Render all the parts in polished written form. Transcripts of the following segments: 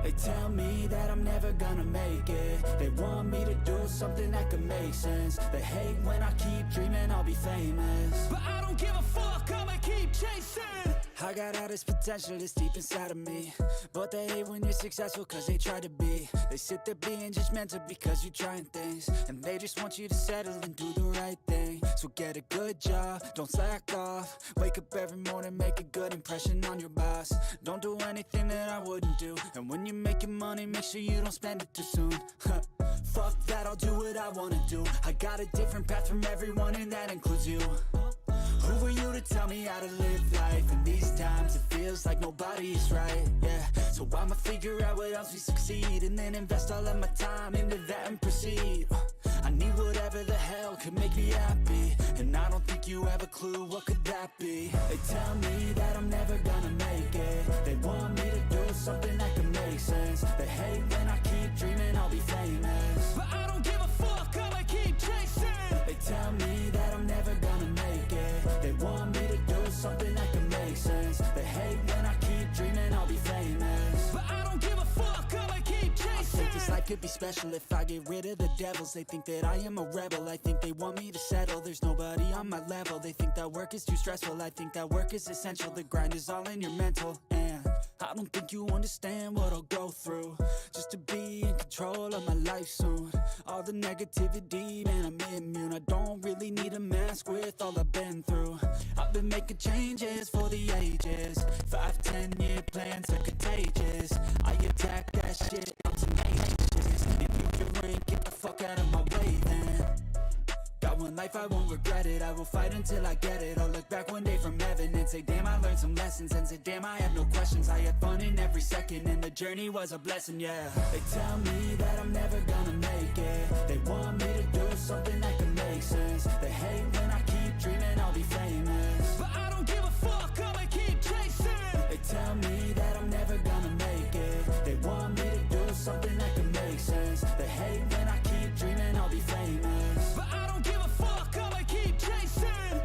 They tell me that I'm never gonna make it. They want me to do something that could make sense. They hate when I keep dreaming I'll be famous, but I don't give a fuck, I'ma keep chasing. I got all this potential that's deep inside of me, but they hate when you're successful cause they try to be. They sit there being judgmental because you're trying things, and they just want you to settle and do the right thing. So get a good job, don't slack off. Wake up every morning, make a good impression on your boss. Don't do anything that I wouldn't do, and when you're making money, make sure you don't spend it too soon. Fuck that, I'll do what I wanna do. I got a different path from everyone, and that includes you. Who are you to tell me how to live life? In these times it feels like nobody's right, yeah. So I'ma figure out what else we succeed, and then invest all of my time into that and proceed. I need whatever the hell could make me happy, and I don't think you have a clue what could that be. They tell me that I'm never gonna make it. They want me to do something that can make sense. They hate when I keep dreaming I'll be famous, but I don't give a fuck, I'ma keep chasing. They tell me that I'm never gonna make it. They want me to do something that can make sense. They hate when I keep dreaming I'll be famous, but I don't give a fuck, I'ma keep chasing. I think this life could be special if I get rid of the devils. They think that I am a rebel, I think they want me to settle. There's nobody on my level. They think that work is too stressful, I think that work is essential. The grind is all in your mental, and I don't think you understand what I'll go through just to be in control of my life soon. All the negativity, man, I'm immune. I don't really need a mask with all I've been through. I've been making changes for the ages. 5-10 year plans are contagious. I attack that shit, I'm tenacious. If you can rank, get the fuck out of my way then. Got one life, I won't regret it. I will fight until I get it. I'll look back one day from heaven and say, damn, I learned some lessons. And say, damn, I have no questions. I had fun in every second, and the journey was a blessing, yeah. They tell me that I'm never gonna make it. They want me to do something that can make sense. They hate when I keep dreaming I'll be famous, but I don't give a fuck, I'ma keep chasing. They tell me that I'm never gonna make it. They want me to do something that can make sense. They hate when I keep dreaming I'll be famous, but I don't give a fuck, I'ma keep chasing.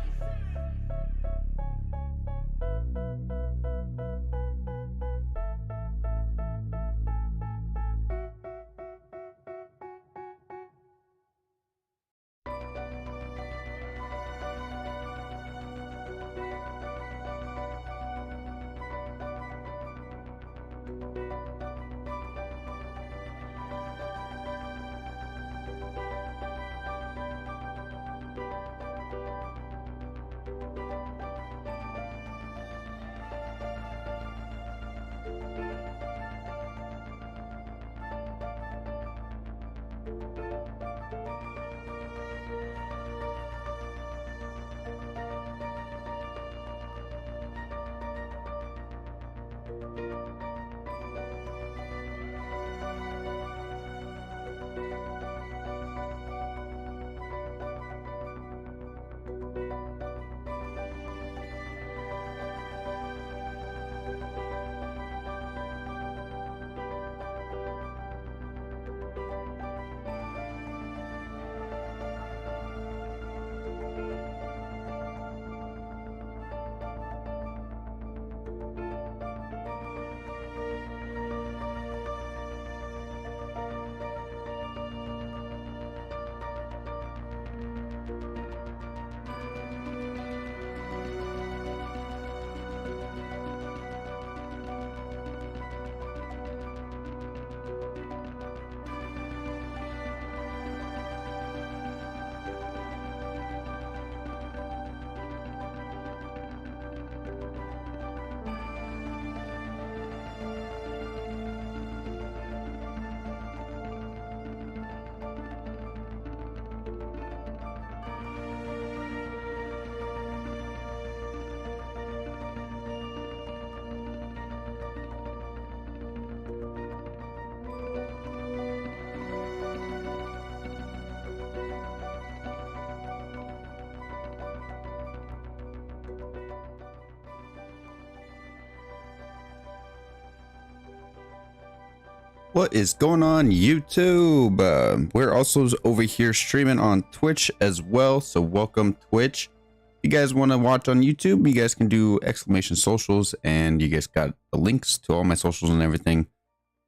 What is going on, YouTube? We're also over here streaming on Twitch as well, so welcome Twitch. If you guys want to watch on YouTube, you guys can do exclamation socials, and you guys got the links to all my socials and everything.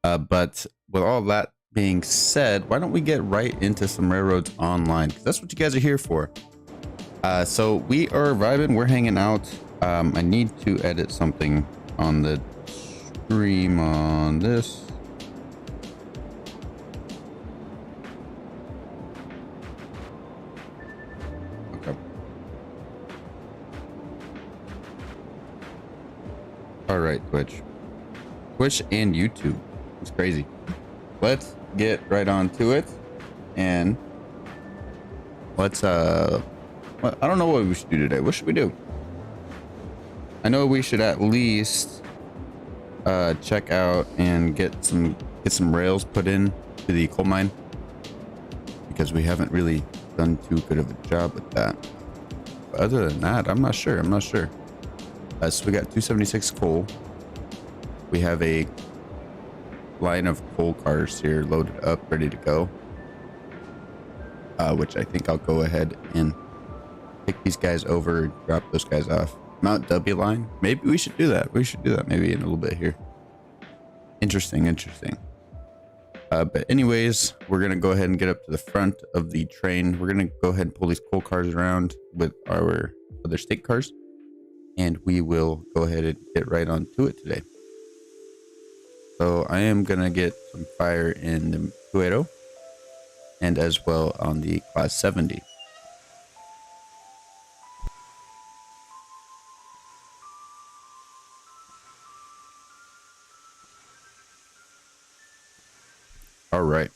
But with all that being said, why don't we get right into some Railroads Online, because that's what you guys are here for. So we are vibing, we're hanging out. I need to edit something on the stream on this. All right, Twitch and YouTube. It's crazy. Let's get right on to it, and let's I don't know what we should do today. What should we do? I know we should at least check out and get some rails put in to the coal mine, because we haven't really done too good of a job with that. But other than that, I'm not sure. So we got 276 coal. We have a line of coal cars here loaded up, ready to go. Which I think I'll go ahead and pick these guys over, drop those guys off. Mount W line. Maybe we should do that. Maybe in a little bit here. Interesting. But anyways, we're going to go ahead and get up to the front of the train. We're going to go ahead and pull these coal cars around with our other state cars. And we will go ahead and get right on to it today. So I am going to get some fire in the 280 and as well on the class 70. All right.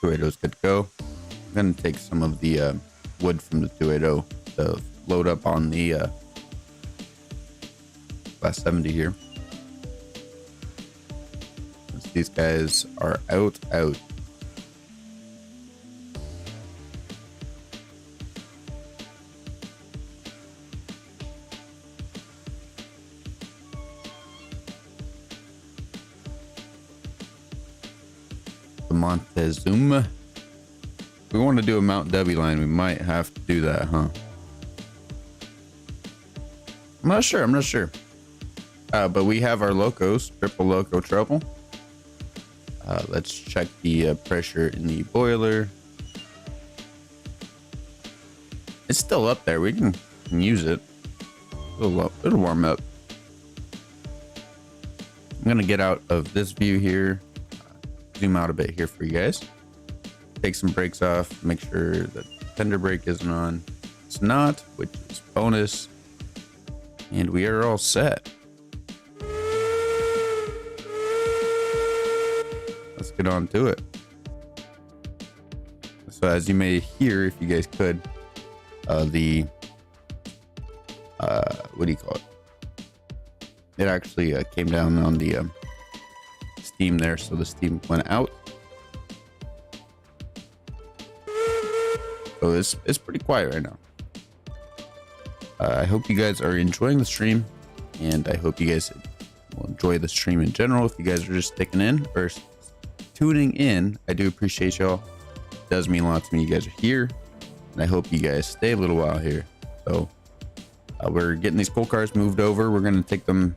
280 is good to go. I'm going to take some of the wood from the 280 to load up on the class 70 here. Since these guys are out. The Montezuma. If we want to do a Mount W line, we might have to do that, huh? I'm not sure. But we have our locos, triple loco trouble. Let's check the pressure in the boiler. It's still up there. We can use it. It'll warm up. I'm gonna get out of this view here, zoom out a bit here for you guys, take some brakes off, make sure that fender brake isn't on. It's not, which is bonus, and we are all set. Let's get on to it. So as you may hear, if you guys could, the what do you call it? It actually came down on the steam there, so the steam went out. So it's pretty quiet right now. I hope you guys are enjoying the stream, and I hope you guys will enjoy the stream in general. If you guys are just sticking in or tuning in, I do appreciate y'all. It does mean a lot to me you guys are here, and I hope you guys stay a little while here. So we're getting these coal cars moved over. We're gonna take them.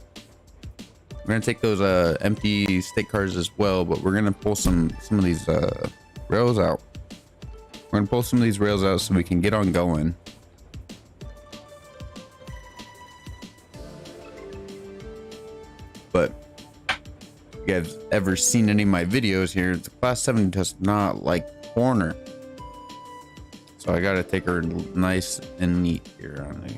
We're gonna take those empty state cars as well, but we're gonna pull some of these rails out. We're gonna pull some of these rails out so we can get on going. But if you guys ever seen any of my videos here, the class 7 does not like corner, so I gotta take her nice and neat here on the.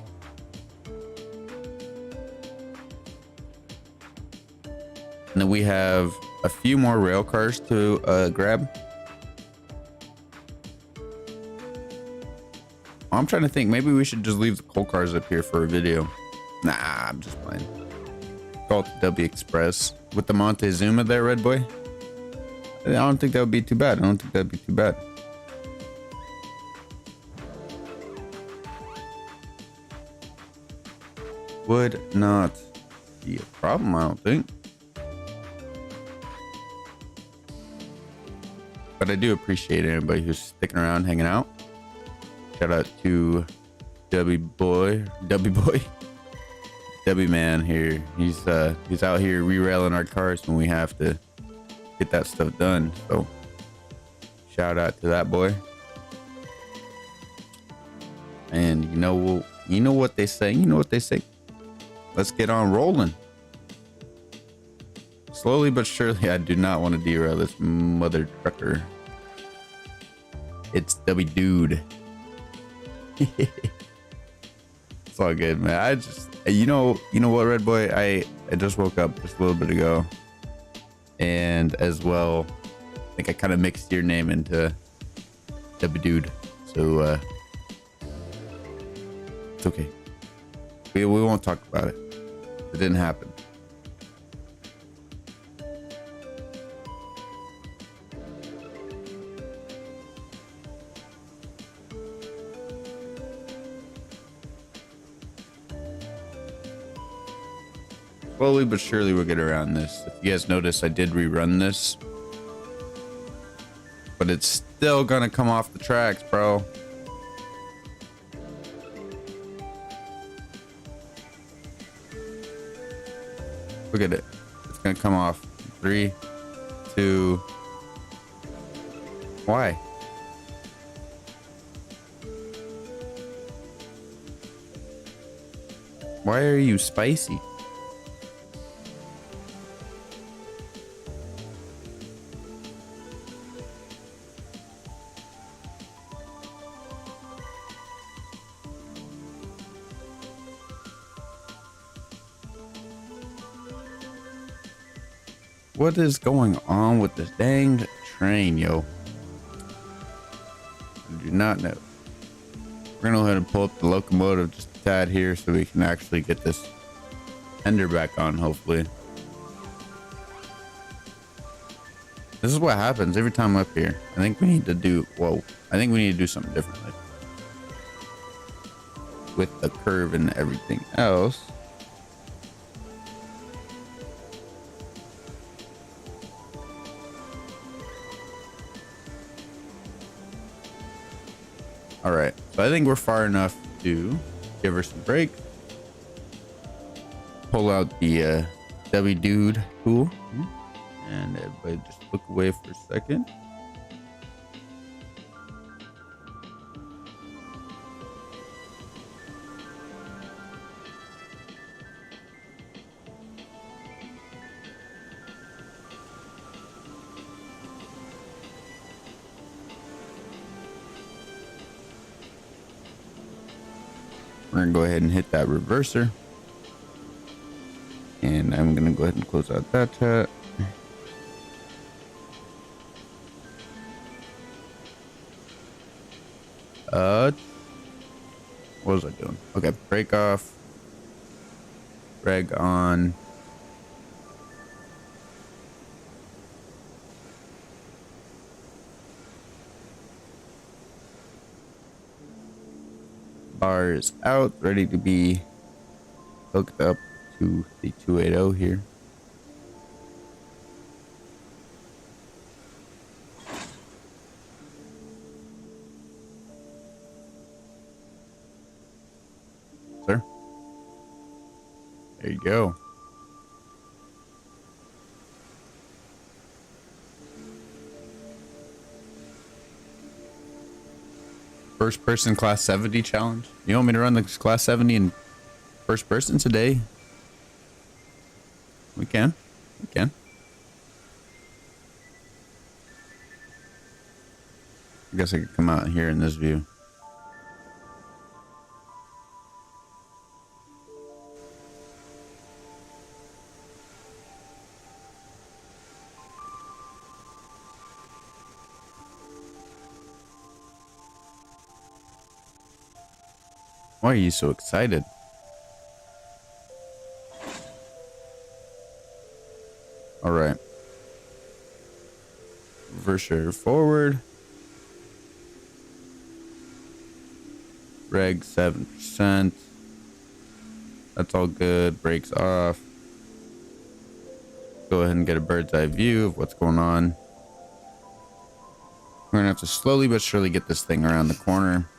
And then we have a few more rail cars to grab. I'm trying to think, maybe we should just leave the coal cars up here for a video. Nah, I'm just playing. Call it the W Express with the Montezuma there, Red Boy. I don't think that would be too bad. I don't think that'd be too bad. Would not be a problem, I don't think. But I do appreciate everybody who's sticking around, hanging out. Shout out to W Man here. He's out here re-railing our cars when we have to get that stuff done. So shout out to that boy. And you know what they say. You know what they say. Let's get on rolling. Slowly but surely, I do not want to derail this mother trucker. It's W Dude. It's all good, man. I just, you know what, Red Boy? I just woke up just a little bit ago, and as well, I think I kind of mixed your name into W Dude. So it's okay. We won't talk about it. It didn't happen. Slowly but surely we'll get around this. If you guys notice, I did rerun this, but it's still gonna come off the tracks, bro. Look at it. It's gonna come off. 3, 2. Why? Why are you spicy? What is going on with this dang train, yo? I do not know. We're gonna go ahead and pull up the locomotive just a tad here so we can actually get this tender back on, hopefully. This is what happens every time I'm up here. I think we need to do, I think we need to do something differently with the curve and everything else. All right, so I think we're far enough to give her some break. Pull out the W Dude tool, and everybody just look away for a second. We're gonna go ahead and hit that reverser. And I'm gonna go ahead and close out that chat. What was I doing? Okay, brake off. Reg on. Bar is out, ready to be hooked up to the 280 here. Sir, there you go. First person class 70 challenge. You want me to run the class 70 in first person today? We can. We can. I guess I could come out here in this view. Why are you so excited? All right. Reverser forward. Reg 7%. That's all good. Brakes off. Go ahead and get a bird's eye view of what's going on. We're gonna have to slowly but surely get this thing around the corner.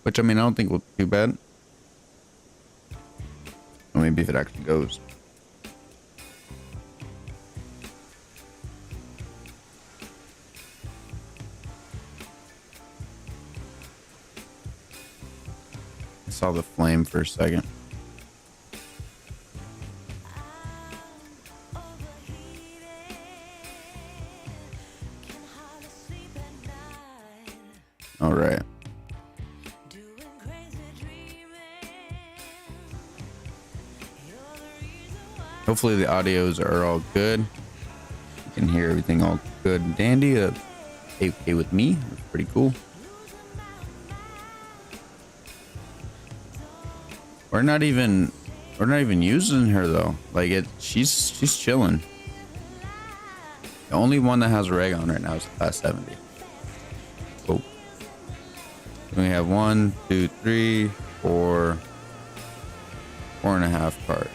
Which, I mean, I don't think will be too bad. Or maybe if it actually goes. I saw the flame for a second. All right. Hopefully the audios are all good. You can hear everything all good and dandy. That's okay with me. That's pretty cool. We're not even using her though. Like she's chilling. The only one that has a reg on right now is class 70. Cool. We have 1, 2, 3, 4, 4.5 parts.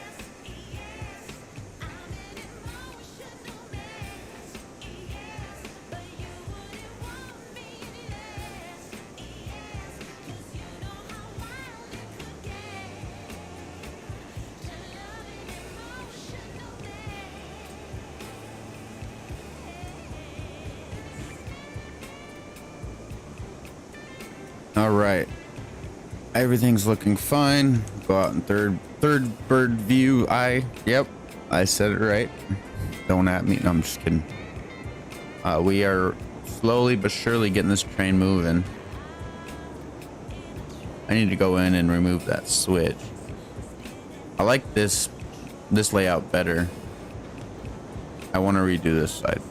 All right, everything's looking fine. Go out in third bird view eye. Yep, I said it right. Don't at me. No, I'm just kidding. We are slowly but surely getting this train moving. I need to go in and remove that switch. I like this layout better. I want to redo this side.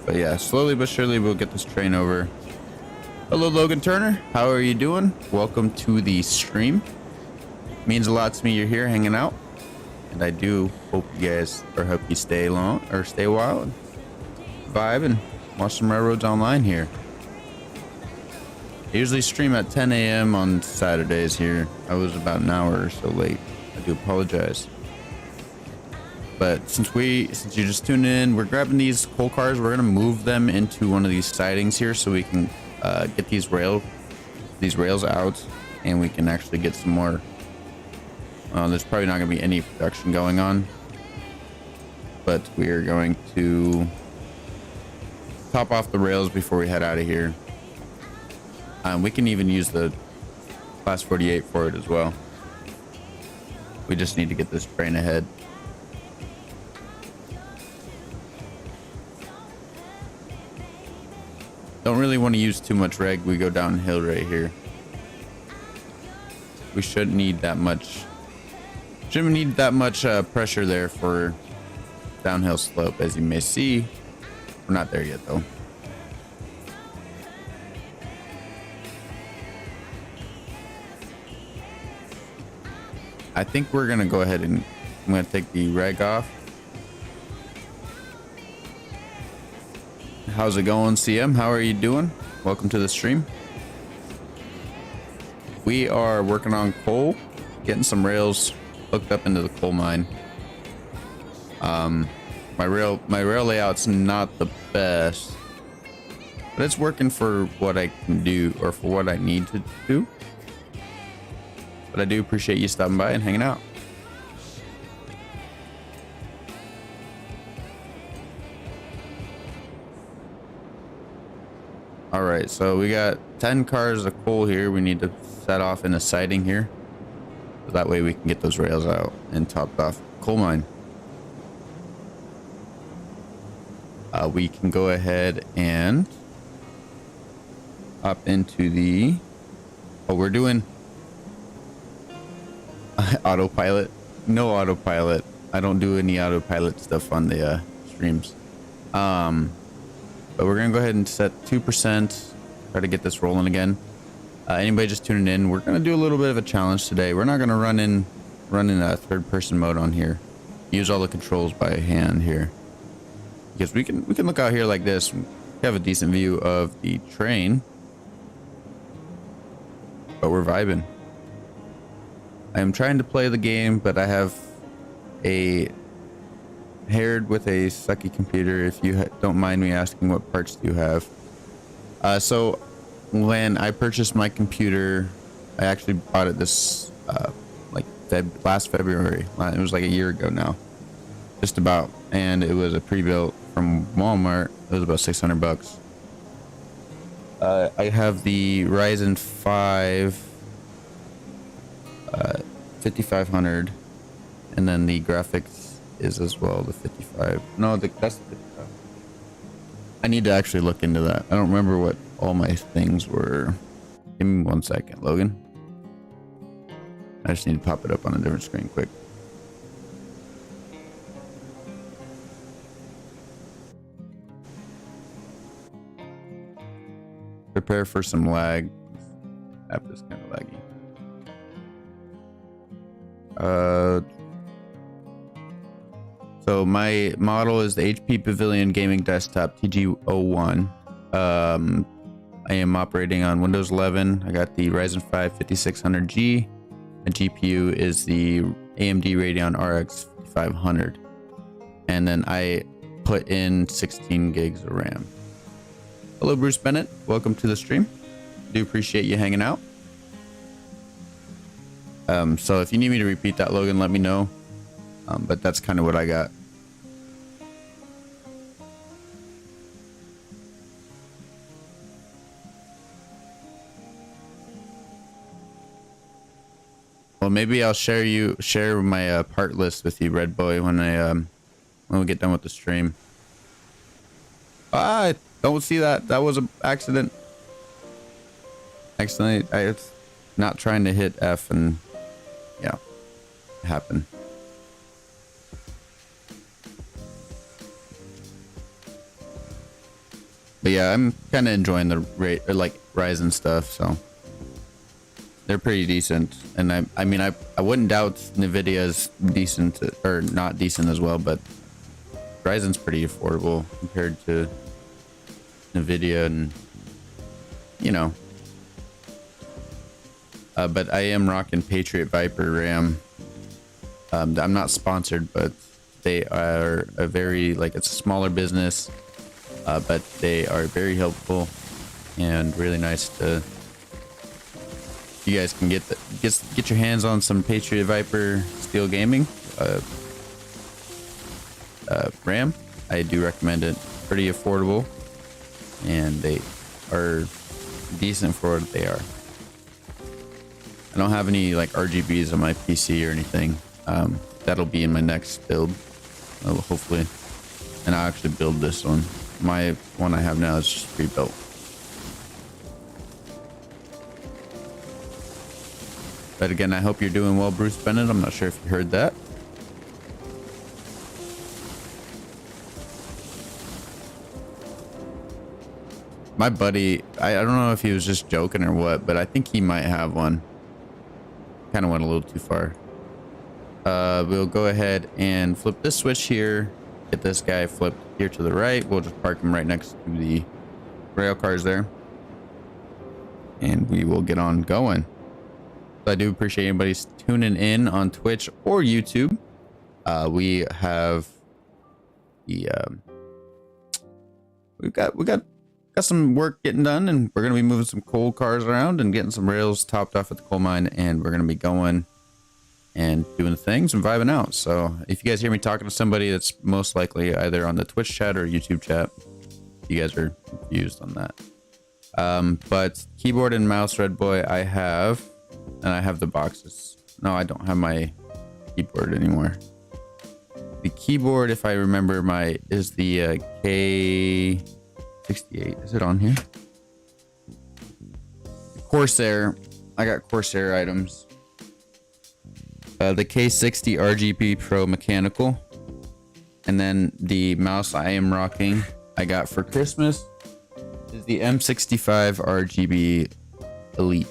But yeah, slowly but surely we'll get this train over. Hello, Logan Turner. How are you doing? Welcome to the stream. Means a lot to me you're here hanging out. And I do hope you guys, or hope you stay long, or stay a while and vibe and watch some railroads online here. I usually stream at 10 a.m. on Saturdays here. I was about an hour or so late. I do apologize. But since you just tuned in, we're grabbing these coal cars. We're gonna move them into one of these sidings here so we can get these rails out, and we can actually get some more. There's probably not gonna be any production going on, but we are going to top off the rails before we head out of here. We can even use the class 48 for it as well. We just need to get this train ahead. Don't really want to use too much reg. We go downhill right here. We shouldn't need that much. Shouldn't need that much pressure there for downhill slope, as you may see. We're not there yet though. I think we're gonna go ahead and I'm gonna take the reg off. How's it going, CM? How are you doing? Welcome to the stream. We are working on coal, getting some rails hooked up into the coal mine. My rail layout's not the best, but it's working for what I can do, or for what I need to do. But I do appreciate you stopping by and hanging out. All right, so we got 10 cars of coal here. We need to set off in a siding here, so that way we can get those rails out and topped off coal mine. We can go ahead and hop into the, oh, we're doing autopilot. No autopilot. I don't do any autopilot stuff on the streams. But we're gonna go ahead and set 2%, try to get this rolling again. Anybody just tuning in, we're gonna do a little bit of a challenge today. We're not gonna run in a third person mode on here. Use all the controls by hand here, because we can look out here like this. We have a decent view of the train, but we're vibing. I am trying to play the game, but I have a paired with a sucky computer. If you don't mind me asking, what parts do you have? So when I purchased my computer, I actually bought it this like last February. It was like a year ago now, just about, and it was a pre-built from Walmart. It was about 600 bucks. I have the Ryzen 5 5500, and then the graphics is as well the 55. No, that's the 55. I need to actually look into that. I don't remember what all my things were. Give me 1 second, Logan. I just need to pop it up on a different screen quick. Prepare for some lag. App is kind of laggy. So my model is the HP Pavilion Gaming Desktop TG01. I am operating on Windows 11. I got the Ryzen 5 5600G. The GPU is the AMD Radeon RX 5500. And then I put in 16 gigs of RAM. Hello, Bruce Bennett. Welcome to the stream. Do appreciate you hanging out. So if you need me to repeat that, Logan, let me know. But that's kind of what I got. Well, maybe I'll share my part list with you, Red Boy, when we get done with the stream. I don't see that. That was an accident. Accidentally, I was not trying to hit F, and yeah, it happened. But yeah, I'm kind of enjoying the Ryzen stuff, so they're pretty decent. And I mean, I wouldn't doubt Nvidia's decent or not decent as well, but Ryzen's pretty affordable compared to Nvidia, and you know. But I am rocking Patriot Viper RAM. I'm not sponsored, but they are a very, it's a smaller business, but they are very helpful and really nice to. You guys can get your hands on some Patriot Viper Steel Gaming RAM. I do recommend it. Pretty affordable, and they are decent for what they are. I don't have any RGBs on my PC or anything. That'll be in my next build, hopefully. And I'll actually build this one. My one I have now is just pre-built. But again, I hope you're doing well, Bruce Bennett. I'm not sure if you heard that. My buddy, I don't know if he was just joking or what, but I think he might have one. Kind of went a little too far. We'll go ahead and flip this switch here. Get this guy flipped here to the right. We'll just park him right next to the rail cars there. And we will get on going. So I do appreciate anybody tuning in on Twitch or YouTube. We have the we got some work getting done, and we're gonna be moving some coal cars around and getting some rails topped off at the coal mine, and we're gonna be going and doing things and vibing out. So if you guys hear me talking to somebody, that's most likely either on the Twitch chat or YouTube chat. You guys are confused on that. But keyboard and mouse, Red Boy, I have, and I have the boxes. No, I don't have my keyboard anymore. The keyboard, if I remember, is the K68. Is it on here? Corsair. I got Corsair items. The K60 RGB Pro mechanical, and then the mouse I am rocking, I got for Christmas, is the M65 RGB Elite.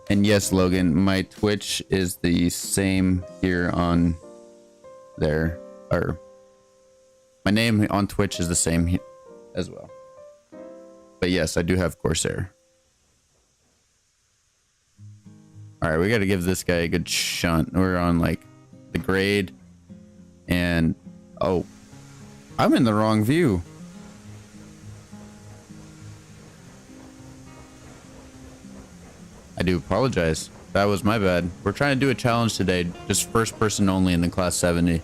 And yes, Logan, my Twitch is the same here on there, or my name on Twitch is the same as well. But yes, I do have Corsair. All right, we got to give this guy a good shunt. We're on like the grade, and oh, I'm in the wrong view. I do apologize. That was my bad. We're trying to do a challenge today, just first person only in the class 70.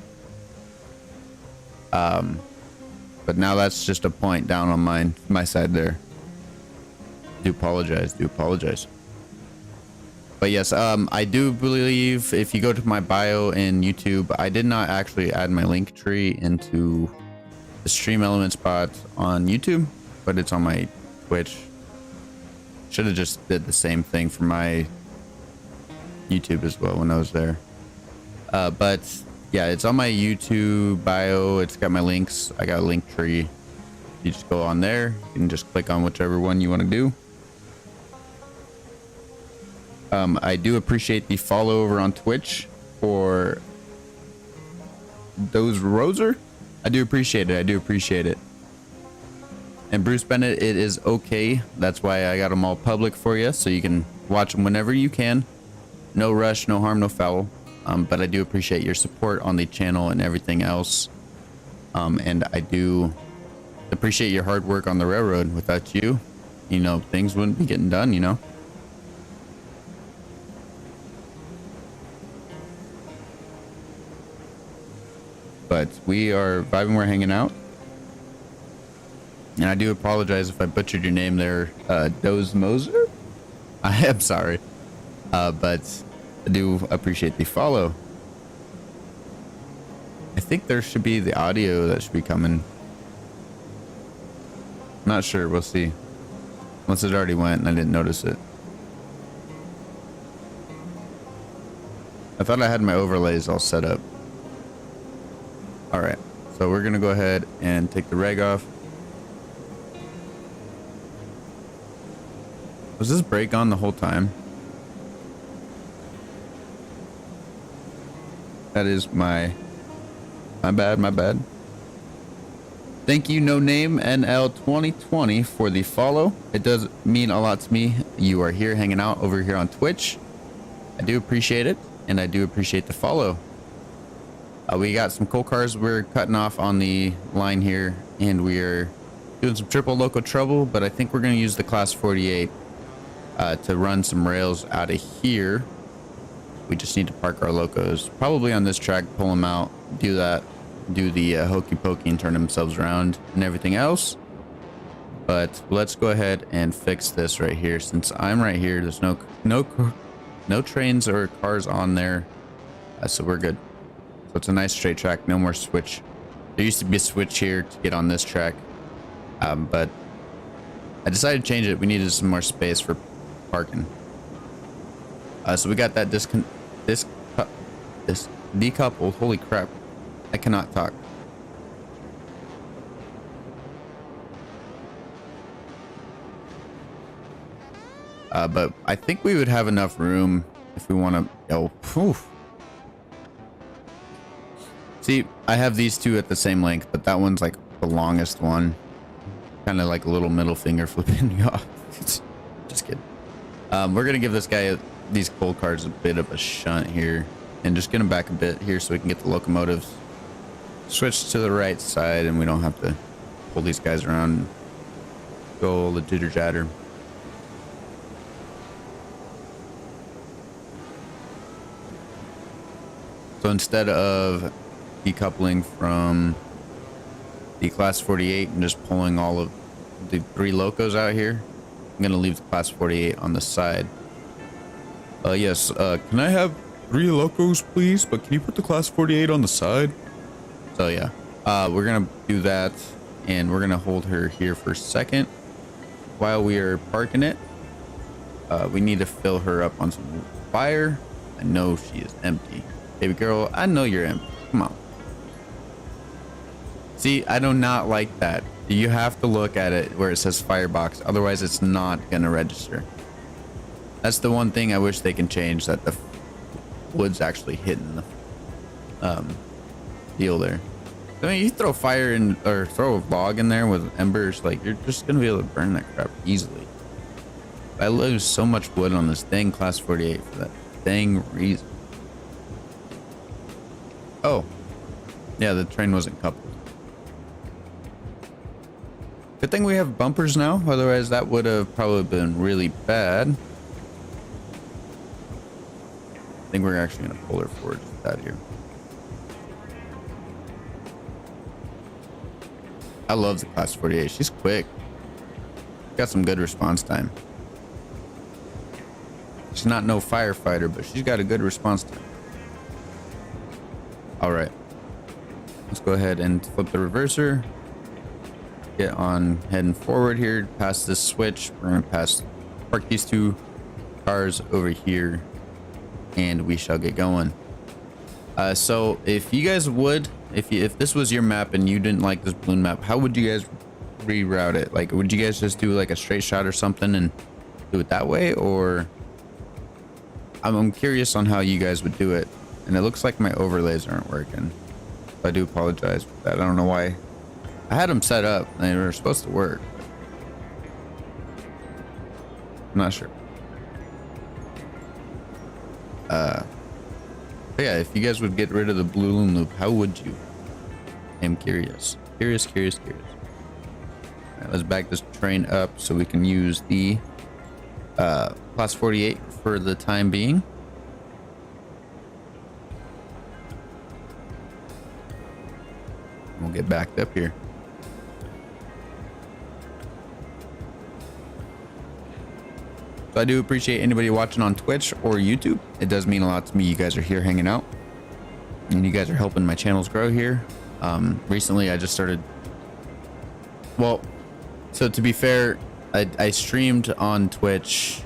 But now that's just a point down on my side there. Do apologize. But yes, I do believe if you go to my bio in YouTube, I did not actually add my link tree into the stream element spot on YouTube, but it's on my Twitch. Should have just did the same thing for my YouTube as well when I was there. But yeah, it's on my YouTube bio. It's got my links. I got a link tree. You just go on there. You can just click on whichever one you want to do. I do appreciate the follow over on Twitch for those Roser. I do appreciate it. And Bruce Bennett, it is okay. That's why I got them all public for you, so you can watch them whenever you can. No rush, no harm, no foul. But I do appreciate your support on the channel and everything else. And I do appreciate your hard work on the railroad. Without you, things wouldn't be getting done, But we are vibing, we're hanging out. And I do apologize if I butchered your name there, Doze Moser. I am sorry. But I do appreciate the follow. I think there should be the audio that should be coming. Not sure, we'll see. Unless it already went and I didn't notice it. I thought I had my overlays all set up. All right, so we're gonna go ahead and take the reg off. Was this brake on the whole time? That is my bad. Thank you, No Name NL 2020 for the follow. It does mean a lot to me. You are here hanging out over here on Twitch. I do appreciate it, and I do appreciate the follow. We got some coal cars we're cutting off on the line here, and we're doing some triple loco trouble, but I think we're going to use the class 48 to run some rails out of here. We just need to park our locos probably on this track, pull them out, do the hokey pokey and turn themselves around and everything else. But let's go ahead and fix this right here. Since I'm right here, there's no trains or cars on there. So we're good. So it's a nice straight track, no more switch. There used to be a switch here to get on this track, but I decided to change it. We needed some more space for parking. So we got that decoupled. Holy crap, I cannot talk. But I think we would have enough room if we want to. Oh, see, I have these two at the same length, but that one's like the longest one. Kind of like a little middle finger flipping you off. Just kidding. We're gonna give this guy these coal cars a bit of a shunt here, and just get him back a bit here so we can get the locomotives switched to the right side, and we don't have to pull these guys around and go all the jitter jatter. So instead of decoupling from the class 48 and just pulling all of the 3 locos out here, I'm gonna leave the class 48 on the side. Yes, can I have 3 locos please, but can you put the class 48 on the side? So yeah, we're gonna do that, and we're gonna hold her here for a second while we are parking it. We need to fill her up on some fire. I know she is empty. Baby girl, I know you're empty. Come on. See, I do not like that. You have to look at it where it says firebox. Otherwise, it's not going to register. That's the one thing I wish they can change, that the wood's actually hitting the deal there. I mean, you throw fire in, or throw a log in there with embers, like, you're just going to be able to burn that crap easily. I lose so much wood on this dang class 48 for that dang reason. Oh, yeah, the train wasn't coupled. Good thing we have bumpers now, otherwise that would have probably been really bad. I think we're actually going to pull her forward just out here. I love the class 48. She's quick. Got some good response time. She's not no firefighter, but she's got a good response time. All right, let's go ahead and flip the reverser. Get on heading forward here past this switch. We're gonna park these 2 cars over here, and we shall get going. So if you guys would, if this was your map and you didn't like this balloon map, how would you guys reroute it? Like, would you guys just do like a straight shot or something and do it that way? Or I'm curious on how you guys would do it. And it looks like my overlays aren't working. So I do apologize for that. I don't know why. I had them set up and they were supposed to work. I'm not sure. But yeah, if you guys would get rid of the blue loom loop, how would you? I'm curious. Curious. All right, let's back this train up so we can use the class 48 for the time being. We'll get backed up here. So I do appreciate anybody watching on Twitch or YouTube. It does mean a lot to me. You guys are here hanging out, and you guys are helping my channels grow here. Recently I just started, well, so to be fair, I streamed on Twitch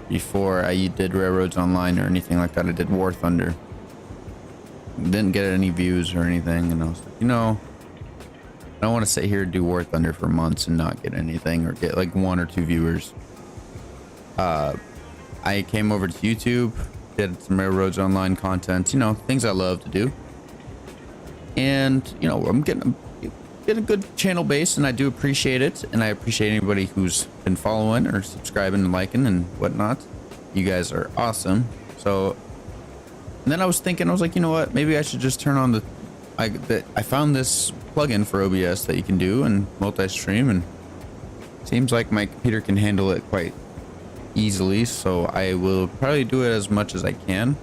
before I did Railroads Online or anything like that. I did War Thunder. Didn't get any views or anything, and I was like, you know, I don't want to sit here and do War Thunder for months and not get anything, or get like 1 or 2 viewers. I came over to YouTube, did some Railroads Online content, you know, things I love to do. And, you know, I'm getting a good channel base, and I do appreciate it. And I appreciate anybody who's been following or subscribing and liking and whatnot. You guys are awesome. So, and then I was thinking, I was like, you know what, maybe I should just turn on I found this plugin for OBS that you can do and multi-stream, and seems like my computer can handle it quite easily. So I will probably do it as much as I can.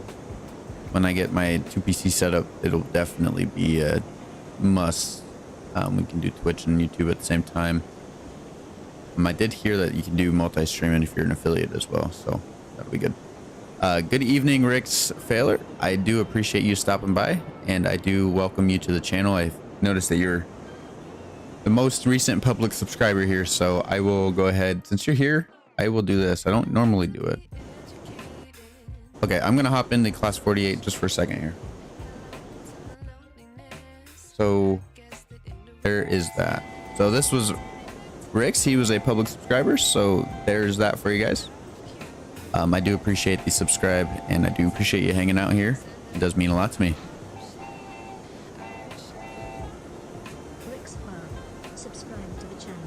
When I get my 2 PC set up, it'll definitely be a must. We can do Twitch and YouTube at the same time. I did hear that you can do multi-streaming if you're an affiliate as well, so that'll be good. Good evening, Rick's Failer. I do appreciate you stopping by, and I do welcome you to the channel. I've noticed that you're the most recent public subscriber here, so I will go ahead. Since you're here, I will do this. I don't normally do it. Okay, I'm gonna hop into class 48 just for a second here. So there is that. So this was Rick's. He was a public subscriber, so there's that for you guys. I do appreciate the subscribe, and I do appreciate you hanging out here. It does mean a lot to me. Subscribe to the channel.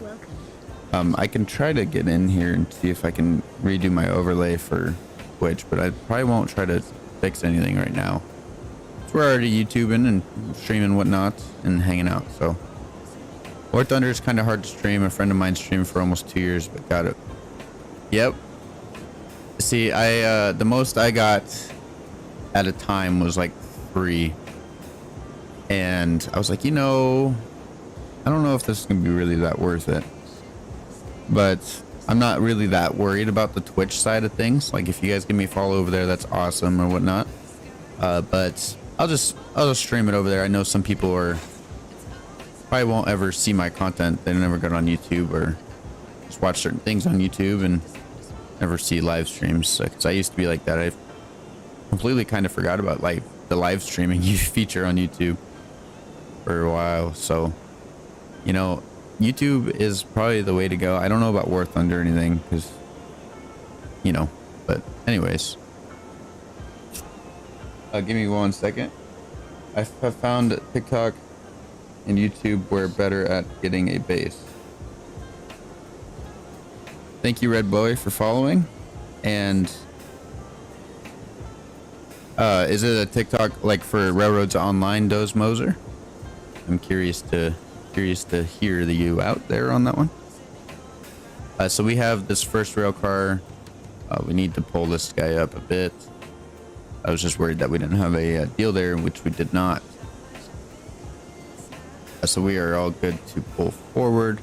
Welcome. I can try to get in here and see if I can redo my overlay for Twitch, but I probably won't try to fix anything right now. So we're already YouTubing and streaming whatnot and hanging out, so. War Thunder is kind of hard to stream. A friend of mine streamed for almost 2 years, but got it. Yep. See, the most I got at a time was like 3. And I was like, you know, I don't know if this is going to be really that worth it. But I'm not really that worried about the Twitch side of things. Like, if you guys give me a follow over there, that's awesome or whatnot. But I'll just stream it over there. I know some people probably won't ever see my content. They never go on YouTube or just watch certain things on YouTube and never see live streams. Because I used to be like that. I completely kind of forgot about like the live streaming feature on YouTube for a while. So, you know, YouTube is probably the way to go. I don't know about War Thunder or anything because, you know, but anyways. Give me 1 second. I have found TikTok and YouTube were better at getting a base. Thank you, Red Boy, for following. And is it a TikTok like for Railroads Online, Doze Moser? I'm curious to hear you out there on that one. So we have this first rail car. We need to pull this guy up a bit. I was just worried that we didn't have a deal there, which we did not. So we are all good to pull forward.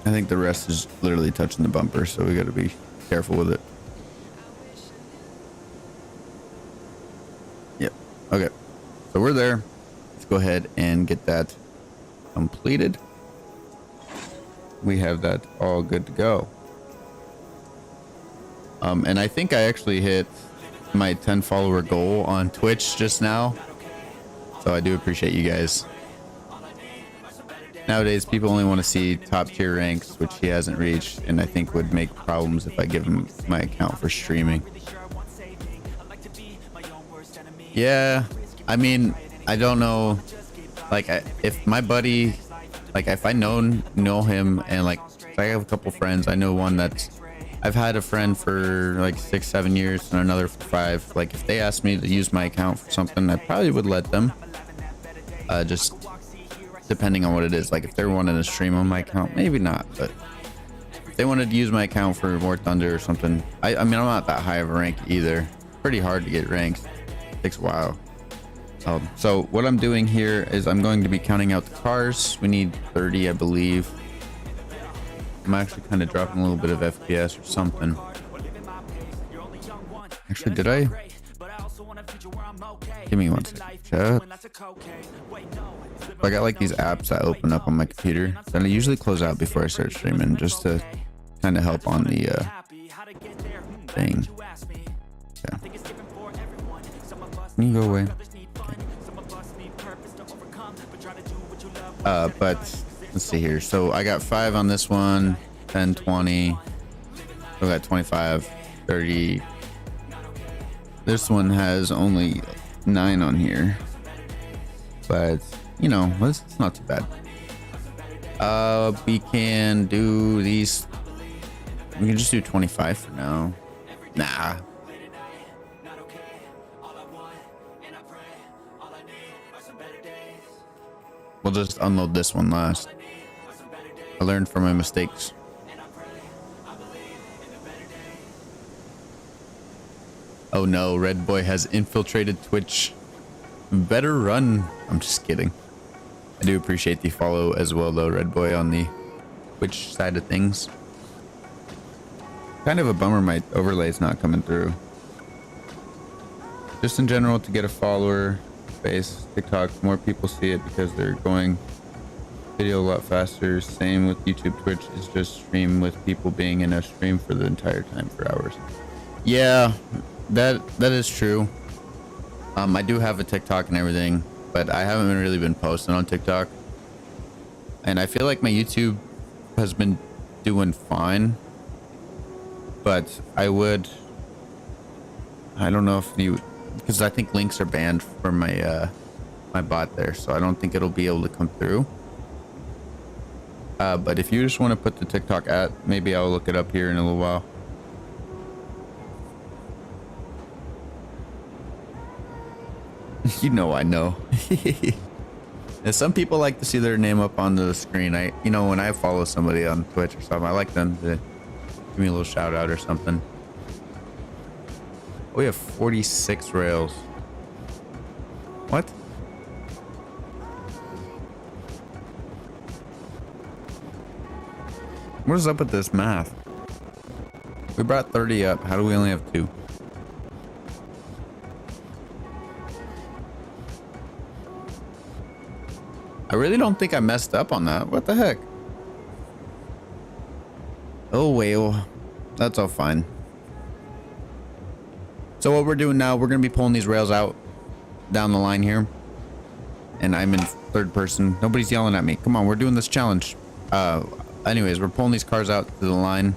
I think the rest is literally touching the bumper, so we got to be careful with it. Yep. Okay. So we're there. Let's go ahead and get that completed. We have that all good to go. And I think I actually hit my 10 follower goal on Twitch just now. So I do appreciate you guys. Nowadays, people only want to see top tier ranks, which he hasn't reached, and I think would make problems if I give him my account for streaming. Yeah, I mean, I don't know. Like, if my buddy, like, if I know him, and like, I have a couple friends. I know one I've had a friend for like 6-7 years and another for 5. Like, if they asked me to use my account for something, I probably would let them. Just depending on what it is. Like, if they're wanting to stream on my account, maybe not. But if they wanted to use my account for War Thunder or something, I mean, I'm not that high of a rank either. Pretty hard to get ranked. It takes a while. So what I'm doing here is I'm going to be counting out the cars. We need 30, I believe. I'm actually kind of dropping a little bit of FPS or something. Actually, did I? Give me 1 second. Chat. I got like these apps that open up on my computer that I usually close out before I start streaming, just to kind of help on the thing. Yeah. Can you go away? Okay. But let's see here. So I got 5 on this one, 10, 20. I got 25, 30. This one has only 9 on here, but you know, it's not too bad. We can do these. We can just do 25 for now. Nah. We'll just unload this one last. I learned from my mistakes. Oh no, Red Boy has infiltrated Twitch. Better run. I'm just kidding. I do appreciate the follow as well, though, Red Boy, on the Twitch side of things. Kind of a bummer my overlay's not coming through. Just in general, to get a follower base, TikTok, more people see it because they're going video a lot faster. Same with YouTube. Twitch is just stream with people being in a stream for the entire time for hours. Yeah, that is true. I do have a TikTok and everything, but I haven't really been posting on TikTok. And I feel like my YouTube has been doing fine. But I don't know if you, because I think links are banned for my my bot there, so I don't think it'll be able to come through. But if you just want to put the TikTok at, maybe I'll look it up here in a little while. You know I know. And some people like to see their name up on the screen. When I follow somebody on Twitch or something, I like them to give me a little shout out or something. We have 46 rails. What? What is up with this math? We brought 30 up. How do we only have 2? I really don't think I messed up on that. What the heck? Oh, well, that's all fine. So what we're doing now, we're going to be pulling these rails out down the line here. And I'm in third person. Nobody's yelling at me. Come on, we're doing this challenge. Anyways, we're pulling these cars out to the line.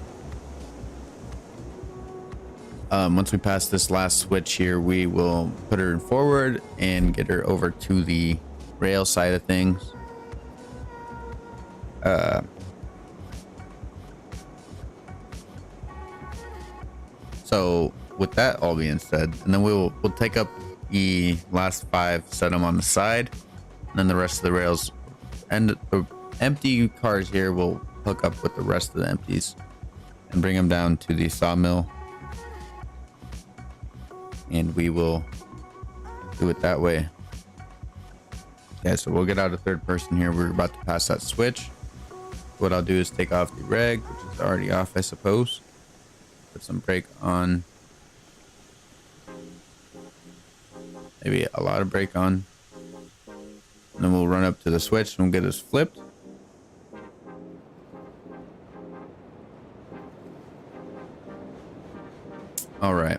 Once we pass this last switch here, we will put her forward and get her over to the rail side of things. So with that all being said, and then we'll take up the last 5, set them on the side, and then the rest of the rails and the empty cars here will hook up with the rest of the empties and bring them down to the sawmill, and we will do it that way. Yeah, so we'll get out a third person here. We're about to pass that switch. What I'll do is take off the reg, which is already off, I suppose. Put some brake on. Maybe a lot of brake on. And then we'll run up to the switch and we'll get us flipped. All right.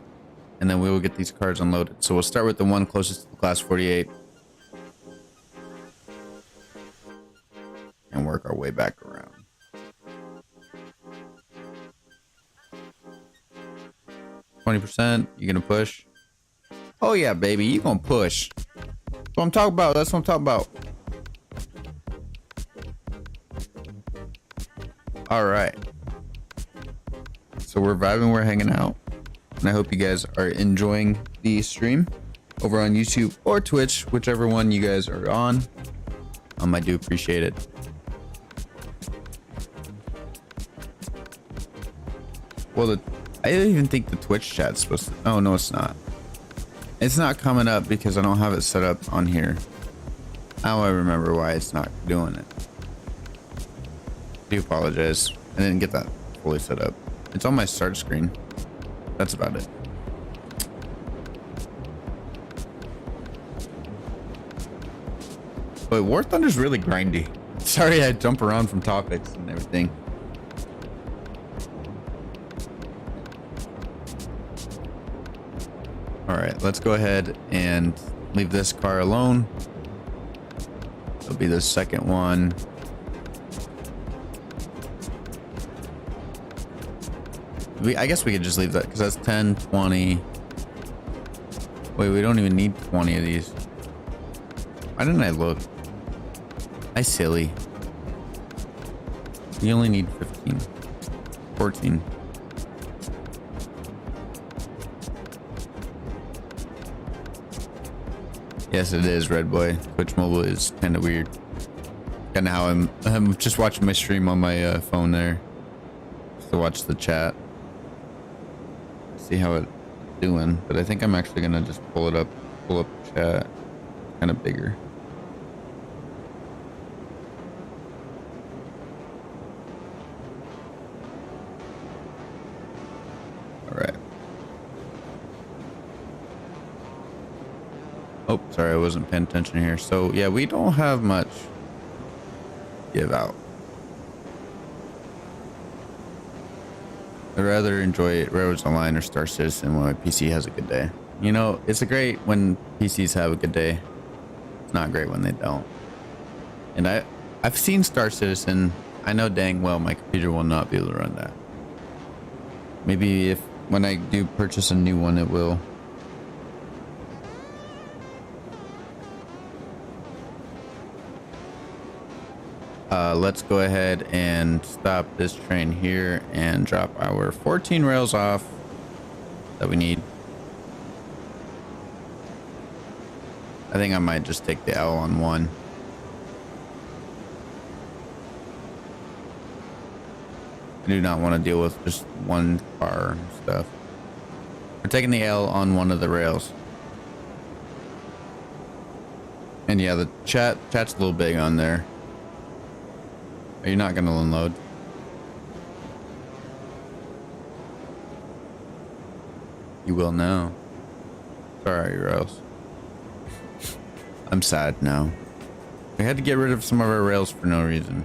And then we will get these cars unloaded. So we'll start with the one closest to the class 48. And work our way back around. %. You gonna push? Oh yeah, baby, you gonna push. That's what I'm talking about. That's what I'm talking about. All right. So we're vibing, we're hanging out, and I hope you guys are enjoying the stream over on YouTube or Twitch, whichever one you guys are on. I do appreciate it. Well, I don't even think the Twitch chat's supposed to. Oh, no, it's not. It's not coming up because I don't have it set up on here. Now I remember why it's not doing it. I do apologize. I didn't get that fully set up. It's on my start screen. That's about it. But War Thunder's really grindy. Sorry I jump around from topics and everything. All right, let's go ahead and leave this car alone. It'll be the second one. I guess we could just leave that because that's 10, 20. Wait, we don't even need 20 of these. Why didn't I look? I silly. You only need 15. 14. Yes, it is, Red Boy. Twitch Mobile is kind of weird. Kind of how I'm just watching my stream on my phone there. Just to watch the chat. See how it's doing. But I think I'm actually going to just pull up chat. Kind of bigger. Oh, sorry, I wasn't paying attention here. So yeah, we don't have much give out. I'd rather enjoy Railroads Online or Star Citizen when my PC has a good day. You know, it's great when PCs have a good day. It's not great when they don't. And I've seen Star Citizen. I know dang well my computer will not be able to run that. Maybe when I do purchase a new one, it will. Let's go ahead and stop this train here and drop our 14 rails off that we need. I think I might just take the L on one. I do not want to deal with just one car and stuff. We're taking the L on one of the rails. And yeah, the chat's a little big on there. Are you not gonna unload? You will now. Sorry, rails. I'm sad now. We had to get rid of some of our rails for no reason.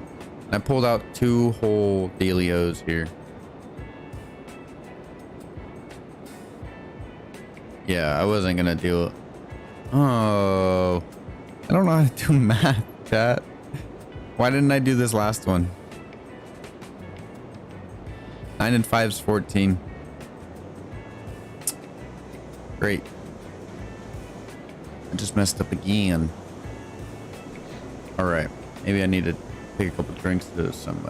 I pulled out 2 whole dealios here. Yeah, I wasn't gonna do it. Oh, I don't know how to do math, chat. Why didn't I do this last one? 9 and 5 is 14. Great. I just messed up again. All right, maybe I need to take a couple drinks to some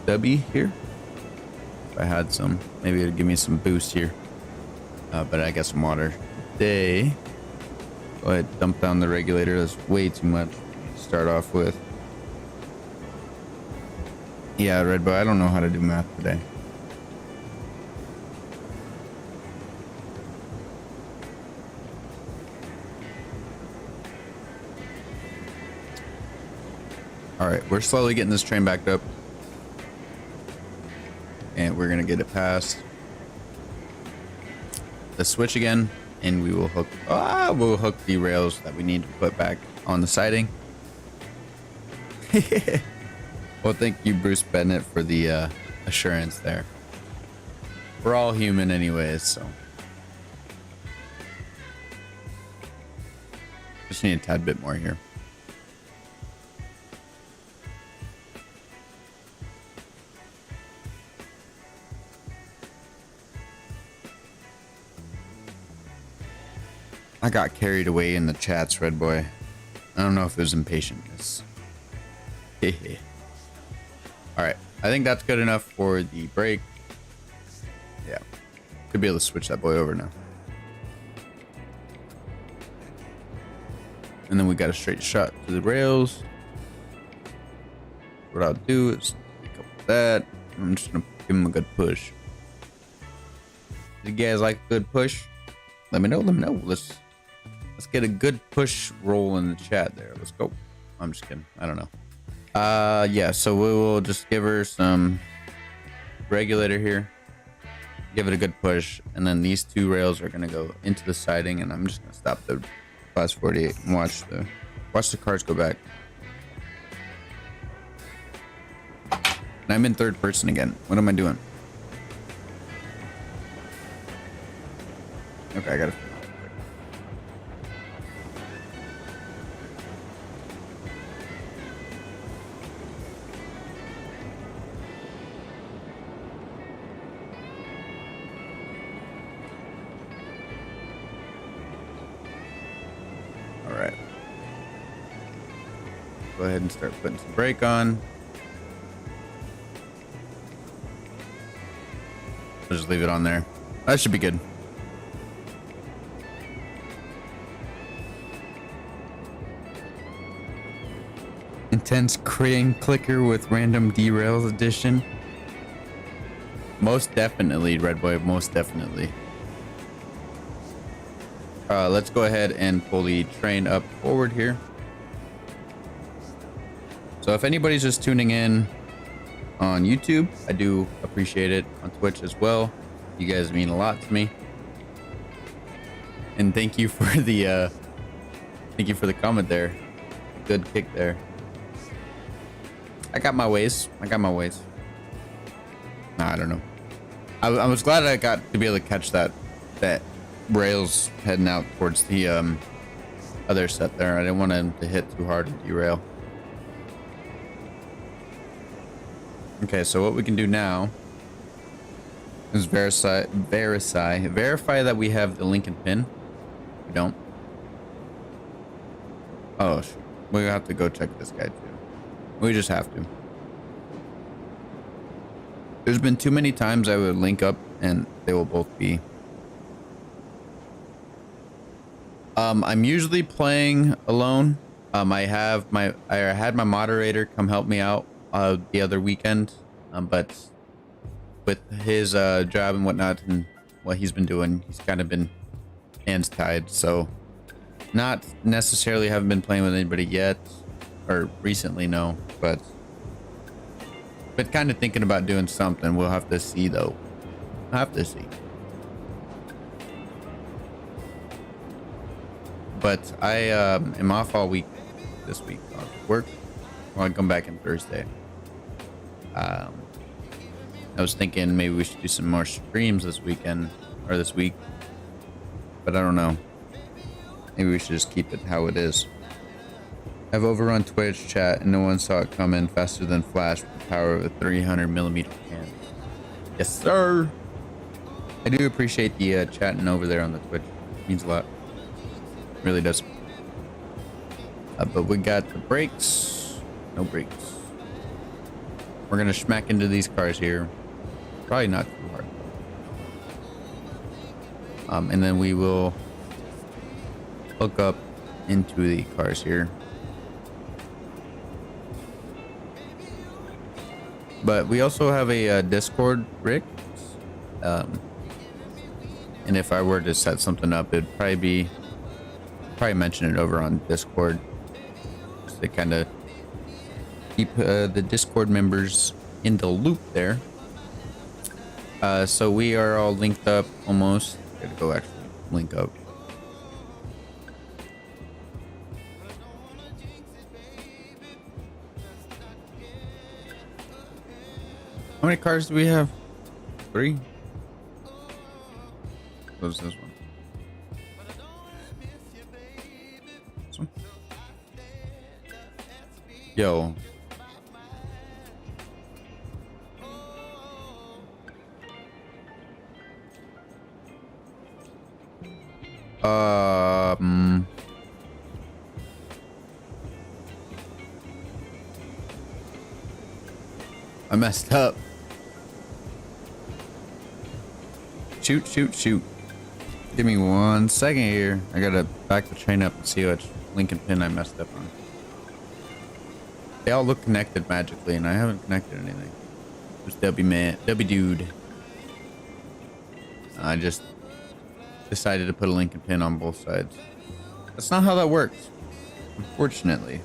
W here. If I had some, maybe it'd give me some boost here. But I got some water. Today, go ahead, dump down the regulator. That's way too much to start off with. Yeah, Red Boy, I don't know how to do math today. All right, we're slowly getting this train backed up. And we're gonna get it past the switch again, and we will hook we'll hook the rails that we need to put back on the siding. Well, thank you, Bruce Bennett, for the assurance there. We're all human anyways, so just need a tad bit more here. I got carried away in the chats, Red Boy. I don't know if it was impatientness. Alright, I think that's good enough for the break. Yeah, could be able to switch that boy over now. And then we got a straight shot to the rails. What I'll do is pick up that. I'm just gonna give him a good push. Do you guys like a good push? Let me know, let me know. Let's get a good push roll in the chat there. Let's go. I'm just kidding. I don't know. Yeah, so we will just give her some regulator here. Give it a good push. And then these 2 rails are gonna go into the siding, and I'm just gonna stop the Class 48 and watch the cars go back. And I'm in third person again. What am I doing? Okay, I gotta. Go ahead and start putting some brake on. I'll just leave it on there. That should be good. Intense crane clicker with random derails edition. Most definitely, Red Boy, most definitely. Let's go ahead and pull the train up forward here. So if anybody's just tuning in on YouTube, I do appreciate it. On Twitch as well. You guys mean a lot to me. And thank you for the Thank you for the comment there. Good kick there. I got my ways. I got my ways. Nah, I don't know. I was glad I got to be able to catch that rails heading out towards the other set there. I didn't want him to hit too hard and derail. Okay, so what we can do now is verify that we have the Lincoln pin. We don't. Oh, we have to go check this guy too. We just have to. There's been too many times I would link up and they will both be. I'm usually playing alone. I had my moderator come help me out the other weekend, but with his job and whatnot and what he's been doing, he's kind of been hands tied. So not necessarily haven't been playing with anybody yet, or recently, no, but kind of thinking about doing something. We'll have to see though. I'll have to see. But I am off all week this week. Off work. Well, I come back on Thursday. I was thinking maybe we should do some more streams this weekend or this week, but I don't know. Maybe we should just keep it how it is. I've overrun Twitch chat and no one saw it coming faster than Flash with the power of a 300mm can. Yes, sir. I do appreciate the chatting over there on the Twitch. It means a lot. It really does. But we got the brakes. No brakes. We're gonna smack into these cars here. Probably not too hard. And then we will hook up into the cars here. But we also have a Discord, Rick. And if I were to set something up, it'd probably mention it over on Discord, just to kind of keep the Discord members in the loop there. So we are all linked up almost. Gotta go actually link up. How many cars do we have? 3? What was this one? This one? Yo. I messed up. Shoot. Give me 1 second here. I gotta back the train up and see which Lincoln pin I messed up on. They all look connected magically, and I haven't connected anything. Just W dude. I just decided to put a Lincoln pin on both sides. That's not how that works, unfortunately.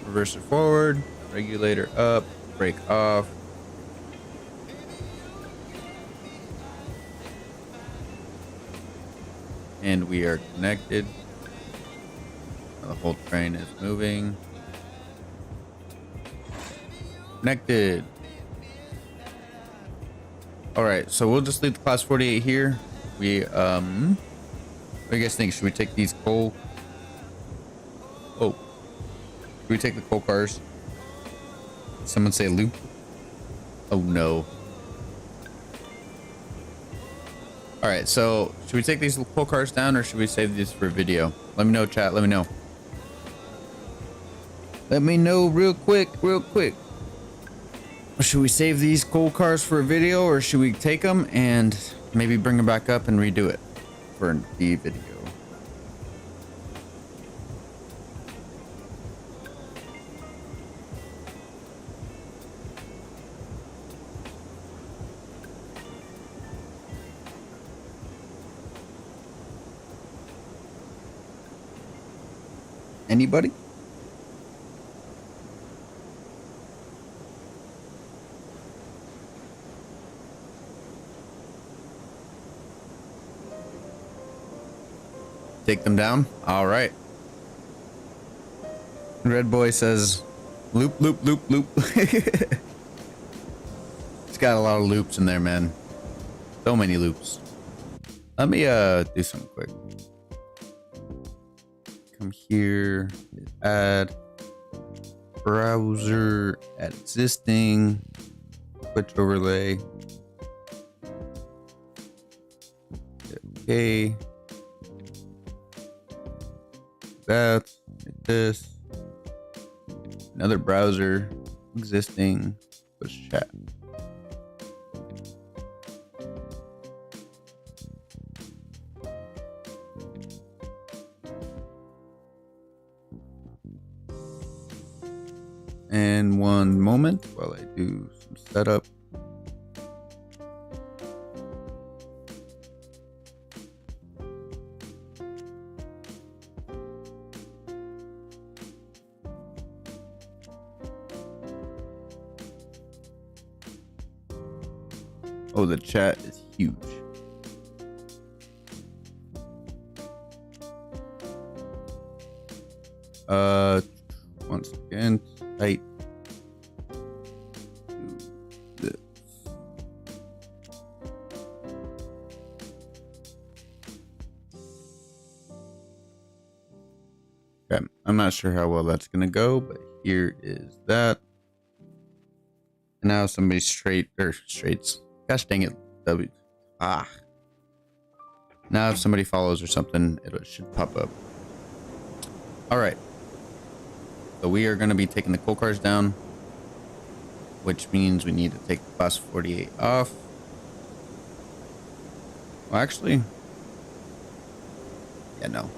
Reverser forward, regulator up, brake off. And we are connected. The whole train is moving. Connected. All right, so we'll just leave the class 48 here. We what do you guys think? Should we take these coal? Oh, should we take the coal cars? Someone say loop. Oh no. All right, so should we take these coal cars down or should we save these for video? Let me know, chat. Let me know. Let me know real quick. Should we save these coal cars for a video or should we take them and maybe bring them back up and redo it for the video? Anybody? take them down. All right. Red Boy says, loop, loop, loop, loop. It's got a lot of loops in there, man. So many loops. Let me do something quick. Come here, add browser, add existing, Twitch overlay. Okay. That, like this. Another browser, existing, Twitch chat. And one moment while I do some setup. Oh, the chat is huge. Once again, tight. Do this. Okay, I'm not sure how well that's gonna go, but here is that. And now somebody straights. Gosh dang it, Now if somebody follows or something, it should pop up. All right. So we are going to be taking the coal cars down, which means we need to take the class 48 off. Well, actually, yeah, no.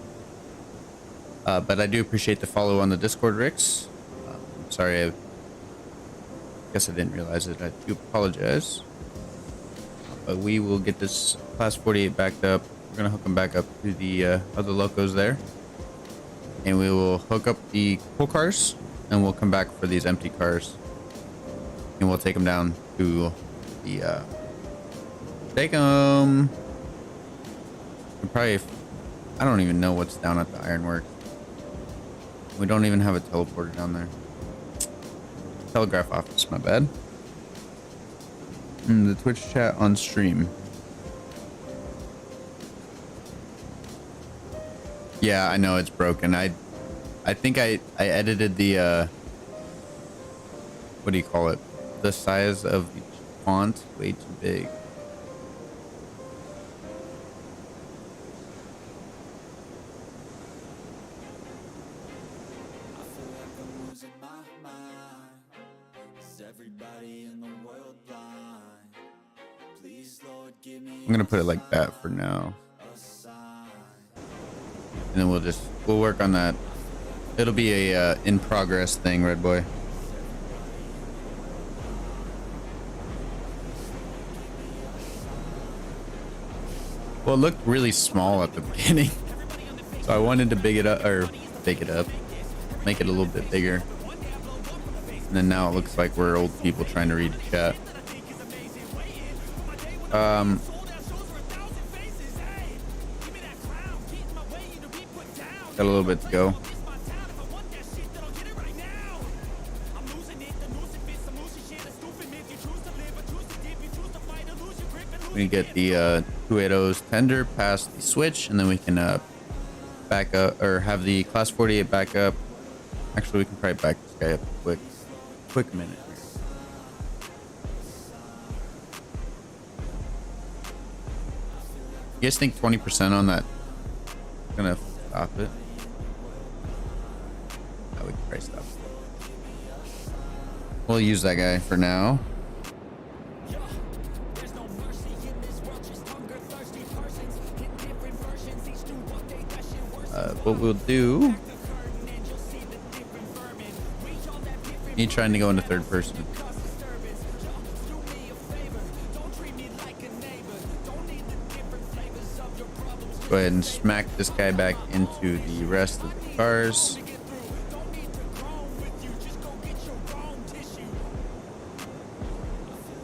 But I do appreciate the follow on the Discord, Rix. I'm sorry, I guess I didn't realize it. I do apologize. But we will get this class 48 backed up. We're going to hook them back up to the other locos there. And we will hook up the coal cars. And we'll come back for these empty cars. And we'll take them down to the... take them... Probably... I don't even know what's down at the ironworks. We don't even have a teleporter down there. Telegraph office, my bad. The Twitch chat on stream. Yeah, I know it's broken. I think I edited the what do you call it? The size of the font way too big. I'm gonna put it like that for now. And then we'll work on that. It'll be a in progress thing, Red Boy. Well, it looked really small at the beginning. So I wanted to make it up, make it a little bit bigger. And then now it looks like we're old people trying to read the chat. Got a little bit to go. We get the 280's tender past the switch, and then we can back up or have the class 48 back up. Actually, we can probably back this guy up quick minute. You guys think 20% on that is gonna stop it? No, we can probably stop it. We'll use that guy for now. What we'll do... Me trying to go into third person. Go ahead and smack this guy back into the rest of the cars.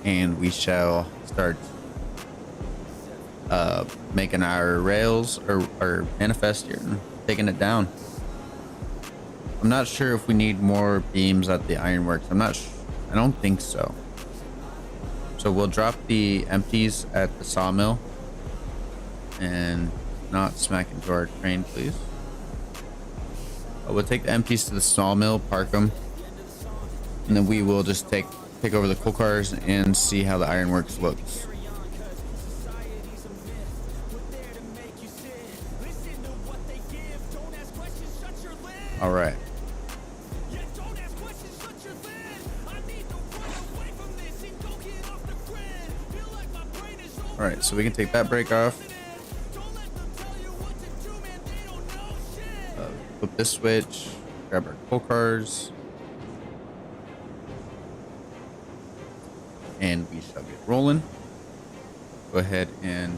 And we shall start making our rails or manifest here and taking it down. I'm not sure if we need more beams at the ironworks. I don't think so. So we'll drop the empties at the sawmill and not smack into our train, please. But we'll take the empties to the sawmill, park them, and then we will just take over the coal cars and see how the ironworks looks. All right. All right, so we can take that brake off. Flip this switch, grab our coal cars, and we shall get rolling. Go ahead and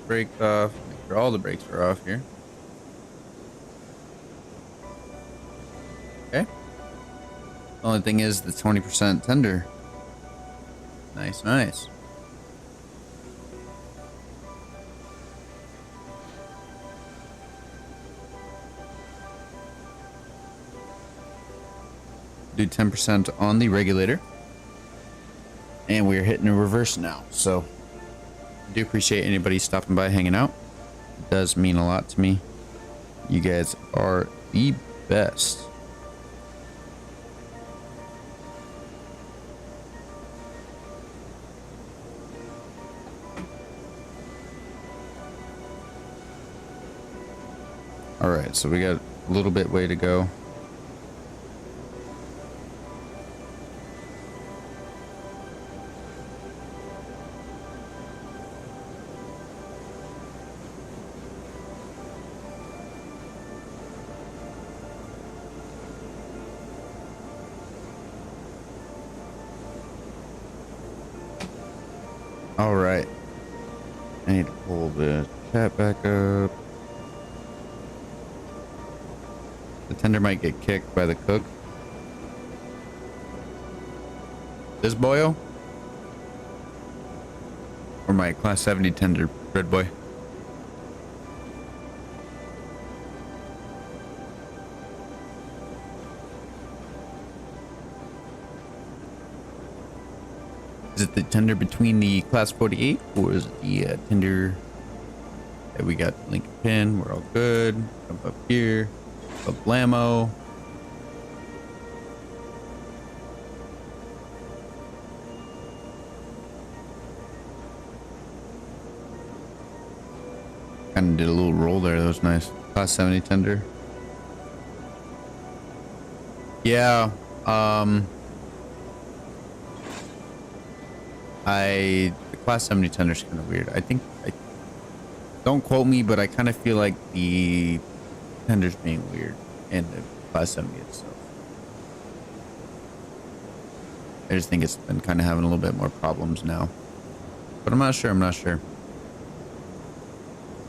brake off. Make sure all the brakes are off here. Okay. The only thing is the 20% tender. Nice, nice. Do 10% on the regulator, and we're hitting a reverse now. So I do appreciate anybody stopping by, hanging out. It does mean a lot to me. You guys are the best. All right, so we got a little bit way to go. All right, I need to pull the chat back up. The tender might get kicked by the cook. This boyo? Or my class 70 tender, red boy? Is it the tender between the class 48, or is it the tender that we got link pin? We're all good. Jump up here. Up blammo. Kind of did a little roll there. That was nice. Class 70 tender. Yeah. The class 70 tender is kind of weird. Don't quote me, but I kind of feel like the tender's being weird and the class 70 itself. I just think it's been kind of having a little bit more problems now, but I'm not sure.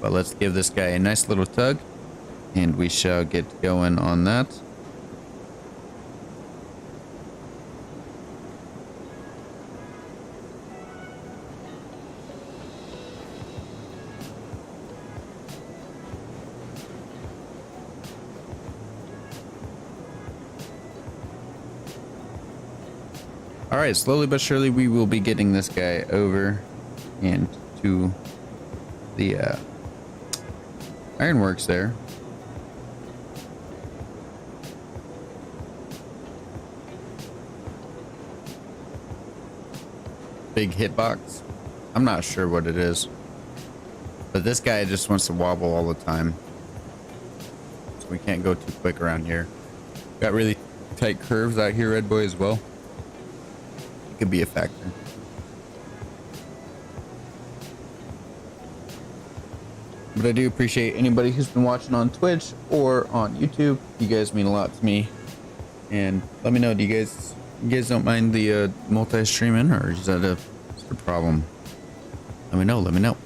But let's give this guy a nice little tug, and we shall get going on that. All right, slowly but surely we will be getting this guy over and to the ironworks there. Big hitbox. I'm not sure what it is, but this guy just wants to wobble all the time, so we can't go too quick around here. Got really tight curves out here, red boy, as well. Could be a factor. But I do appreciate anybody who's been watching on Twitch or on YouTube. You guys mean a lot to me. And let me know, do you guys don't mind the multi-streaming, or is that a problem? Let me know.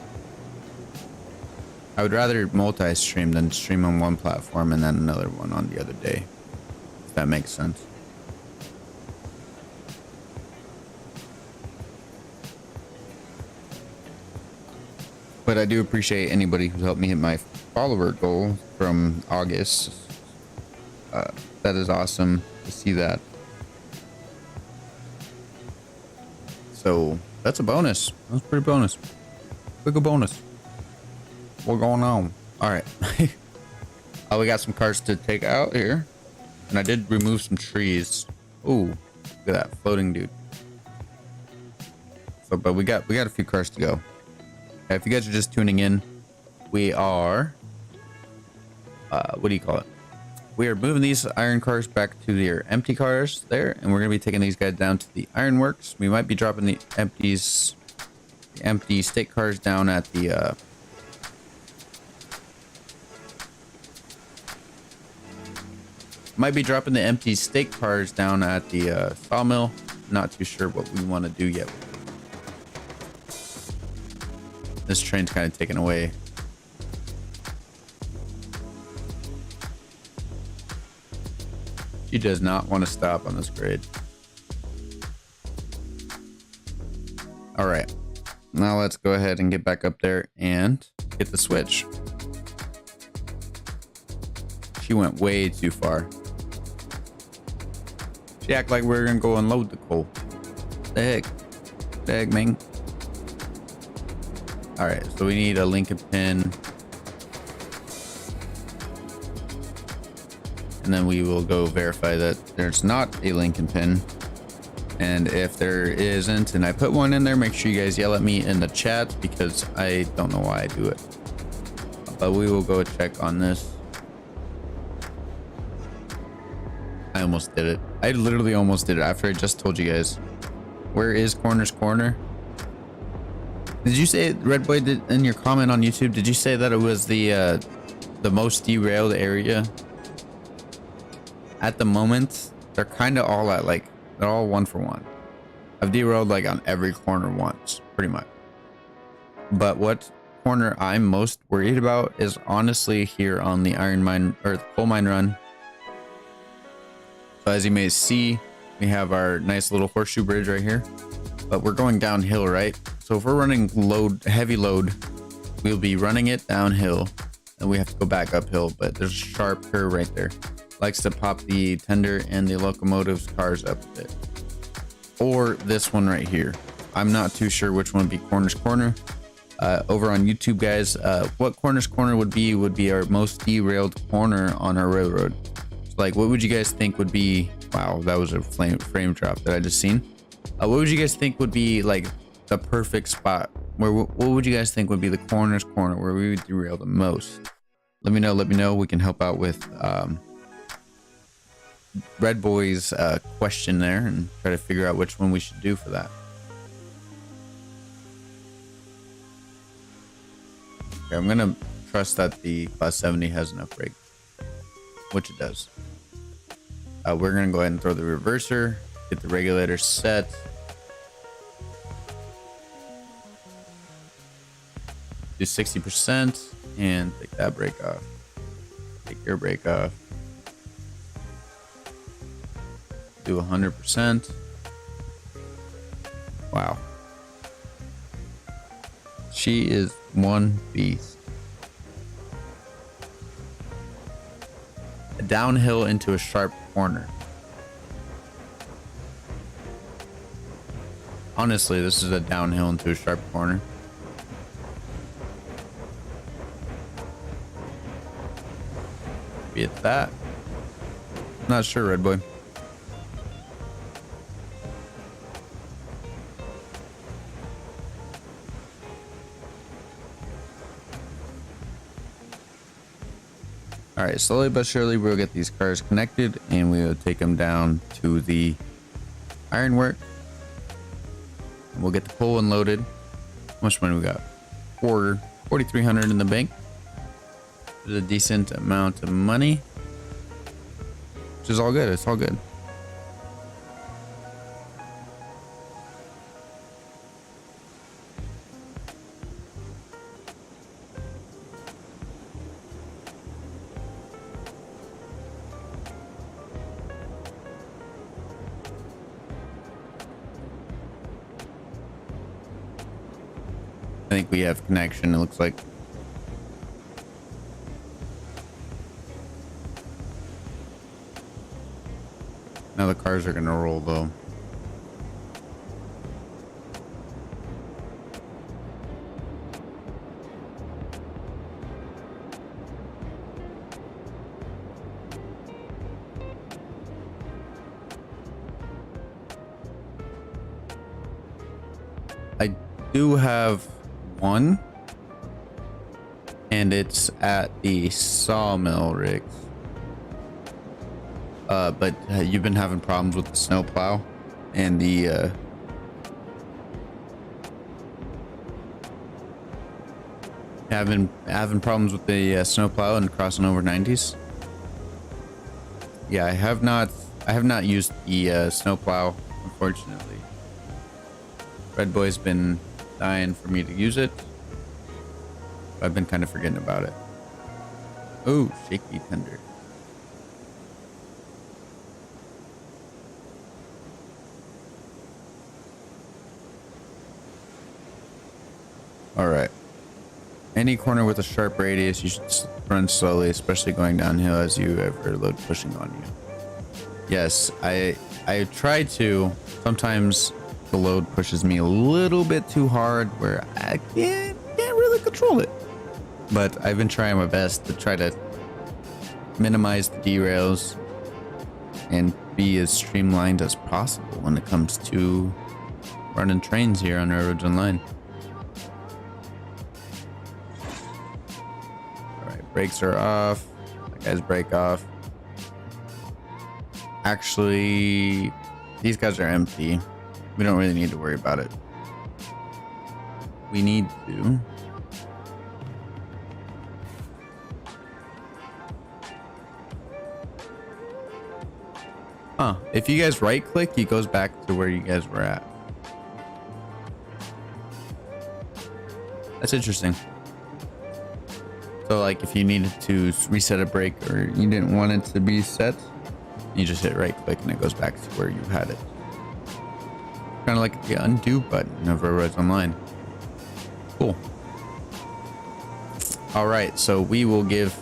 I would rather multi-stream than stream on one platform and then another one on the other day, if that makes sense. But I do appreciate anybody who's helped me hit my follower goal from August. That is awesome to see that. So that's a bonus. That's pretty bonus. Big a bonus. What's going on? All right. We got some cars to take out here, and I did remove some trees. Ooh, look at that floating dude. So, but we got a few cars to go. If you guys are just tuning in, we are what do you call it? We are moving these iron cars back to their empty cars there, and we're gonna be taking these guys down to the ironworks. We might be dropping the empty state cars down at the sawmill. Not too sure what we want to do yet. This train's kind of taken away. She does not want to stop on this grade. All right, now let's go ahead and get back up there and get the switch. She went way too far. She act like we're gonna go unload the coal. The heck, man. All right, so we need a Lincoln pin, and then we will go verify that there's not a Lincoln pin. And if there isn't, and I put one in there, make sure you guys yell at me in the chat, because I don't know why I do it. But we will go check on this. I almost did it. I literally almost did it after I just told you guys. Where is Corner's Corner? Did you say, Red Boy, in your comment on YouTube, did you say that it was the most derailed area? At the moment, they're kind of all at like, they're all 1 for 1. I've derailed like on every corner once, pretty much. But what corner I'm most worried about is honestly here on the iron mine, or the coal mine run. So as you may see, we have our nice little horseshoe bridge right here, but we're going downhill, right? So if we're running heavy load, we'll be running it downhill, and we have to go back uphill, but there's a sharp curve right there. Likes to pop the tender and the locomotive's cars up a bit. Or this one right here. I'm not too sure which one would be Corner's Corner. Over on YouTube, guys, what Corner's Corner would be our most derailed corner on our railroad. So like, what would you guys think would be, wow, that was a frame drop that I just seen. What would you guys think would be like the perfect spot? What would you guys think would be the Corner's Corner where we would derail the most? Let me know. We can help out with Red Boy's question there and try to figure out which one we should do for that. Okay, I'm gonna trust that the Class 70 has enough brake, which it does. We're gonna go ahead and throw the reverser, get the regulator set. Do 60% and take that brake off. Take your brake off. Do 100%. Wow. She is one beast. Downhill into a sharp corner. Honestly, this is a downhill into a sharp corner. Be it that. Not sure, Red Boy. All right, slowly but surely we'll get these cars connected and we will take them down to the ironwork. We'll get the coal unloaded. How much money we got? 4,300 in the bank. There's a decent amount of money, which is all good. It's all good. think we have connection, it looks like. Now the cars are gonna roll though. I do have one, and it's at the sawmill rigs. But you've been having problems with the snowplow and the having problems with the snowplow and crossing over 90s. Yeah, I have not used the snowplow, unfortunately. Red Boy's been dying for me to use it. I've been kind of forgetting about it. Oh, shaky tender. All right. Any corner with a sharp radius, you should run slowly, especially going downhill as you ever load pushing on you. Yes, I try to. Sometimes the load pushes me a little bit too hard where I can't really control it. But I've been trying my best to try to minimize the derails and be as streamlined as possible when it comes to running trains here on Railroads Online. Brakes are off. That guy's brake off. Actually, these guys are empty. We don't really need to worry about it. We need to. If you guys right click, it goes back to where you guys were at. That's interesting. So like if you needed to reset a brake or you didn't want it to be set, you just hit right click and it goes back to where you had it. Kind of like the undo button of Railroads Online. Cool. All right, so we will give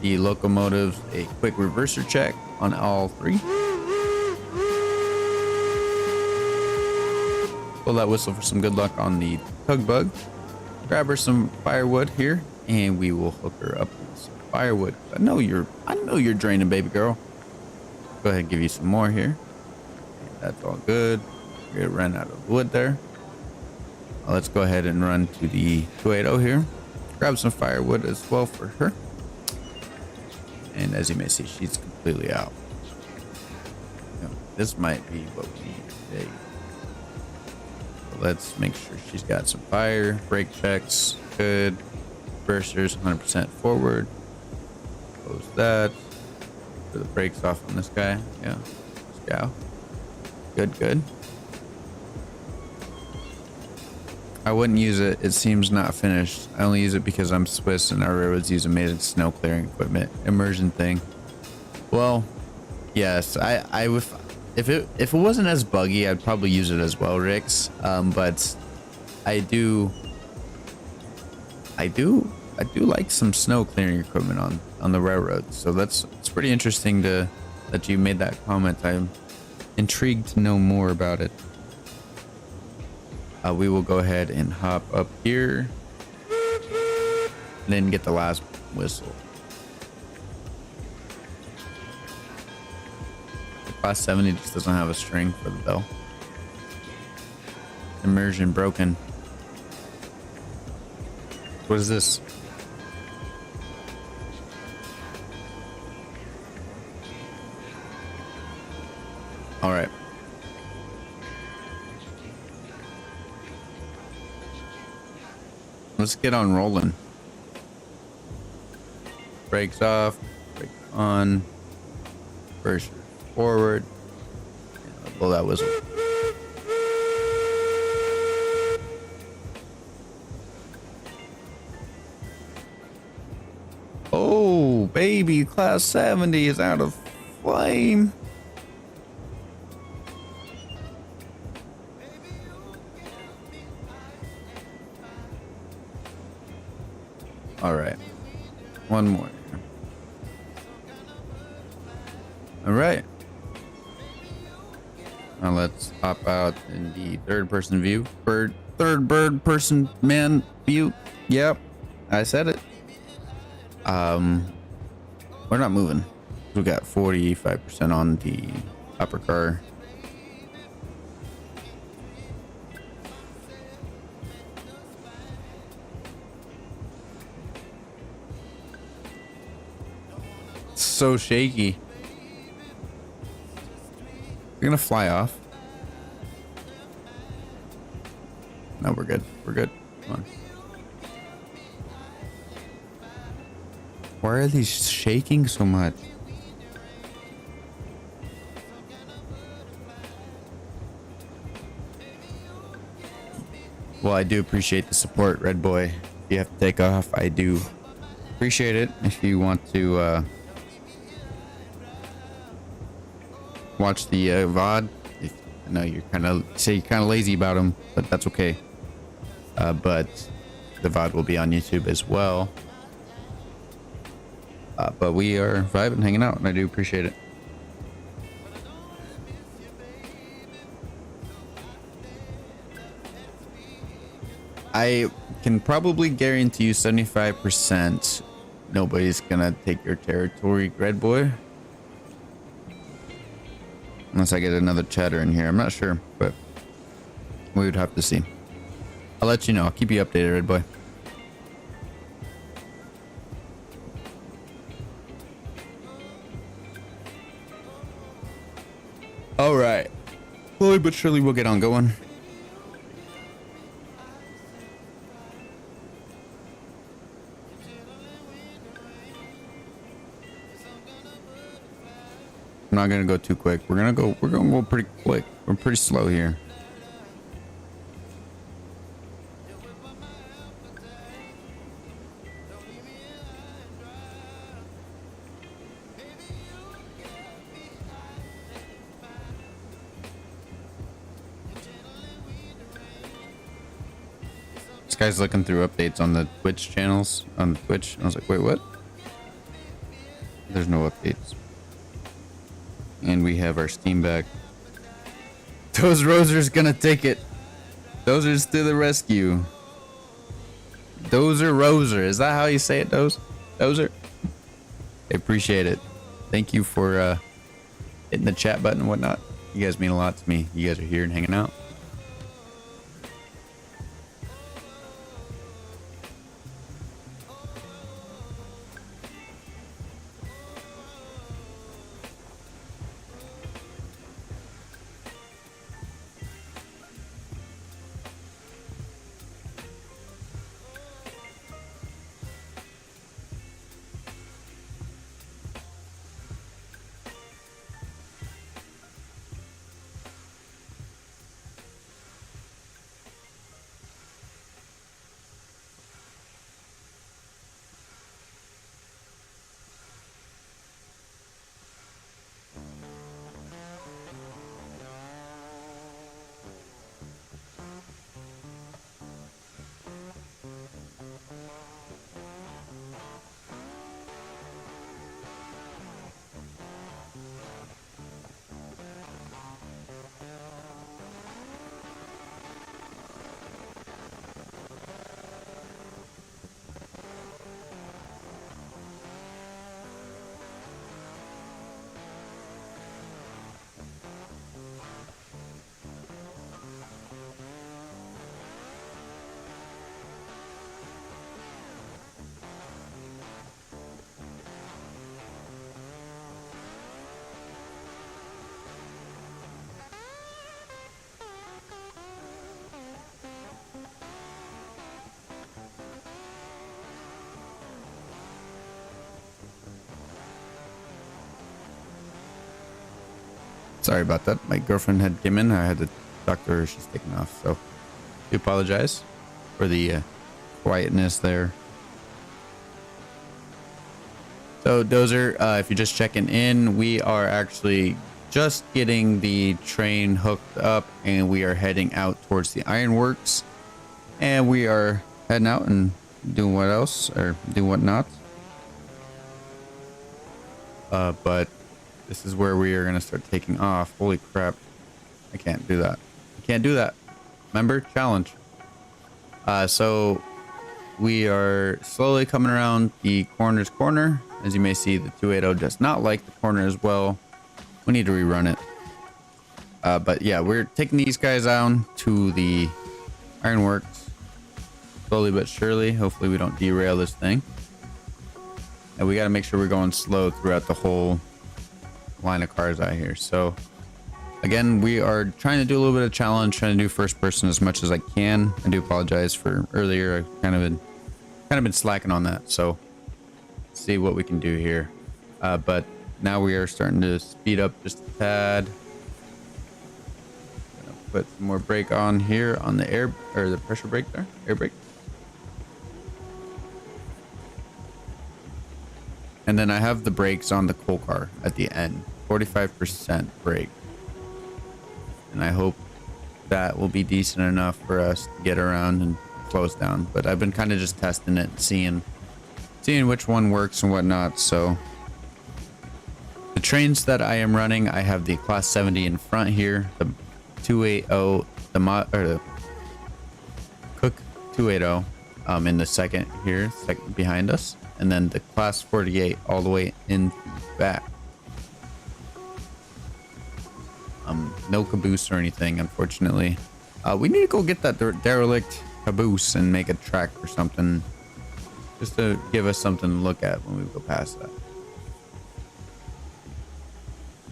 the locomotives a quick reverser check on all three. Pull that whistle for some good luck on the tug bug. Grab her some firewood here. And we will hook her up with some firewood. I know you're draining, baby girl. Go ahead and give you some more here. That's all good. We're gonna run out of wood there. Let's go ahead and run to the 280 here. Grab some firewood as well for her. And as you may see, she's completely out. This might be what we need today. So let's make sure she's got some fire. Brake checks. Good. Reversers 100% forward. Close that. Put the brakes off on this guy. Yeah. This guy. Good. I wouldn't use it. It seems not finished. I only use it because I'm Swiss and our railroads use amazing snow clearing equipment. Immersion thing. Well, yes. I would. If it wasn't as buggy, I'd probably use it as well, Ricks. But I do like some snow clearing equipment on the railroad, so it's pretty interesting that you made that comment. I'm intrigued to know more about it. We will go ahead and hop up here and then get the last whistle. The Class 70 just doesn't have a string for the bell. Immersion broken. What is this? All right. Let's get on rolling. Brakes off, brake on, first forward. Yeah, blow that whistle. Oh, baby, Class 70 is out of flame. All right. One more. All right. Now let's hop out in the third person view. Third bird person man view. Yep. I said it. We're not moving. We got 45% on the upper car. So shaky. You're gonna fly off. No, we're good. We're good. Come on. Why are these shaking so much? Well, I do appreciate the support, Red Boy. If you have to take off, I do appreciate it. If you want to watch the VOD, I know you're kind of lazy about them, but that's okay. But the VOD will be on YouTube as well. But we are vibing, hanging out, and I do appreciate it. I can probably guarantee you 75% nobody's gonna take your territory, Red Boy. Unless I get another chatter in here. I'm not sure, but we would have to see. I'll let you know. I'll keep you updated, Red Boy. All right. Slowly but surely we'll get on going. I'm not gonna go too quick. We're gonna go pretty quick. We're pretty slow here. This guy's looking through updates on the Twitch channels on Twitch. I was like, wait, what? There's no updates. And we have our Steam back. Those Roser's gonna take it. Dozer's to the rescue. Dozer Roser. Is that how you say it, Dozer? I appreciate it. Thank you for hitting the chat button and whatnot. You guys mean a lot to me. You guys are here and hanging out. Sorry about that. My girlfriend had came in. I had to talk to her. She's taking off. So I apologize for the quietness there. So Dozer, if you're just checking in, we are actually just getting the train hooked up and we are heading out towards the ironworks. And we are heading out and doing what else or doing what not. But this is where we are going to start taking off. Holy crap. I can't do that. I can't do that. Remember? Challenge. So we are slowly coming around the corner. As you may see, the 280 does not like the corner as well. We need to rerun it. But yeah, we're taking these guys down to the ironworks slowly but surely. Hopefully we don't derail this thing. And we got to make sure we're going slow throughout the whole line of cars out here. So again, we are trying to do a little bit of challenge, trying to do first person as much as I can. I do apologize for earlier. I've kind of been slacking on that. So let's see what we can do here. But now we are starting to speed up just a tad. Gonna put some more brake on here on the air or the pressure brake there, air brake. And then I have the brakes on the coal car at the end, 45% brake. And I hope that will be decent enough for us to get around and slow us down. But I've been kind of just testing it, seeing which one works and whatnot. So the trains that I am running, I have the class 70 in front here, the 280, the Cook 280 in the second here, second behind us. And then the class 48 all the way in back. No caboose or anything, unfortunately. We need to go get that derelict caboose and make a track or something, just to give us something to look at when we go past that.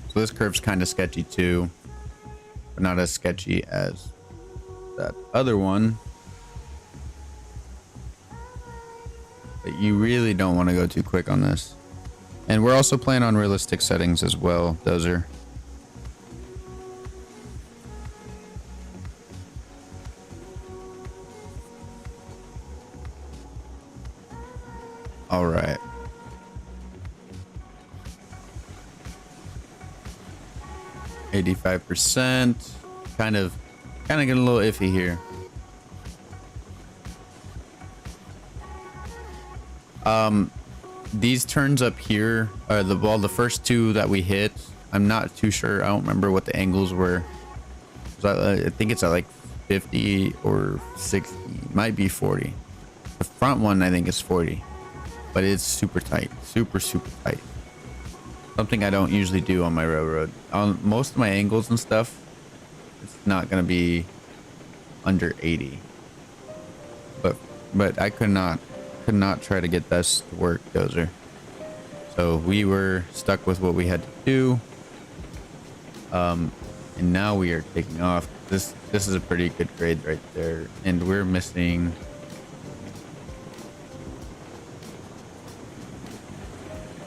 So this curve's kind of sketchy too, but not as sketchy as that other one. But you really don't want to go too quick on this. And we're also playing on realistic settings as well, Dozer. All right. %. Kind of getting a little iffy here. These turns up here are the first two that we hit. I'm not too sure. I don't remember what the angles were. I think it's at like 50 or 60. It might be 40. The front one I think is 40, but it's super tight, super tight. Something I don't usually do on my railroad. On most of my angles and stuff, it's not gonna be under 80. But I could not try to get this to work, Dozer. So we were stuck with what we had to do. And now we are taking off. This is a pretty good grade right there, and we're missing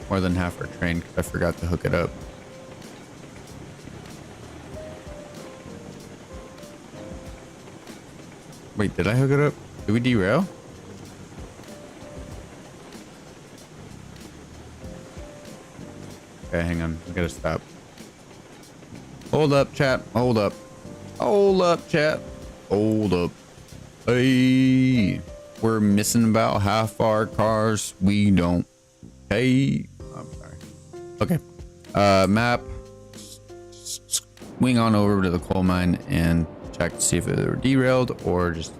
more than half our train because I forgot to hook it up. Wait, did I hook it up? Did we derail? Okay, hang on. We gotta stop. Hold up, chat. Hold up. Hold up, chat. Hold up. Hey, we're missing about half our cars. We don't. Hey, I'm sorry. Okay. Map. Swing on over to the coal mine and check to see if they were derailed or just.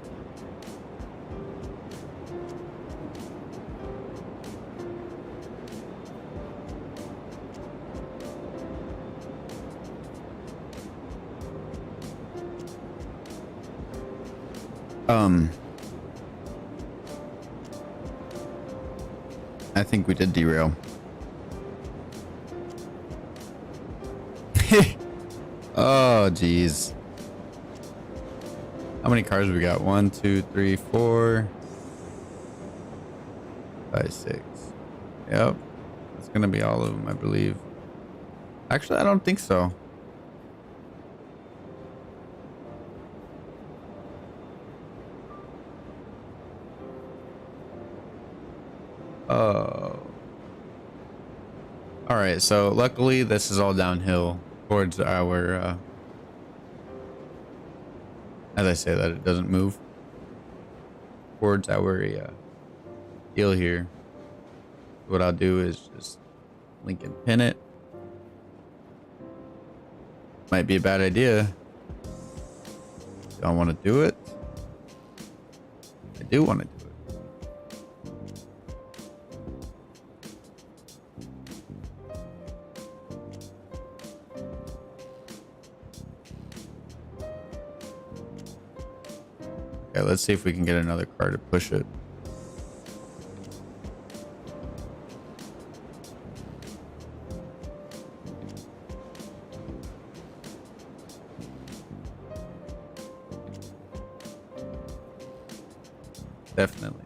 I think we did derail. Oh, geez. How many cars we got? 1, 2, 3, 4, 5, 6. Yep. That's gonna be all of them, I believe. Actually, I don't think so. Oh. All right, so luckily this is all downhill towards our as I say that, it doesn't move towards our deal here. What I'll do is just link and pin it. Might be a bad idea. Do I want to do it? I do want to do it. Okay, let's see if we can get another car to push it. Definitely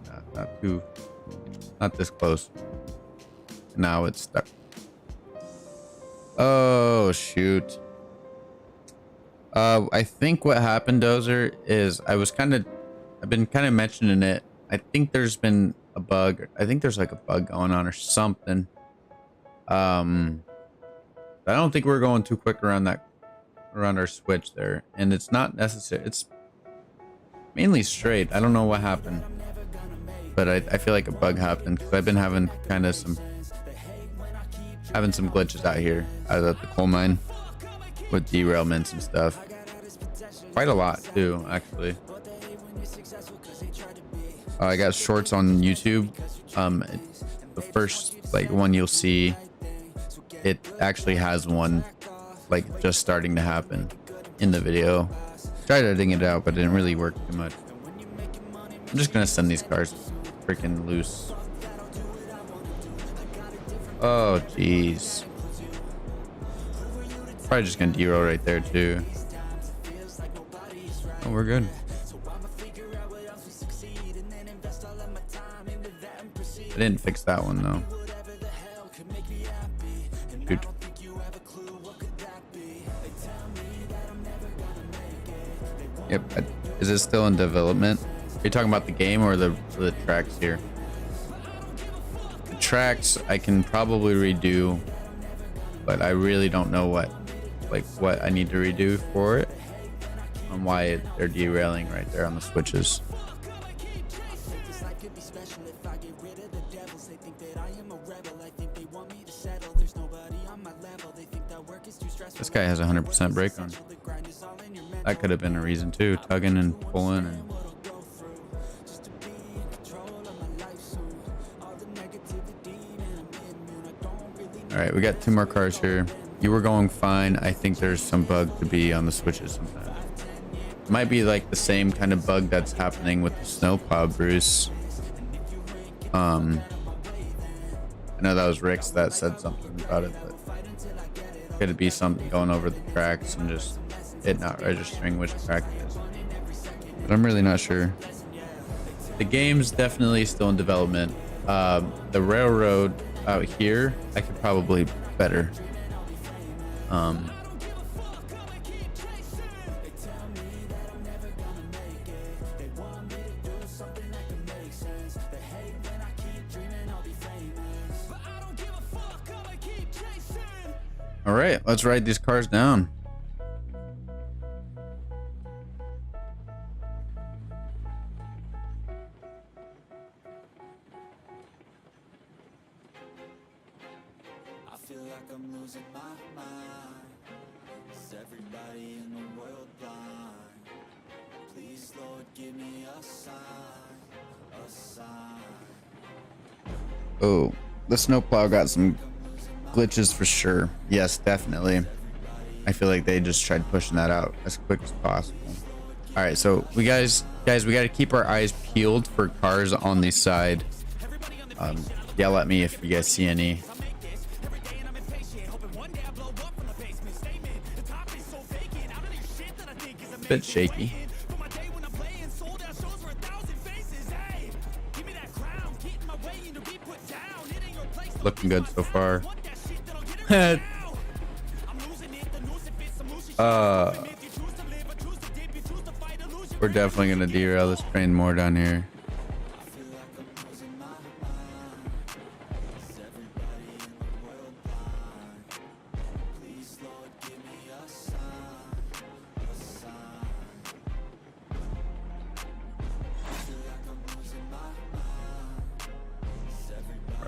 not this close. Now it's stuck. Oh shoot. I think what happened, Dozer, is I've been kind of mentioning it. I think there's been a bug. I think there's like a bug going on or something. I don't think we're going too quick around our switch there, and it's not necessary. It's mainly straight. I don't know what happened, but I feel like a bug happened because I've been having kind of some glitches out here out of the coal mine with derailments and stuff. Quite a lot too, actually. I got shorts on YouTube. The first one you'll see, it actually has one just starting to happen in the video. Tried editing it out, but it didn't really work too much. I'm just gonna send these cars freaking loose. Oh jeez. Probably just gonna derail right there too. Oh, we're good. I didn't fix that one though. Dude. Yep. Is it still in development? Are you talking about the game or the tracks here? The tracks I can probably redo, but I really don't know what I need to redo for it, on why they're derailing right there on the switches. This guy has 100% brake on. That could have been a reason too, tugging and pulling and all right, we got 2 more cars here. You were going fine. I think there's some bug to be on the switches sometimes. Might be like the same kind of bug that's happening with the snowplow, Bruce. I know that was Rick's that said something about it, but could it be something going over the tracks and just it not registering which track it is? But I'm really not sure. The game's definitely still in development. The railroad out here, I could probably better. All right, let's write these cars down. I feel like I'm losing my mind. Is everybody in the world blind? Please, Lord, give me a sign, a sign. Oh, the snowplow got some glitches for sure. Yes, definitely. I feel like they just tried pushing that out as quick as possible. All right, so we guys, we got to keep our eyes peeled for cars on the side. Yell at me if you guys see any. Bit shaky. Looking good so far. We're definitely gonna derail this train more down here.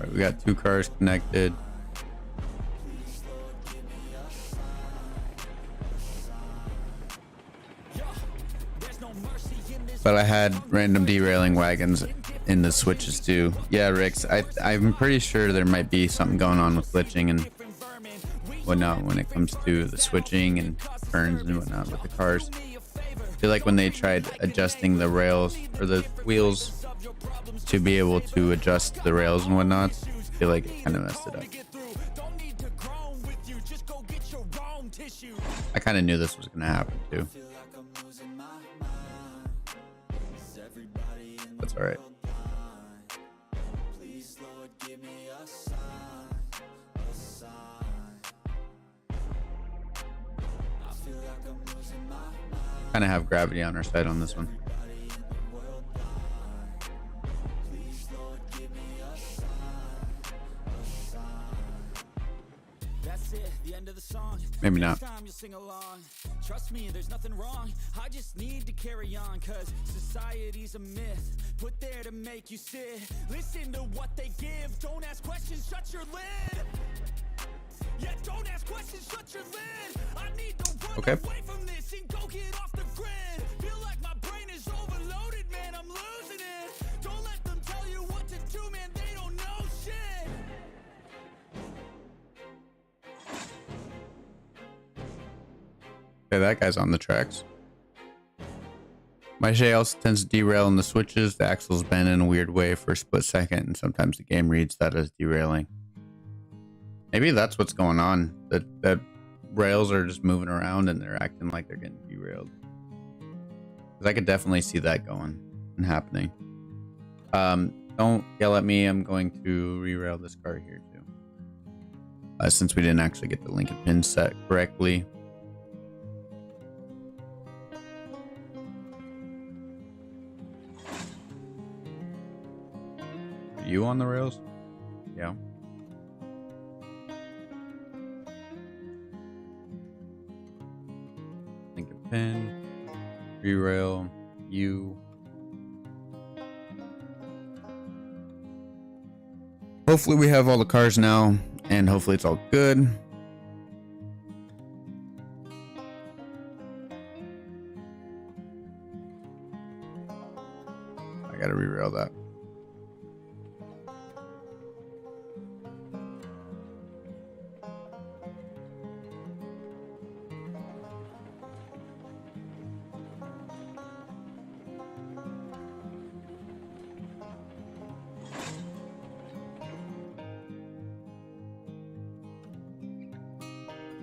All right, we got 2 cars connected. But I had random derailing wagons in the switches too. Yeah, Rix, I'm pretty sure there might be something going on with glitching and whatnot when it comes to the switching and turns and whatnot with the cars. I feel like when they tried adjusting the rails or the wheels to be able to adjust the rails and whatnot, I feel like it kind of messed it up. I kind of knew this was going to happen too. That's all right. Kind of have gravity on our side on this one. Maybe not. Trust me, there's nothing wrong. I just need to carry on, cause society's a myth put there to make you sit. Listen to what they give. Don't ask questions, shut your lid. Yeah, don't ask questions, shut your lid. I need to run away from this and go get off the grid. Feel like my brain is overloaded, man, I'm losing it. Don't let them tell you what to do, man, they don't know shit. Okay, that guy's on the tracks. My Shay also tends to derail in the switches. The axles bend in a weird way for a split second, and sometimes the game reads that as derailing. Maybe that's what's going on. That rails are just moving around and they're acting like they're getting derailed. Because I could definitely see that going and happening. Don't yell at me. I'm going to re-rail this car here too. Since we didn't actually get the Lincoln pin set correctly. Are you on the rails? Yeah. Lincoln pin, re-rail, you. Hopefully we have all the cars now, and hopefully it's all good. I gotta re-rail that.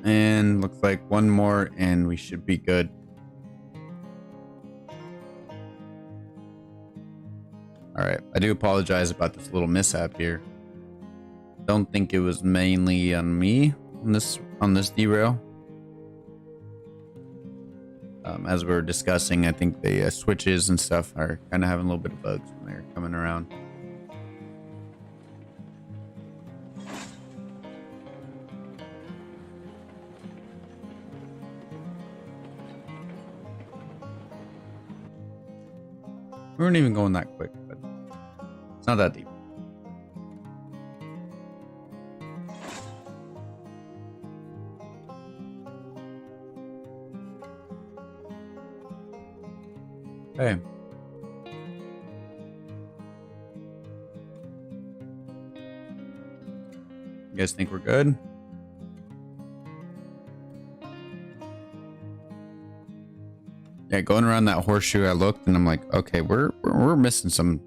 And looks like one more and we should be good. All right, I do apologize about this little mishap here. Don't think it was mainly on me on this derail. As we were discussing, I think the switches and stuff are kind of having a little bit of bugs when they're coming around. We weren't even going that quick, but it's not that deep. Okay. You guys think we're good? Yeah, going around that horseshoe, I looked and I'm like, okay, we're missing some,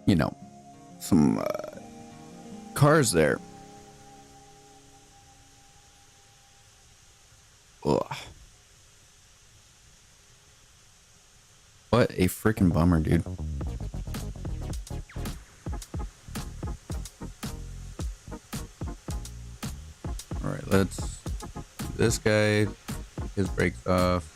you know, some cars there. Ugh. What a freaking bummer, dude. All right, let's do this guy. His brakes off.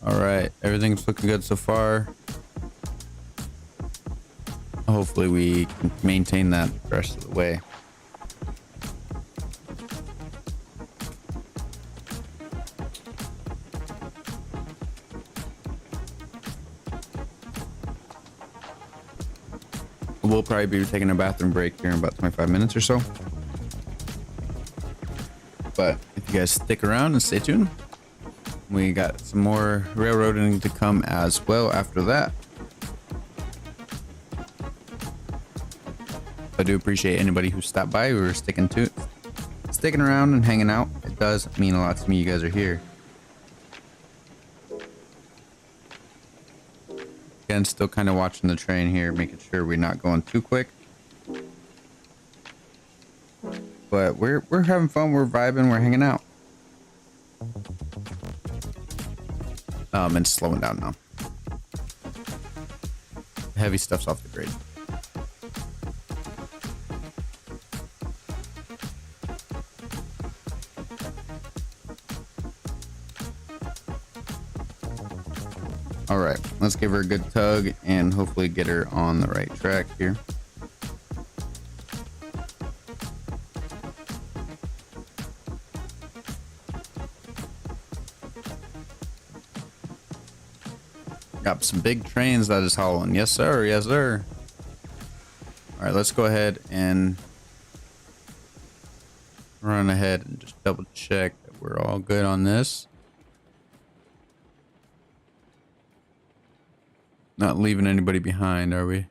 All right, everything's looking good so far. hopefully we can maintain that the rest of the way. We'll probably be taking a bathroom break here in about 25 minutes or so. But if you guys stick around and stay tuned, we got some more railroading to come as well after that. I do appreciate anybody who stopped by, who are sticking around and hanging out. It does mean a lot to me you guys are here. Again, still kind of watching the train here, making sure we're not going too quick. But we're having fun, we're vibing, we're hanging out. And slowing down now. Heavy stuff's off the grade. All right, let's give her a good tug and hopefully get her on the right track here. Got some big trains that is hauling. Yes, sir. Yes, sir. All right, let's go ahead and run ahead and just double check that we're all good on this. Not leaving anybody behind, are we?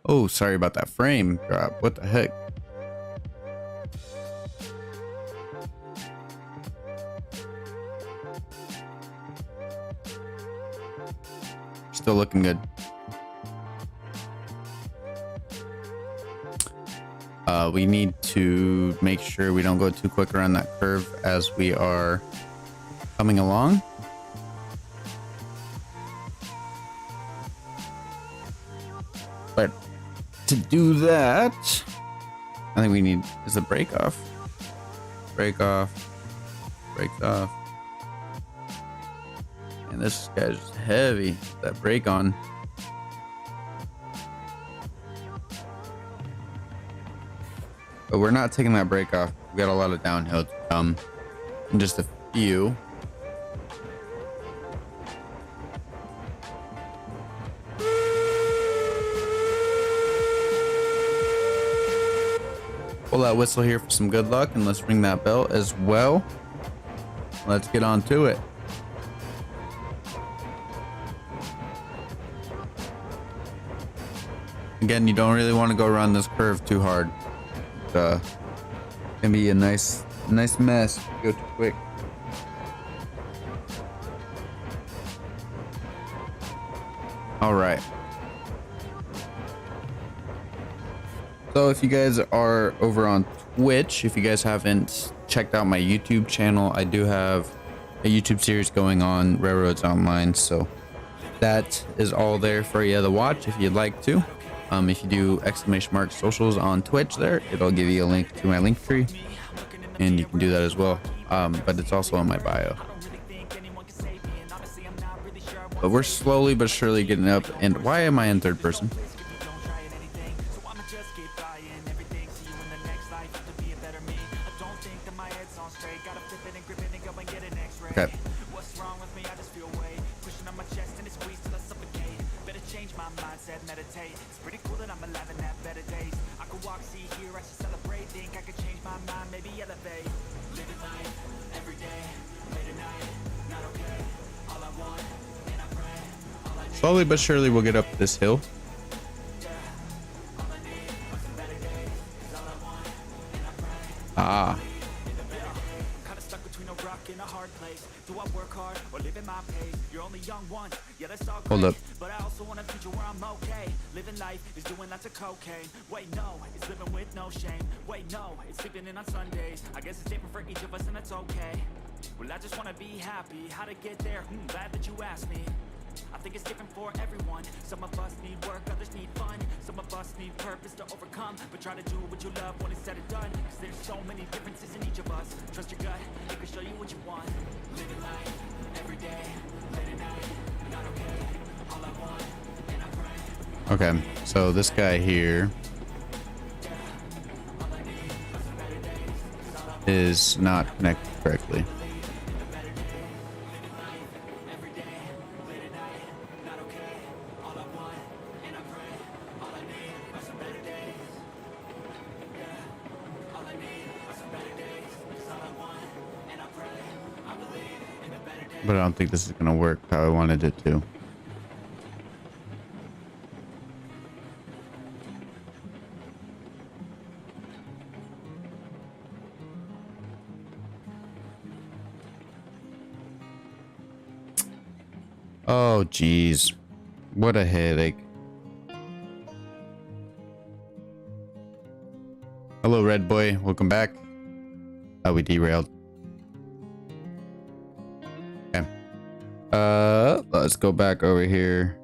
Oh, sorry about that frame drop. What the heck? Still looking good. We need to make sure we don't go too quick around that curve as we are coming along. But to do that, I think we need, is the brake off? Brake off. Brakes off. And this guy's heavy. That brake on. But we're not taking that brake off. We got a lot of downhill to come in just a few. Pull that whistle here for some good luck, and let's ring that bell as well. Let's get on to it. Again, you don't really want to go around this curve too hard. It can be a nice mess if you go too quick. All right. So if you guys are over on Twitch, if you guys haven't checked out my YouTube channel, I do have a YouTube series going on, Railroads Online. So that is all there for you to watch if you'd like to. If you do ! socials on Twitch there, it'll give you a link to my link tree, and you can do that as well. But it's also on my bio. But we're slowly but surely getting up. And why am I in third person? Okay. Slowly but surely we'll get up this hill. Ah. Hold up. But I also want a future where I'm okay. Living life is doing lots of cocaine. Wait, no, it's living with no shame. Wait, no, it's sleeping in on Sundays. I guess it's different for each of us and that's okay. Well, I just want to be happy. How to get there? Glad that you asked me. I think it's different for everyone. Some of us need work, others need fun. Some of us need purpose to overcome. But try to do what you love when it's said and done. Cause there's so many differences in each of us. Trust your gut, it can show you what you want. Living life, every day, late at night, not okay. All I want, and I pray. Okay, so this guy here is not connected correctly. But I don't think this is gonna work how I wanted it to. Oh, geez. What a headache. Hello, Red Boy. Welcome back. Oh, we derailed. Okay. Let's go back over here.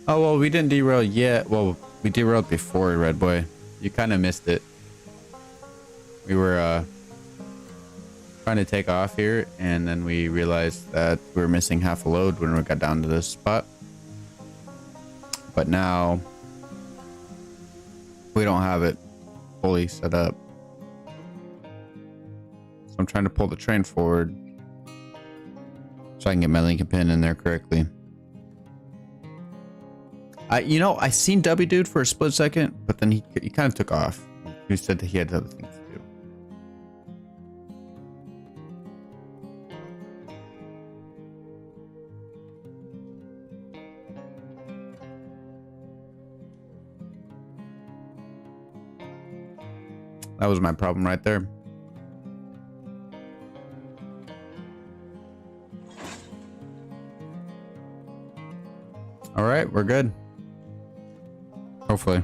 Oh, well, we didn't derail yet. Well, we derailed before, Red Boy. You kind of missed it. We were trying to take off here, and then we realized that we were missing half a load when we got down to this spot. But now we don't have it fully set up. So I'm trying to pull the train forward so I can get my linking pin in there correctly. I seen W Dude for a split second, but then he kind of took off. He said that he had other things to do. That was my problem right there. All right, we're good. Hopefully.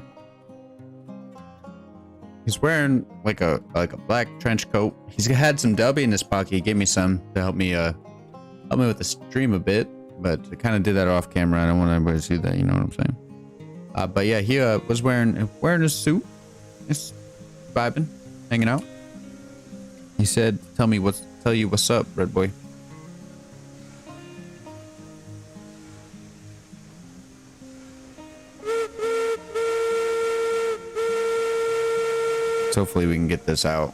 He's wearing like a black trench coat. He's had some W in his pocket. He gave me some to help me with the stream a bit, but I kind of did that off camera. I don't want everybody to see that, you know what I'm saying? But yeah, he was wearing a suit. Just vibing, hanging out. He said, tell you what's up, Red Boy. So hopefully we can get this out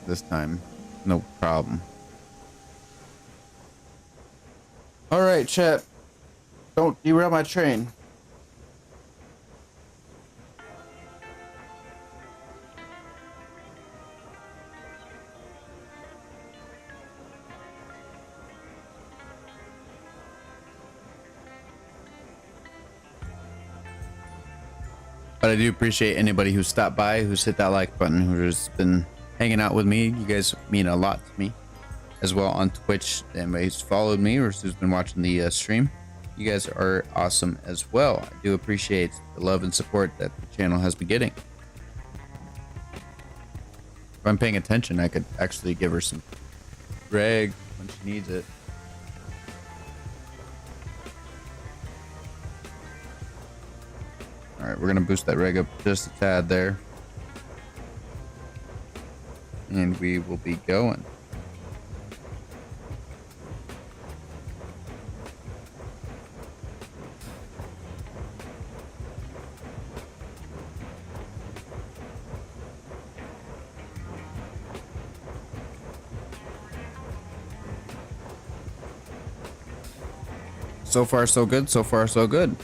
this time. No problem. All right, chat. Don't derail my train. But I do appreciate anybody who stopped by, who's hit that like button, who's been hanging out with me. You guys mean a lot to me. As well on Twitch, anybody who's followed me or who's been watching the stream. You guys are awesome as well. I do appreciate the love and support that the channel has been getting. If I'm paying attention, I could actually give her some reg when she needs it. All right, we're gonna boost that reg up just a tad there, and we will be going. So far, so good. So far, so good.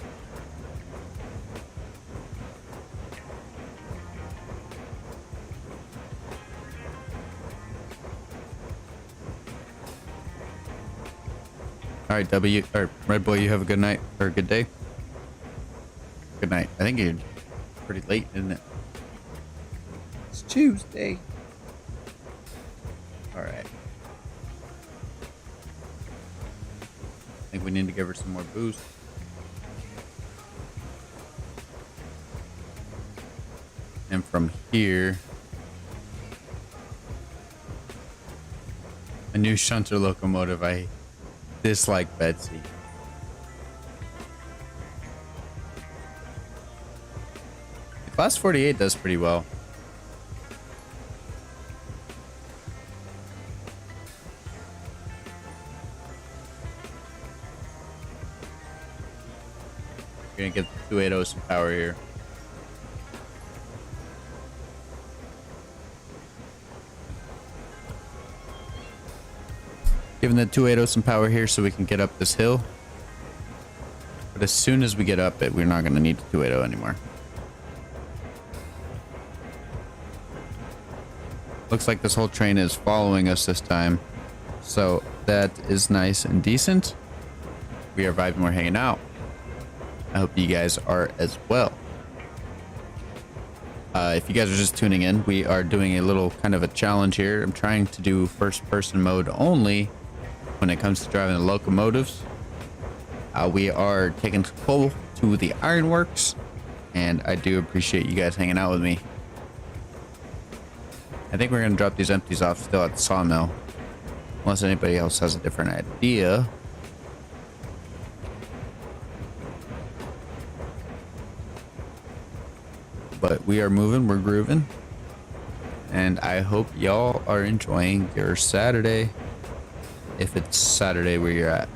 All right, Red Boy, you have a good night or a good day. Good night. I think you're pretty late, isn't it? It's Tuesday. All right. I think we need to give her some more boost. And from here, I A new shunter locomotive. I dislike Betsy. The Class 48 does pretty well. We're gonna get the 280 some power here. Giving the 280 some power here so we can get up this hill. But as soon as we get up it, we're not gonna need the 280 anymore. Looks like this whole train is following us this time. So that is nice and decent. We are vibing, we're hanging out. I hope you guys are as well. If you guys are just tuning in, we are doing a little kind of a challenge here. I'm trying to do first person mode only when it comes to driving the locomotives. We are taking full to the ironworks, and I do appreciate you guys hanging out with me. I think we're going to drop these empties off still at the sawmill, unless anybody else has a different idea. But we are moving, we're grooving, and I hope y'all are enjoying your Saturday, if it's Saturday where you're at.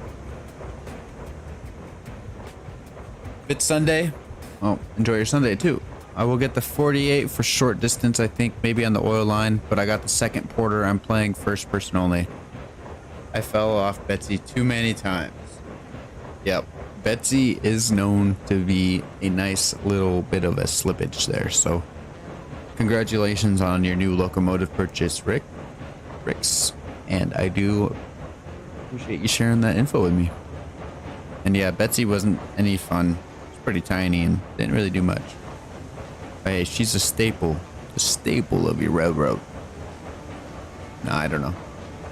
If it's Sunday, well, enjoy your Sunday too. I will get the 48 for short distance, I think, maybe on the oil line, but I got the second porter. I'm playing first person only. I fell off Betsy too many times. Yep. Betsy is known to be a nice little bit of a slippage there, so congratulations on your new locomotive purchase, Ricks, and I do appreciate you sharing that info with me. And yeah, Betsy wasn't any fun. She's pretty tiny and didn't really do much. But hey, she's a staple of your railroad. Nah, I don't know.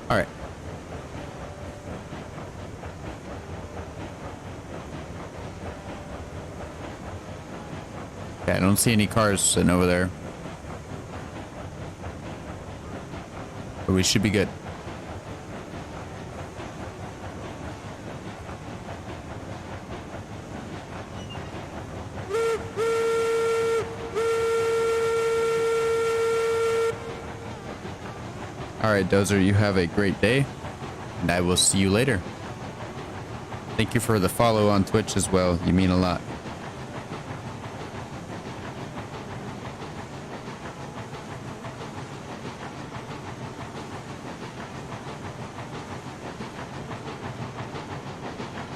All right. Okay, I don't see any cars sitting over there. But we should be good. All right, Dozer, you have a great day, and I will see you later. Thank you for the follow on Twitch as well. You mean a lot.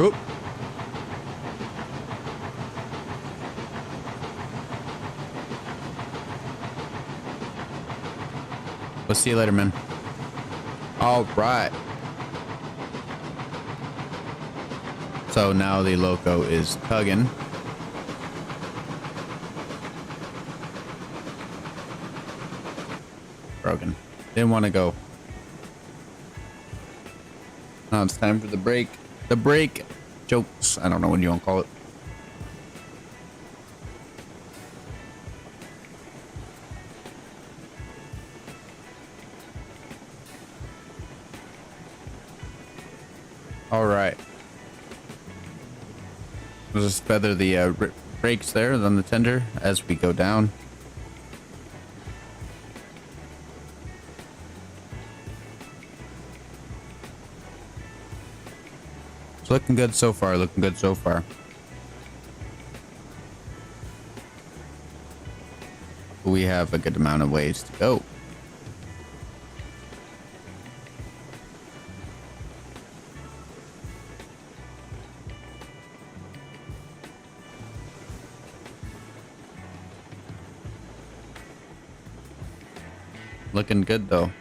Oop. We'll see you later, man. All right. So now the loco is tugging. Broken. Didn't want to go. Now it's time for the break. The break jokes. I don't know what you want to call it. All right. We'll just feather the brakes there on the tender as we go down. It's looking good so far. Looking good so far. We have a good amount of ways to go. Looking good though.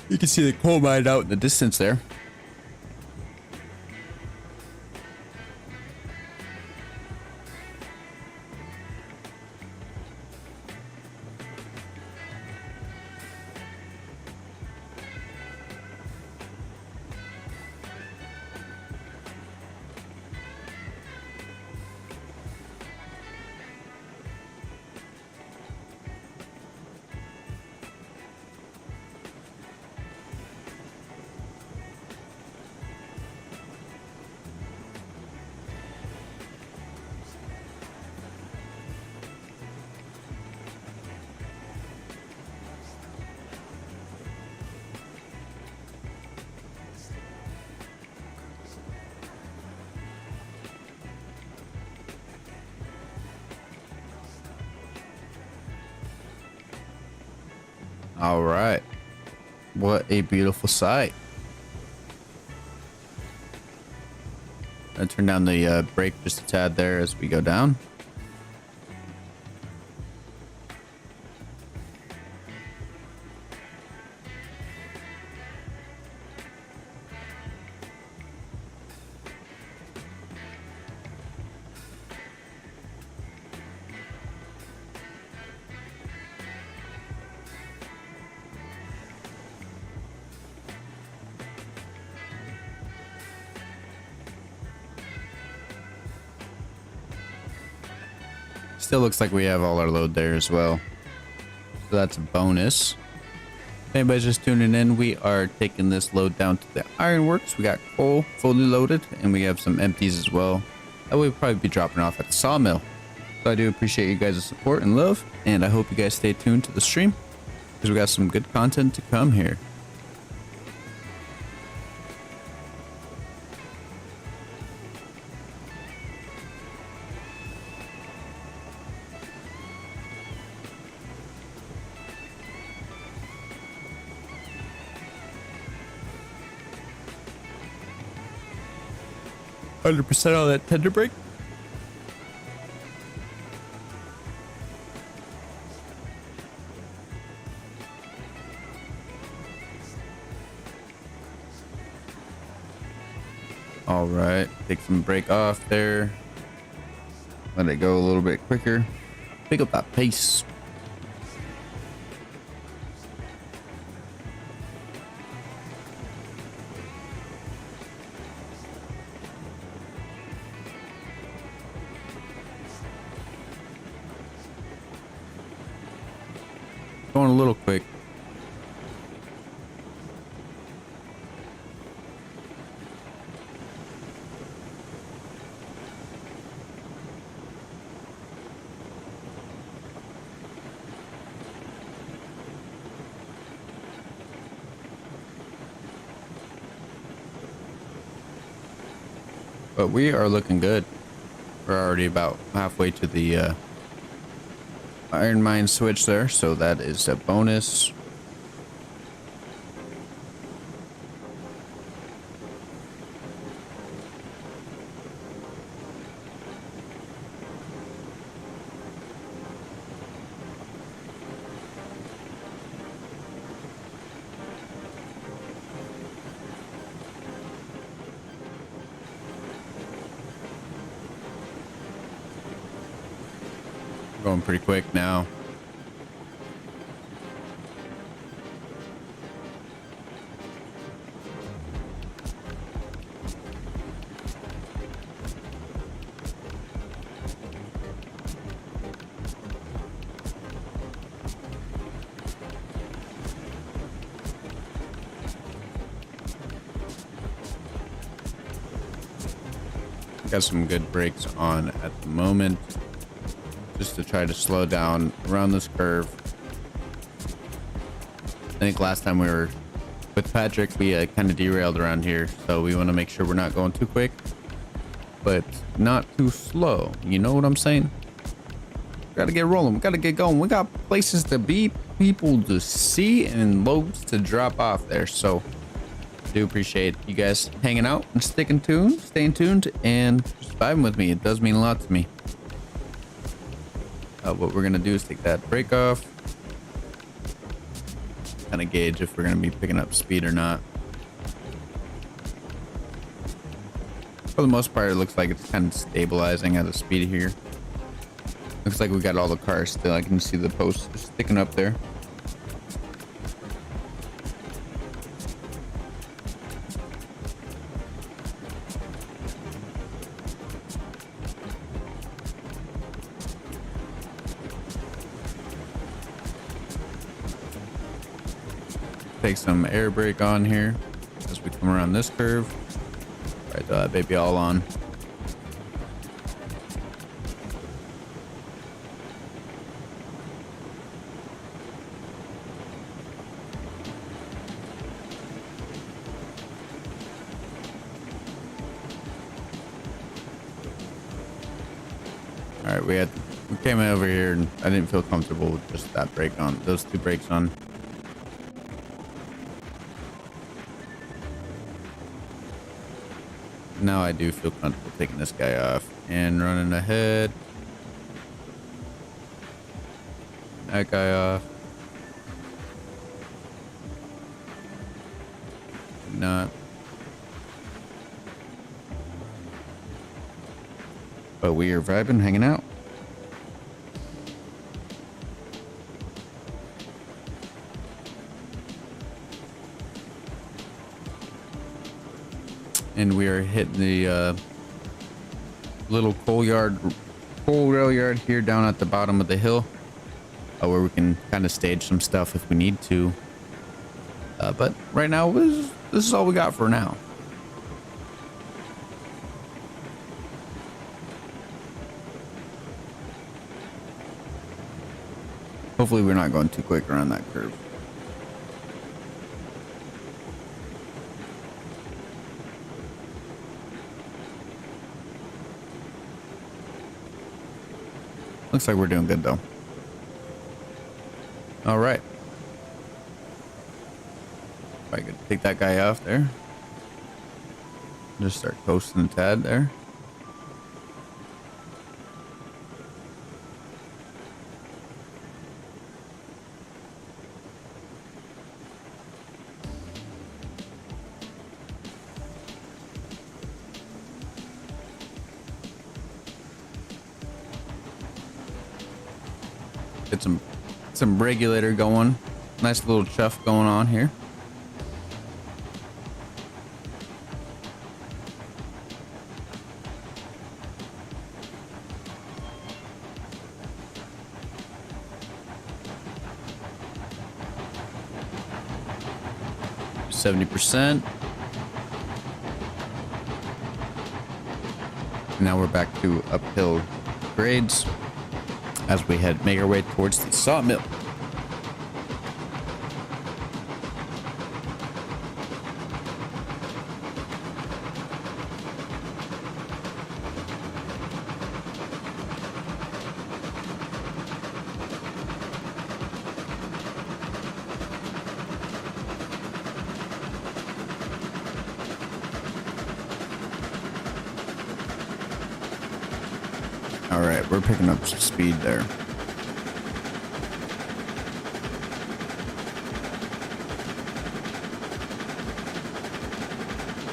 You can see the coal mine out in the distance there. All right. What a beautiful sight. I turn down the brake just a tad there as we go down. Still looks like we have all our load there as well. So that's a bonus. If anybody's just tuning in, we are taking this load down to the ironworks. We got coal fully loaded and we have some empties as well that we'll probably be dropping off at the sawmill. So I do appreciate you guys' support and love, and I hope you guys stay tuned to the stream because we got some good content to come here. 100% on that tender brake. All right, take some brake off there. Let it go a little bit quicker. Pick up that pace. Going a little quick. But we are looking good. We're already about halfway to the iron mine switch there, so that is a bonus. Going pretty quick now. Got some good brakes on at the moment, just to try to slow down around this curve. I think last time we were with Patrick, we kind of derailed around here, so we want to make sure we're not going too quick, but not too slow. You know what I'm saying? Gotta get rolling. We gotta get going. We got places to be, people to see, and loads to drop off there. So I do appreciate you guys hanging out and staying tuned, and just vibing with me. It does mean a lot to me. What we're gonna do is take that brake off, kind of gauge if we're gonna be picking up speed or not. For the most part, it looks like it's kind of stabilizing at a speed here. Looks like we got all the cars still. I can see the posts sticking up there. Take some air brake on here as we come around this curve. Right, that baby all on. All right, we came over here and I didn't feel comfortable with just that brake on, those two brakes on. Now I do feel comfortable taking this guy off and running ahead. That guy off. Not. But we are vibing, hanging out. And we are hitting the little coal rail yard here down at the bottom of the hill, where we can kind of stage some stuff if we need to. But right now, this is all we got for now. Hopefully we're not going too quick around that curve. Looks like we're doing good though. All right. I could take that guy off there. Just start coasting a tad there. Get some regulator going. Nice little chuff going on here. %. Now we're back to uphill grades as we make our way towards the sawmill. All right, we're picking up some speed there.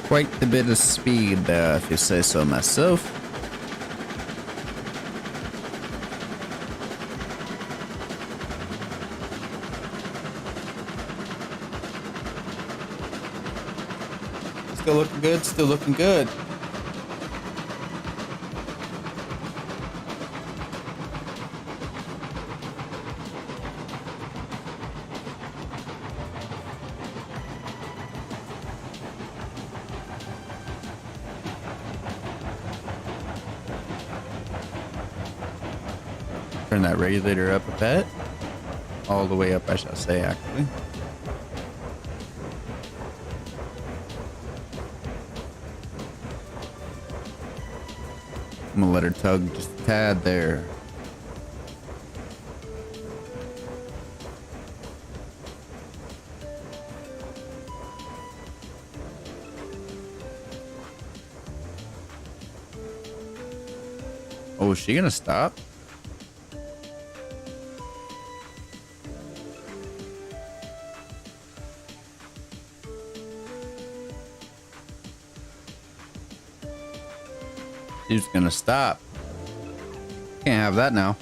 Quite a bit of speed there, if you say so myself. Still looking good, still looking good. Turn that regulator up a bit. All the way up, I shall say, actually. I'm gonna let her tug just a tad there. Oh, is she gonna stop? She's gonna stop. Can't have that now.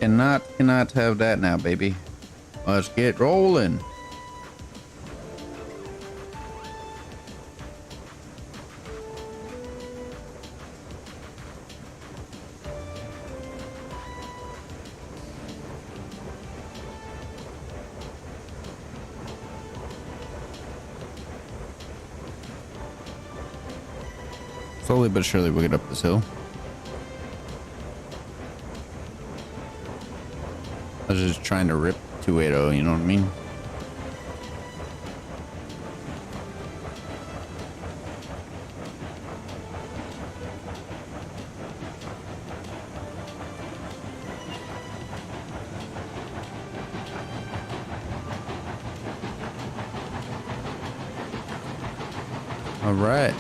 Cannot have that now, baby. Let's get rolling. Slowly but surely we'll get up this hill. I was just trying to rip 280, you know what I mean? All right.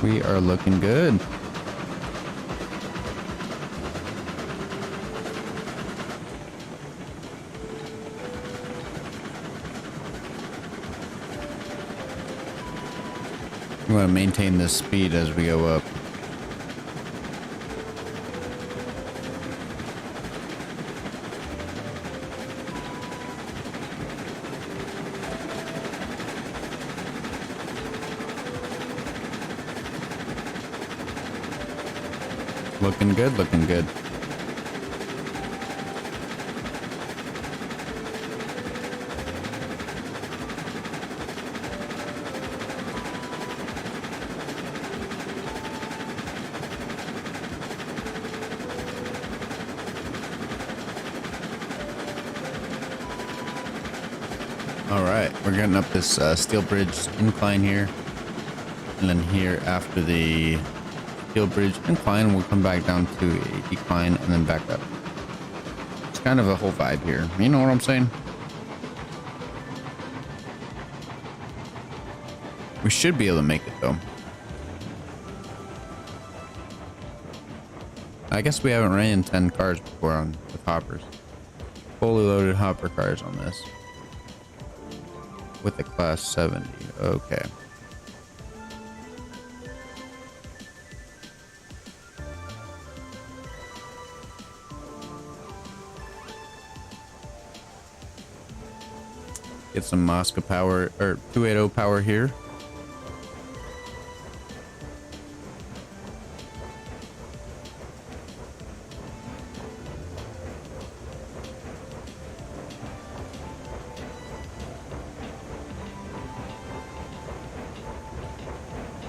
We are looking good. We want to maintain this speed as we go up. Looking good, looking good. All right, we're getting up this steel bridge incline here, and then here after the steel bridge incline, we'll come back down to a decline and then back up. It's kind of a whole vibe here. You know what I'm saying? We should be able to make it though. I guess we haven't ran 10 cars before on with hoppers. Fully loaded hopper cars on this. With the class 70. Okay. Get some Moscow power or 280 power here.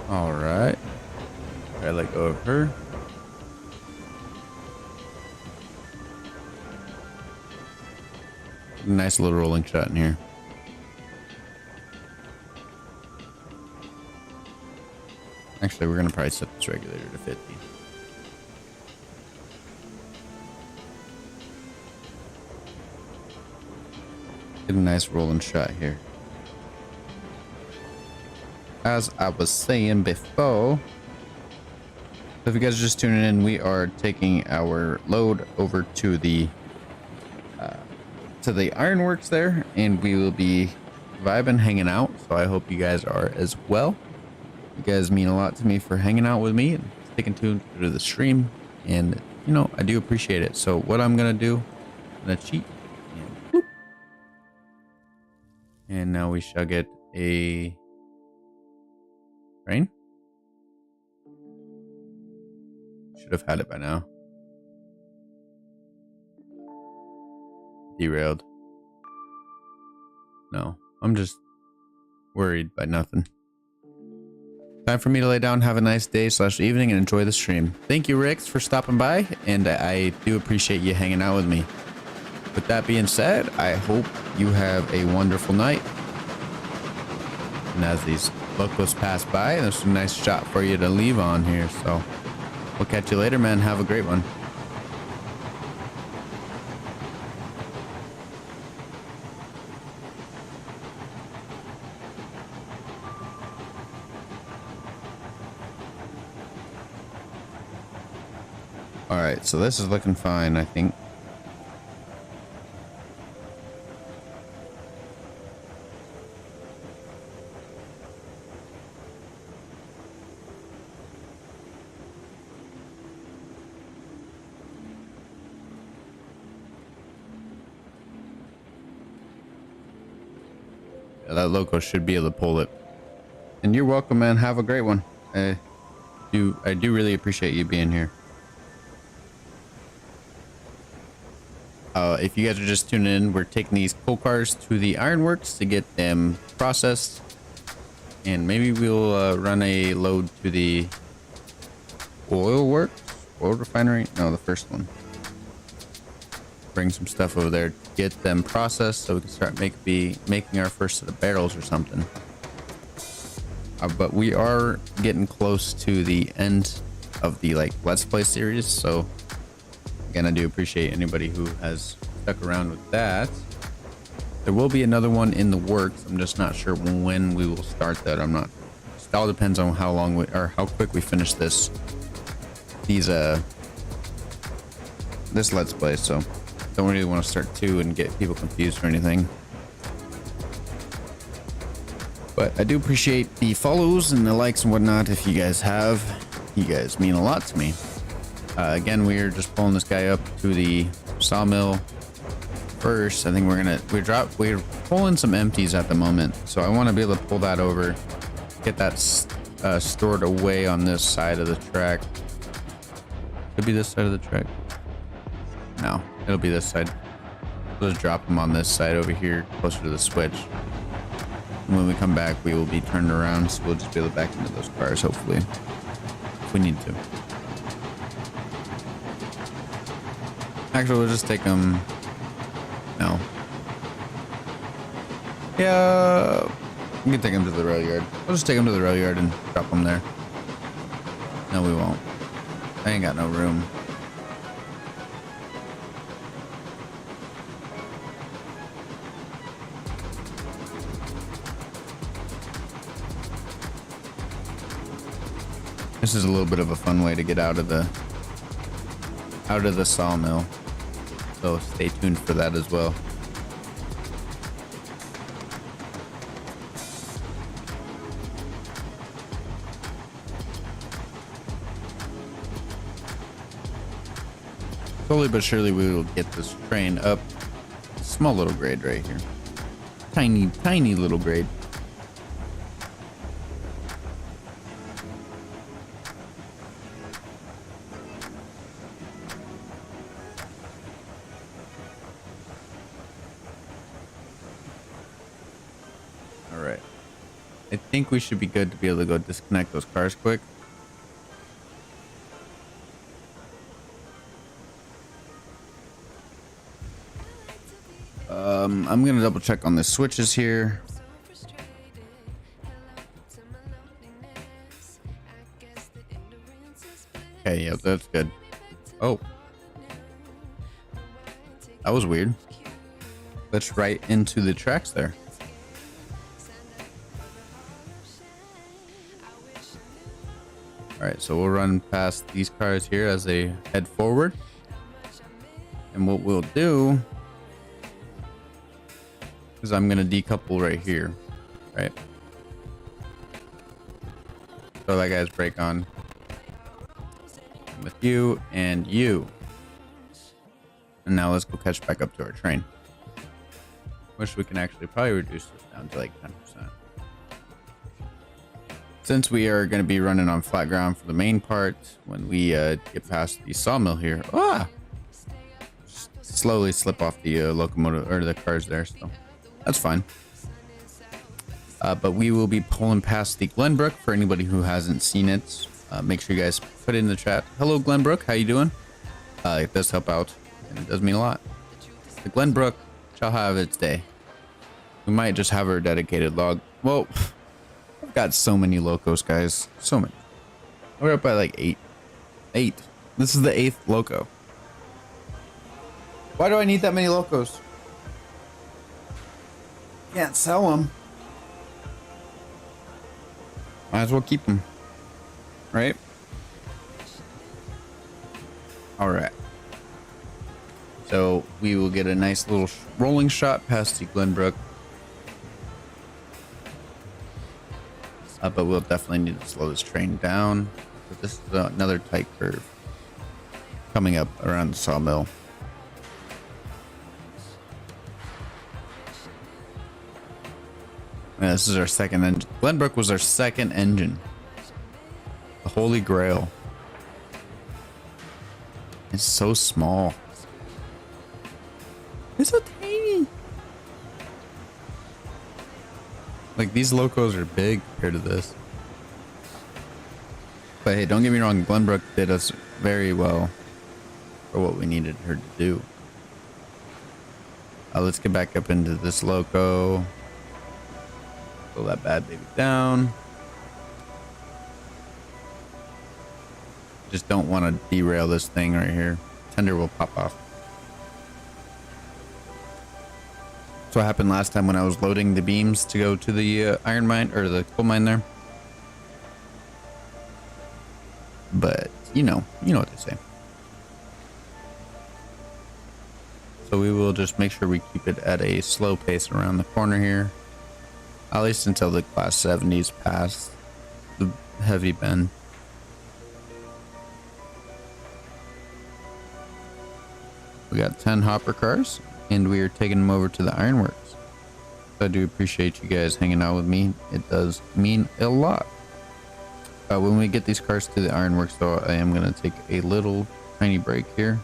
All right. I let go of her. Nice little rolling shot in here. Actually, we're gonna probably set this regulator to 50. Get a nice rolling shot here. As I was saying before, if you guys are just tuning in, we are taking our load over to the ironworks there, and we will be vibing, hanging out. So I hope you guys are as well. You guys mean a lot to me for hanging out with me and sticking tuned to the stream, and you know I do appreciate it. So what I'm gonna do, I'm gonna cheat, and whoop. And now we shall get a rain. Should have had it by now. Derailed. No, I'm just worried by nothing. Time for me to lay down. Have a nice day / evening and enjoy the stream. Thank you, Rix, for stopping by, and I do appreciate you hanging out with me. With that being said, I hope you have a wonderful night. And as these locals pass by, there's a nice shot for you to leave on here. So we'll catch you later, man. Have a great one. All right, so this is looking fine, I think. Yeah, that loco should be able to pull it. And you're welcome, man. Have a great one. I do really appreciate you being here. If you guys are just tuning in, we're taking these coal cars to the ironworks to get them processed, and maybe we'll run a load to the oil refinery. No, the first one. Bring some stuff over there, get them processed, so we can start making our first set of barrels or something. But we are getting close to the end of the Let's Play series, so Again, I do appreciate anybody who has stuck around with that. There will be another one in the works. I'm just not sure when we will start that. I'm not. It all depends on how long we or how quick we finish this. This Let's Play. So don't really want to start two and get people confused or anything. But I do appreciate the follows and the likes and whatnot. If you guys have, you guys mean a lot to me. Again, we're just pulling this guy up to the sawmill first. I think we're pulling some empties at the moment, so I want to be able to pull that over, get that stored away on this side of the track. Could be this side of the track. No, it'll be this side. We'll just drop them on this side over here, closer to the switch. And when we come back, we will be turned around, so we'll just be able to back into those cars, hopefully, if we need to. Actually, we'll just take them. No. Yeah, we can take them to the rail yard. We'll just take them to the rail yard and drop them there. No, we won't. I ain't got no room. This is a little bit of a fun way to get out of the sawmill. So stay tuned for that as well. Slowly but surely we will get this train up. Small little grade right here. Tiny, tiny little grade. I think we should be good to be able to go disconnect those cars quick. I'm gonna double check on the switches here. Okay, yeah, that's good. Oh, that was weird. Let's right into the tracks there. All right, so we'll run past these cars here as they head forward. And what we'll do is I'm gonna decouple right here, right? So that guy's brake on. With you and you. And now let's go catch back up to our train. Wish we can actually probably reduce this down to like 10%. Since we are going to be running on flat ground for the main part, when we get past the sawmill here, slowly slip off the locomotive or the cars there, so that's fine. But we will be pulling past the Glenbrook. For anybody who hasn't seen it, make sure you guys put it in the chat. Hello, Glenbrook, how you doing? It does help out, and it does mean a lot. The Glenbrook shall have its day. We might just have our dedicated log. Well, I've got so many locos, guys. So many. We're up by like 8. This is the 8th loco. Why do I need that many locos? Can't sell them. Might as well keep them. Right? Alright. So we will get a nice little rolling shot past the Glenbrook. But we'll definitely need to slow this train down. But this is another tight curve coming up around the sawmill. Yeah, this is our second engine. Glenbrook was our second engine. The Holy Grail. It's so small. It's so tiny. Like, these locos are big compared to this. But hey, don't get me wrong, Glenbrook did us very well for what we needed her to do. Let's get back up into this loco. Pull that bad baby down. Just don't want to derail this thing right here. tender will pop off. That's what happened last time when I was loading the beams to go to the iron mine or the coal mine there. But you know what they say. So we will just make sure we keep it at a slow pace around the corner here, at least until the class 70s pass the heavy bend. We got 10 hopper cars, and we are taking them over to the ironworks. So I do appreciate you guys hanging out with me. It does mean a lot. When we get these cars to the ironworks, though, I am going to take a little tiny break here.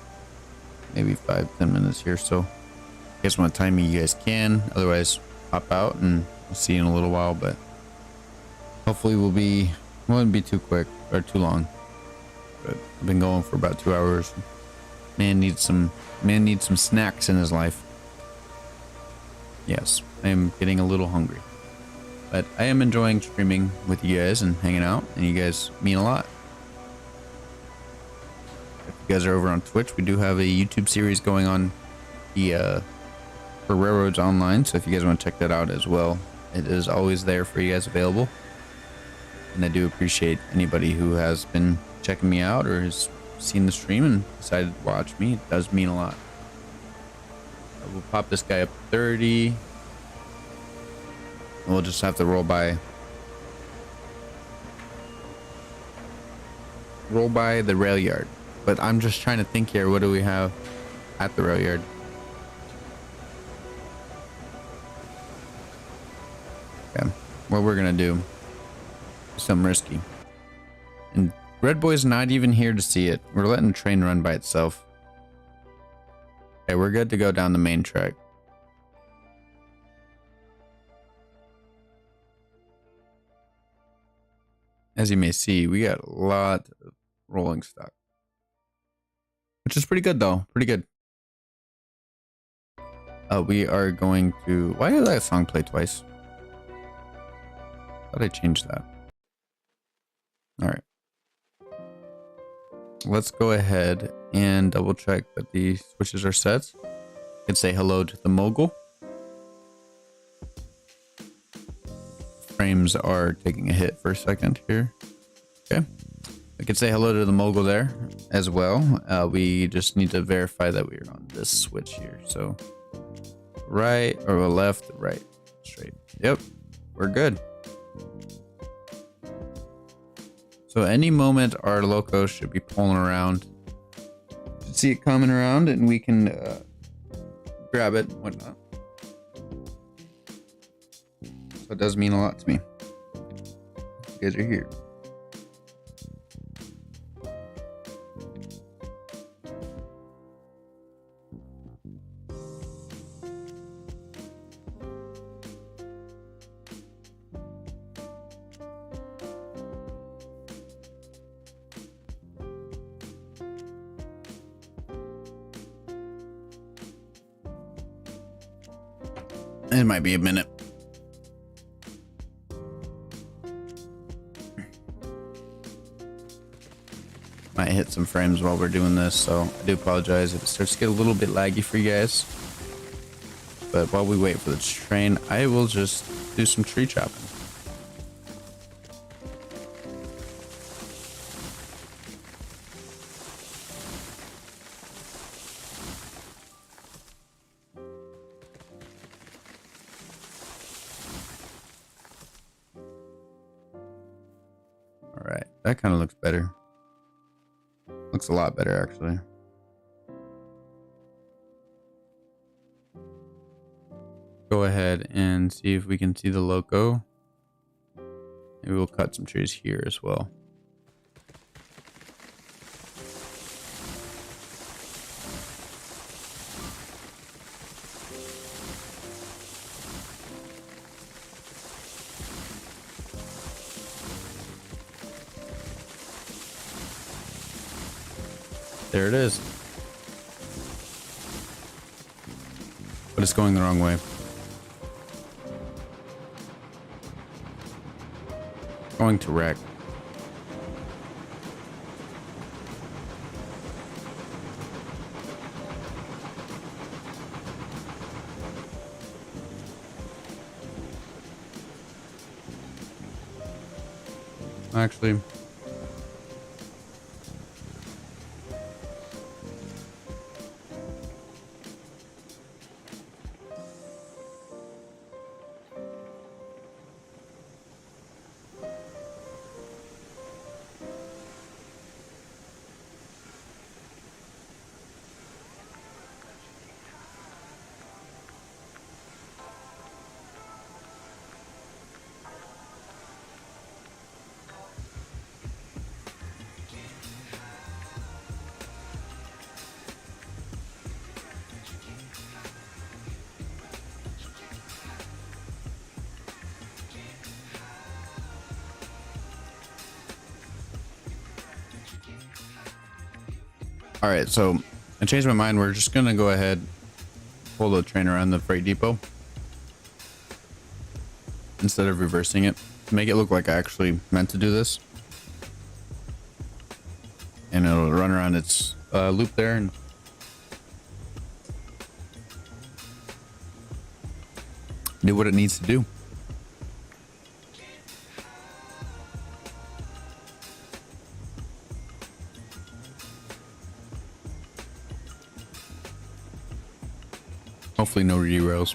Maybe 5-10 minutes here. So I guess when time you guys can. Otherwise, hop out and we'll see you in a little while. But hopefully won't be too quick or too long. But I've been going for about 2 hours. Man needs some snacks in his life. Yes, I am getting a little hungry. But I am enjoying streaming with you guys and hanging out, and you guys mean a lot. If you guys are over on Twitch, we do have a YouTube series going on for Railroads Online, so if you guys want to check that out as well, it is always there for you guys available. And I do appreciate anybody who has been checking me out or has seen the stream and decided to watch me. It does mean a lot. We'll pop this guy up to 30. We'll just have to roll by the rail yard. But I'm just trying to think here, what do we have at the rail yard? Okay, what we're gonna do is something risky. And Red Boy's not even here to see it. We're letting the train run by itself. Okay, we're good to go down the main track. As you may see, we got a lot of rolling stock, which is pretty good though. Pretty good. We are going to... Why did that song play twice? Thought I changed that. All right. Let's go ahead and double check that the switches are set. You can say hello to the mogul. Frames are taking a hit for a second here. Okay, we can say hello to the mogul there as well. We just need to verify that we're on this switch here. So right or left, right, straight. Yep, we're good. So any moment our loco should be pulling around. Should see it coming around and we can grab it and whatnot. So it does mean a lot to me. You guys are here. It might be a minute. Might hit some frames while we're doing this, so I do apologize if it starts to get a little bit laggy for you guys. But while we wait for the train, I will just do some tree chopping. All right, that kind of looks better. Looks a lot better, actually. Go ahead and see if we can see the loco. Maybe we'll cut some trees here as well. There it is. But it's going the wrong way. Going to wreck. actually. All right, so I changed my mind. We're just gonna go ahead, pull the train around the freight depot instead of reversing it to make it look like I actually meant to do this, and it'll run around its loop there and do what it needs to do. Hopefully no derails.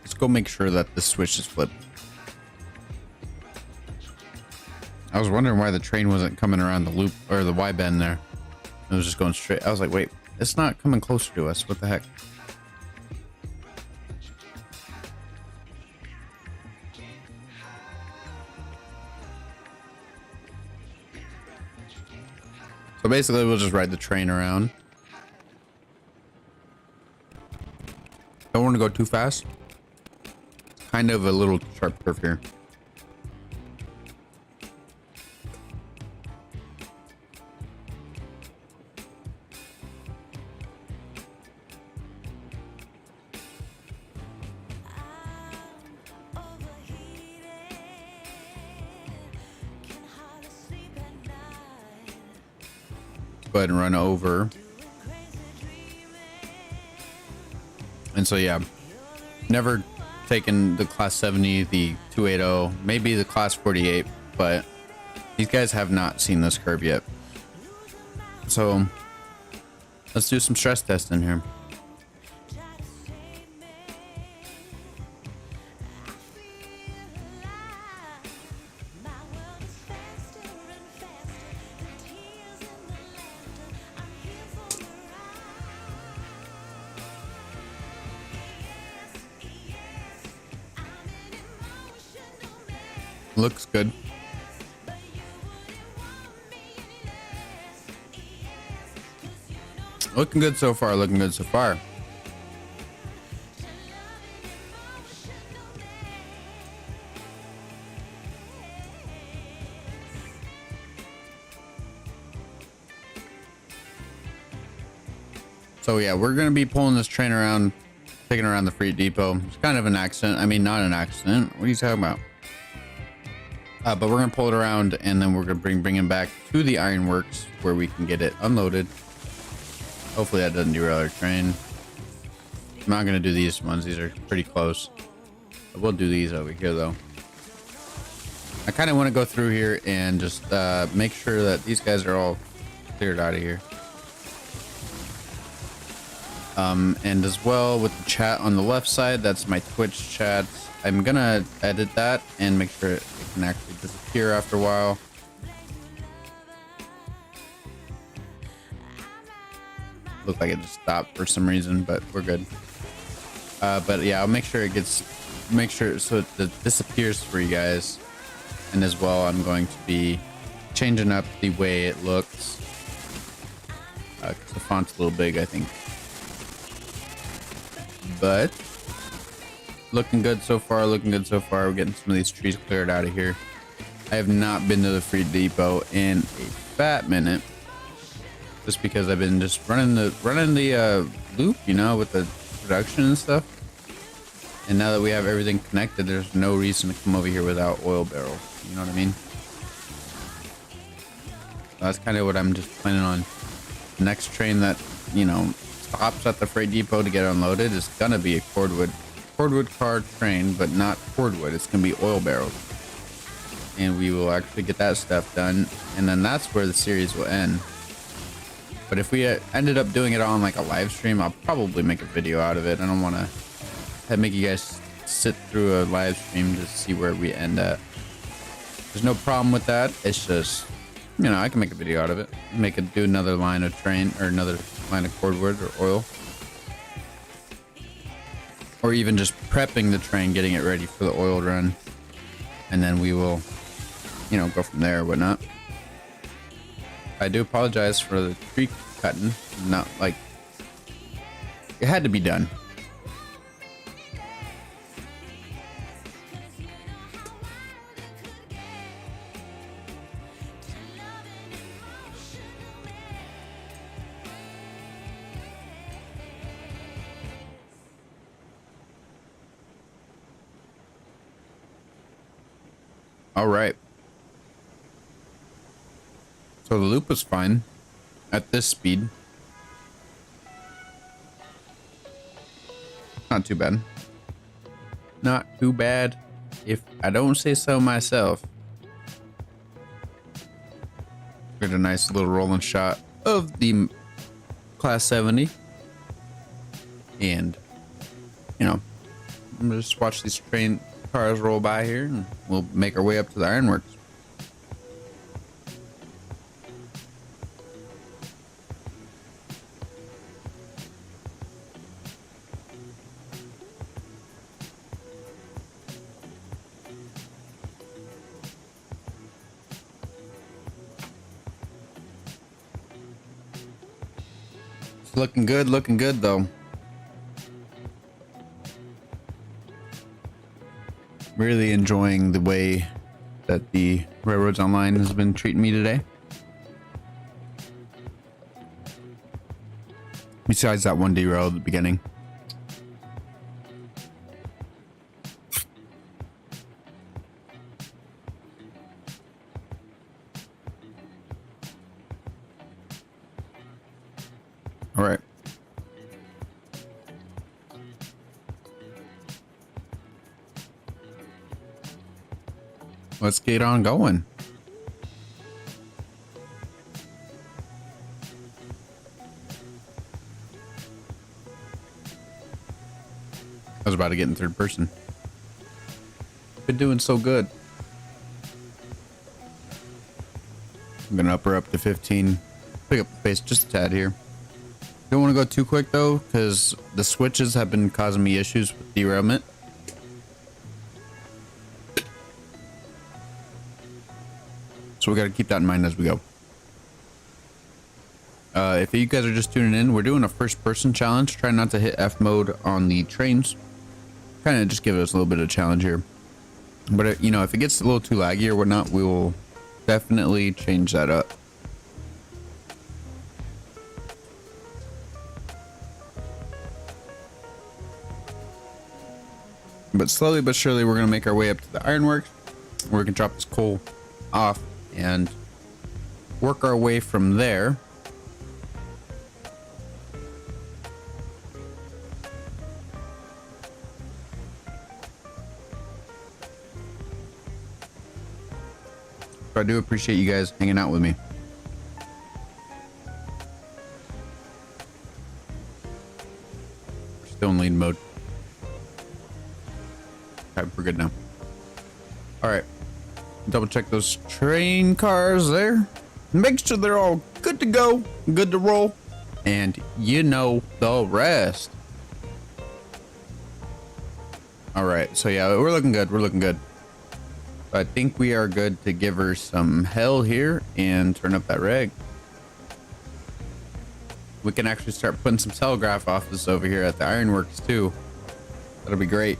Let's go make sure that the switch is flipped. I was wondering why the train wasn't coming around the loop or the Y bend there. It was just going straight. I was like, wait, it's not coming closer to us. What the heck? So basically, we'll just ride the train around. Don't want to go too fast. Kind of a little sharp curve here. Go ahead and run over. And so yeah, never taken the class 70, the 280, maybe the class 48, but these guys have not seen this curve yet. So let's do some stress testing here. Looks good. Looking good so far, looking good so far. So yeah, we're gonna be pulling this train around, taking around the freight depot. It's kind of an accident. I mean, not an accident. What are you talking about? But we're gonna pull it around, and then we're gonna bring it back to the ironworks where we can get it unloaded. Hopefully that doesn't derail our train. I'm not gonna do these ones; these are pretty close. But we'll do these over here, though. I kind of want to go through here and just make sure that these guys are all cleared out of here. And as well with the chat on the left side, that's my Twitch chat. I'm gonna edit that and make sure it can actually disappear after a while. Looked like it just stopped for some reason, but we're good. But yeah, I'll make sure it gets, make sure so it disappears for you guys. And as well, I'm going to be changing up the way it looks. 'Cause the font's a little big, I think. But looking good so far, looking good so far. We're getting some of these trees cleared out of here. I have not been to the freight depot in a fat minute, just because I've been just running the loop, you know, with the production and stuff. And now that we have everything connected, there's no reason to come over here without oil barrels. You know what I mean? That's kind of what I'm just planning on. The next train that, you know, stops at the freight depot to get unloaded is gonna be a cordwood car train, but not cordwood. It's gonna be oil barrels, and we will actually get that stuff done, and then that's where the series will end. But if we ended up doing it on like a live stream, I'll probably make a video out of it. I don't want to make you guys sit through a live stream to see where we end at. There's no problem with that. It's just, you know, I can make a video out of it, do another line of train, or another line of cordwood or oil, or even just prepping the train, getting it ready for the oil run, and then we will, you know, go from there or whatnot. I do apologize for the tree cutting. Not like it had to be done. All right. So the loop was fine at this speed. Not too bad. Not too bad, if I don't say so myself. Get a nice little rolling shot of the Class 70. And, you know, I'm gonna just watch these train cars roll by here, and we'll make our way up to the ironworks. It's looking good though. Really enjoying the way that the Railroads Online has been treating me today. Besides that one derail at the beginning. All right. Let's get on going. I was about to get in third person. Been doing so good. I'm gonna up her up to 15. Pick up the pace just a tad here. Don't want to go too quick though, because the switches have been causing me issues with derailment. So we got to keep that in mind as we go. If you guys are just tuning in, we're doing a first person challenge. Try not to hit F mode on the trains. Kind of just give us a little bit of challenge here. But you know, if it gets a little too laggy or whatnot, we will definitely change that up. But slowly but surely, we're going to make our way up to the ironworks, where we can drop this coal off and work our way from there. So I do appreciate you guys hanging out with me. We're still in lead mode. Okay, we're good now. All right. Double check those train cars there. Make sure they're all good to go, good to roll, and you know the rest. All right, so yeah, we're looking good. We're looking good. I think we are good to give her some hell here and turn up that reg. We can actually start putting some telegraph office over here at the ironworks too. That'll be great.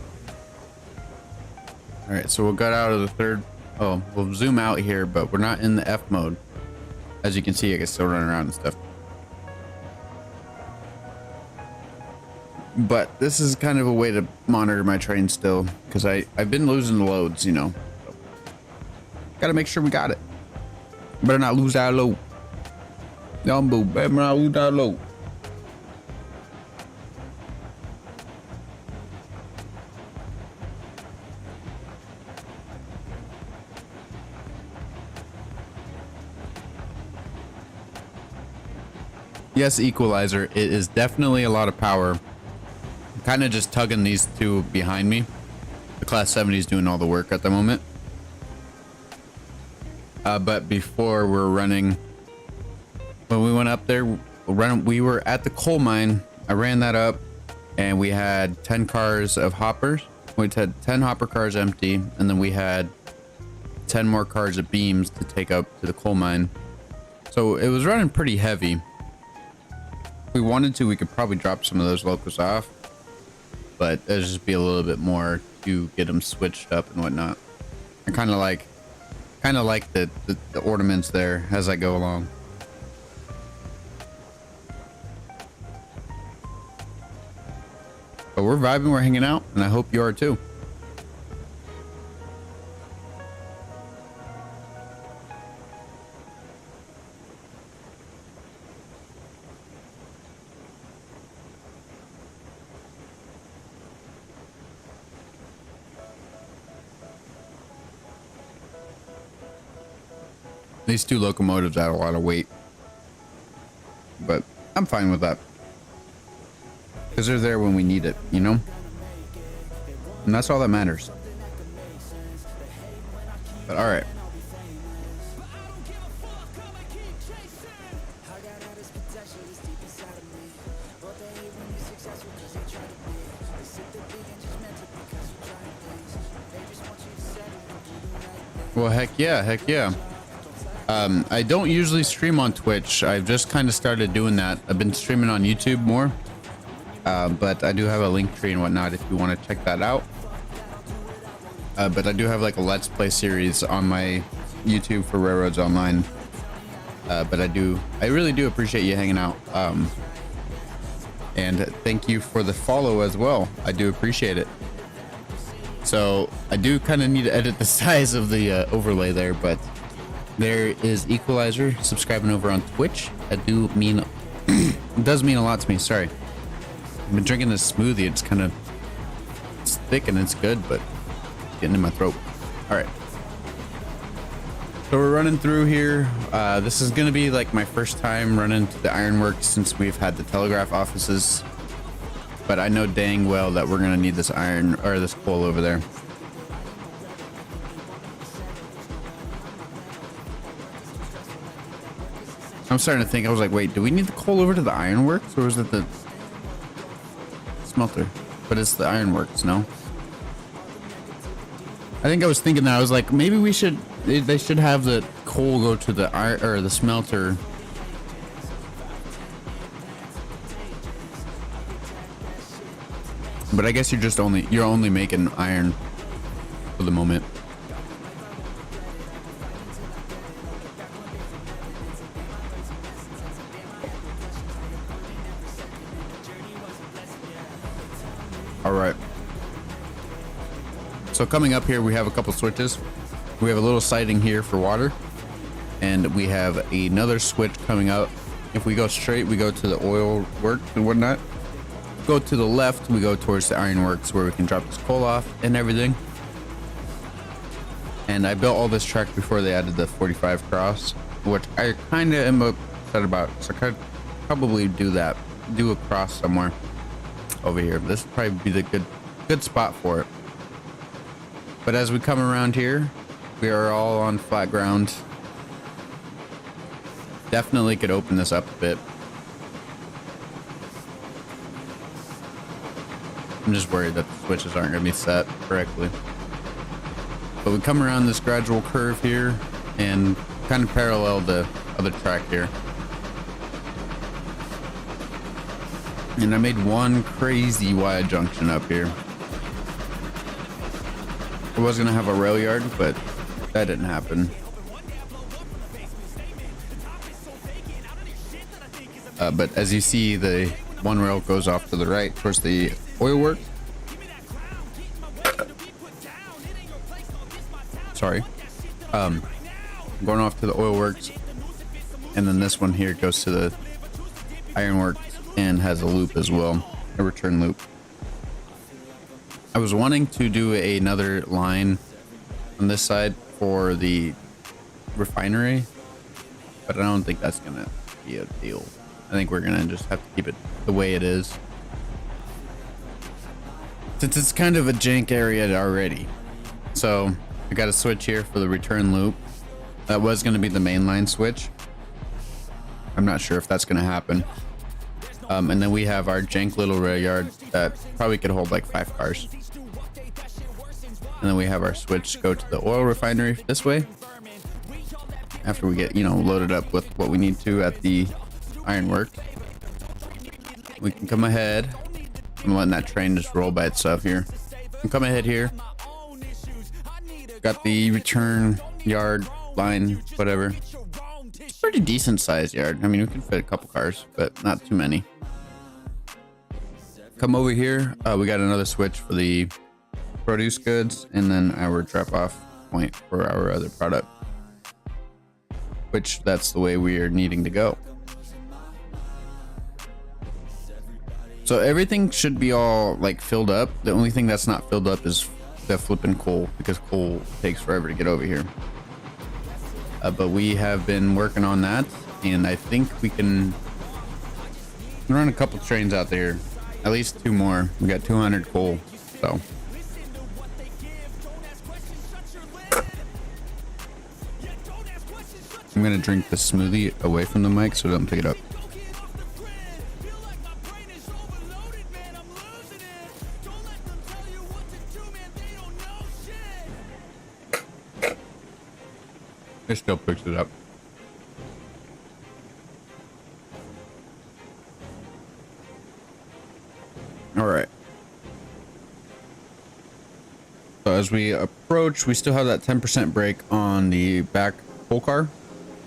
All right, so we'll get out of the third. Oh, we'll zoom out here, but we're not in the F mode. As you can see, I can still run around and stuff. But this is kind of a way to monitor my train still, because I've been losing the loads, you know. So, gotta make sure we got it. Better not lose our load. Yambu, Bemra, Udalo. Yes, equalizer. It is definitely a lot of power. I'm kind of just tugging these two behind me. The Class 70 is doing all the work at the moment. But before we're running, when we went up there, we were at the coal mine. I ran that up and we had 10 cars of hoppers. We had 10 hopper cars empty, and then we had 10 more cars of beams to take up to the coal mine. So it was running pretty heavy. If we wanted to, we could probably drop some of those locals off, but it'd just be a little bit more to get them switched up and whatnot. I kind of like the ornaments there as I go along. But we're vibing, we're hanging out, and I hope you are too. These two locomotives add a lot of weight, but I'm fine with that because they're there when we need it, you know, and that's all that matters. But all right, well, heck yeah. I don't usually stream on Twitch. I've just kind of started doing that. I've been streaming on YouTube more, but I do have a link tree and whatnot if you want to check that out. But I do have like a Let's Play series on my YouTube for Railroads Online. But I really do appreciate you hanging out. And thank you for the follow as well. I do appreciate it. So I do kind of need to edit the size of the overlay there, but there is Equalizer subscribing over on Twitch. That do mean it does mean a lot to me. Sorry, I've been drinking this smoothie. It's thick and it's good, but it's getting in my throat. All right, so we're running through here. This is gonna be like my first time running to the ironworks since we've had the telegraph offices, but I know dang well that we're gonna need this iron or this coal over there. I'm starting to think, I was like, wait, do we need the coal over to the ironworks, or is it the smelter? But it's the ironworks, no? I think I was thinking that. I was like, maybe they should have the coal go to the iron or the smelter. But I guess you're only making iron for the moment. All right. So coming up here, we have a couple switches. We have a little siding here for water, and we have another switch coming up. If we go straight, we go to the oil work and whatnot. Go to the left, we go towards the ironworks where we can drop this coal off and everything. And I built all this track before they added the 45 cross, which I kind of am upset about. So I could probably do a cross somewhere over here. This would probably be the good spot for it. But as we come around here, we are all on flat ground. Definitely could open this up a bit. I'm just worried that the switches aren't going to be set correctly. But we come around this gradual curve here and kind of parallel the other track here. And I made one crazy wide junction up here. I was going to have a rail yard, but that didn't happen. But as you see, the one rail goes off to the right towards the oil work. Sorry. Going off to the oil works. and then this one here goes to the ironworks and has a loop as well, a return loop. I was wanting to do another line on this side for the refinery, but I don't think that's gonna be a deal. I think we're gonna just have to keep it the way it is, since it's kind of a jank area already. So I got a switch here for the return loop. That was going to be the mainline switch. I'm not sure if that's going to happen. And then we have our jank little rail yard that probably could hold like 5 cars. And then we have our switch go to the oil refinery this way, after we get, you know, loaded up with what we need to at the ironwork. We can come ahead. I'm letting that train just roll by itself here. We can come ahead here. Got the return yard line, whatever. It's a pretty decent sized yard. I mean, we can fit a couple cars, but not too many. Come over here. We got another switch for the produce goods, and then our drop off point for our other product, which that's the way we are needing to go. So everything should be all like filled up. The only thing that's not filled up is the flipping coal, because coal takes forever to get over here. But we have been working on that, and I think we can run a couple trains out there, at least 2 more. We got 200 coal, so. I'm gonna drink the smoothie away from the mic so it doesn't pick it up. It still picks it up. All right. So as we approach, we still have that 10% brake on the back pull car,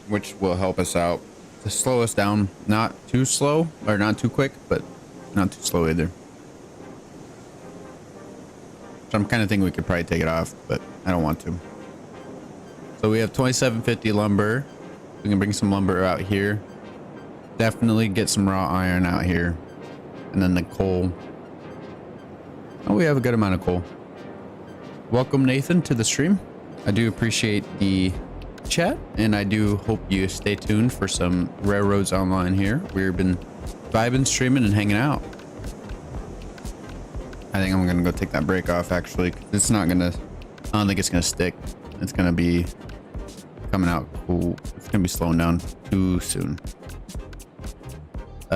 which will help us out to slow us down. Not too slow, or not too quick, but not too slow either. So I'm kind of thinking we could probably take it off, but I don't want to. So we have 2750 lumber. We can bring some lumber out here. Definitely get some raw iron out here. And then the coal. Oh, we have a good amount of coal. Welcome, Nathan, to the stream. I do appreciate the chat, and I do hope you stay tuned for some Railroads Online here. We've been vibing, streaming, and hanging out. I think I'm going to go take that brake off, actually. It's not going to... I don't think it's going to stick. It's going to be coming out cool. It's going to be slowing down too soon.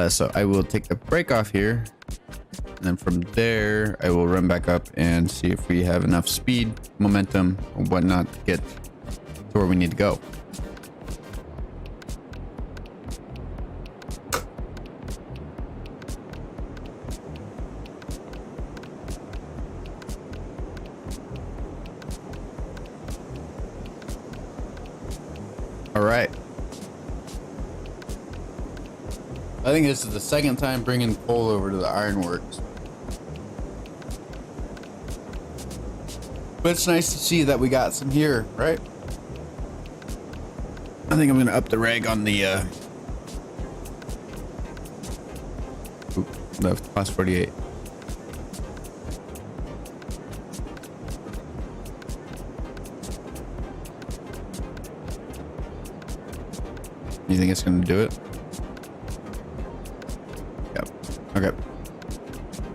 So I will take the brake off here. And then from there, I will run back up and see if we have enough speed, momentum, or whatnot to get to where we need to go. All right. I think this is the second time bringing coal over to the ironworks. But it's nice to see that we got some here, right? I think I'm gonna up the reg on the class 48. You think it's gonna do it? Yep. Okay.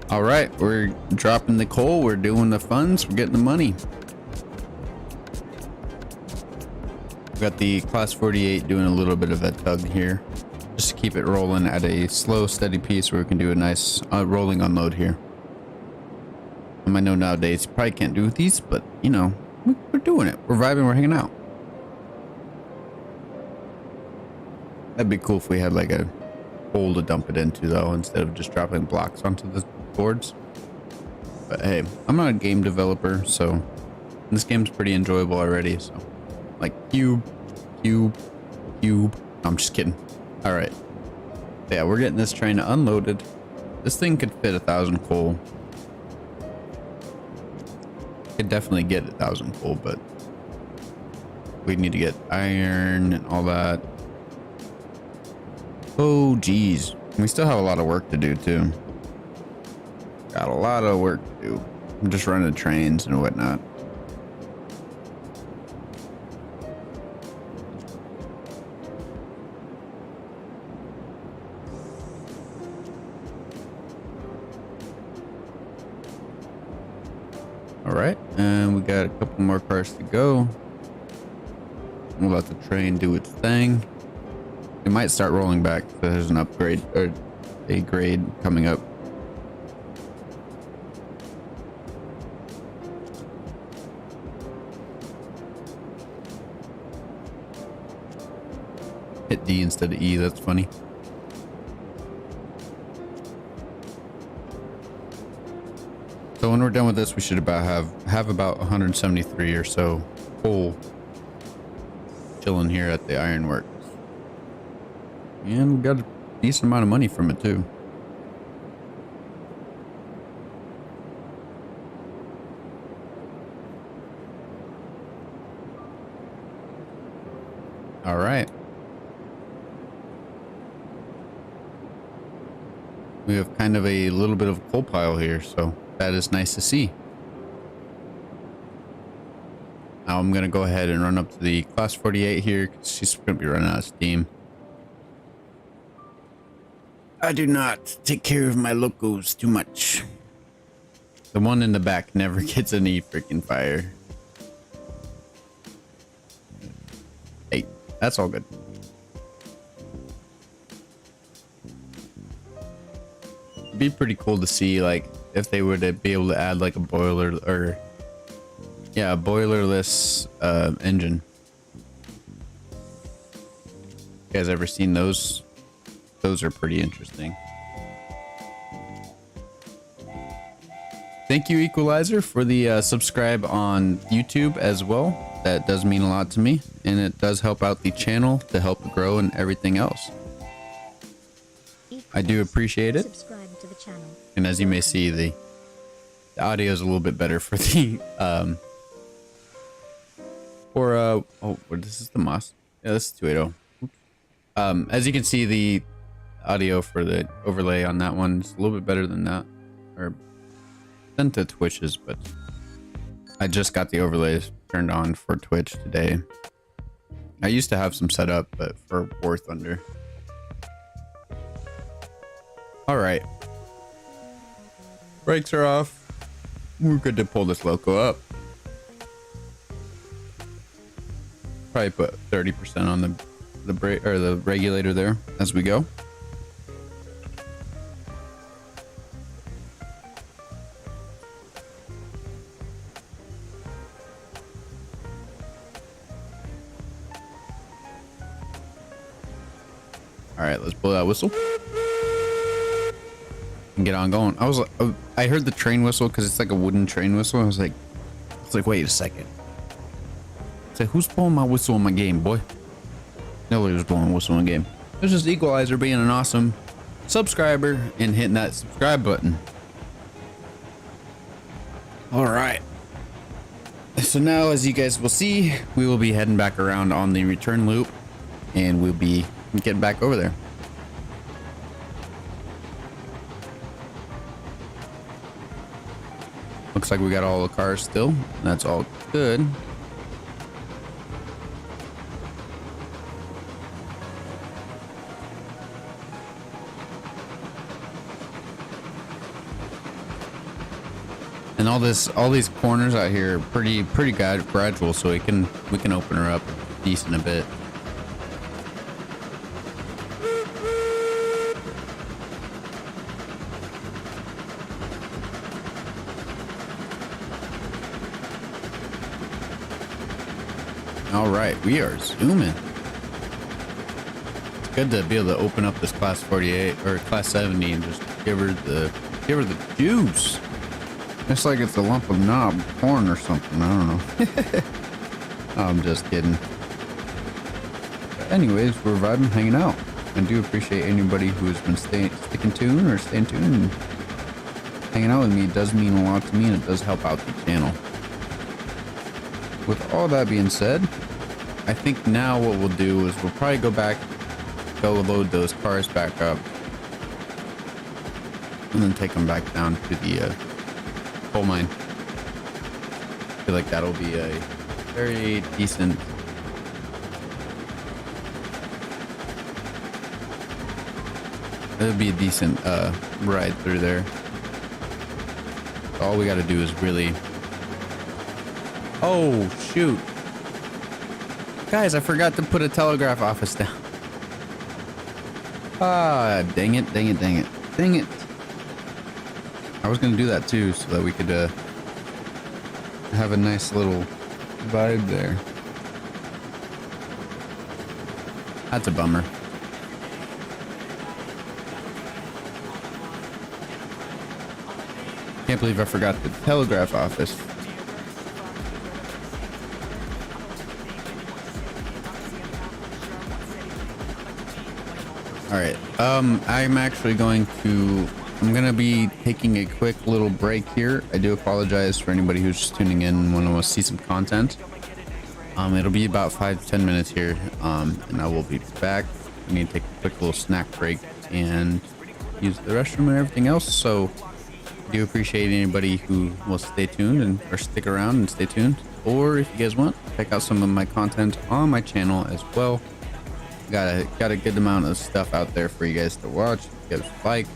All right, we're dropping the coal. We're doing the funds. We're getting the money. We've got the class 48 doing a little bit of a tug here, just to keep it rolling at a slow, steady pace where we can do a nice rolling unload here. I know nowadays you probably can't do these, but you know, we're doing it. We're vibing. We're hanging out. That'd be cool if we had like a hole to dump it into, though, instead of just dropping blocks onto the boards. But hey, I'm not a game developer, so this game's pretty enjoyable already. So like cube. No, I'm just kidding. All right. Yeah, we're getting this train unloaded. This thing could fit 1,000 coal. Could definitely get 1,000 coal, but we need to get iron and all that. Oh, geez. We still have a lot of work to do, too. Got a lot of work to do. I'm just running trains and whatnot. All right, and we got a couple more cars to go. We'll let the train do its thing. It might start rolling back if there's an upgrade or a grade coming up. Hit D instead of E, that's funny. So when we're done with this, we should have about 173 or so coal chilling here at the ironworks. And we got a decent amount of money from it too. All right. We have kind of a little bit of a coal pile here, so that is nice to see. Now I'm gonna go ahead and run up to the class 48 here because she's gonna be running out of steam. I do not take care of my locos too much. The one in the back never gets any freaking fire. Hey, that's all good. It'd be pretty cool to see, like, if they were to be able to add like a boiler or yeah, a boilerless engine. You guys ever seen those? Those are pretty interesting. Thank you, Equalizer, for the subscribe on YouTube as well. That does mean a lot to me, and it does help out the channel to help grow and everything else. I do appreciate it. Subscribe to the channel. And as you may see, the audio is a little bit better for the oh, what this is the Moss. Yeah, this is 280. As you can see, the audio for the overlay on that one is a little bit better than that, or than to Twitch's, but I just got the overlays turned on for Twitch today. I used to have some set up, but for War Thunder. All right. Brakes are off. We're good to pull this loco up. Probably put 30% on the brake or the regulator there as we go. All right, let's blow that whistle and get on going. I heard the train whistle because it's like a wooden train whistle. I was like, wait a second. It's like, who's blowing my whistle in my game, boy? Nobody was blowing a whistle in the game. It was just Equalizer being an awesome subscriber and hitting that subscribe button. All right. So now, as you guys will see, we will be heading back around on the return loop, and we'll be getting back over there. Looks like we got all the cars still. That's all good. And all these corners out here are pretty gradual, so we can open her up decent a bit. All right, we are zooming. It's good to be able to open up this class 48 or class 70 and just give her the juice. It's like it's a lump of knob corn or something. I don't know. I'm just kidding. But anyways, we're vibing, hanging out. I do appreciate anybody who has been sticking tuned or staying tuned and hanging out with me. It does mean a lot to me, and it does help out the channel. With all that being said, I think now what we'll do is we'll probably go back go load those cars back up and then take them back down to the coal mine. I feel like that'll be a very decent ride through there. All we got to do is really... Oh, shoot. Guys, I forgot to put a telegraph office down. Ah, dang it. I was going to do that too, so that we could have a nice little vibe there. That's a bummer. Can't believe I forgot the telegraph office. All right. I'm actually I'm gonna be taking a quick little break here. I do apologize for anybody who's just tuning in and want to see some content. It'll be about 5 to 10 minutes here. And I will be back. I need to take a quick little snack break and use the restroom and everything else. So I do appreciate anybody who will stay tuned or stick around and stay tuned. Or if you guys want, check out some of my content on my channel as well. Got a good amount of stuff out there for you guys to watch. If you guys like.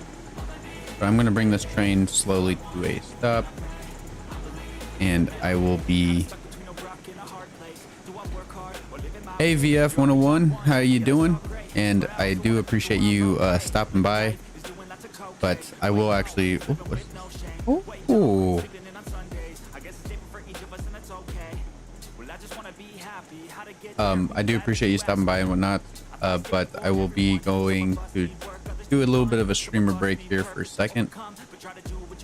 But I'm gonna bring this train slowly to a stop, and I will be. Hey VF 101, how you doing? And I do appreciate you stopping by. But I will actually. Oh. I do appreciate you stopping by and whatnot. But I will be going to do a little bit of a streamer break here for a second.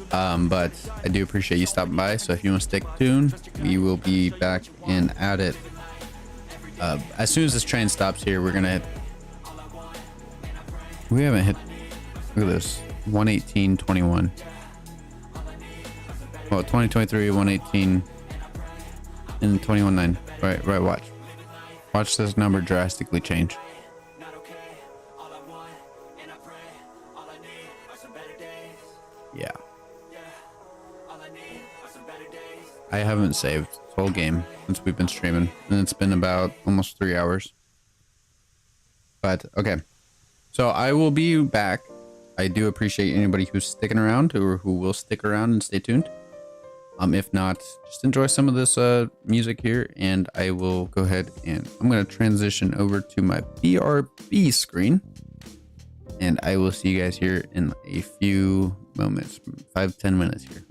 But I do appreciate you stopping by. So if you want to stay tuned, we will be back and at it. As soon as this train stops here, we're gonna hit. We haven't hit. Look at this. 118.21. Well, 2023 118 and 21.9. Right. Watch this number drastically change. Yeah. I haven't saved the whole game since we've been streaming, and it's been about almost 3 hours. But okay, so I will be back. I do appreciate anybody who's sticking around or who will stick around and stay tuned. If not, just enjoy some of this music here, and I will go ahead and I'm going to transition over to my BRB screen, and I will see you guys here in a few moments, 5-10 minutes here.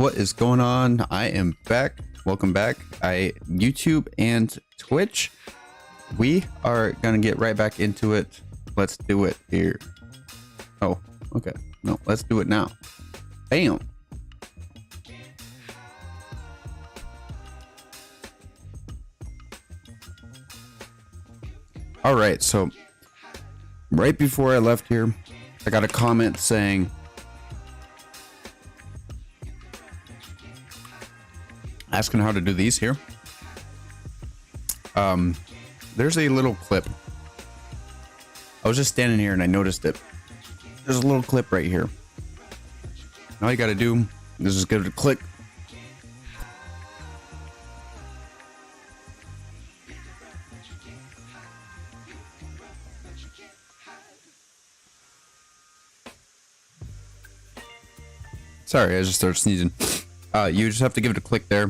What is going on? I am back. Welcome back. YouTube and Twitch. We are gonna get right back into it. Let's do it here. Oh, okay. No, let's do it now. Bam. All right, so right before I left here, I got a comment saying asking how to do these here. There's a little clip. I was just standing here and I noticed it. There's a little clip right here. All you gotta do is just give it a click. Sorry, I just started sneezing. You just have to give it a click there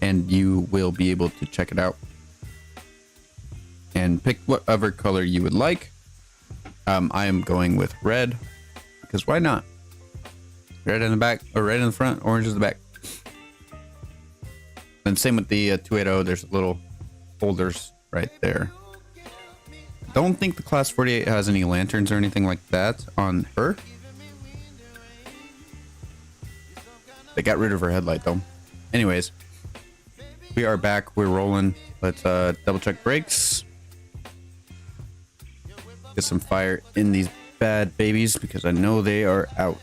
and you will be able to check it out and pick whatever color you would like. I am going with red because why not? Red in the back or red in the front, orange is the back. And same with the 280, there's little holders right there. Don't think the Class 48 has any lanterns or anything like that on her. They got rid of her headlight though. Anyways, we are back. We're rolling. Let's double check brakes. Get some fire in these bad babies because I know they are out.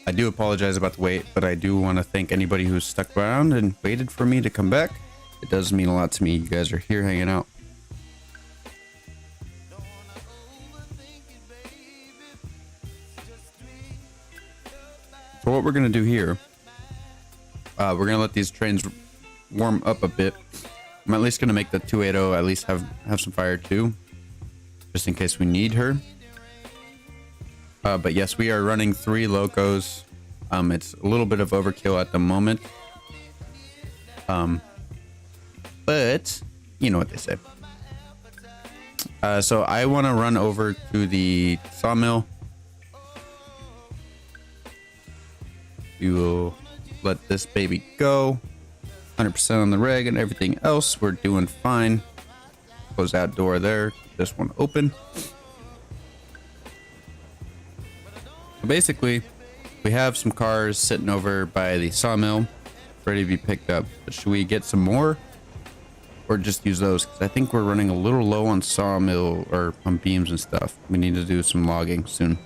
I do apologize about the wait, but I do want to thank anybody who's stuck around and waited for me to come back. It does mean a lot to me. You guys are here hanging out. So what we're going to do here, we're going to let these trains warm up a bit. I'm at least going to make the 280 at least have some fire too, just in case we need her. But yes, we are running 3 locos. It's a little bit of overkill at the moment. But you know what they say. So I want to run over to the sawmill. We will let this baby go. 100% on the reg and everything else. We're doing fine. Close that door there. This one open. So basically, we have some cars sitting over by the sawmill ready to be picked up. But should we get some more or just use those? Because I think we're running a little low on sawmill or on beams and stuff. We need to do some logging soon.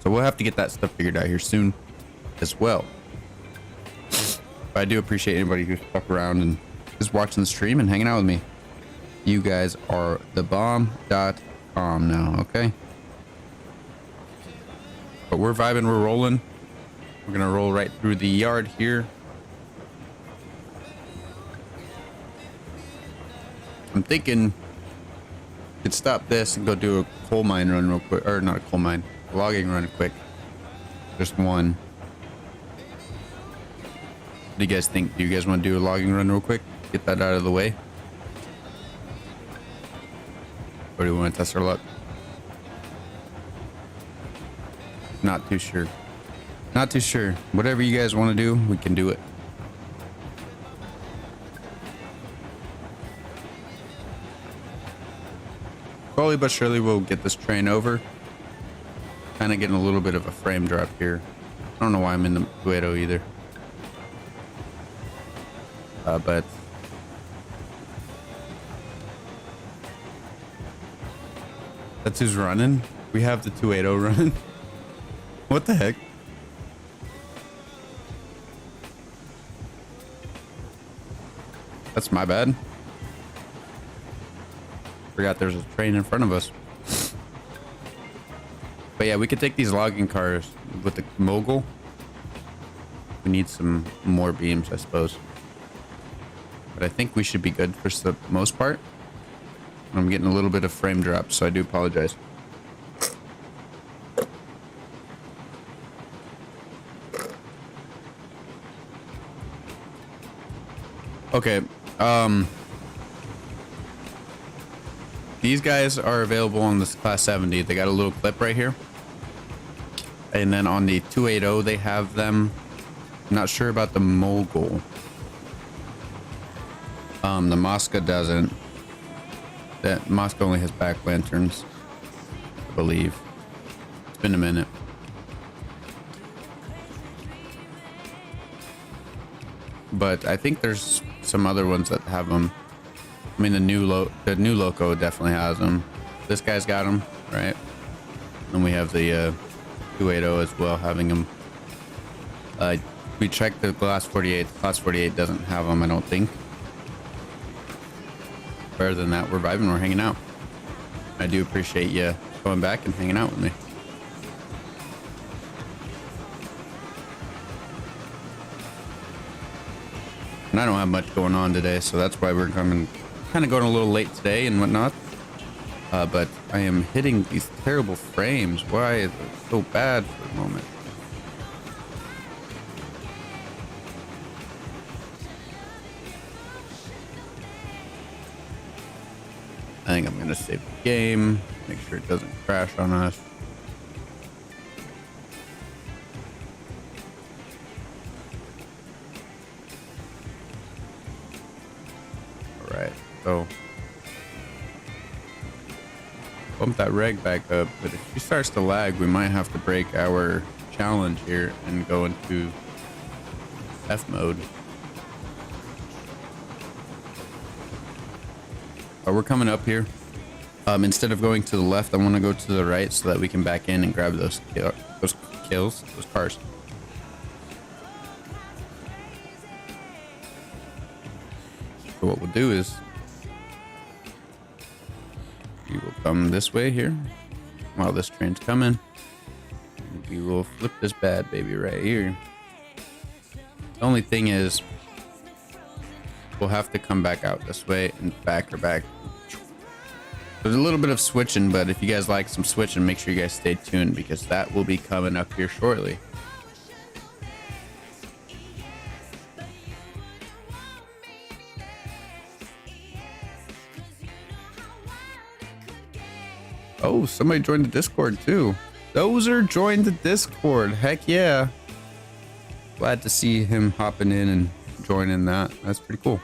So we'll have to get that stuff figured out here soon as well. But I do appreciate anybody who stuck around and is watching the stream and hanging out with me. You guys are the bomb.com now, okay? But we're vibing, we're rolling. We're gonna roll right through the yard here. I'm thinking we could stop this and go do a coal mine run real quick, or not a coal mine. Logging run quick. Just one. What do you guys think? Do you guys want to do a logging run real quick? Get that out of the way? Or do we want to test our luck? Not too sure. Not too sure. Whatever you guys want to do, we can do it. Slowly but surely we'll get this train over. Kind of getting a little bit of a frame drop here. I don't know why I'm in the 280 either. But that's who's running. We have the 280 running. What the heck? That's my bad. Forgot there's a train in front of us. But yeah, we could take these logging cars with the mogul. We need some more beams, I suppose. But I think we should be good for the most part. I'm getting a little bit of frame drop, so I do apologize. Okay. These guys are available on this class 70. They got a little clip right here. And then on the 280, they have them. I'm not sure about the Mogul. The Mosca doesn't. That Mosca only has back lanterns, I believe. It's been a minute. But I think there's some other ones that have them. I mean, the new Loco definitely has them. This guy's got them, right? And we have the 280 as well, having them. We checked the Class 48. The Class 48 doesn't have them, I don't think. Other than that, we're vibing, we're hanging out. I do appreciate you going back and hanging out with me. And I don't have much going on today, so that's why we're kind of going a little late today and whatnot. But I am hitting these terrible frames. Why is it so bad for the moment? I think I'm going to save the game, make sure it doesn't crash on us. All right, so bump that reg back up, but if she starts to lag, we might have to break our challenge here and go into F mode. We're coming up here. Instead of going to the left, I want to go to the right so that we can back in and grab those cars. So what we'll do is we will come this way here while this train's coming. We will flip this bad baby right here. The only thing is we'll have to come back out this way and back or back. There's a little bit of switching, but if you guys like some switching, make sure you guys stay tuned because that will be coming up here shortly. Oh, somebody joined the Discord too. Dozer joined the Discord. Heck yeah. Glad to see him hopping in and joining that. That's pretty cool.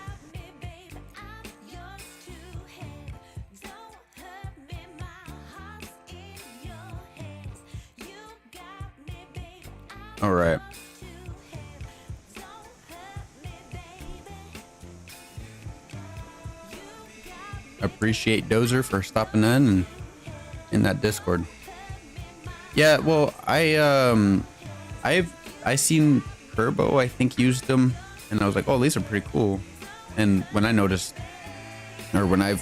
All right. Appreciate Dozer for stopping in and in that Discord. Yeah, well, I seen Turbo, I think, used them, and I was like, oh, these are pretty cool. And when I noticed, or when I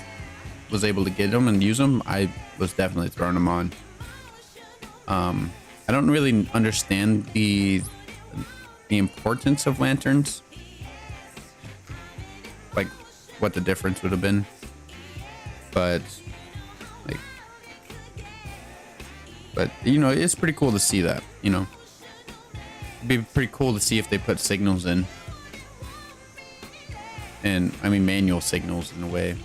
was able to get them and use them, I was definitely throwing them on. I don't really understand the importance of lanterns, like what the difference would have been, but you know, it's pretty cool to see that. You know, it'd be pretty cool to see if they put signals in, and I mean manual signals in a way.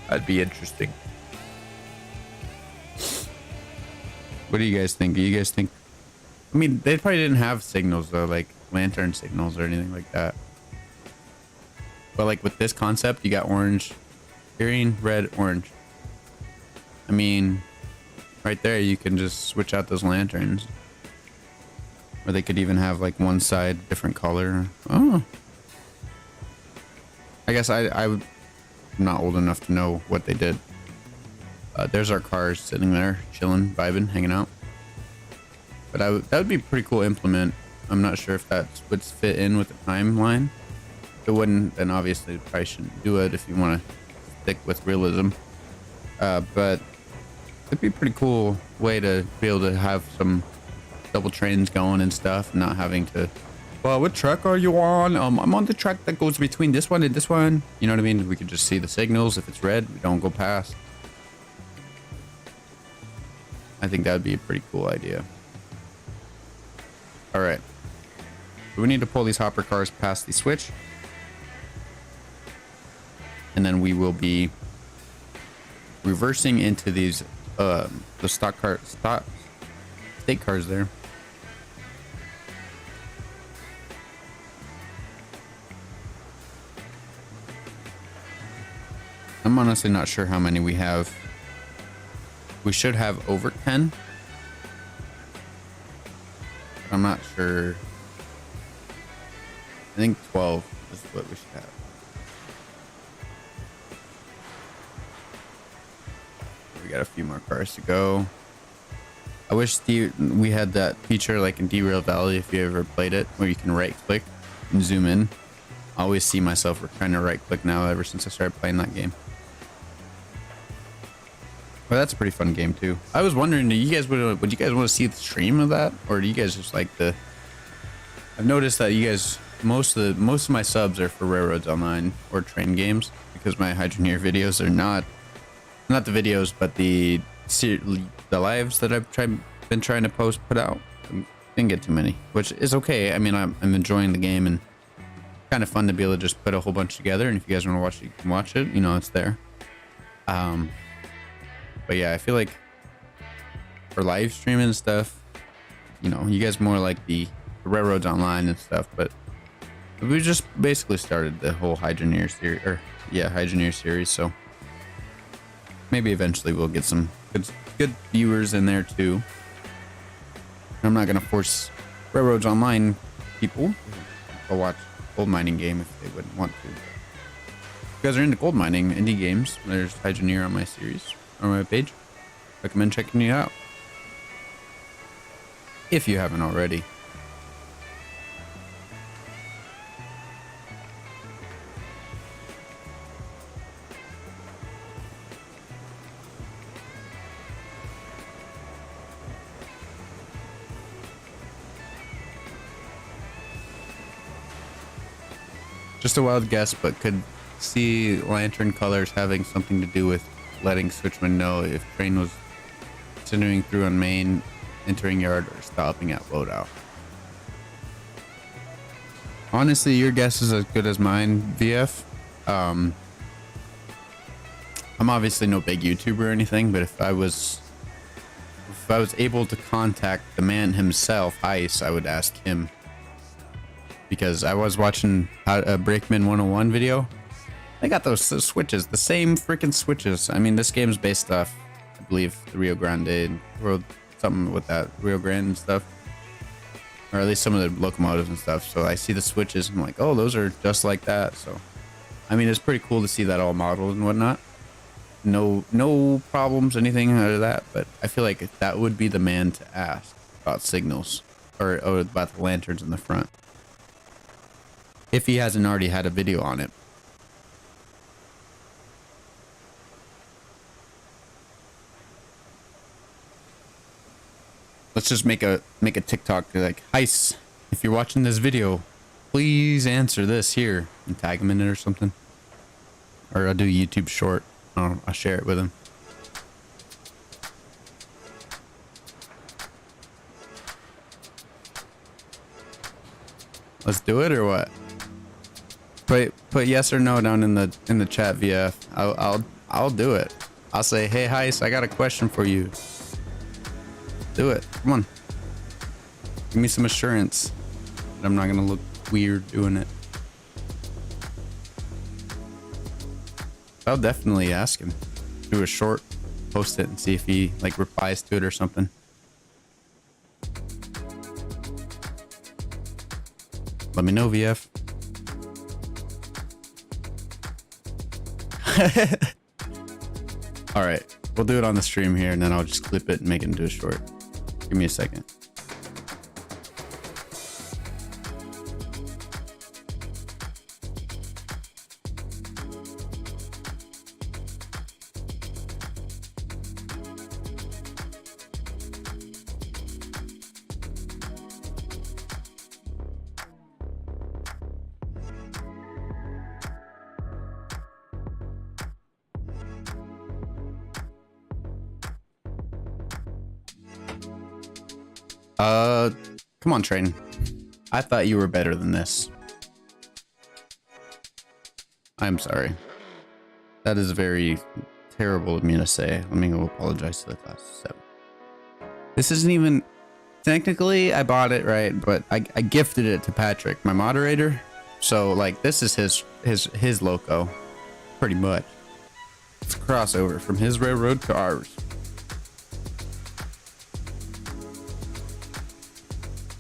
That'd be interesting. What do you guys think? Do you guys think? I mean, they probably didn't have signals though, like lantern signals or anything like that. But like with this concept, you got orange, green, red, orange. I mean, right there, you can just switch out those lanterns. Or they could even have like one side different color. Oh, I guess I'm not old enough to know what they did. There's our cars sitting there, chilling, vibing, hanging out. But that would be a pretty cool implement. I'm not sure if that would fit in with the timeline. If it wouldn't, then obviously you probably shouldn't do it if you want to stick with realism. But it'd be a pretty cool way to be able to have some double trains going and stuff, not having to, well, what track are you on? I'm on the track that goes between this one and this one. You know what I mean? We could just see the signals. If it's red, we don't go past. I think that would be a pretty cool idea. All right. We need to pull these hopper cars past the switch. And then we will be reversing into these, the state cars there. I'm honestly not sure how many we have. We should have over 10. I'm not sure. I think 12 is what we should have. We got a few more cars to go. I wish we had that feature like in Derail Valley, if you ever played it, where you can right click and zoom in. I always see myself trying to right click now ever since I started playing that game. Well, that's a pretty fun game too. I was wondering, would you guys want to see the stream of that, or do you guys just like the? I've noticed that you guys most of my subs are for Railroads Online or train games, because my Hydroneer videos are not the videos, but the lives that I've been trying to put out. I didn't get too many, which is okay. I mean, I'm enjoying the game, and kind of fun to be able to just put a whole bunch together. And if you guys want to watch it, you can watch it. You know, it's there. But yeah, I feel like for live streaming and stuff, you know, you guys more like the Railroads Online and stuff, but we just basically started the whole Hydroneer series, so maybe eventually we'll get some good viewers in there too. I'm not gonna force Railroads Online people to watch gold mining game if they wouldn't want to. If you guys are into gold mining indie games, there's Hydroneer on my series. On my page. Recommend checking it out if you haven't already. Just a wild guess, but could see lantern colors having something to do with letting switchman know if train was continuing through on main, entering yard, or stopping at loadout. Honestly, your guess is as good as mine, VF. I'm obviously no big YouTuber or anything, but if I was able to contact the man himself, Ice, I would ask him, because I was watching a Brakeman 101 video. They got those switches, the same freaking switches. I mean, this game's based off, I believe, the Rio Grande, or something with that Rio Grande and stuff, or at least some of the locomotives and stuff. So I see the switches, I'm like, oh, those are just like that. So, I mean, it's pretty cool to see that all modeled and whatnot. No problems, anything out of that. But I feel like that would be the man to ask about signals, or about the lanterns in the front, if he hasn't already had a video on it. Let's just make a TikTok like, Heis, if you're watching this video, please answer this here, and tag him in it or something. Or I'll do a YouTube short. I'll share it with him. Let's do it, or what? Put yes or no down in the chat, VF. I'll do it. I'll say, hey Heis, I got a question for you. Do it. Come on. Give me some assurance that I'm not gonna look weird doing it. I'll definitely ask him. Do a short, post it, and see if he like replies to it or something. Let me know, VF. All right, we'll do it on the stream here, and then I'll just clip it and make it into a short. Give me a second. Come on, train. I thought you were better than this. I'm sorry. That is very terrible of me to say. Let me go apologize to the class 7. This isn't even... Technically, I bought it, right? But I gifted it to Patrick, my moderator. So, like, this is his loco. Pretty much. It's a crossover from his railroad to ours.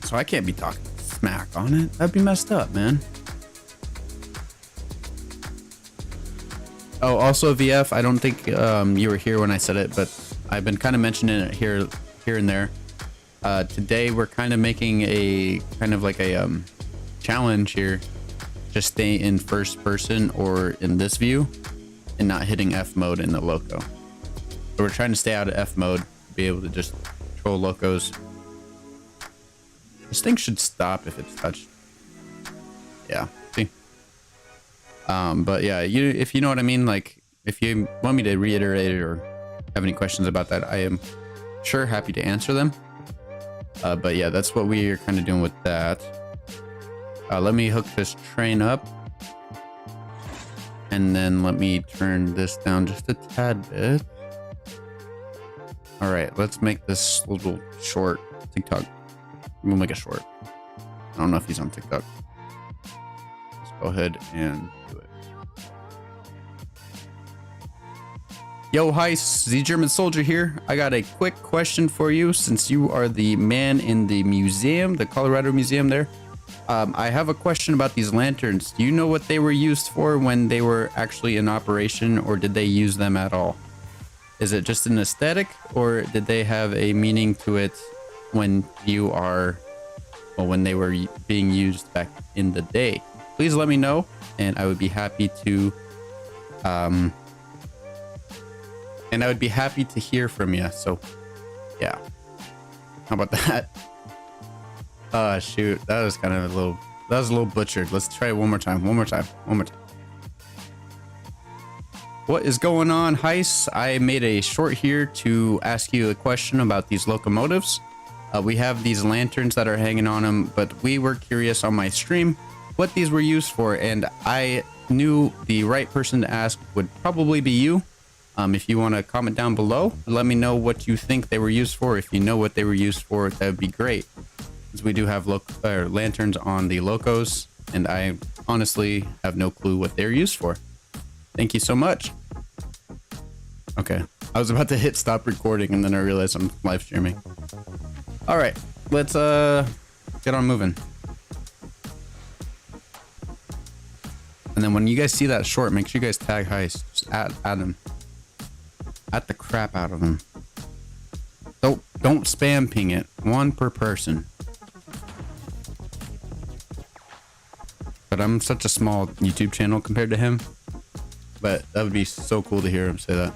So I can't be talking smack on it. That'd be messed up, man. Oh, also VF, I don't think you were here when I said it, but I've been kind of mentioning it here and there. Today we're kind of making a kind of like a challenge here. Just stay in first person or in this view and not hitting F mode in the loco. So we're trying to stay out of F mode, be able to just control locos. This thing should stop if it's touched. Yeah, see? But yeah, if you know what I mean, like if you want me to reiterate it or have any questions about that, I am sure happy to answer them. But yeah, that's what we are kind of doing with that. Let me hook this train up. And then let me turn this down just a tad bit. All right, let's make this little short TikTok. We'll make it short. I don't know if he's on TikTok. Let's go ahead and do it. Yo, hi, the German soldier here. I got a quick question for you since you are the man in the museum, the Colorado Museum there. I have a question about these lanterns. Do you know what they were used for when they were actually in operation, or did they use them at all? Is it just an aesthetic, or did they have a meaning to it when you are, well, when they were being used back in the day? Please let me know, and I would be happy to, hear from you. So, yeah. How about that? Shoot, that was kind of a little butchered. Let's try it one more time. What is going on, Heis? I made a short here to ask you a question about these locomotives. We have these lanterns that are hanging on them, but we were curious on my stream what these were used for, and I knew the right person to ask would probably be you. If you want to comment down below, let me know what you think they were used for. If you know what they were used for, that would be great. We do have lanterns on the locos, and I honestly have no clue what they're used for. Thank you so much. Okay, I was about to hit stop recording, and then I realized I'm live streaming. All right, let's get on moving. And then when you guys see that short, make sure you guys tag Heist. Just add him. At the crap out of him. Don't spam ping it. One per person. But I'm such a small YouTube channel compared to him. But that would be so cool to hear him say that.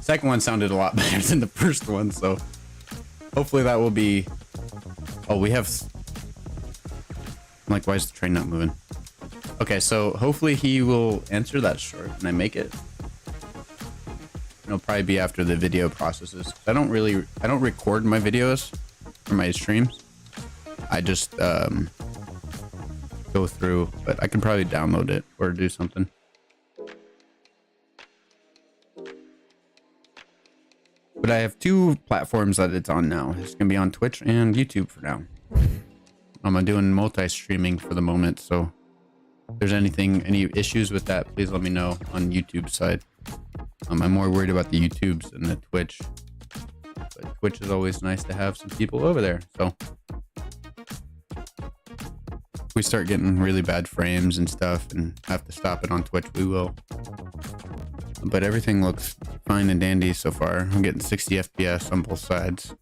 Second one sounded a lot better than the first one, so hopefully that will be... Oh, we have... I'm like, why is the train not moving? Okay, so hopefully he will answer that short when I make it. It'll probably be after the video processes. I don't record my videos for my streams. I just go through, but I can probably download it or do something. But I have 2 platforms that it's on now. It's gonna be on Twitch and YouTube for now. I'm doing multi-streaming for the moment, so if there's any issues with that, please let me know on YouTube side. I'm more worried about the YouTubes than the Twitch. But Twitch is always nice to have some people over there, so if we start getting really bad frames and stuff and have to stop it on Twitch, we will. But everything looks fine and dandy so far. I'm getting 60 FPS on both sides.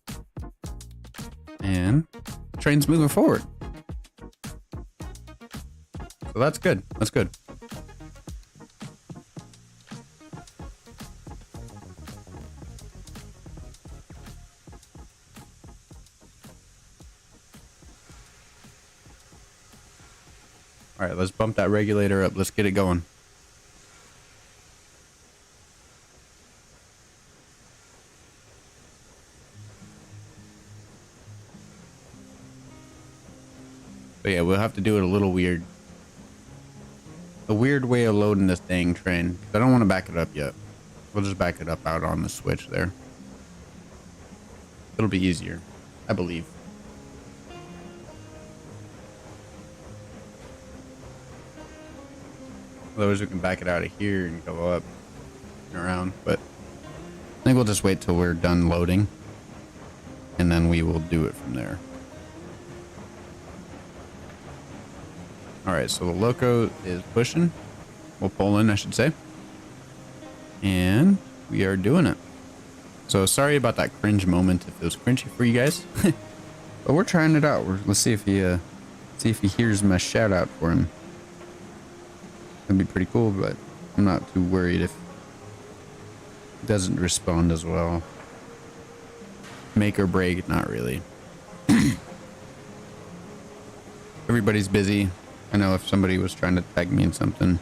And the train's moving forward. So that's good. That's good. All right, let's bump that regulator up. Let's get it going. So yeah, we'll have to do it a little weird. A weird way of loading this dang train. I don't want to back it up yet. We'll just back it up out on the switch there. It'll be easier, I believe. Otherwise we can back it out of here and go up and around, but I think we'll just wait till we're done loading and then we will do it from there. All right, so the loco is pushing. We'll pull in, I should say. And we are doing it. So sorry about that cringe moment if it was cringy for you guys. But we're trying it out. Let's see if he hears my shout out for him. That'd be pretty cool, but I'm not too worried if it doesn't respond as well. Make or break, not really. Everybody's busy. I know if somebody was trying to tag me in something,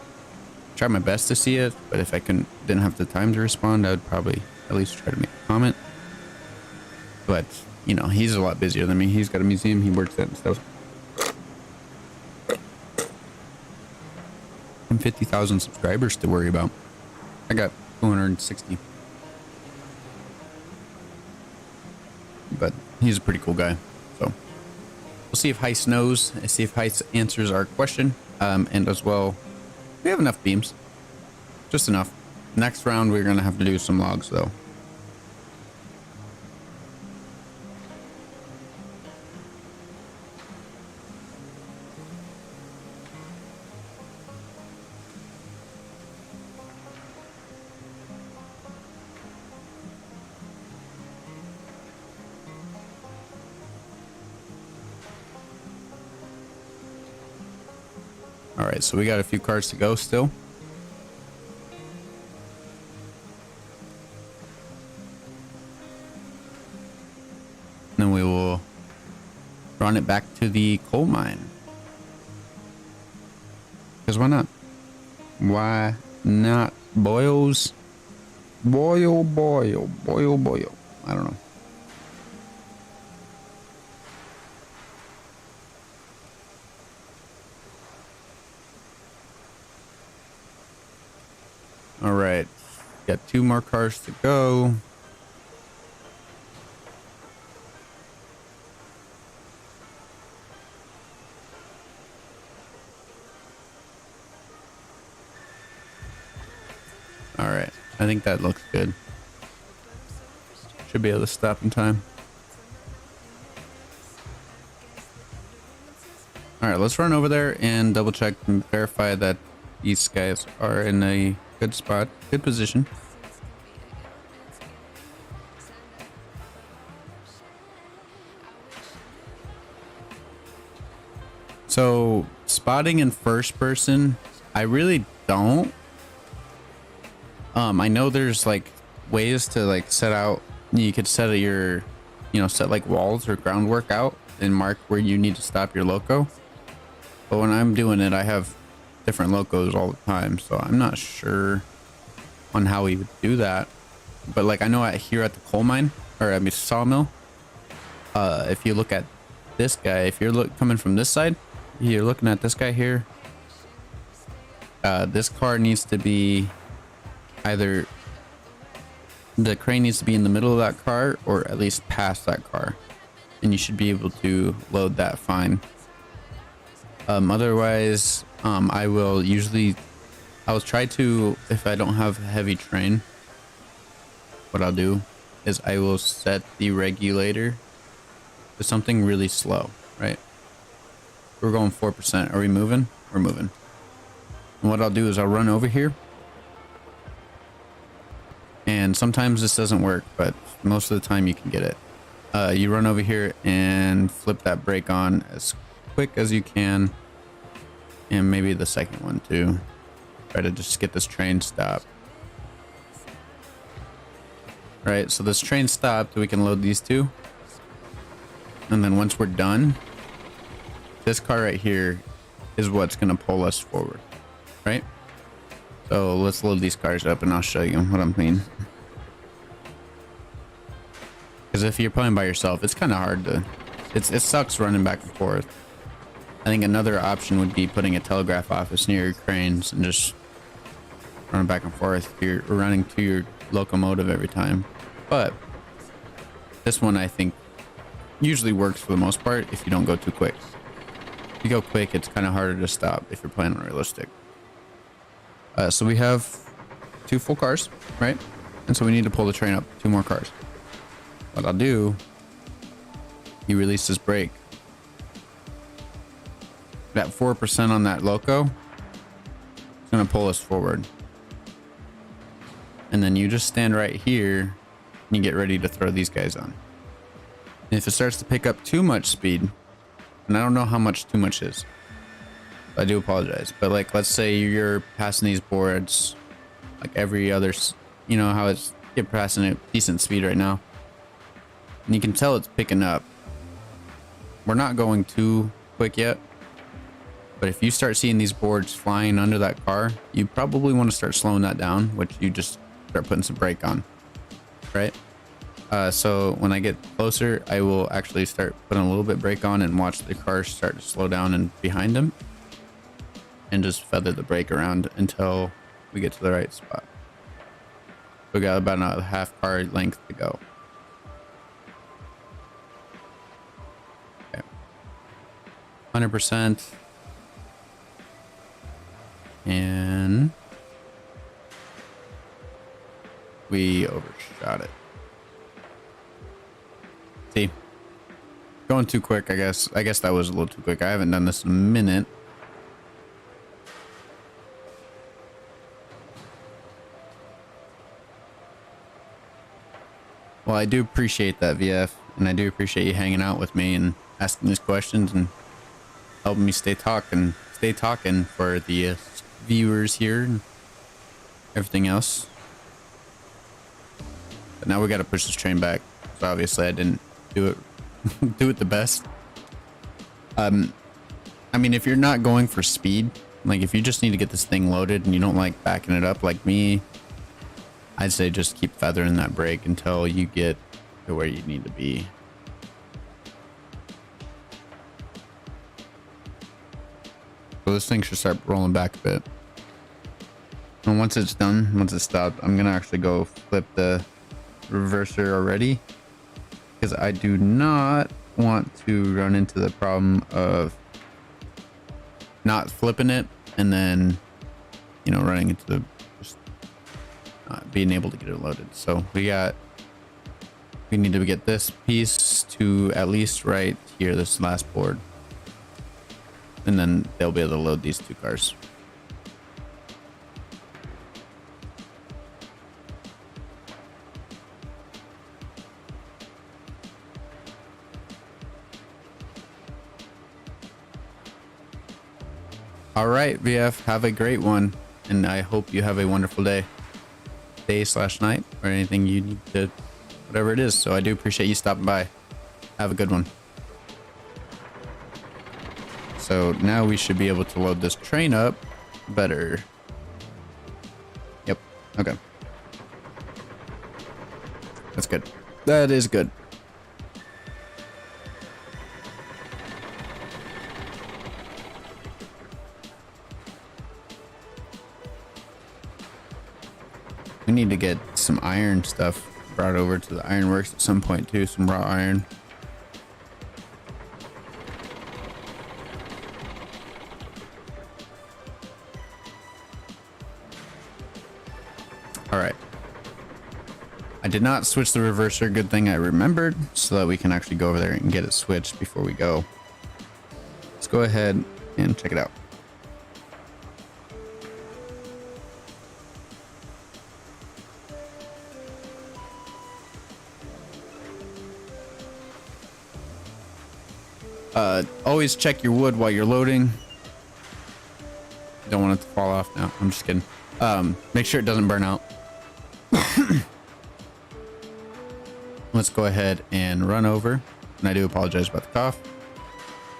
try my best to see it, but if I didn't have the time to respond, I would probably at least try to make a comment. But, you know, he's a lot busier than me. He's got a museum he works at and stuff. And 50,000 subscribers to worry about. I got 260. But he's a pretty cool guy. So we'll see if Heist knows. See if Heist answers our question. And as well, we have enough beams. Just enough. Next round, we're going to have to do some logs, though. All right, so we got a few cars to go still. Then we will run it back to the coal mine. Because why not? Why not? Boils. Boil. I don't know. All right, got 2 more cars to go. All right, I think that looks good. Should be able to stop in time. All right, let's run over there and double check and verify that these guys are in a good spot, good position. So spotting in first person, I really don't. I know there's like ways to like set out. You could set your, set like walls or groundwork out and mark where you need to stop your loco. But when I'm doing it, I have different locos all the time, so I'm not sure on how we would do that. But like I know here at the coal mine, or I mean sawmill, if you look at this guy, if you're coming from this side, you're looking at this guy here. This car needs to be either the crane needs to be in the middle of that car or at least past that car, and you should be able to load that fine. Otherwise, I'll try to, if I don't have a heavy train, what I'll do is I will set the regulator to something really slow, right? We're going 4%. Are we moving? We're moving. And what I'll do is I'll run over here. And sometimes this doesn't work, but most of the time you can get it. You run over here and flip that brake on as quick as you can. And maybe the second one too. Try to just get this train stopped. Right, so this train stopped, we can load these 2. And then once we're done, this car right here is what's gonna pull us forward, right? So let's load these cars up and I'll show you what I'm mean. Because if you're playing by yourself, it's kind of hard to, it sucks running back and forth. I think another option would be putting a telegraph office near your cranes and just running back and forth. You're running to your locomotive every time. But this one I think usually works for the most part if you don't go too quick. If you go quick, it's kind of harder to stop if you're playing realistic. So we have 2 full cars, right? And so we need to pull the train up 2 more cars. What I'll do, you release this brake. That 4% on that loco is going to pull us forward. And then you just stand right here and you get ready to throw these guys on. And if it starts to pick up too much speed, and I don't know how much too much is, I do apologize, but like, let's say you're passing these boards like every other, you know how it's, you're passing at decent speed right now, and you can tell it's picking up. We're not going too quick yet, but if you start seeing these boards flying under that car, you probably want to start slowing that down, which you just start putting some brake on, right? So when I get closer, I will actually start putting a little bit brake on and watch the car start to slow down and behind them, and just feather the brake around until we get to the right spot. We got about a half car length to go. Okay. 100%. And we overshot it. See, going too quick, I guess that was a little too quick. I haven't done this in a minute. Well, I do appreciate that, VF, and I do appreciate you hanging out with me and asking these questions and helping me stay talking for the viewers here and everything else. But now we got to push this train back. So obviously I didn't do it the best. I mean, if you're not going for speed, like if you just need to get this thing loaded and you don't like backing it up like me, I'd say just keep feathering that brake until you get to where you need to be. So this thing should start rolling back a bit. And once it's done, once it's stopped, I'm gonna actually go flip the reverser already, because I do not want to run into the problem of not flipping it and then, you know, running into the just not being able to get it loaded. So we need to get this piece to at least right here, this last board, and then they'll be able to load these 2 cars. All right, VF, have a great one, and I hope you have a wonderful day/night, or anything you need to, whatever it is. So I do appreciate you stopping by. Have a good one. So now we should be able to load this train up better. Yep. Okay. That's good. That is good. We need to get some iron stuff brought over to the ironworks at some point too, some raw iron. All right. I did not switch the reverser. Good thing I remembered, so that we can actually go over there and get it switched before we go. Let's go ahead and check it out. Always check your wood while you're loading. Don't want it to fall off now. I'm just kidding. Make sure it doesn't burn out. Let's go ahead and run over. And I do apologize about the cough.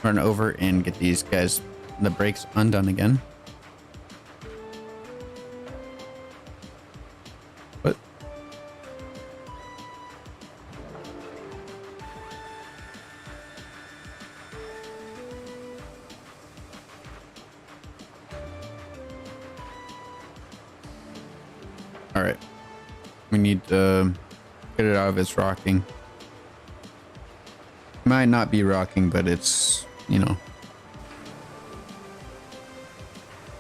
Run over and get these guys, the brakes undone again. What? All right. We need to get it out of its rocking. Might not be rocking, but it's, you know,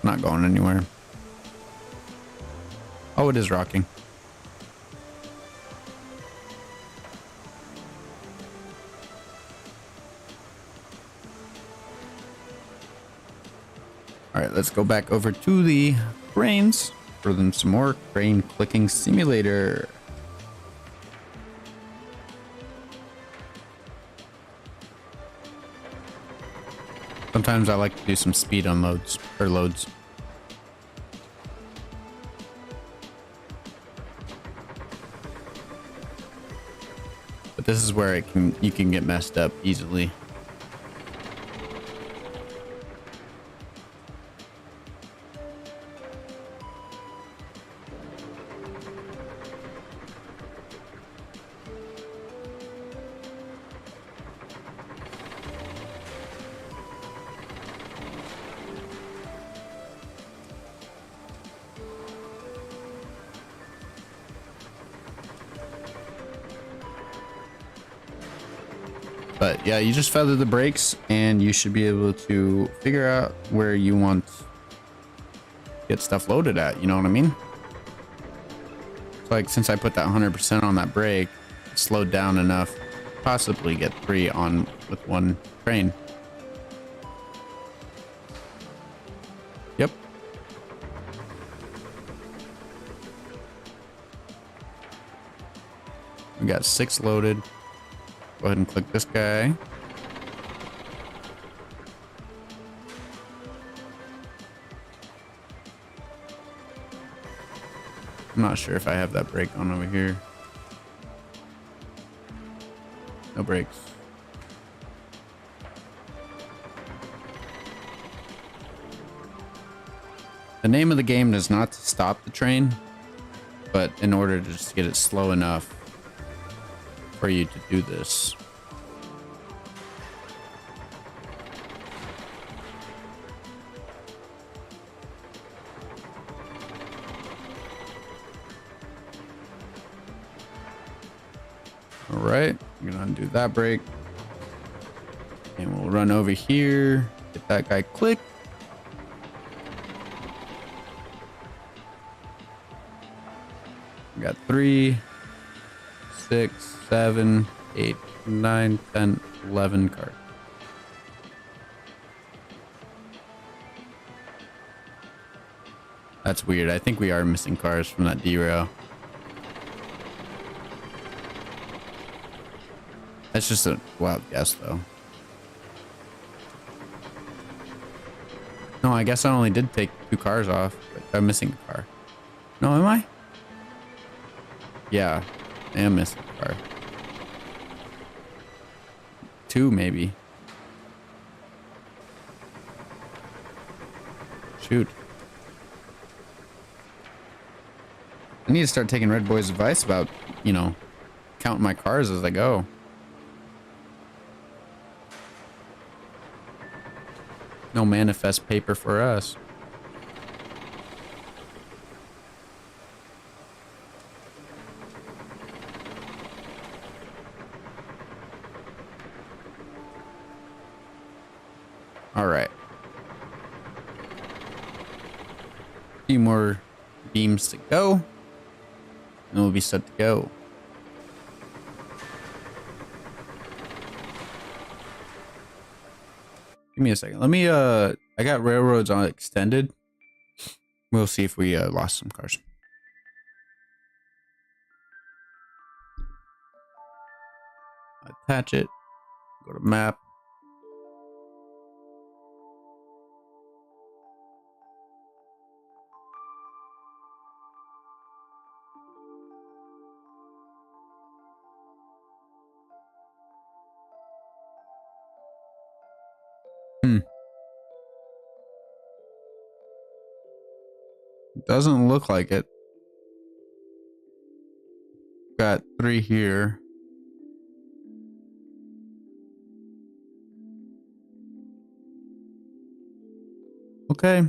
not going anywhere. Oh, it is rocking. All right, let's go back over to the cranes for them some more crane clicking simulator. Sometimes I like to do some speed unloads or loads. But this is where you can get messed up easily. But yeah, you just feather the brakes and you should be able to figure out where you want to get stuff loaded at. You know what I mean? So like since I put that 100% on that brake, it slowed down enough to possibly get 3 on with one crane. Yep. We got 6 loaded. Go ahead and click this guy. I'm not sure if I have that brake on over here. No brakes. The name of the game is not to stop the train, but in order to just get it slow enough for you to do this. All right, we're gonna undo that brake and we'll run over here, get that guy click. We got 3, 6, 7, 8, 9, 10, 11 cars. That's weird. I think we are missing cars from that derail. That's just a wild guess, though. No, I guess I only did take 2 cars off, but I'm missing a car. No, am I? Yeah, I am missing a car. 2, maybe. Shoot. I need to start taking Red Boy's advice about, you know, counting my cars as I go. No manifest paper for us. All right. A few more beams to go, and we'll be set to go. Give me a second. Let me I got railroads on extended. We'll see if we lost some cars. Attach it. Go to map. Doesn't look like it. Got 3 here. Okay.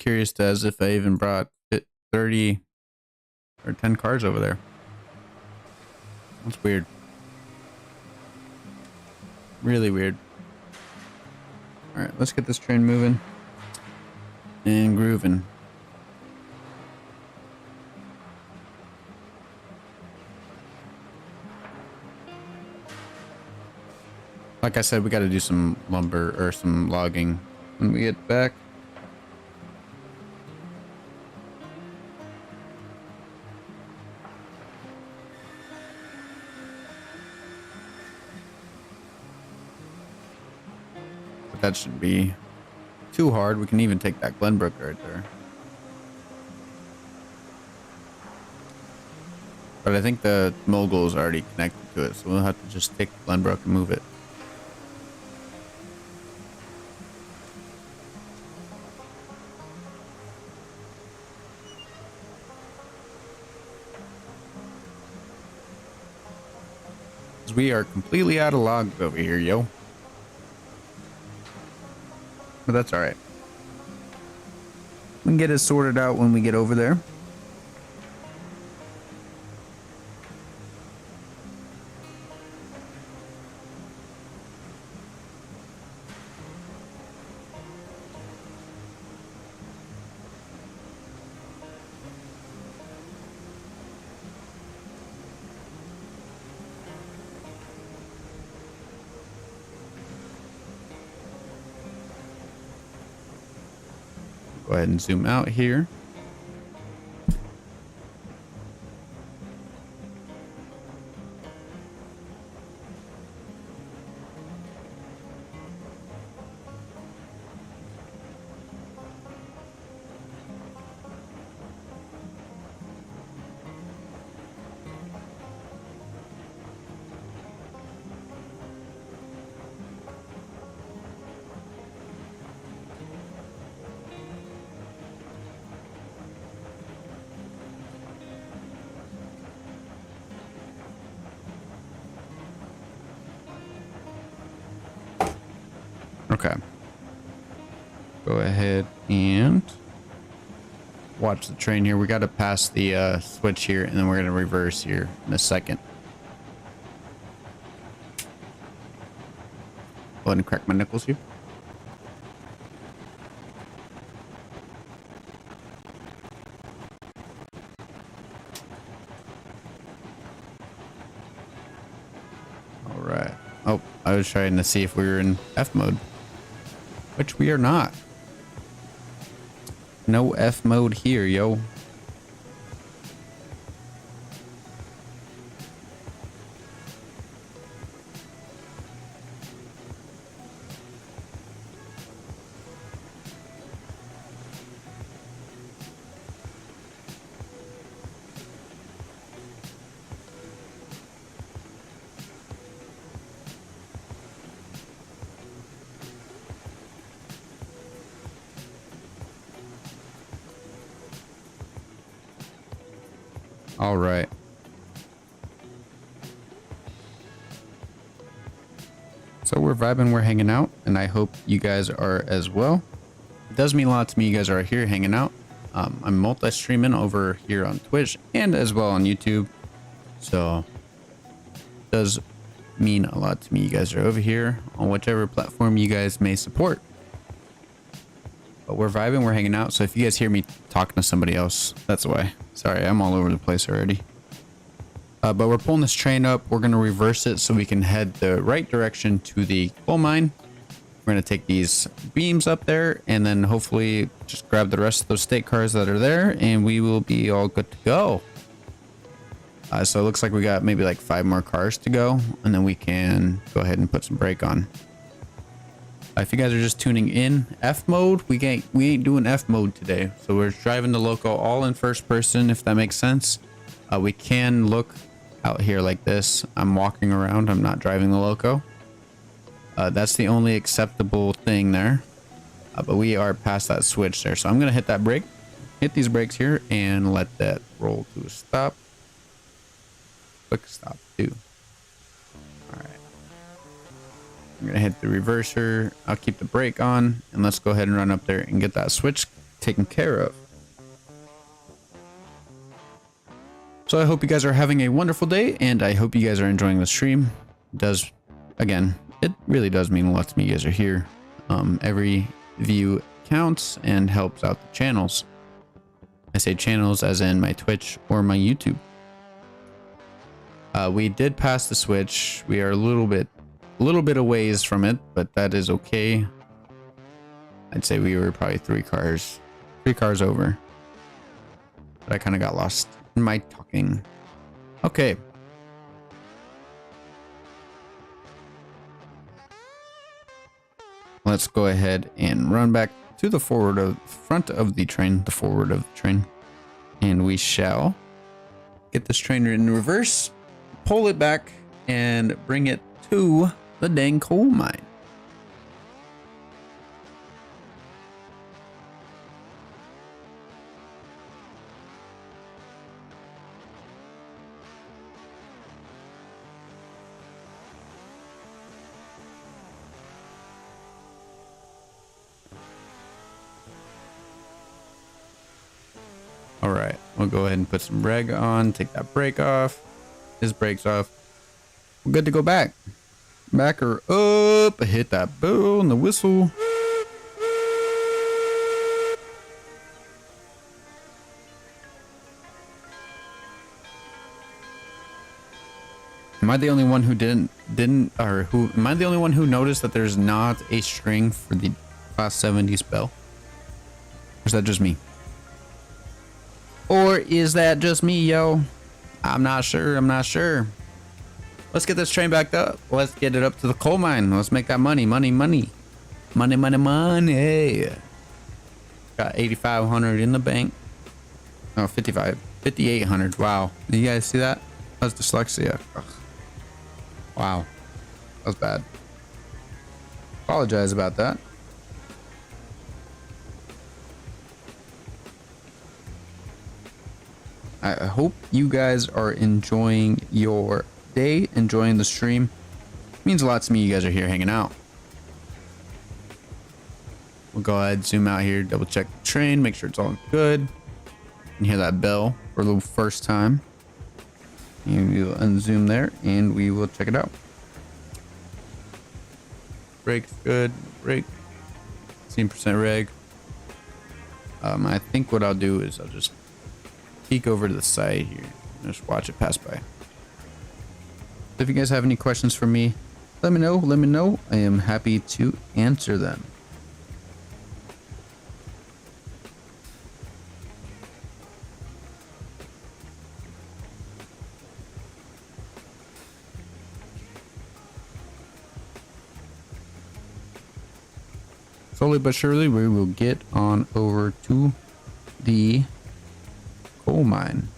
curious as if I even brought 30 or 10 cars over there. That's weird. Really weird. All right, let's get this train moving and grooving. Like I said, we got to do some lumber or some logging when we get back. But that shouldn't be too hard. We can even take that Glenbrook right there. But I think the mogul is already connected to it, so we'll have to just take Glenbrook and move it. We are completely out of logs over here, yo. But that's all right. We can get it sorted out when we get over there. Go ahead and zoom out here. Okay. Go ahead and watch the train here. We got to pass the switch here, and then we're going to reverse here in a second. Go ahead and crack my knuckles here. All right. Oh, I was trying to see if we were in F mode. Which we are not. No F mode here, yo. All right. So we're vibing, we're hanging out, and I hope you guys are as well. It does mean a lot to me you guys are here hanging out. I'm multi-streaming over here on Twitch and as well on YouTube. So it does mean a lot to me you guys are over here on whichever platform you guys may support. But we're vibing, we're hanging out. So if you guys hear me talking to somebody else, that's why. Sorry, I'm all over the place already. But we're pulling this train up. We're going to reverse it so we can head the right direction to the coal mine. We're going to take these beams up there and then hopefully just grab the rest of those state cars that are there and we will be all good to go. So it looks like we got maybe like 5 more cars to go and then we can go ahead and put some brake on. If you guys are just tuning in, F mode, we ain't doing F mode today. So we're driving the loco all in first person, if that makes sense. We can look out here like this. I'm walking around, I'm not driving the loco. That's the only acceptable thing there. But we are past that switch there. So I'm going to hit that brake, hit these brakes here, and let that roll to a stop. Quick stop, too. All right. I'm going to hit the reverser. I'll keep the brake on, and let's go ahead and run up there and get that switch taken care of. So I hope you guys are having a wonderful day, and I hope you guys are enjoying the stream. It really does mean a lot to me you guys are here. Every view counts and helps out the channels. I say channels as in my Twitch or my YouTube. We did pass the switch. We are a little bit a ways from it, but that is okay. I'd say we were probably three cars over. But I kind of got lost in my talking. Okay. Let's go ahead and run back to the forward of the train, and we shall get this train in reverse, pull it back, and bring it to the dang coal mine. All right, we'll go ahead and put some reg on, take that brake off, his brakes off. We're good to go back. Back or up, hit that bell and the whistle. Am I the only one who am I the only one who noticed that there's not a string for the Class 70 spell? Or is that just me? Or is that just me, yo? I'm not sure. Let's get this train backed up. Let's get it up to the coal mine. Let's make that money. Money. Got 8,500 in the bank. Oh, 5,800. Wow. Did you guys see that? That's dyslexia. Ugh. Wow. That was bad. Apologize about that. I hope you guys are enjoying your day, enjoying the stream. It means a lot to me you guys are here hanging out. We'll go ahead, zoom out here, double check the train, make sure it's all good. And hear that bell for the first time. And we'll unzoom there and we will check it out. Brake's good, brake. 16% reg. I think what I'll do is I'll just peek over to the side here. Just watch it pass by. If you guys have any questions for me, let me know. I am happy to answer them. Slowly but surely, we will get on over to the coal mine.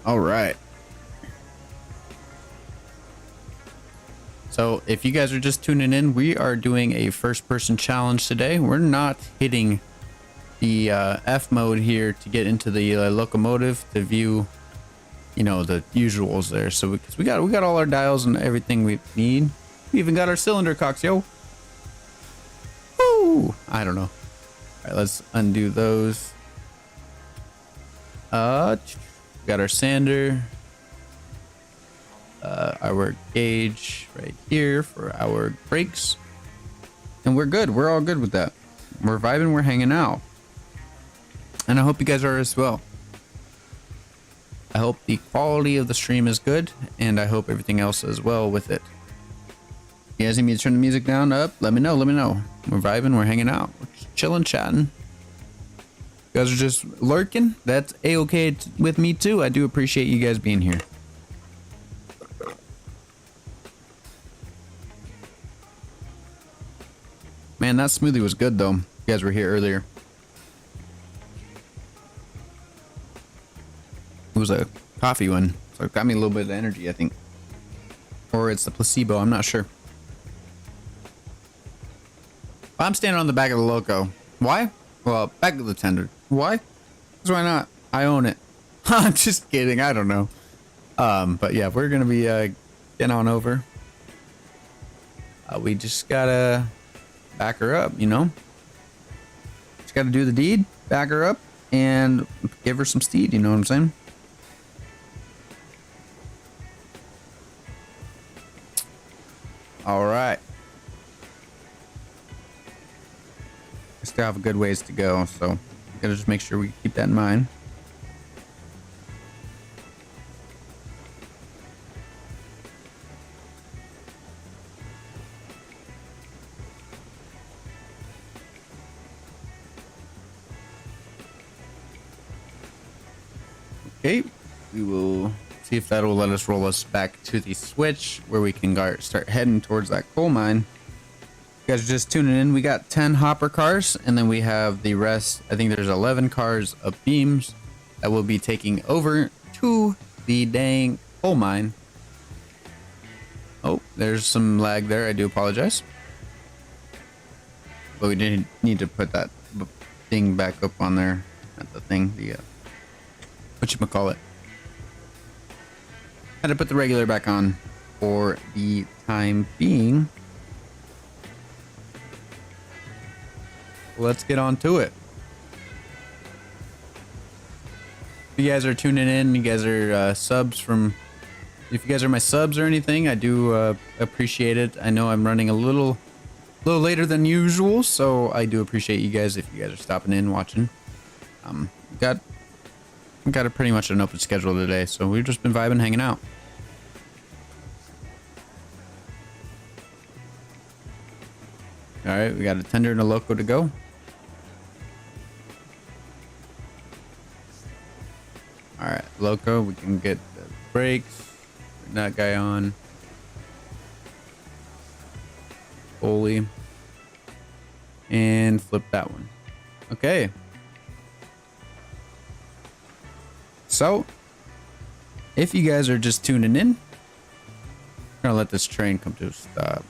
All right. So if you guys are just tuning in, we are doing a first person challenge today. We're not hitting the F mode here to get into the locomotive to view, you know, the usuals there. So we got all our dials and everything we need. We even got our cylinder cocks, yo. Woo! I don't know. All right, let's undo those. We got our sander. Our gauge right here for our brakes. And we're good. We're all good with that. We're vibing. We're hanging out. And I hope you guys are as well. I hope the quality of the stream is good. And I hope everything else is well with it. You guys need me to turn the music down, up? Let me know. We're vibing. We're hanging out. We're just chilling, chatting. You guys are just lurking. That's a-okay with me too. I do appreciate you guys being here. Man, that smoothie was good though. You guys were here earlier. It was a coffee one, so it got me a little bit of energy, I think. Or it's the placebo, I'm not sure. I'm standing on the back of the loco. Why? Well, back of the tender. Why? Because why not? I own it. I'm just kidding. I don't know. But yeah, we're gonna be getting on over. We just gotta back her up, you know. Just gotta do the deed, back her up, and give her some steed. You know what I'm saying? All right. I still have a good ways to go, so gotta just make sure we keep that in mind. Okay, we will see if that will let us roll us back to the switch where we can start heading towards that coal mine. You guys are just tuning in. We got 10 hopper cars, and then we have the rest. I think there's 11 cars of beams that will be taking over to the dang coal mine. Oh, there's some lag there. I do apologize. But we didn't need to put that thing back up on there. Not the thing, the whatchamacallit. Had to put the regular back on for the time being. Let's get on to it. If you guys are tuning in, you guys are subs from... If you guys are my subs or anything, I do appreciate it. I know I'm running a little later than usual, so I do appreciate you guys if you guys are stopping in, watching. Got a pretty much an open schedule today, so we've just been vibing, hanging out. All right, we got a tender and a loco to go. All right, loco, we can get the brakes. Bring that guy on. Holy. And flip that one. Okay. So, if you guys are just tuning in, I'm gonna let this train come to a stop.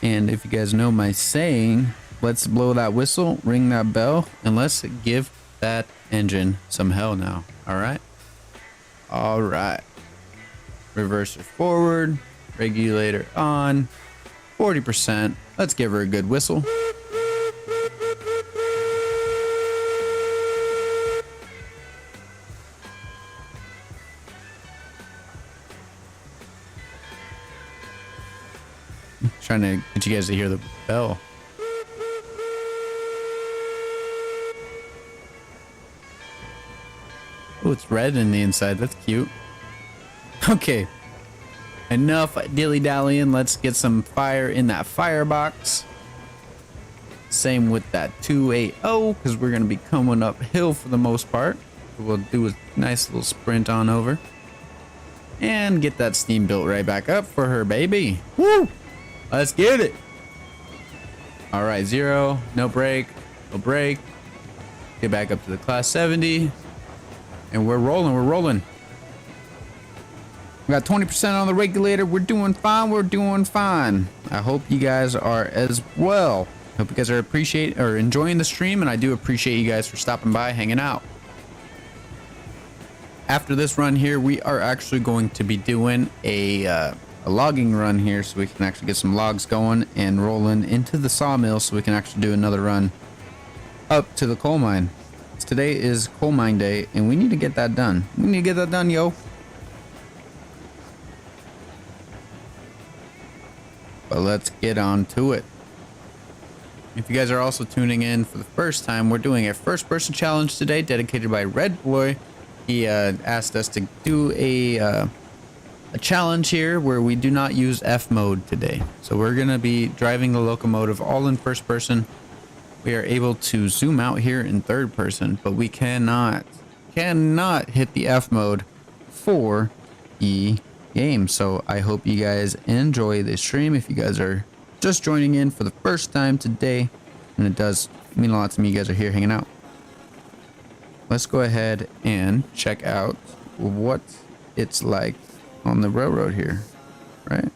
And if you guys know my saying, let's blow that whistle, ring that bell, and let's give that engine some hell now. All right? All right. Reverser forward, regulator on, 40%. Let's give her a good whistle. Trying to get you guys to hear the bell. Oh, it's red in the inside. That's cute. Okay. Enough dilly-dallying. Let's get some fire in that firebox. Same with that 280, because we're going to be coming uphill for the most part. We'll do a nice little sprint on over. And get that steam built right back up for her, baby. Woo! Let's get it. All right, 0, no brake, no brake. Get back up to the class 70. And we're rolling, we're rolling. We got 20% on the regulator. We're doing fine, we're doing fine. I hope you guys are as well. Hope you guys are enjoying the stream, and I do appreciate you guys for stopping by, hanging out. After this run here, we are actually going to be doing a logging run here, so we can actually get some logs going and rolling into the sawmill, so we can actually do another run up to the coal mine. Today is coal mine day, and we need to get that done. We need to get that done, yo. But let's get on to it. If you guys are also tuning in for the first time, we're doing a first-person challenge today, dedicated by Red Boy. He asked us to do a challenge here where we do not use F mode today. So we're gonna be driving the locomotive all in first person. We are able to zoom out here in third person, but we cannot hit the F mode for the game. So I hope you guys enjoy this stream. If you guys are just joining in for the first time today, and it does mean a lot to me you guys are here hanging out. Let's go ahead and check out what it's like on the railroad here, right?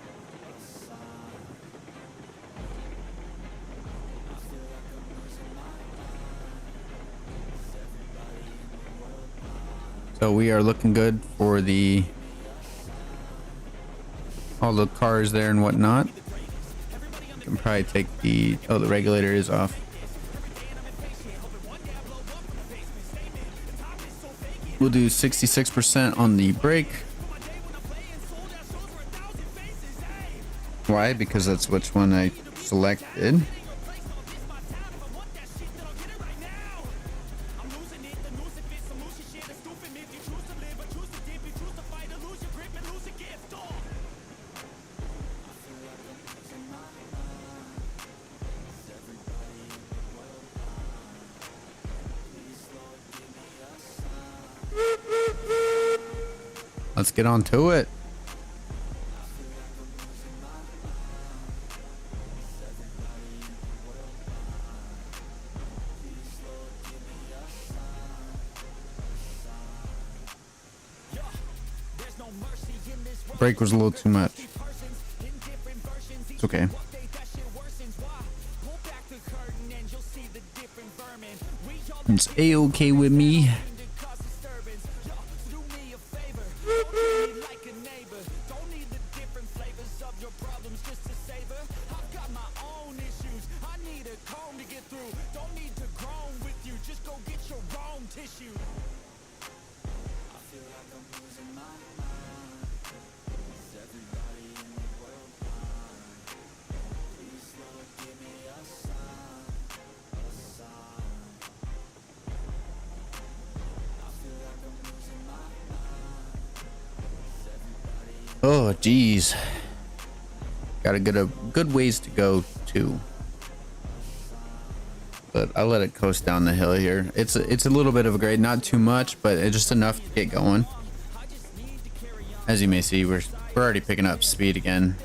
So we are looking good for all the cars there and whatnot. Can probably take the regulator is off. We'll do 66% on the brake. Why? Because that's which one I selected. Let's get on to it. Brake was a little too much. It's okay. It's a-okay with me. Oh, geez. Gotta get a good ways to go too. But I'll let it coast down the hill here. It's a little bit of a grade, not too much, but it's just enough to get going. As you may see, we're already picking up speed again.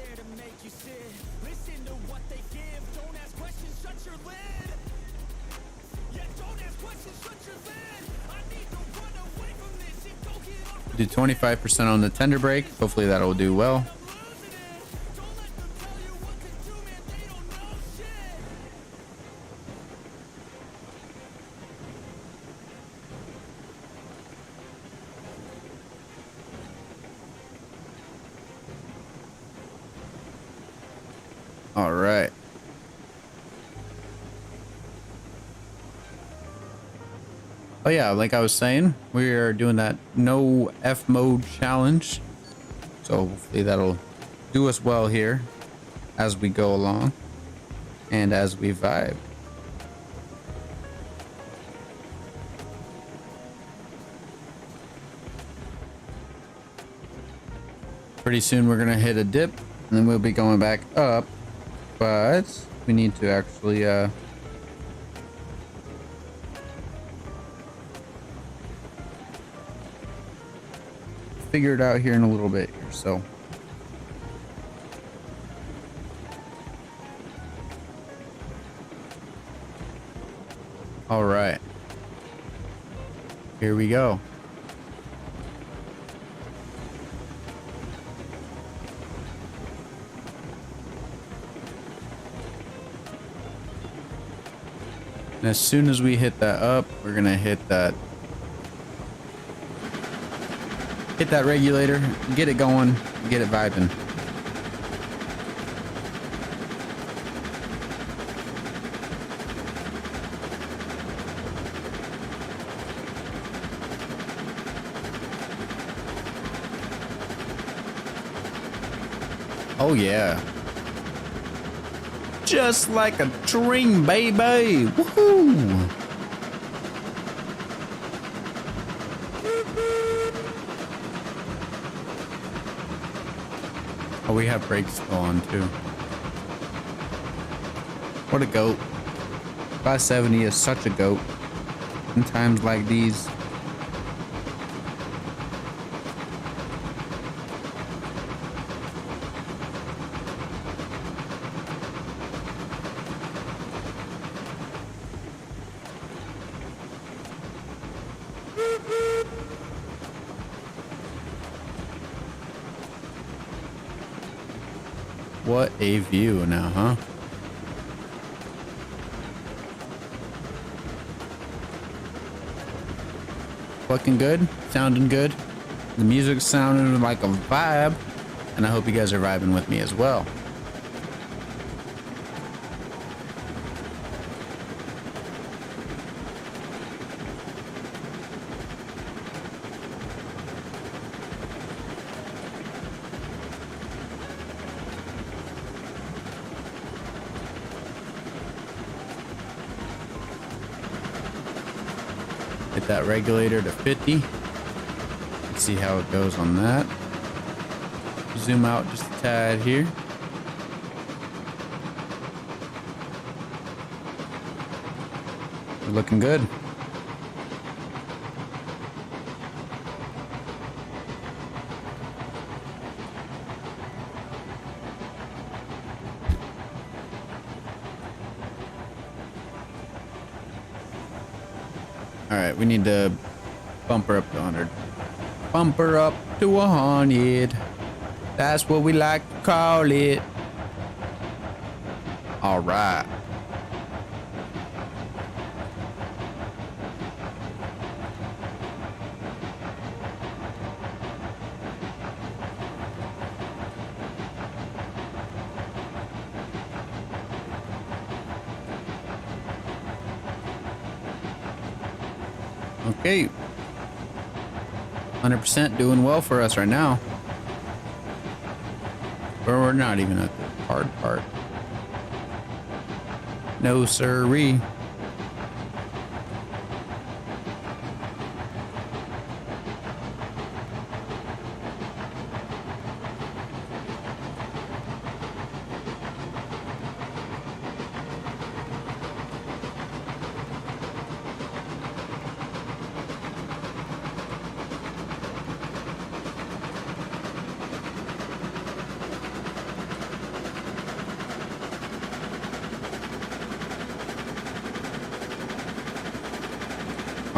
Do 25% on the tender brake. Hopefully that'll do well. All right. Oh yeah, like I was saying, we are doing that no F mode challenge. So hopefully that'll do us well here as we go along and as we vibe. Pretty soon we're gonna hit a dip and then we'll be going back up, but we need to actually figure it out here in a little bit here. So all right, here we go. And as soon as we hit that up, we're gonna hit that regulator, get it going, get it vibing. Oh yeah. Just like a dream, baby. Woohoo! Oh, we have brakes still on too. What a goat. 570 is such a goat in times like these. What a view now, huh? looking good, sounding good. The music's sounding like a vibe, and I hope you guys are vibing with me as well. Hit that regulator to 50. Let's see how it goes on that. Zoom out just a tad here. We're looking good. All right, we need to bump her up to 100. Bump her up to 100. That's what we like to call it. All right. Okay. 100% doing well for us right now. But we're not even at the hard part. No sirree.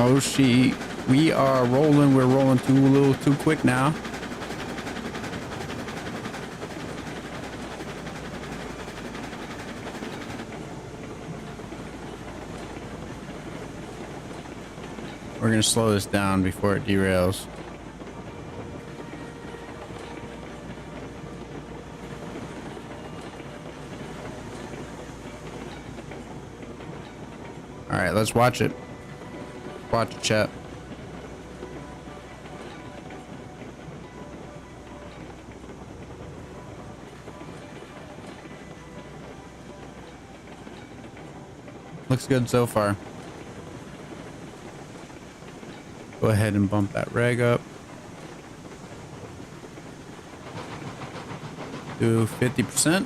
Oh, we are rolling. We're rolling a little too quick now. We're going to slow this down before it derails. All right, let's watch it. Watch it, chat. Looks good so far. Go ahead and bump that reg up to 50%.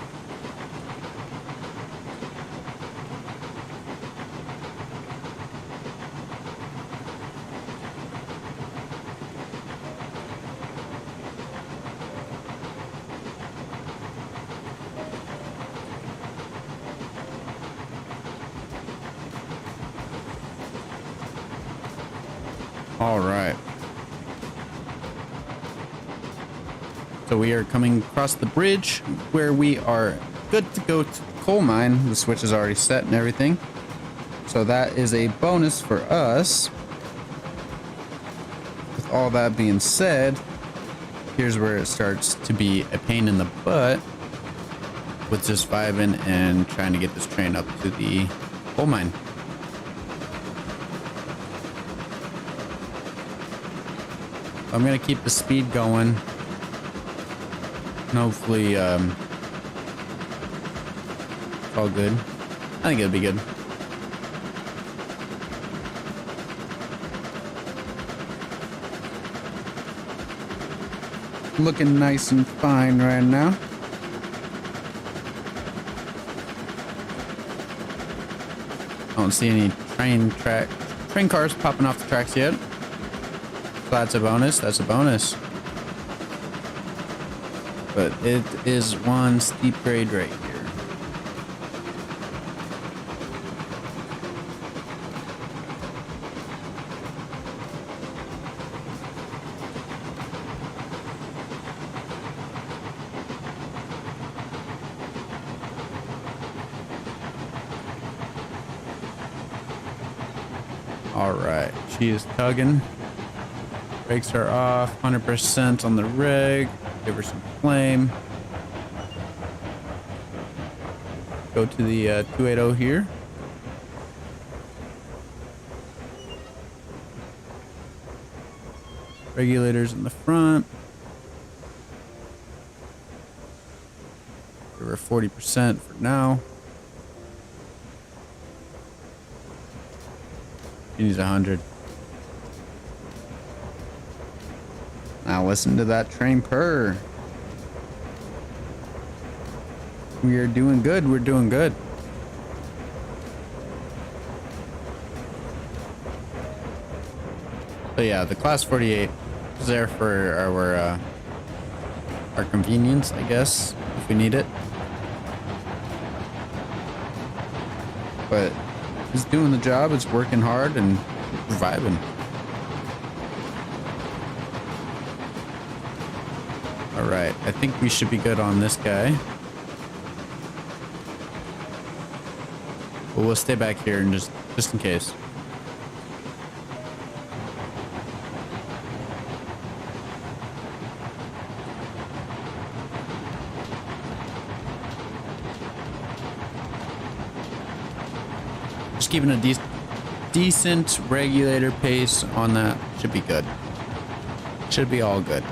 All right. So we are coming across the bridge where we are good to go to the coal mine. The switch is already set and everything. So that is a bonus for us. With all that being said, here's where it starts to be a pain in the butt with just vibing and trying to get this train up to the coal mine. I'm gonna keep the speed going. And hopefully, it's all good. I think it'll be good. Looking nice and fine right now. I don't see any train cars popping off the tracks yet. So that's a bonus. That's a bonus. But it is one steep grade right here. All right, she is tugging. Brakes are off, 100% on the rig. Give her some flame. Go to the 280 here. Regulators in the front. Give her 40% for now. She needs 100. Now listen to that train purr. We are doing good. We're doing good. But yeah, the class 48 is there for our convenience, I guess, if we need it. But it's doing the job. It's working hard and vibing. All right, I think we should be good on this guy. But we'll stay back here and just in case. Just keeping a decent regulator pace on that should be good. Should be all good.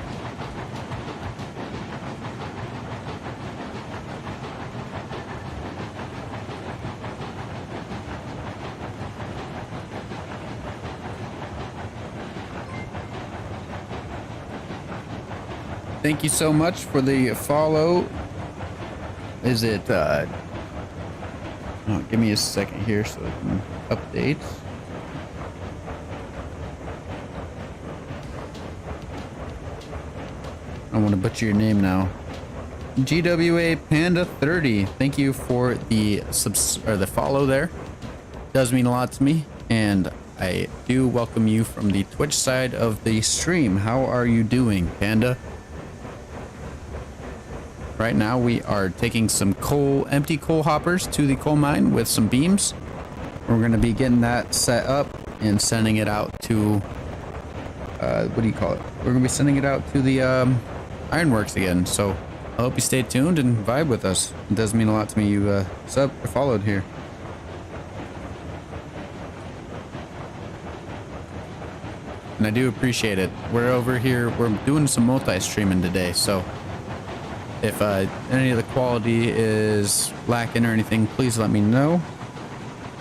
Thank you so much for the follow. Is it oh, give me a second here so I can update. I don't want to butcher your name now. GWA Panda 30. Thank you for the the follow there. Does mean a lot to me, and I do welcome you from the Twitch side of the stream. How are you doing, Panda? Right now we are taking some empty coal hoppers to the coal mine with some beams. We're going to be getting that set up and sending it out to, what do you call it? We're going to be sending it out to the ironworks again. So I hope you stay tuned and vibe with us. It does mean a lot to me you followed here. And I do appreciate it. We're over here, we're doing some multi-streaming today, so if any of the quality is lacking or anything, please let me know.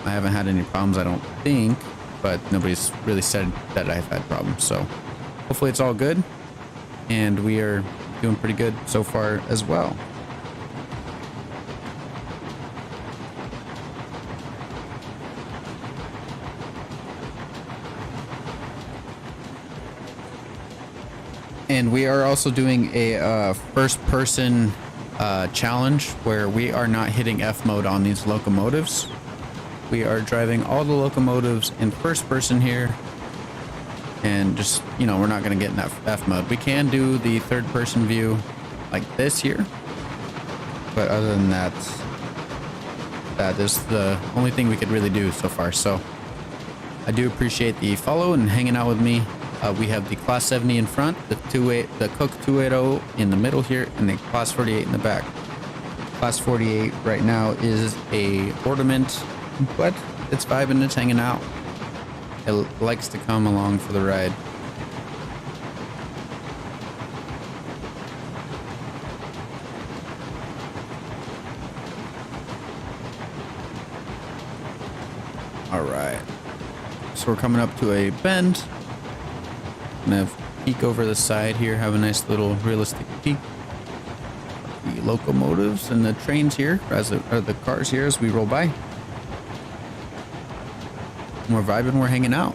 I haven't had any problems, I don't think, but nobody's really said that I've had problems. So hopefully it's all good, and we are doing pretty good so far as well. And we are also doing a first-person challenge where we are not hitting F mode on these locomotives. We are driving all the locomotives in first person here, and just, you know, we're not going to get in that F mode. We can do the third-person view like this here, but other than that, that is the only thing we could really do so far. So I do appreciate the follow and hanging out with me. We have the Class 70 in front, the Cook 280 in the middle here, and the Class 48 in the back. Class 48 right now is a ornament, but it's vibing, it's hanging out. It likes to come along for the ride. All right, so we're coming up to a bend. Gonna peek over the side here, have a nice little realistic peek. The locomotives and the trains here, or the cars here as we roll by. And we're vibing, we're hanging out.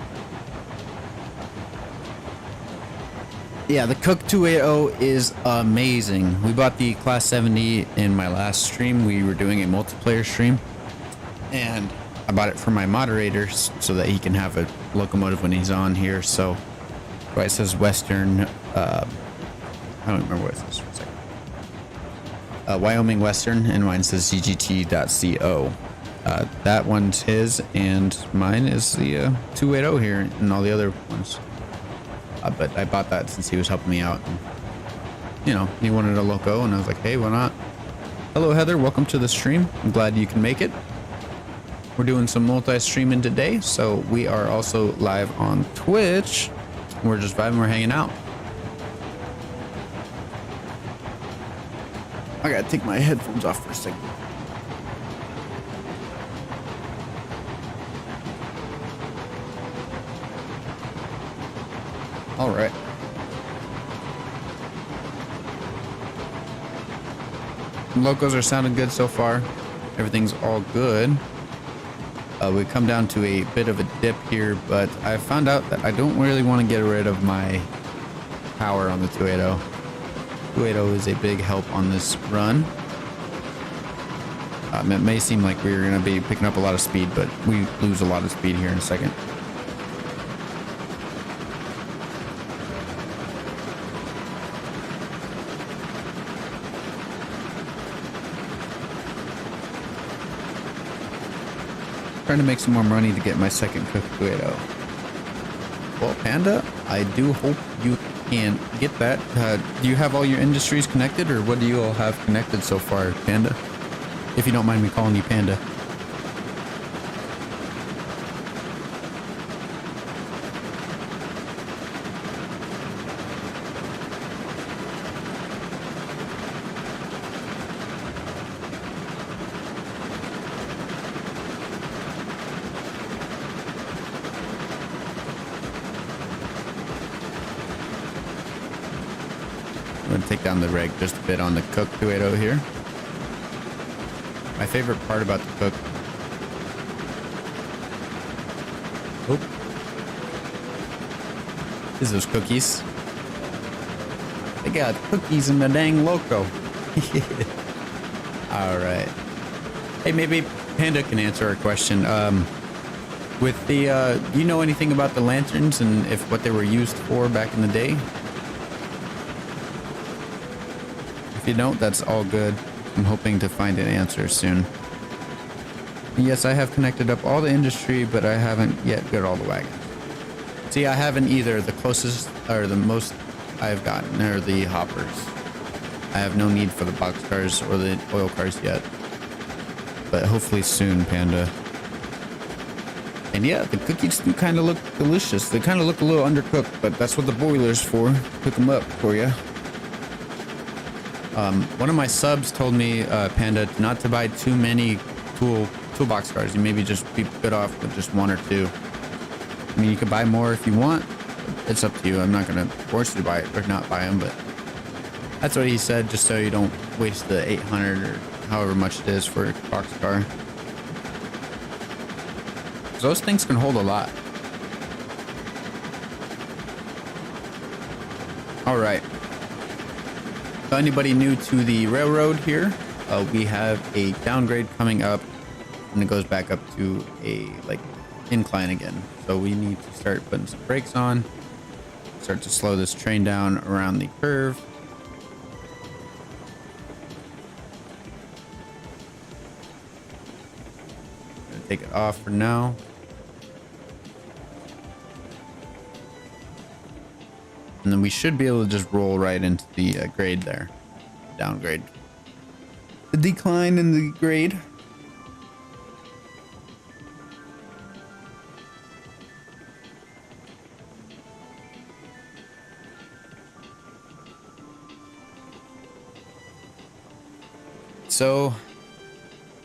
Yeah, the Cook 280 is amazing. We bought the Class 70 in my last stream. We were doing a multiplayer stream, and I bought it for my moderator so that he can have a locomotive when he's on here. So it says Western, I don't remember what it says for a second. Wyoming Western, and mine says cgt.co. That one's his, and mine is the 280 here, and all the other ones. But I bought that since he was helping me out. And, you know, he wanted a loco, and I was like, hey, why not? Hello, Heather. Welcome to the stream. I'm glad you can make it. We're doing some multi-streaming today, so we are also live on Twitch. We're just vibing. We're hanging out. I gotta take my headphones off for a second. All right. Locos are sounding good so far. Everything's all good. We come down to a bit of a dip here, but I found out that I don't really want to get rid of my power on the 280. 280 is a big help on this run. It may seem like we're going to be picking up a lot of speed, but we lose a lot of speed here in a second. Trying to make some more money to get my second cook 280. Well, Panda, I do hope you can get that. Do you have all your industries connected, or what do you all have connected so far, Panda? If you don't mind me calling you Panda. I'm going to take down the reg just a bit on the Cook 280 here. My favorite part about the Cook. Oh. Is those cookies. They got cookies in the dang loco. All right. Hey, maybe Panda can answer our question. With the, do you know anything about the lanterns and if what they were used for back in the day? If you don't, that's all good. I'm hoping to find an answer soon. Yes, I have connected up all the industry, but I haven't yet got all the wagons. See, I haven't either. The closest or the most I've gotten are the hoppers. I have no need for the box cars or the oil cars yet. But hopefully soon, Panda. And yeah, the cookies do kind of look delicious. They kind of look a little undercooked, but that's what the boiler's for. Cook them up for you. One of my subs told me, Panda, not to buy too many toolbox cars. You maybe just be good off with just one or two. I mean, you can buy more if you want. It's up to you. I'm not going to force you to buy it or not buy them, but that's what he said, just so you don't waste the 800 or however much it is for a box car. Those things can hold a lot. All right. So anybody new to the railroad here, we have a downgrade coming up, and it goes back up to a like incline again. So we need to start putting some brakes on, start to slow this train down around the curve. Gonna take it off for now. And then we should be able to just roll right into the grade there. Downgrade. The decline in the grade. So,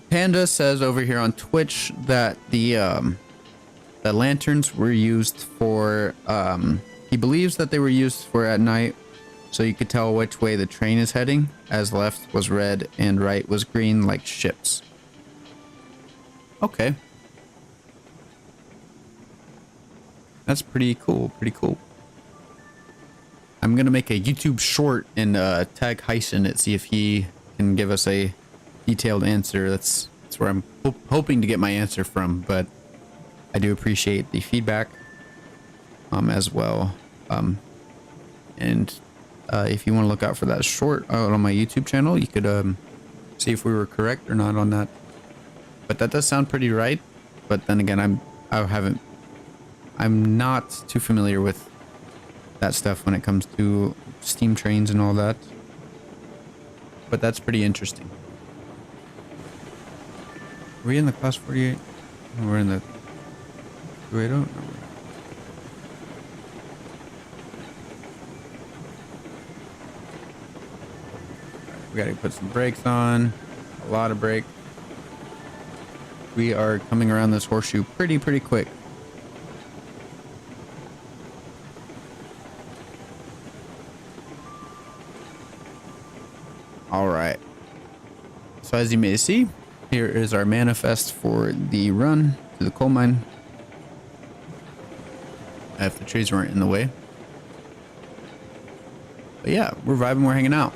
Panda says over here on Twitch that the lanterns were used for... he believes that they were used for at night, so you could tell which way the train is heading, as left was red and right was green like ships. Okay. That's pretty cool, pretty cool. I'm gonna make a YouTube short and tag Heisen in it, see if he can give us a detailed answer. That's where I'm hoping to get my answer from, but I do appreciate the feedback as well. And if you want to look out for that short on my YouTube channel, you could see if we were correct or not on that. But that does sound pretty right. But then again, I'm not too familiar with that stuff when it comes to steam trains and all that. But that's pretty interesting. Are we in the class 48? No, we're in the 280? No, we gotta put some brakes on. A lot of brake. We are coming around this horseshoe pretty quick. All right. So as you may see, here is our manifest for the run to the coal mine. If the trees weren't in the way. But yeah, we're vibing, we're hanging out.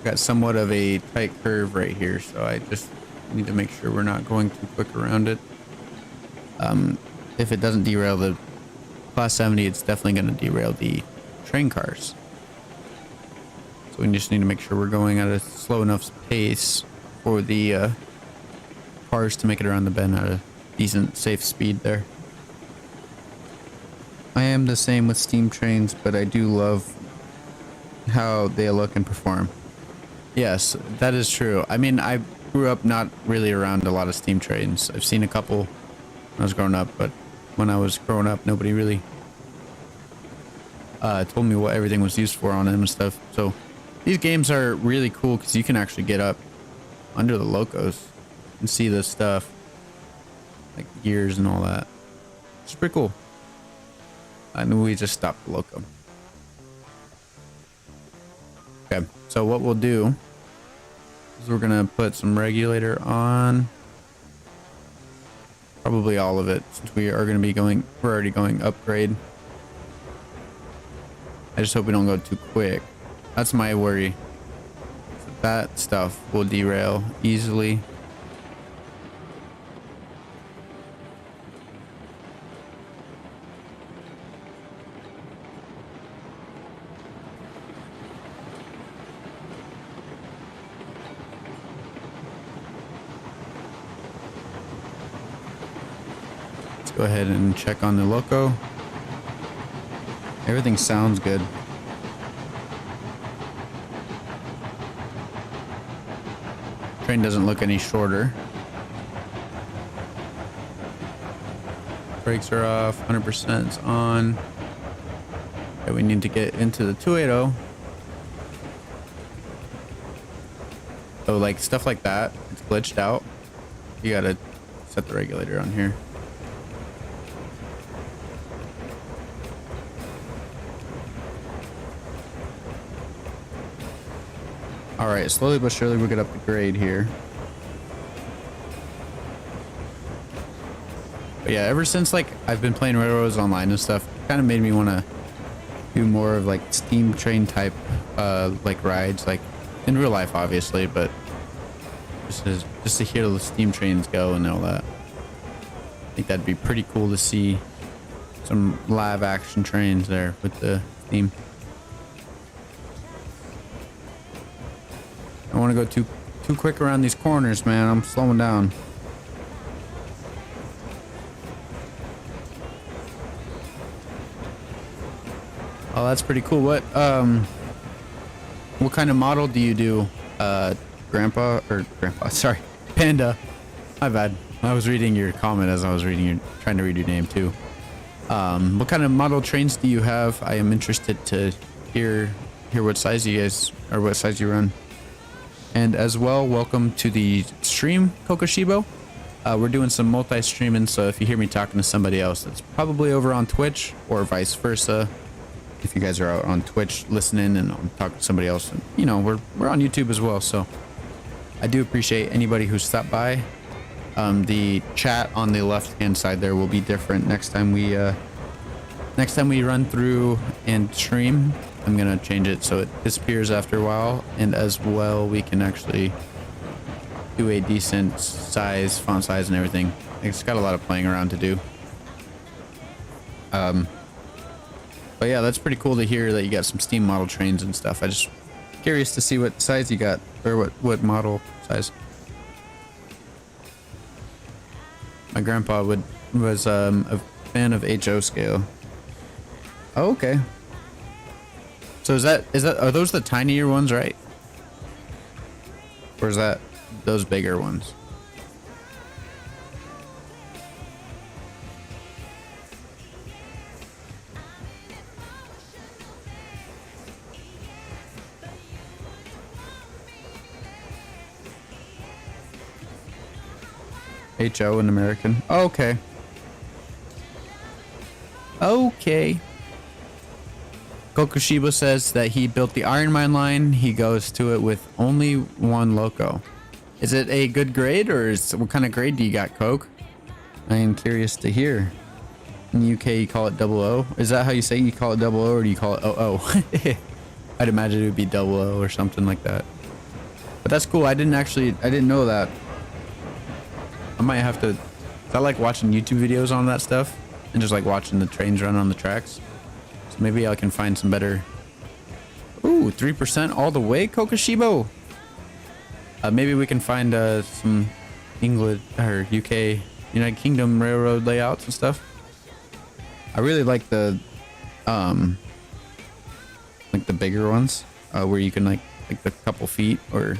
Got somewhat of a tight curve right here, so I just need to make sure we're not going too quick around it. If it doesn't derail the class 70, it's definitely going to derail the train cars. So we just need to make sure we're going at a slow enough pace for the cars to make it around the bend at a decent, safe speed there. I am the same with steam trains, but I do love how they look and perform. Yes, that is true. I mean, I grew up not really around a lot of steam trains. I've seen a couple when I was growing up, but when I was growing up, nobody really told me what everything was used for on them and stuff. So these games are really cool because you can actually get up under the locos and see this stuff, like gears and all that. It's pretty cool. And we just stopped the loco. Okay, so what we'll do is we're gonna put some regulator on, probably all of it, since we are gonna be going, we're already going upgrade. I just hope we don't go too quick. That's my worry. That stuff will derail easily. Go ahead and check on the loco. Everything sounds good. Train doesn't look any shorter. Brakes are off, 100% is on. Okay, we need to get into the 280. So like stuff like that, it's glitched out. You gotta set the regulator on here. All right, slowly but surely we'll get up the grade here. But yeah, ever since like I've been playing railroads online and stuff, it kind of made me want to do more of like steam train type like rides, like in real life obviously, but just to hear the steam trains go and all that. I think that'd be pretty cool to see some live action trains there with the theme. I don't want to go too quick around these corners, man. I'm slowing down. Oh, that's pretty cool. What kind of model do you do, Grandpa? Sorry, Panda. My bad. I was reading your comment as I was trying to read your name too. What kind of model trains do you have? I am interested to hear what size you guys, or what size you run. And as well, welcome to the stream, Kokoshibo. We're doing some multi-streaming, so if you hear me talking to somebody else, that's probably over on Twitch or vice versa. If you guys are out on Twitch listening and I'm talking to somebody else, and, you know, we're on YouTube as well, so I do appreciate anybody who stopped by. The chat on the left-hand side there will be different next time we run through and stream. I'm gonna change it so it disappears after a while, and as well we can actually do a decent size, font size and everything. It's got a lot of playing around to do. But yeah, that's pretty cool to hear that you got some steam model trains and stuff. I just curious to see what size you got, or what model size. My grandpa was a fan of HO scale. Oh, okay. So is that are those the tinier ones, right? Or is that those bigger ones? HO in American. Oh, okay. Okay. Kokushiba says that he built the Iron Mine line. He goes to it with only one loco. Is it a good grade, or what kind of grade do you got, Coke? I am curious to hear. In the UK, you call it 00. Is that how you say you call it 00, or do you call it 00? I'd imagine it would be 00 or something like that. But that's cool. I didn't know that. I might have to. I like watching YouTube videos on that stuff and just like watching the trains run on the tracks. So maybe I can find some better. Ooh, 3% all the way, Kokushibo. Maybe we can find some England or UK, United Kingdom railroad layouts and stuff. I really like the bigger ones where you can like the couple feet or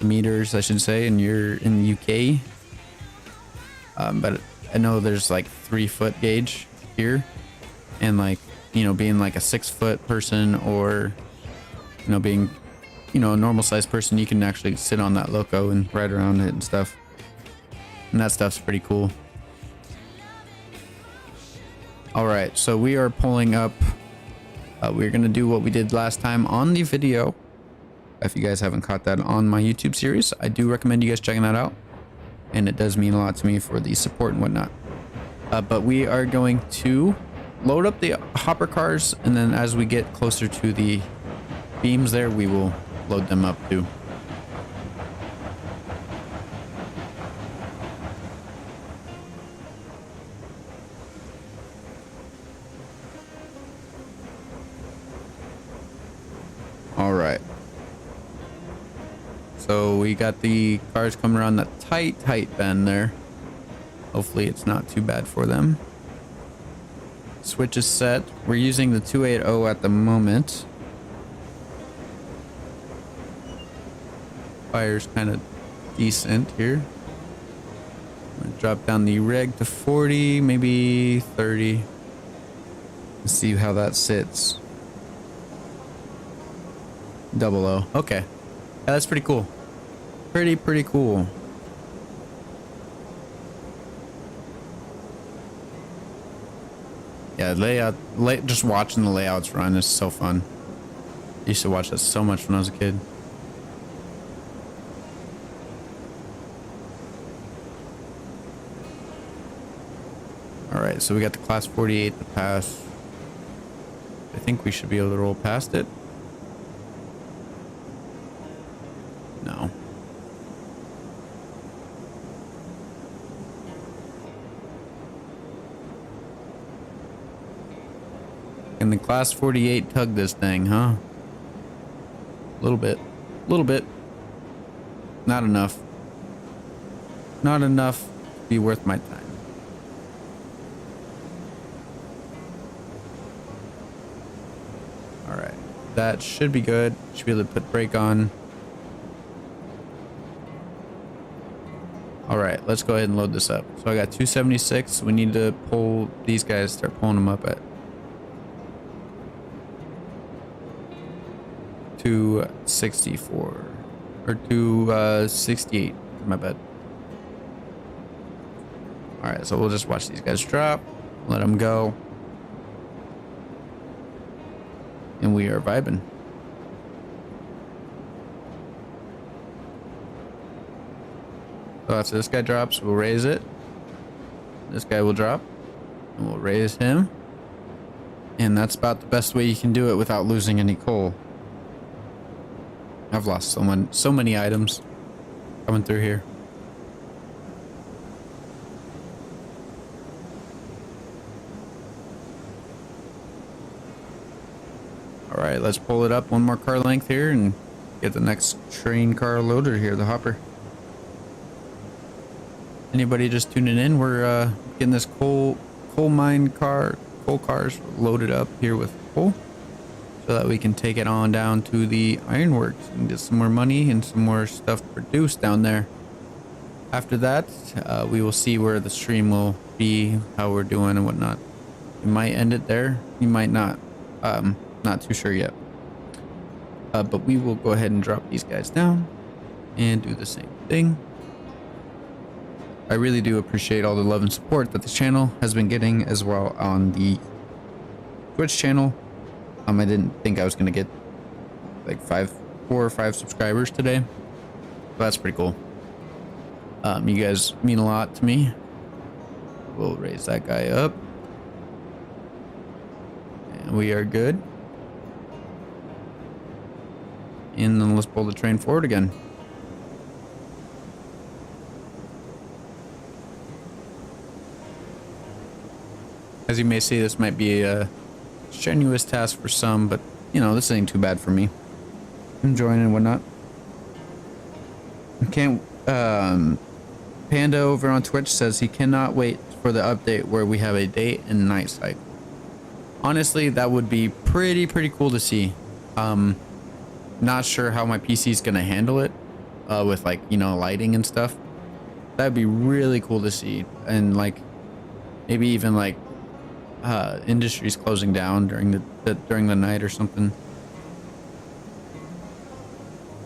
meters, I should say, and you're in the UK. But I know there's like 3-foot gauge here, and like, you know, being like a 6-foot person, or, you know, being, you know, a normal sized person, you can actually sit on that loco and ride around it and stuff. And that stuff's pretty cool. All right, so we are pulling up. We're gonna do what we did last time on the video. If you guys haven't caught that on my YouTube series, I do recommend you guys checking that out. And it does mean a lot to me for the support and whatnot. But we are going to load up the hopper cars, and then as we get closer to the beams there, we will load them up too. All right. So we got the cars coming around that tight bend there. Hopefully it's not too bad for them. Switch is set. We're using the 280 at the moment. Fire's kind of decent here. I'm gonna drop down the reg to 40, maybe 30. Let's see how that sits. 00. Okay. Yeah, that's pretty cool. Pretty cool. Yeah, just watching the layouts run is so fun. I used to watch that so much when I was a kid. Alright, so we got the class 48 to pass. I think we should be able to roll past it. No. Can the class 48 tug this thing, huh? A little bit. Not enough. Not enough to be worth my time. Alright. That should be good. Should be able to put brake on. Alright, let's go ahead and load this up. So I got 276. We need to pull these guys, start pulling them up at 264 or 268. My bad. All right, so we'll just watch these guys drop, let them go, and we are vibing. So after this guy drops, we'll raise it. This guy will drop, and we'll raise him. And that's about the best way you can do it without losing any coal. I've lost so many items coming through here. All right, let's pull it up one more car length here and get the next train car loader here, the hopper. Anybody just tuning in? We're getting this coal coal cars loaded up here with coal so that we can take it on down to the ironworks and get some more money and some more stuff produced down there. After that, we will see where the stream will be, how we're doing and whatnot. We might end it there. We might not. Not too sure yet. But we will go ahead and drop these guys down and do the same thing. I really do appreciate all the love and support that this channel has been getting as well on the Twitch channel. I didn't think I was going to get like 4 or 5 subscribers today. But that's pretty cool. You guys mean a lot to me. We'll raise that guy up. And we are good. And then let's pull the train forward again. As you may see, this might be a strenuous task for some, but you know, this ain't too bad for me. Enjoying and whatnot. Can't Panda over on Twitch says he cannot wait for the update where we have a day and night cycle. Honestly, that would be pretty cool to see. Not sure how my PC is gonna handle it with, like, you know, lighting and stuff. That'd be really cool to see, and like maybe even like industries closing down during the night or something.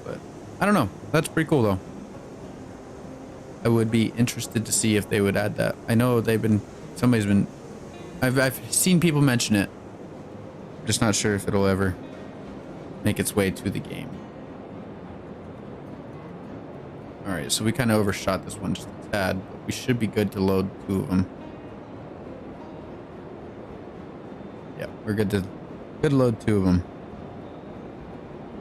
But I don't know. That's pretty cool though. I would be interested to see if they would add that. I know I've seen people mention it. I'm just not sure if it'll ever make its way to the game. All right, so we kind of overshot this one just a tad, but we should be good to load 2 of them. Yeah, we're good to load 2 of them.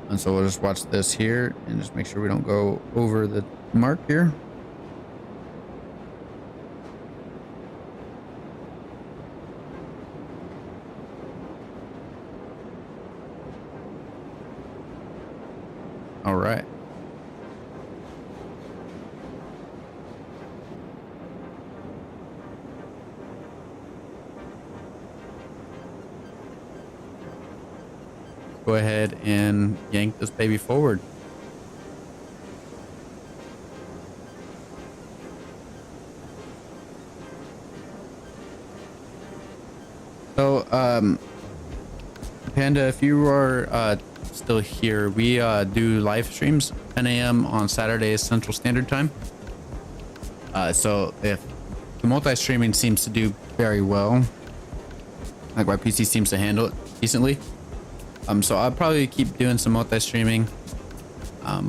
And so we'll just watch this here and just make sure we don't go over the mark here. All right. Go ahead and yank this baby forward. So, Panda, if you are still here, we do live streams 10 a.m. on Saturdays Central Standard Time. So if the multi-streaming seems to do very well, like my PC seems to handle it decently, so I'll probably keep doing some multi-streaming.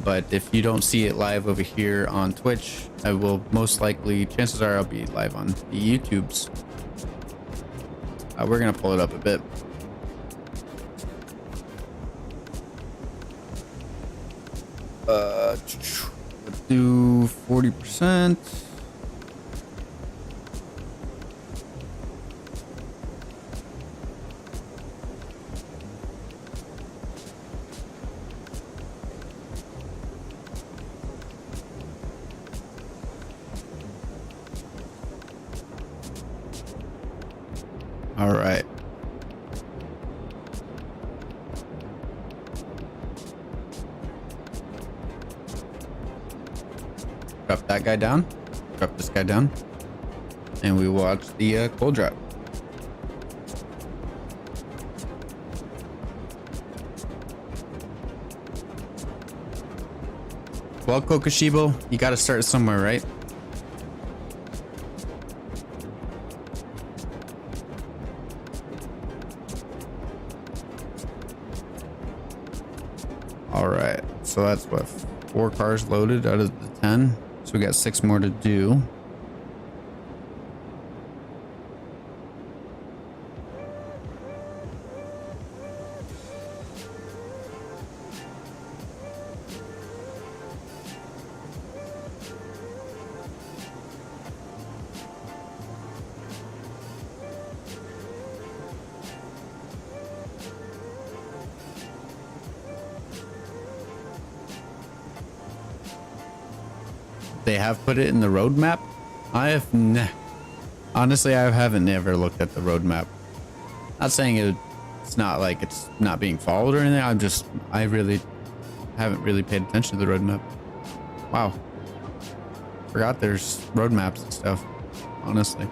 But if you don't see it live over here on Twitch, I will most likely, chances are I'll be live on the YouTubes. We're gonna pull it up a bit. Let's do 40%. All right. Drop that guy down. Drop this guy down. And we watch the coal drop. Well, Kokoshibo, you got to start somewhere, right? All right. So that's what, 4 cars loaded out of the 10. So we got 6 more to do. They have put it in the roadmap. Honestly, I haven't never looked at the roadmap. Not saying it's not like it's not being followed or anything. I really haven't really paid attention to the roadmap. Wow. Forgot there's roadmaps and stuff, honestly.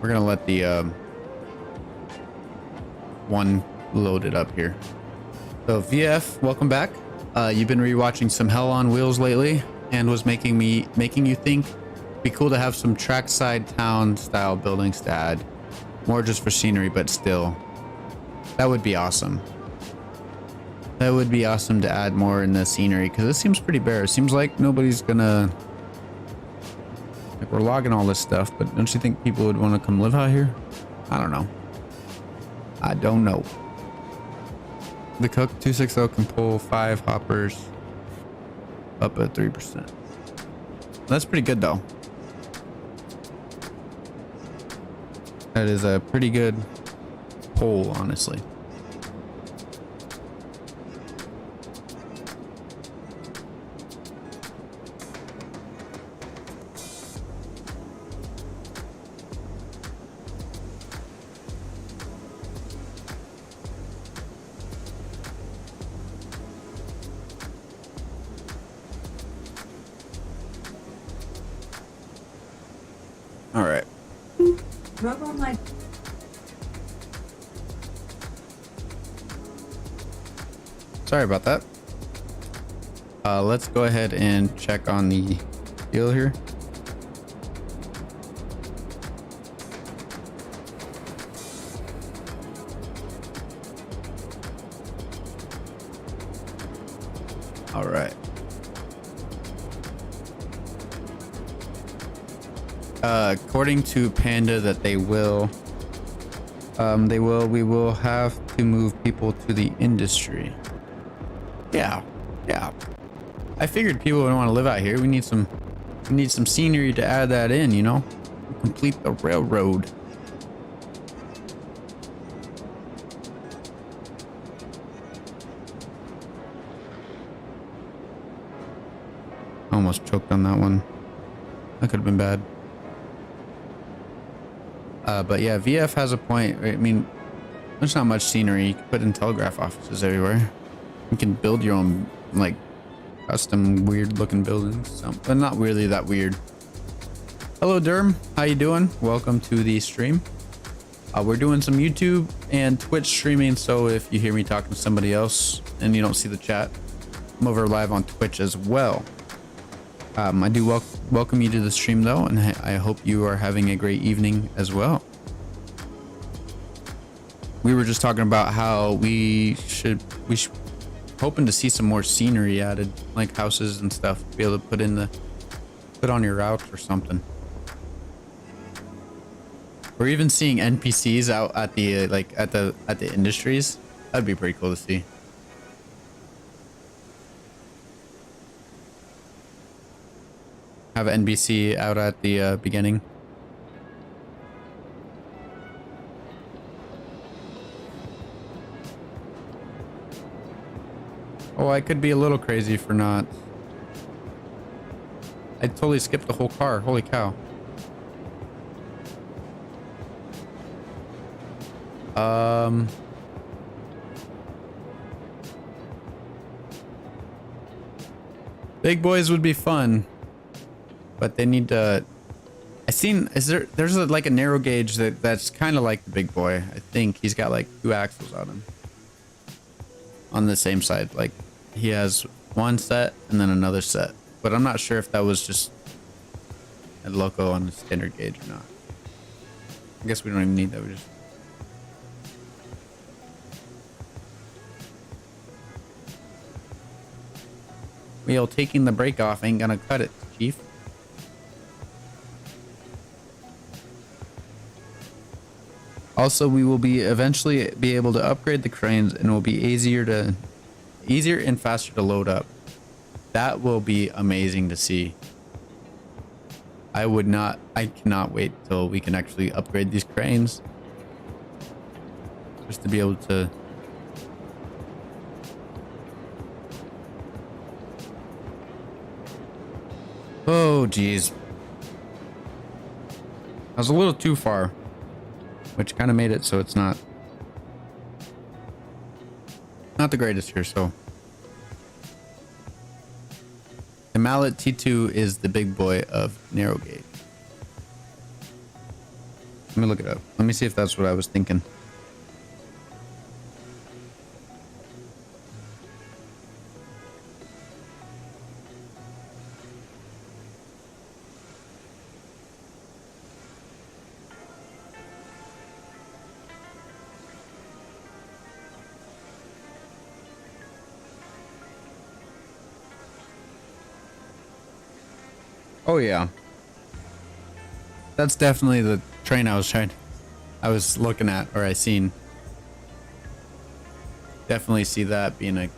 We're gonna let the one load it up here. So VF, welcome back. You've been rewatching some Hell on Wheels lately, and was making you think it'd be cool to have some trackside town style buildings to add. More just for scenery, but still, that would be awesome. That would be awesome to add more in the scenery, because it seems pretty bare. It seems like nobody's gonna, like, we're logging all this stuff, but don't you think people would want to come live out here? I don't know. I don't know. The Cook 260 can pull 5 hoppers up at 3%. That's pretty good though. That is a pretty good pull, honestly. All right. Sorry about that. Let's go ahead and check on the deal here. All right. According to Panda, that we will have to move people to the industry. Yeah. I figured people would want to live out here. We need some scenery to add that in, you know? Complete the railroad. Almost choked on that one. That could have been bad. But yeah, VF has a point. I mean, there's not much scenery. You can put in telegraph offices everywhere. You can build your own, like, custom weird looking buildings. So, but not really that weird. Hello, Derm. How you doing? Welcome to the stream. We're doing some YouTube and Twitch streaming. So if you hear me talking to somebody else and you don't see the chat, I'm over live on Twitch as well. I do welcome you to the stream though, and I hope you are having a great evening as well. We were just talking about how we should hoping to see some more scenery added, like houses and stuff, to be able to put on your route or something. We're even seeing NPCs out at the at the industries. That'd be pretty cool to see. Have an NPC out at the beginning. Oh, I could be a little crazy for not. I totally skipped the whole car. Holy cow. Big boys would be fun. But they need to. There's like a narrow gauge that's kind of like the big boy. I think he's got like 2 axles on him. On the same side, like he has one set and then another set. But I'm not sure if that was just a loco on the standard gauge or not. I guess we don't even need that. We just. Wheel taking the brake off ain't gonna cut it, Chief. Also, we will eventually be able to upgrade the cranes, and it will be easier and faster to load up. That will be amazing to see. I cannot wait till we can actually upgrade these cranes. Just to be able to. Oh, geez. I was a little too far, which kind of made it so it's not the greatest here. So the Mallet T2 is the big boy of narrow gauge. Let me look it up. Let me see if that's what I was thinking. Oh yeah, that's definitely the train I was looking at, or I seen. Definitely see that being a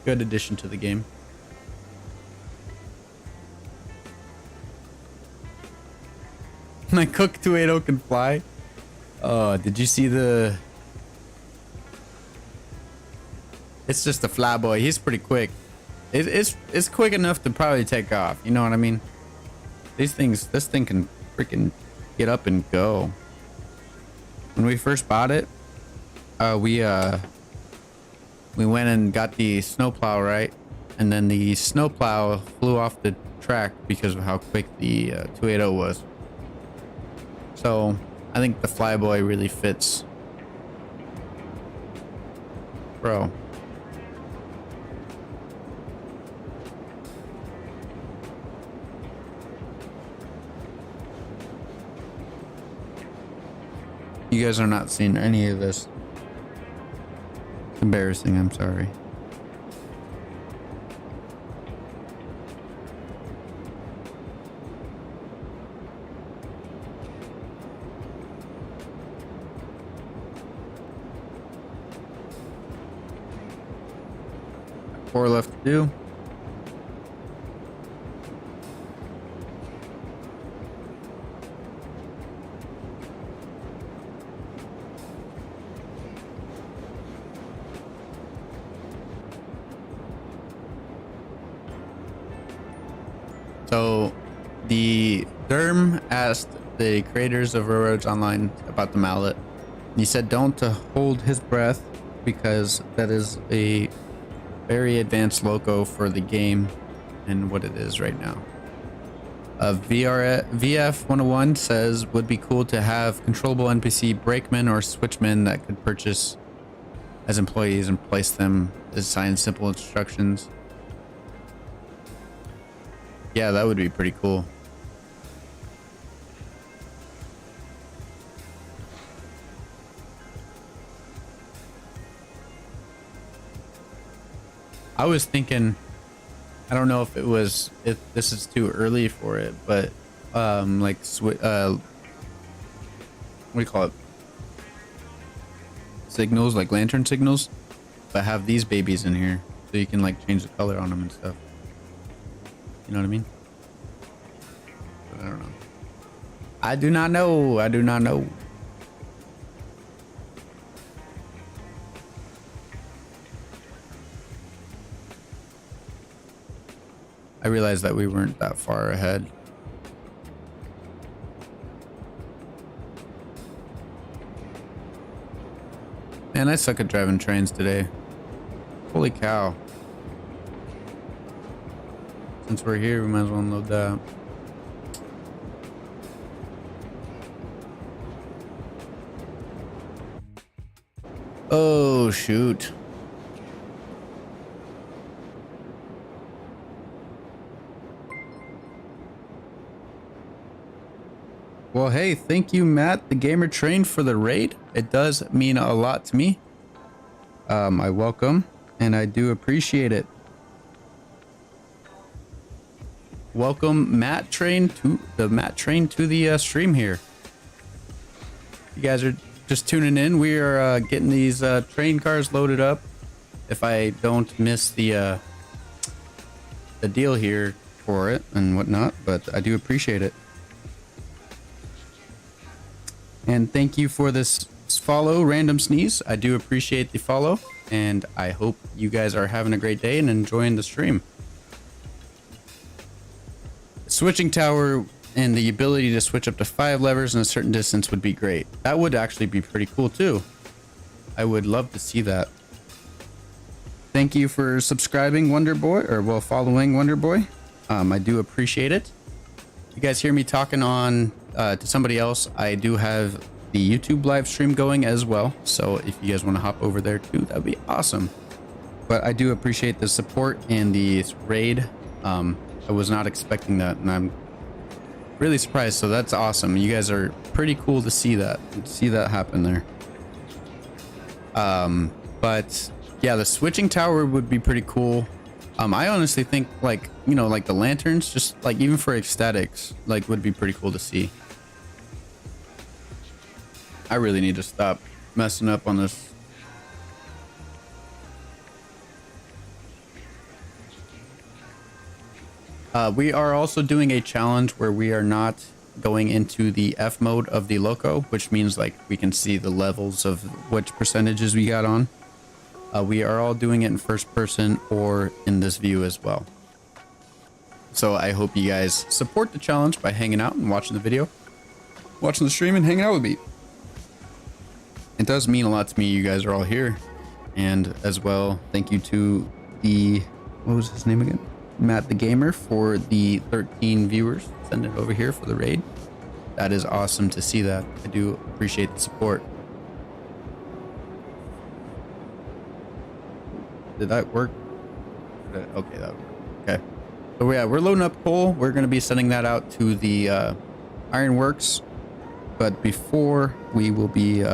good addition to the game. My Cook 280 can fly. Oh, did you see the? It's just a flyboy. He's pretty quick. It's quick enough to probably take off. You know what I mean? This thing can freaking get up and go. When we first bought it, we went and got the snowplow, right? And then the snowplow flew off the track because of how quick the 280 was. So I think the flyboy really fits. Bro. You guys are not seeing any of this. It's embarrassing, I'm sorry. Four left to do. So the Derm asked the creators of Railroads Online about the mallet. He said don't to hold his breath because that is a very advanced loco for the game and what it is right now. VF101 says would be cool to have controllable NPC brakemen or switchmen that could purchase as employees and place them, assign simple instructions. Yeah, that would be pretty cool. I was thinking, I don't know if this is too early for it, but like what do you call it? Signals, like lantern signals, but have these babies in here so you can like change the color on them and stuff. You know what I mean? But I don't know. I do not know. I do not know. I realized that we weren't that far ahead. Man, I suck at driving trains today. Holy cow. Since we're here, we might as well unload that. Oh, shoot. Well, hey, thank you, Matt, the gamer train, for the raid. It does mean a lot to me. I welcome, and I do appreciate it. Welcome Matt Train to the stream here. You guys are just tuning in. We are getting these train cars loaded up. If I don't miss the deal here for it and whatnot, but I do appreciate it. And thank you for this follow, Random Sneeze. I do appreciate the follow, and I hope you guys are having a great day and enjoying the stream. Switching tower and the ability to switch up to 5 levers in a certain distance would be great. That would actually be pretty cool too. I would love to see that. Thank you for subscribing, Wonder Boy, or well, following Wonder Boy. I do appreciate it. You guys hear me talking on to somebody else. I do have the YouTube live stream going as well. So if you guys want to hop over there too, that'd be awesome. But I do appreciate the support and the raid. I was not expecting that, and I'm really surprised. So that's awesome. You guys are pretty cool to see that happen there. But yeah, the switching tower would be pretty cool. I honestly think, like, you know, like the lanterns, just like even for aesthetics, like would be pretty cool to see. I really need to stop messing up on this. We are also doing a challenge where we are not going into the F mode of the loco, which means like we can see the levels of which percentages we got on. We are all doing it in first person or in this view as well. So I hope you guys support the challenge by hanging out and watching the video, watching the stream and hanging out with me. It does mean a lot to me. You guys are all here. And as well, thank you to the, what was his name again? Matt the Gamer for the 13 viewers. Send it over here for the raid. That is awesome to see that. I do appreciate the support. Did that work? Okay, that worked. Okay. So yeah, we're loading up coal. We're going to be sending that out to the ironworks. But before, we will be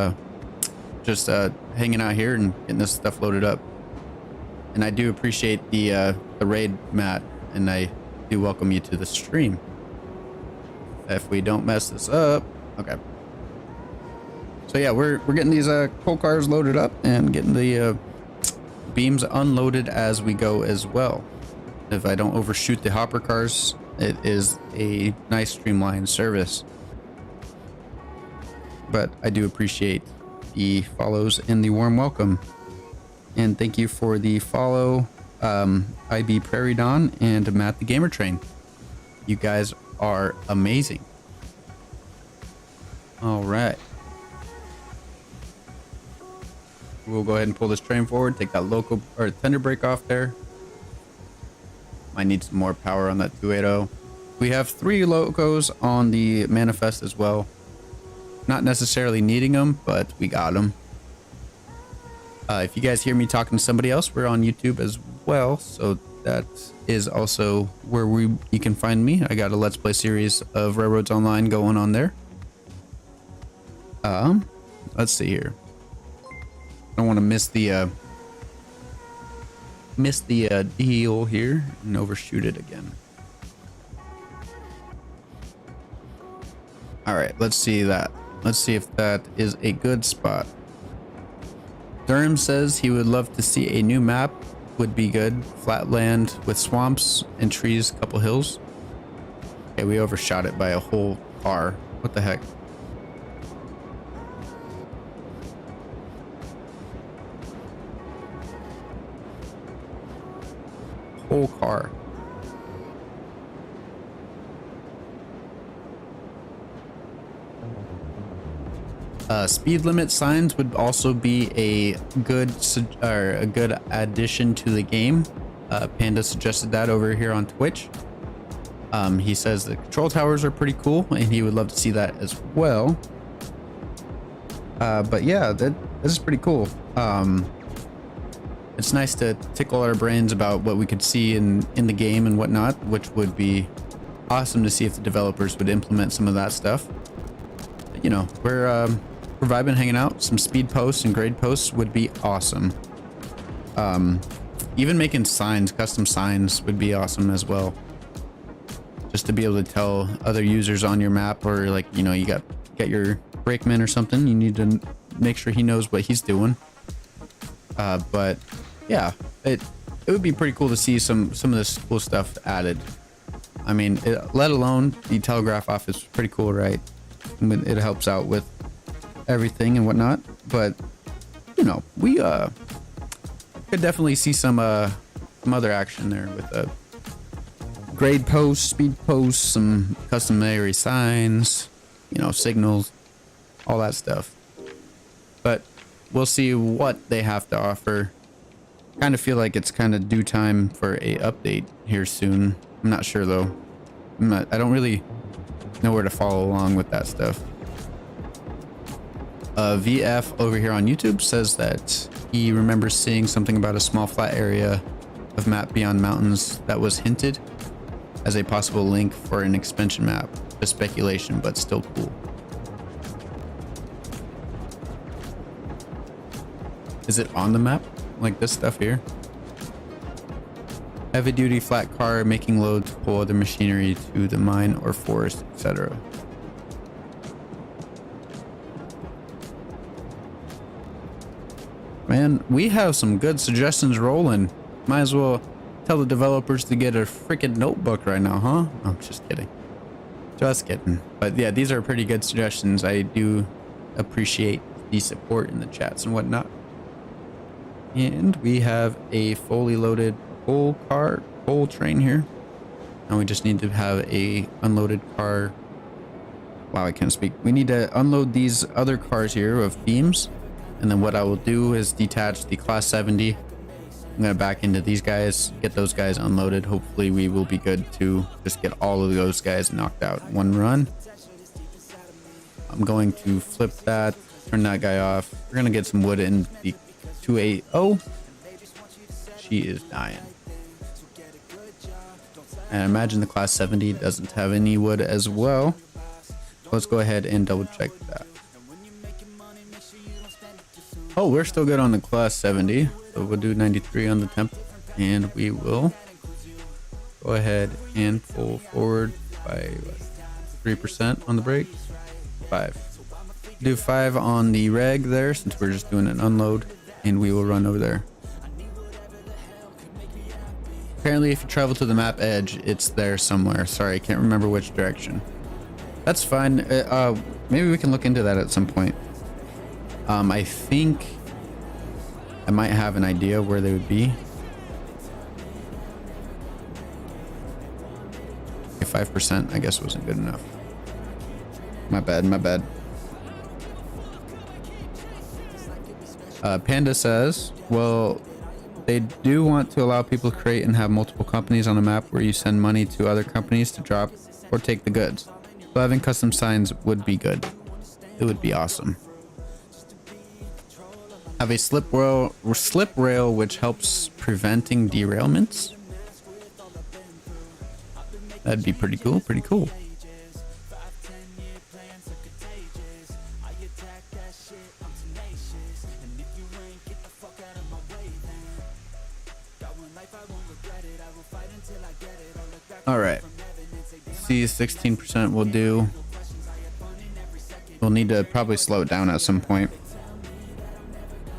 just hanging out here and getting this stuff loaded up. And I do appreciate the raid, Matt, and I do welcome you to the stream. If we don't mess this up, okay. So yeah, we're getting these coal cars loaded up and getting the beams unloaded as we go as well. If I don't overshoot the hopper cars, it is a nice streamlined service. But I do appreciate the follows and the warm welcome. And thank you for the follow, IB Prairie Dawn and Matt the Gamer Train. You guys are amazing. All right. We'll go ahead and pull this train forward, take that local or tender brake off there. Might need some more power on that 280. We have 3 locos on the manifest as well. Not necessarily needing them, but we got them. If you guys hear me talking to somebody else, we're on YouTube as well. So that is also where you can find me. I got a Let's Play series of Railroads Online going on there. Let's see here. I don't want to miss the deal here and overshoot it again. All right, let's see that. Let's see if that is a good spot. Durham says he would love to see a new map. Would be good. Flat land with swamps and trees, couple hills. Okay, we overshot it by a whole car. What the heck? Whole car. Speed limit signs would also be a good addition to the game. Panda suggested that over here on Twitch. He says the control towers are pretty cool and he would love to see that as well. But yeah, this is pretty cool. It's nice to tickle our brains about what we could see in the game and whatnot, which would be awesome to see if the developers would implement some of that stuff. But, you know, we're vibing, hanging out. Some speed posts and grade posts would be awesome. Even making signs, custom signs would be awesome as well. Just to be able to tell other users on your map, or like, you know, you got your brakeman or something, you need to make sure he knows what he's doing. But yeah, it would be pretty cool to see some of this cool stuff added. I mean, let alone the telegraph office is pretty cool, right? It helps out with everything and whatnot. But you know, we could definitely see some other action there with grade posts, speed posts, some customary signs, you know, signals, all that stuff. But we'll see what they have to offer. Kind of feel like it's kind of due time for a update here soon. I'm not sure though. I don't really know where to follow along with that stuff. VF over here on YouTube says that he remembers seeing something about a small flat area of map beyond mountains that was hinted as a possible link for an expansion map. A speculation, but still cool. Is it on the map? Like this stuff here? Heavy duty flat car making load to pull other machinery to the mine or forest, etc. Man, we have some good suggestions rolling. Might as well tell the developers to get a freaking notebook right now, huh? I'm just kidding. Just kidding. But yeah, these are pretty good suggestions. I do appreciate the support in the chats and whatnot. And we have a fully loaded coal train here. And we just need to have a unloaded car. Wow, I can't speak. We need to unload these other cars here of beams. And then what I will do is detach the class 70. I'm gonna back into these guys, get those guys unloaded. Hopefully we will be good to just get all of those guys knocked out in one run. I'm going to flip that, turn that guy off. We're gonna get some wood in the 280. She is dying. And I imagine the class 70 doesn't have any wood as well. Let's go ahead and double check that. Oh, we're still good on the class 70. So we'll do 93 on the temp. And we will go ahead and pull forward by 3% on the brake. 5. Do 5 on the reg there since we're just doing an unload. And we will run over there. Apparently, if you travel to the map edge, it's there somewhere. Sorry, I can't remember which direction. That's fine. Maybe we can look into that at some point. I think I might have an idea where they would be. 5% I guess wasn't good enough. My bad, my bad. Panda says, well, they do want to allow people to create and have multiple companies on a map where you send money to other companies to drop or take the goods. So having custom signs would be good. It would be awesome. Have a slip rail which helps preventing derailments. That'd be pretty cool, pretty cool. All right. See, 16% will do. We'll need to probably slow it down at some point.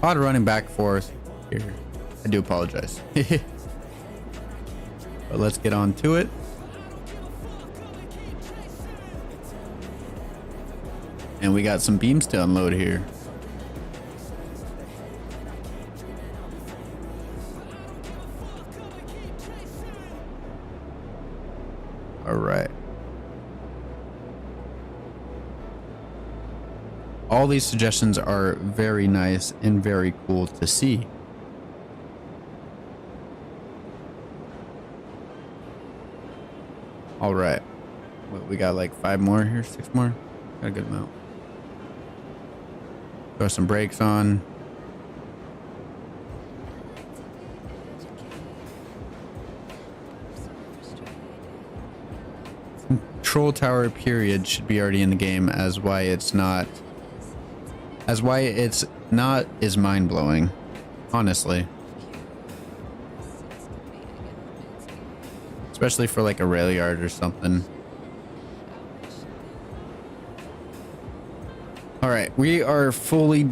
A lot of running back and forth here. I do apologize. But let's get on to it. And we got some beams to unload here. All right. All these suggestions are very nice and very cool to see. All right. Well, we got like 5 more here, 6 more. Got a good amount. Throw some brakes on. Control tower period should be already in the game, as why it's not is mind-blowing, honestly. Especially for like a rail yard or something. All right, we are fully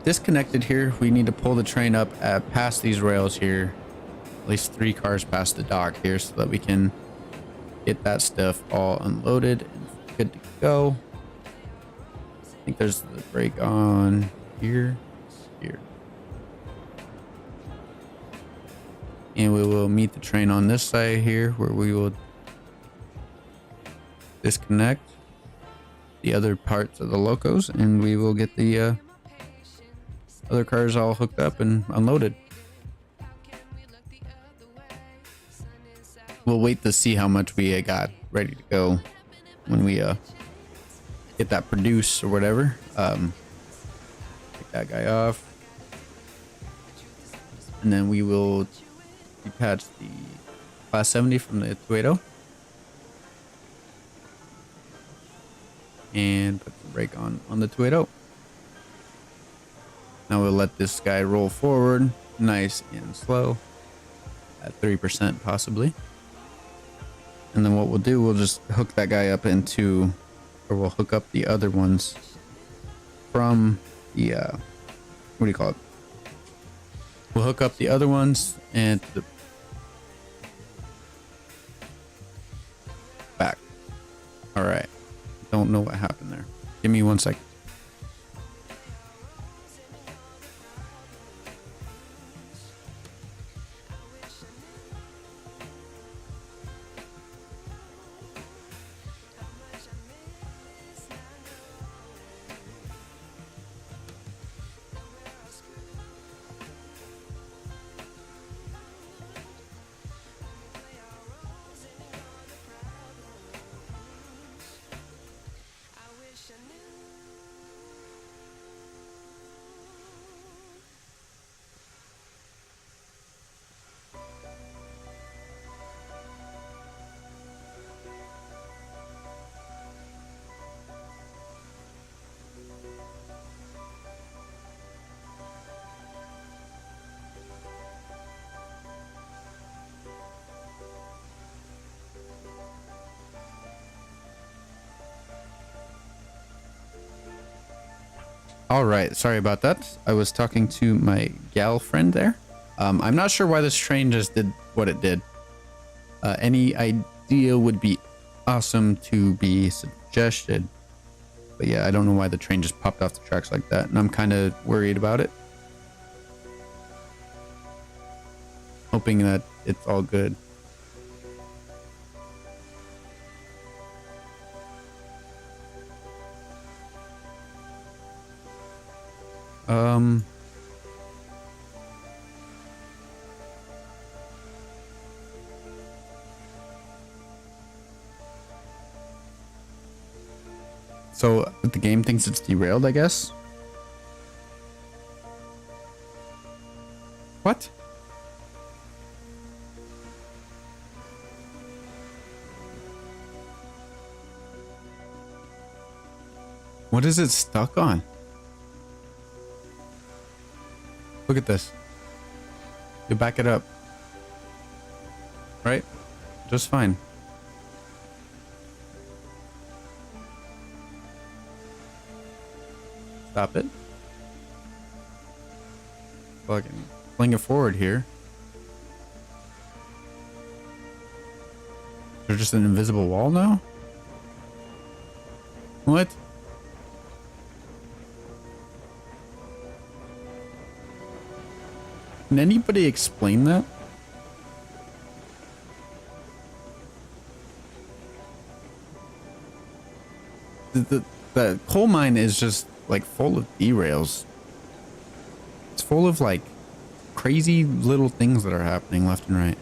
disconnected here. We need to pull the train up past these rails here, at least 3 cars past the dock here, so that we can get that stuff all unloaded and good to go. I think there's the brake on here. And we will meet the train on this side here, where we will disconnect the other parts of the locos, and we will get the other cars all hooked up and unloaded. We'll wait to see how much we got ready to go when we get that produce or whatever. Take that guy off, and then we will detach the Class 70 from the 280 and put the brake on the 280. Now we'll let this guy roll forward nice and slow at 3% possibly. And then what we'll do, we'll just hook that guy up into, or we'll hook up the other ones from the, what do you call it? We'll hook up the other ones and the back. All right. Don't know what happened there. Give me 1 second. All right, sorry about that. I was talking to my gal friend there. I'm not sure why this train just did what it did. Any idea would be awesome to be suggested. But yeah, I don't know why the train just popped off the tracks like that, and I'm kind of worried about it. Hoping that it's all good. So the game thinks it's derailed, I guess. What? What is it stuck on? Look at this. You back it up. Right? Just fine. Stop it. Fucking fling it forward here. Is there just an invisible wall now? What? Can anybody explain that? The coal mine is just like full of derails. It's full of like crazy little things that are happening left and right.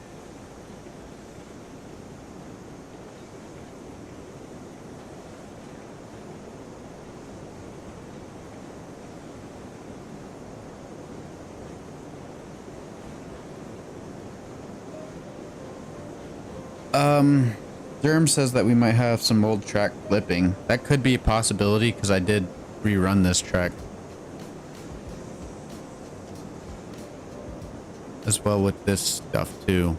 Germ says that we might have some old track flipping. That could be a possibility because I did rerun this track as well with this stuff too.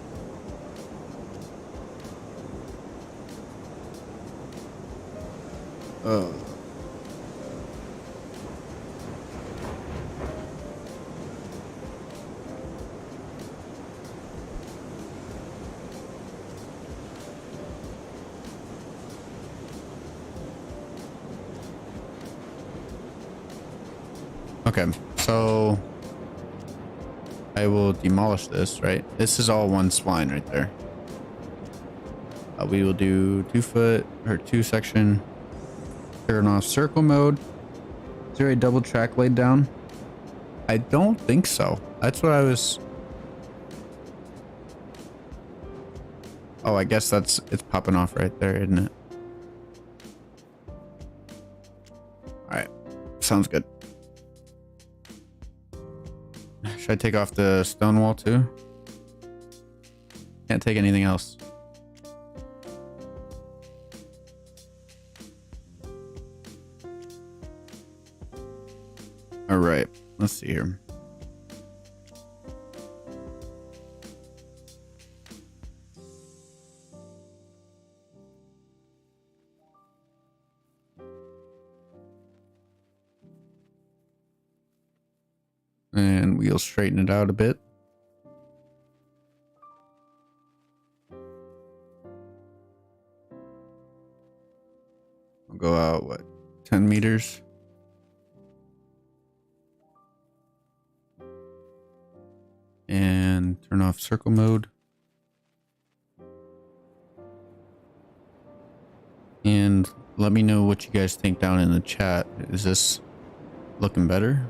Oh. Okay, so I will demolish this, right? This is all one spline right there. We will do 2 foot or 2 section. Turn off circle mode. Is there a double track laid down? I don't think so. That's what I was. Oh, I guess it's popping off right there, isn't it? All right, sounds good. Should I take off the stone wall too? Can't take anything else. All right, let's see here. And we'll straighten it out a bit. I'll go out, what, 10 meters? And turn off circle mode. And let me know what you guys think down in the chat. Is this looking better?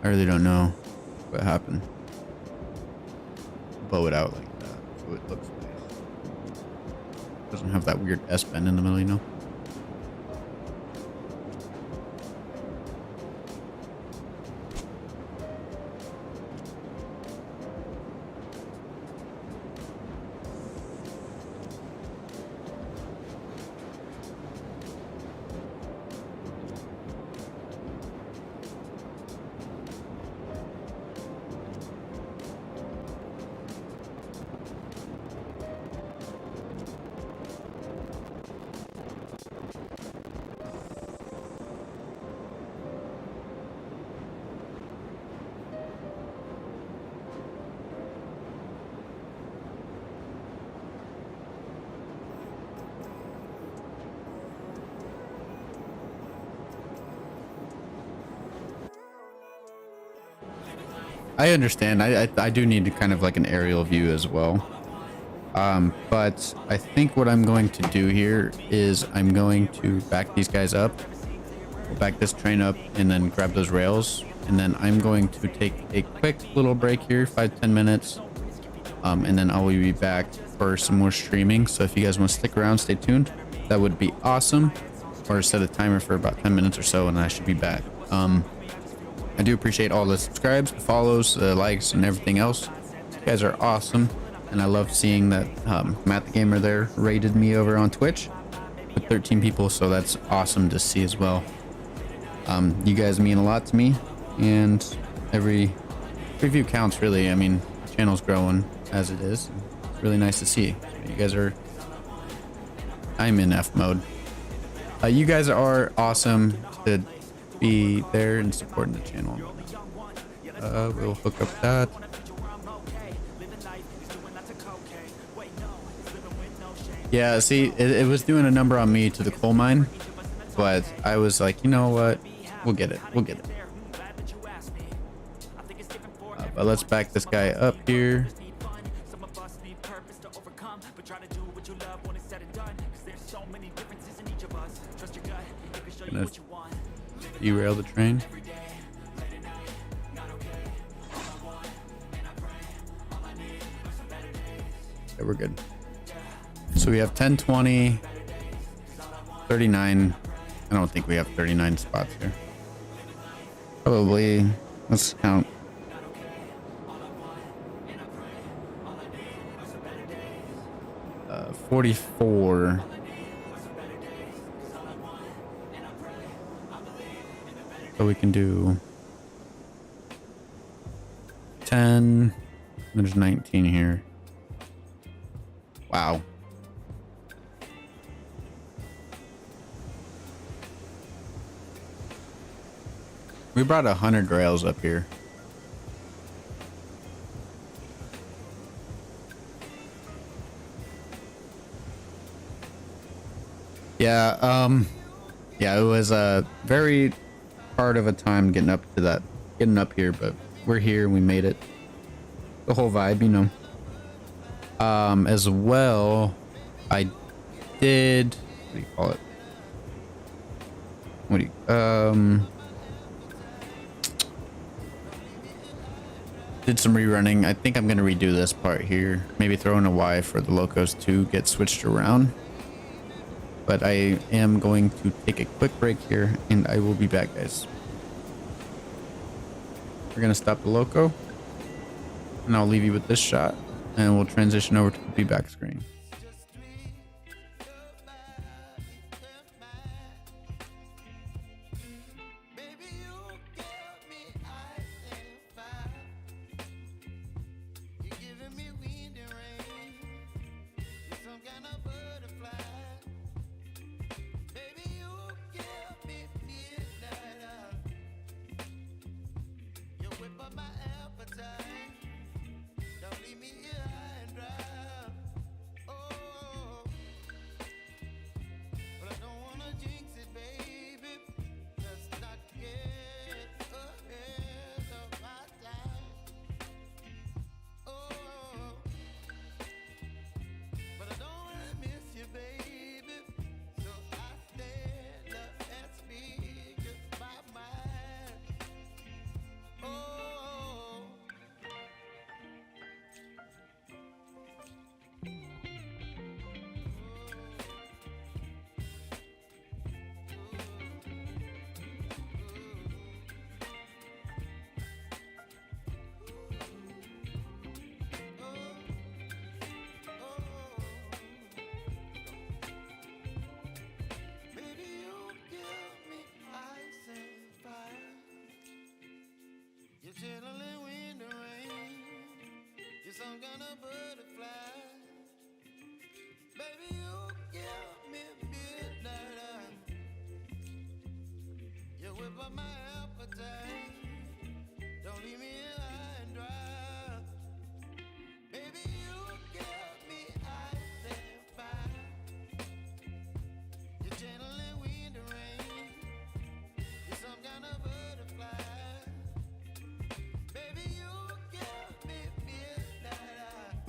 I really don't know what happened. Bow it out like that so it looks nice. Doesn't have that weird S bend in the middle, you know? I understand. I do need to kind of like an aerial view as well. But I think what I'm going to do here is I'm going to back these guys up, back this train up, and then grab those rails. And then I'm going to take a quick little break here, 5-10 minutes. And then I will be back for some more streaming. So if you guys want to stick around, stay tuned. That would be awesome. Or set a timer for about 10 minutes or so, and I should be back. I do appreciate all the subscribes, the follows, the likes, and everything else. You guys are awesome, and I love seeing that Matt the Gamer there rated me over on Twitch with 13 people, so that's awesome to see as well. You guys mean a lot to me, and every view counts, really. I mean, the channel's growing as it is. It's really nice to see. You guys are... I'm in F mode. You guys are awesome to be there and supporting the channel. We'll hook up that. Yeah, see, it was doing a number on me to the coal mine, but I was like, you know what? We'll get it. We'll get it. But let's back this guy up here. Gonna derail the train. Okay, we're good. So we have 10, 20, 39. I don't think we have 39 spots here. Probably, let's count. Uh, 44. So we can do 10. There's 19 here. Wow. We brought 100 rails up here. Yeah, yeah, it was a very hard of a time getting up here, but we're here and we made it. The whole vibe, you know. As well, I did, what do you call it? What do you, did some rerunning. I think I'm going to redo this part here. Maybe throw in a Y for the locos to get switched around. But I am going to take a quick break here and I will be back, guys. We're going to stop the loco and I'll leave you with this shot and we'll transition over to the feedback screen. Chilling wind and rain, you're some kind of butterfly. Baby, you give me midnight. You whip up my appetite. Don't leave me here high and dry. Baby, you give me ice and fire. You're channeling wind and rain. You're some kind of butterfly. Baby, you give me midnight.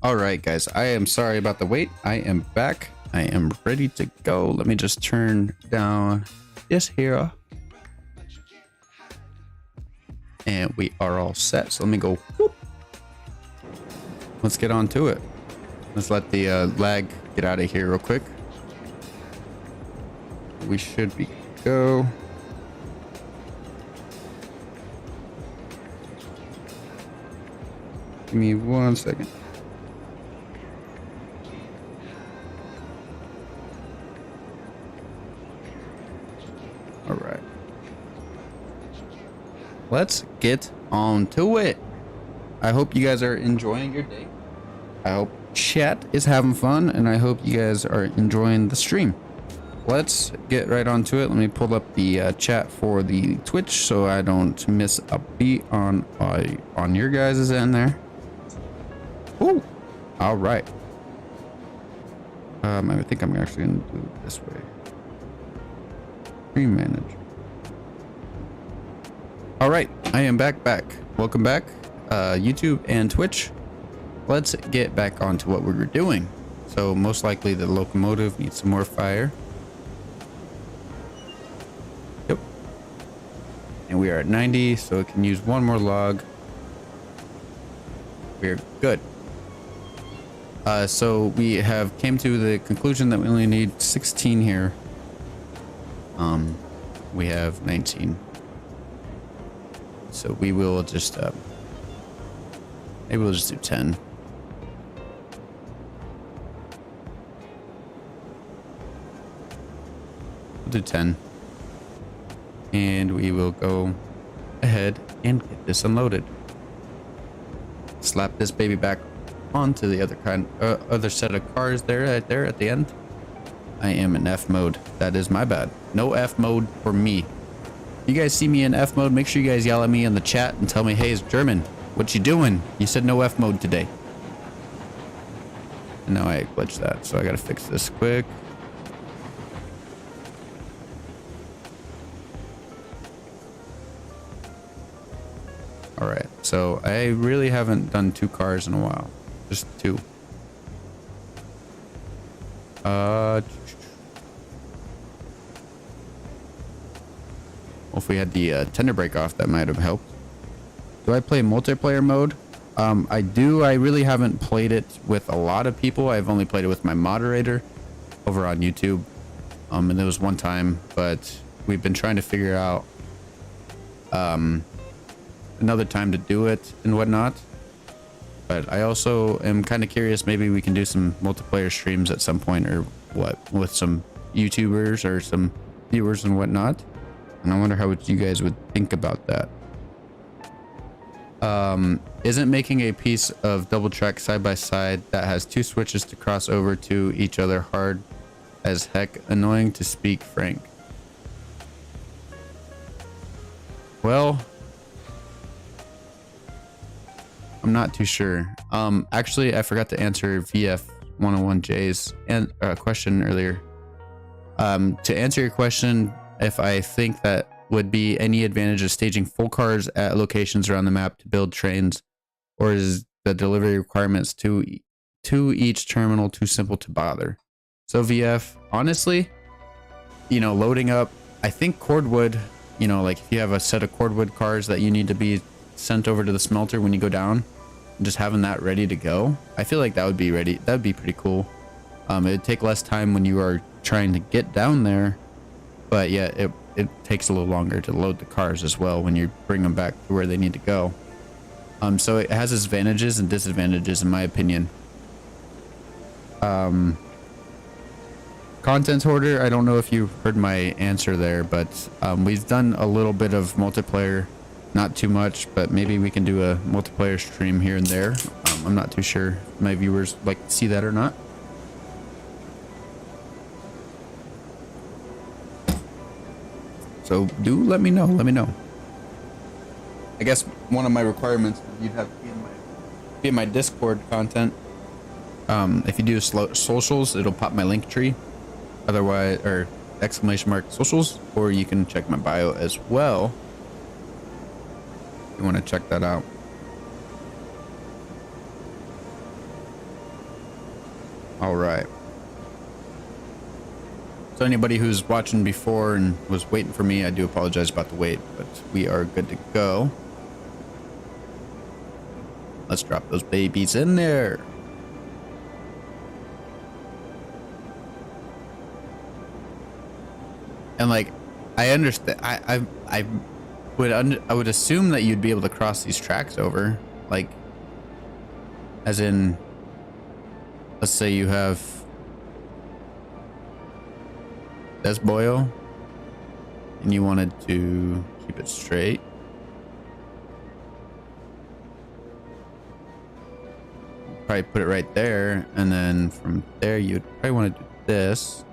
All right, guys, I am sorry about the wait. I am back. I am ready to go. Let me just turn down this here. And we are all set. So let me go. Whoop. Let's get on to it. Let's let the lag get out of here real quick. We should be go. Give me 1 second. All right. Let's get on to it. I hope you guys are enjoying your day. I hope chat is having fun, and I hope you guys are enjoying the stream. Let's get right on to it. Let me pull up the chat for the Twitch so I don't miss a beat on your guys' end there. Ooh. All right. I think I'm actually gonna do it this way. Stream manager. All right, I am back. Welcome back, YouTube and Twitch. Let's get back onto what we were doing. So most likely the locomotive needs some more fire. Yep. And we are at 90, so it can use one more log. We're good. So we have came to the conclusion that we only need 16 here. We have 19. So we will just maybe we'll just do 10. We'll do 10. And we will go ahead and get this unloaded. Slap this baby back onto the other set of cars there, right there at the end. I am in F mode. That is my bad. No F mode for me. You guys see me in F mode, make sure you guys yell at me in the chat and tell me, hey, it's German. What you doing? You said no F mode today. And now I glitched that, so I gotta fix this quick. All right, so I really haven't done 2 cars in a while. Just 2. Well, if we had the tender brake off, that might have helped. Do I play multiplayer mode? I do. I really haven't played it with a lot of people. I've only played it with my moderator over on YouTube. And there was one time, but we've been trying to figure out another time to do it and whatnot. But I also am kind of curious, maybe we can do some multiplayer streams at some point or what, with some YouTubers or some viewers and whatnot. And I wonder how you guys would think about that. Isn't making a piece of double track side by side that has 2 switches to cross over to each other hard as heck, annoying to speak frank? Well, I'm not too sure. Actually, I forgot to answer VF101J's question earlier. To answer your question, if I think that would be any advantage of staging full cars at locations around the map to build trains, or is the delivery requirements to each terminal too simple to bother? So VF, honestly, you know, loading up, I think cordwood, you know, like if you have a set of cordwood cars that you need to be sent over to the smelter when you go down, and just having that ready to go, I feel like that would be ready. That would be pretty cool. It'd take less time when you are trying to get down there, but yeah, it takes a little longer to load the cars as well when you bring them back to where they need to go. So it has its advantages and disadvantages in my opinion. Content hoarder, I don't know if you heard my answer there, but we've done a little bit of multiplayer, not too much, but maybe we can do a multiplayer stream here and there. I'm not too sure if my viewers like to see that or not. So do let me know. Let me know. I guess one of my requirements you'd have to be in my Discord content. If you do socials, it'll pop my link tree. Otherwise, or ! socials, or you can check my bio as well. If you want to check that out. All right. So anybody who's watching before and was waiting for me, I do apologize about the wait, but we are good to go. Let's drop those babies in there. And like, I understand. I would assume that you'd be able to cross these tracks over, like, as in, let's say you have Desboyo and you wanted to keep it straight. Probably put it right there, and then from there you'd probably want to do this.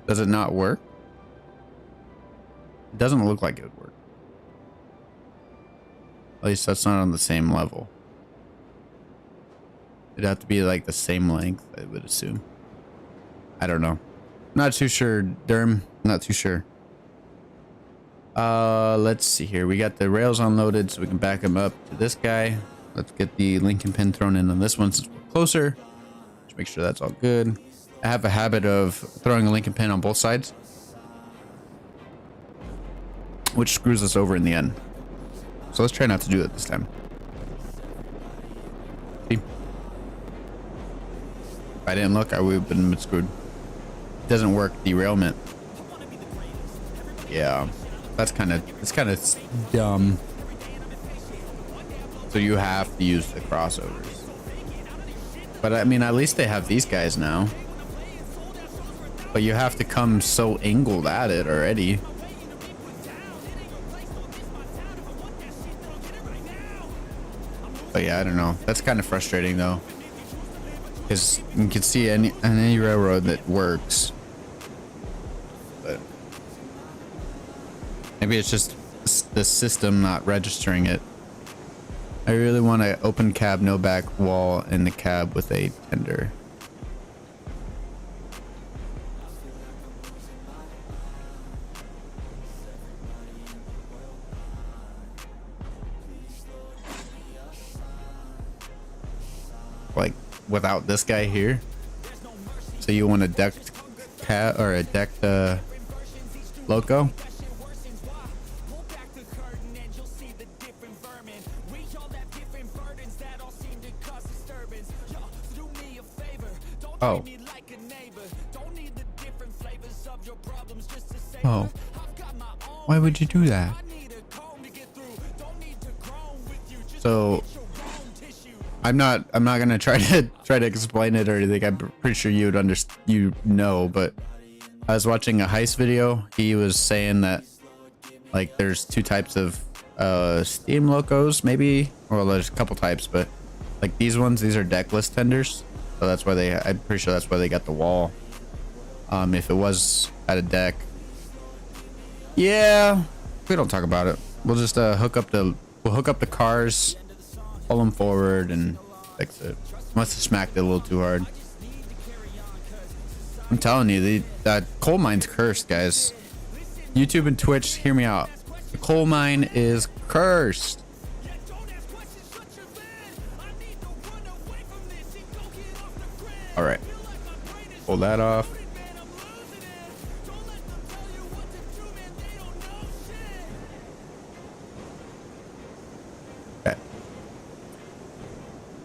Does it not work? It doesn't look like it would work. At least that's not on the same level. It'd have to be like the same length, I would assume. I don't know. Not too sure, Derm. Not too sure. Let's see here. We got the rails unloaded, so we can back them up to this guy. Let's get the Lincoln pin thrown in on this one since we're closer. Just make sure that's all good. I have a habit of throwing a Lincoln pin on both sides, which screws us over in the end. So let's try not to do it this time. See? If I didn't look, I would have been screwed. It doesn't work. Derailment. Yeah, it's kind of dumb. So you have to use the crossovers. But I mean, at least they have these guys now. But you have to come so angled at it already. But yeah, I don't know. That's kind of frustrating though, because you can see any railroad that works. But maybe it's just the system not registering it. I really want an open cab, no back wall in the cab with a tender. Like without this guy here. So you want a decked cat or a decked loco? Oh. Oh. Why would you do that? So I'm not gonna try to explain it or anything. I'm pretty sure you would but I was watching a heist video. He was saying that like there's two types of steam locos, maybe, or there's a couple types, but like these are deckless tenders. So that's why I'm pretty sure that's why they got the wall. If it was at a deck, yeah, we don't talk about it. We'll just hook up the cars, pull them forward, and fix it. Must have smacked it a little too hard. I'm telling you, that coal mine's cursed, guys. YouTube and Twitch, hear me out. The coal mine is cursed. All right, pull that off. Okay.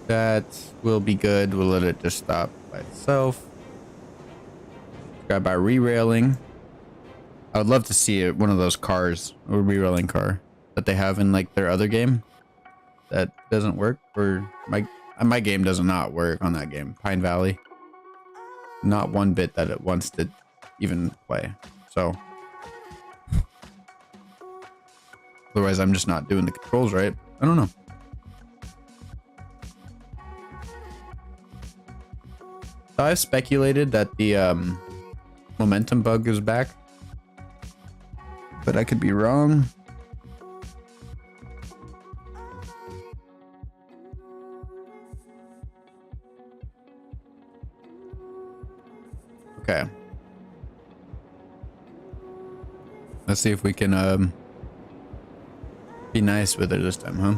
That will be good. We'll let it just stop by itself. Grab our re-railing. I would love to see it, one of those cars, a re-railing car that they have in like their other game that doesn't work. Or my game does not work on that game, Pine Valley. Not one bit that it wants to even play. So otherwise, I'm just not doing the controls right. I don't know. So I've speculated that the momentum bug is back, but I could be wrong. Okay. Let's see if we can be nice with it this time, huh?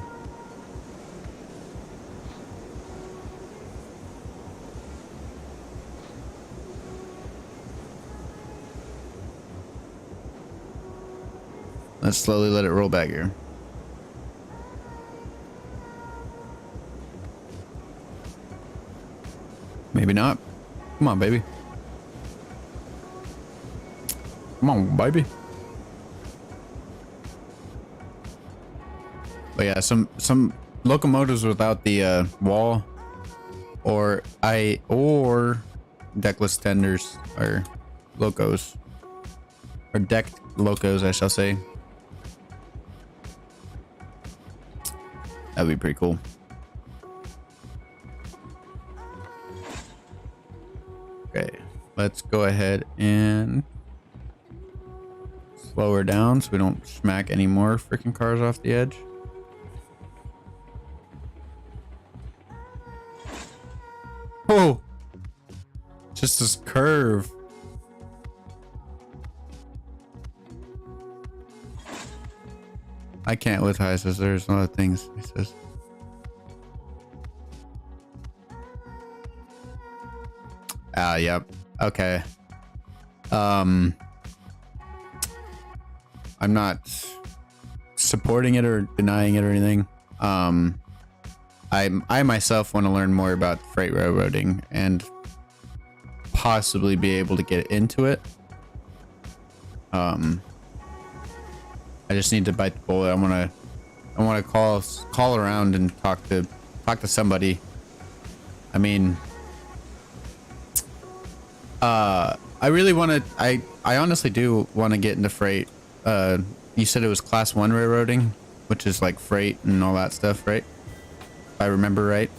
Let's slowly let it roll back here. Maybe not. Come on, baby. Come on, baby. But yeah, some locomotives without the wall or deckless tenders or locos or decked locos, I shall say. That'd be pretty cool. Okay, let's go ahead and slow her down so we don't smack any more freaking cars off the edge. Oh, just this curve. I can't with high, says there's a lot of things, he says. Yep. Okay. I'm not supporting it or denying it or anything. I myself want to learn more about freight railroading and possibly be able to get into it. I just need to bite the bullet. I want to call around and talk to somebody. I mean, I really want to. I honestly do want to get into freight. You said it was class 1 railroading, which is like freight and all that stuff, right? If I remember right.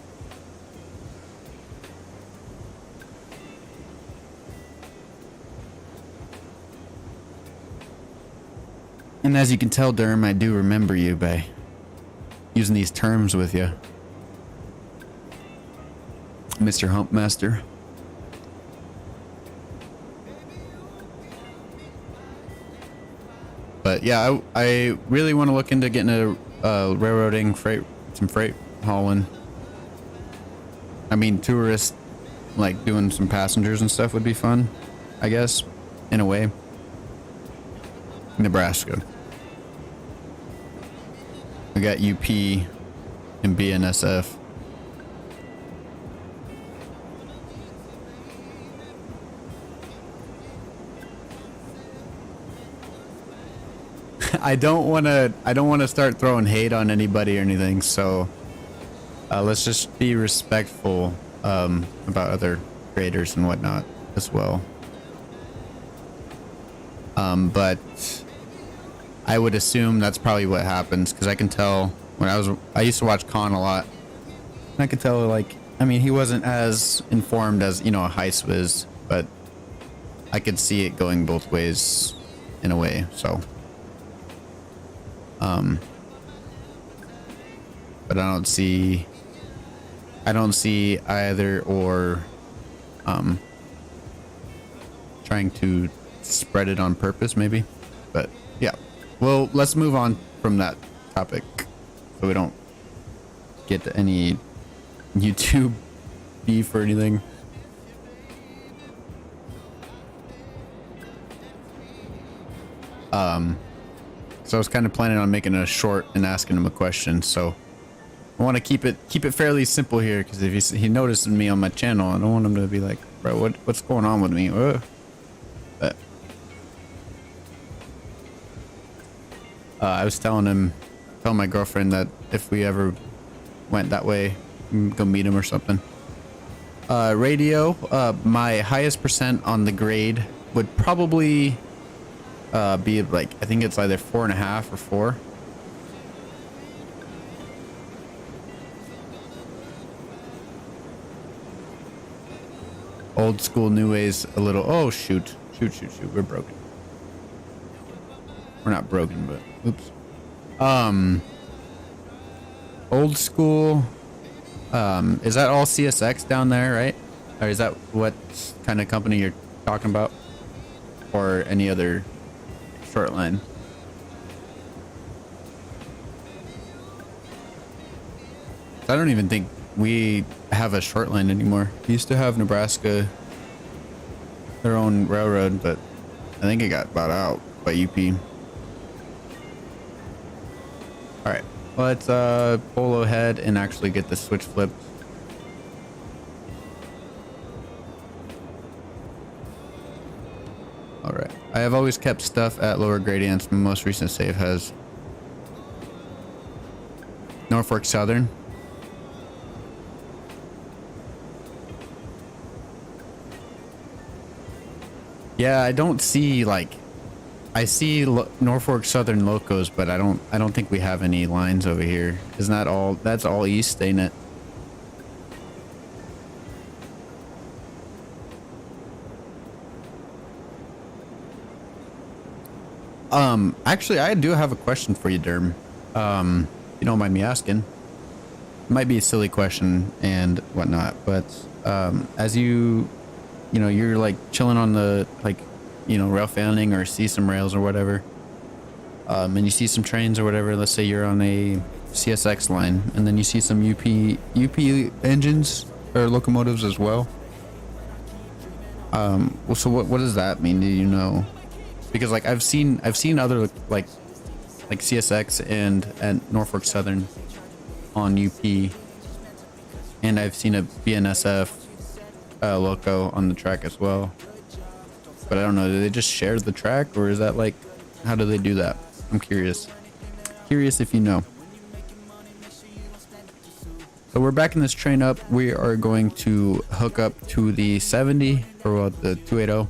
And as you can tell, Derm, I do remember you by using these terms with you, Mr. Humpmaster. But yeah, I really want to look into getting a railroading, some freight hauling. I mean, tourists, like doing some passengers and stuff would be fun, I guess, in a way. Nebraska. We got UP and BNSF. I don't want to start throwing hate on anybody or anything, so let's just be respectful about other creators and whatnot as well. But I would assume that's probably what happens, because I can tell when I used to watch Khan a lot, and I could tell, like, I mean, he wasn't as informed as, you know, a Heist was, but I could see it going both ways in a way. So but I don't see either or trying to spread it on purpose, maybe. But yeah, well, let's move on from that topic so we don't get any YouTube beef or anything. So I was kind of planning on making a short and asking him a question, so I want to keep it fairly simple here, because if he notices me on my channel, I don't want him to be like, bro, what's going on with me? But I was telling my girlfriend that if we ever went that way, go meet him or something. Radio, my highest percent on the grade would probably be like, I think it's either 4.5 or 4. Old school, new ways a little. Oh, shoot. We're broken. We're not broken, but oops. Old school. Is that all CSX down there, right? Or is that what kind of company you're talking about? Or any other short line? I don't even think we have a short line anymore. We used to have Nebraska, their own railroad, but I think it got bought out by UP. All right, let's pull ahead and actually get the switch flipped. All right, I have always kept stuff at lower gradients. My most recent save has Norfolk Southern. Yeah, I don't see like, I see Norfolk Southern locos, but I don't think we have any lines over here. Isn't that all? That's all east, ain't it? Actually, I do have a question for you, Derm. You don't mind me asking. It might be a silly question and whatnot, but as you know, you're like chilling on the, like, you know, rail fanning or see some rails or whatever, and you see some trains or whatever. Let's say you're on a CSX line, and then you see some UP engines or locomotives as well. Well, so what does that mean? Do you know? Because like I've seen other like CSX and Norfolk Southern on UP, and I've seen a BNSF loco on the track as well. But I don't know, do they just share the track, or is that like, how do they do that? I'm curious if you know. So we're backing this train up. We are going to hook up to the 70 or the 280.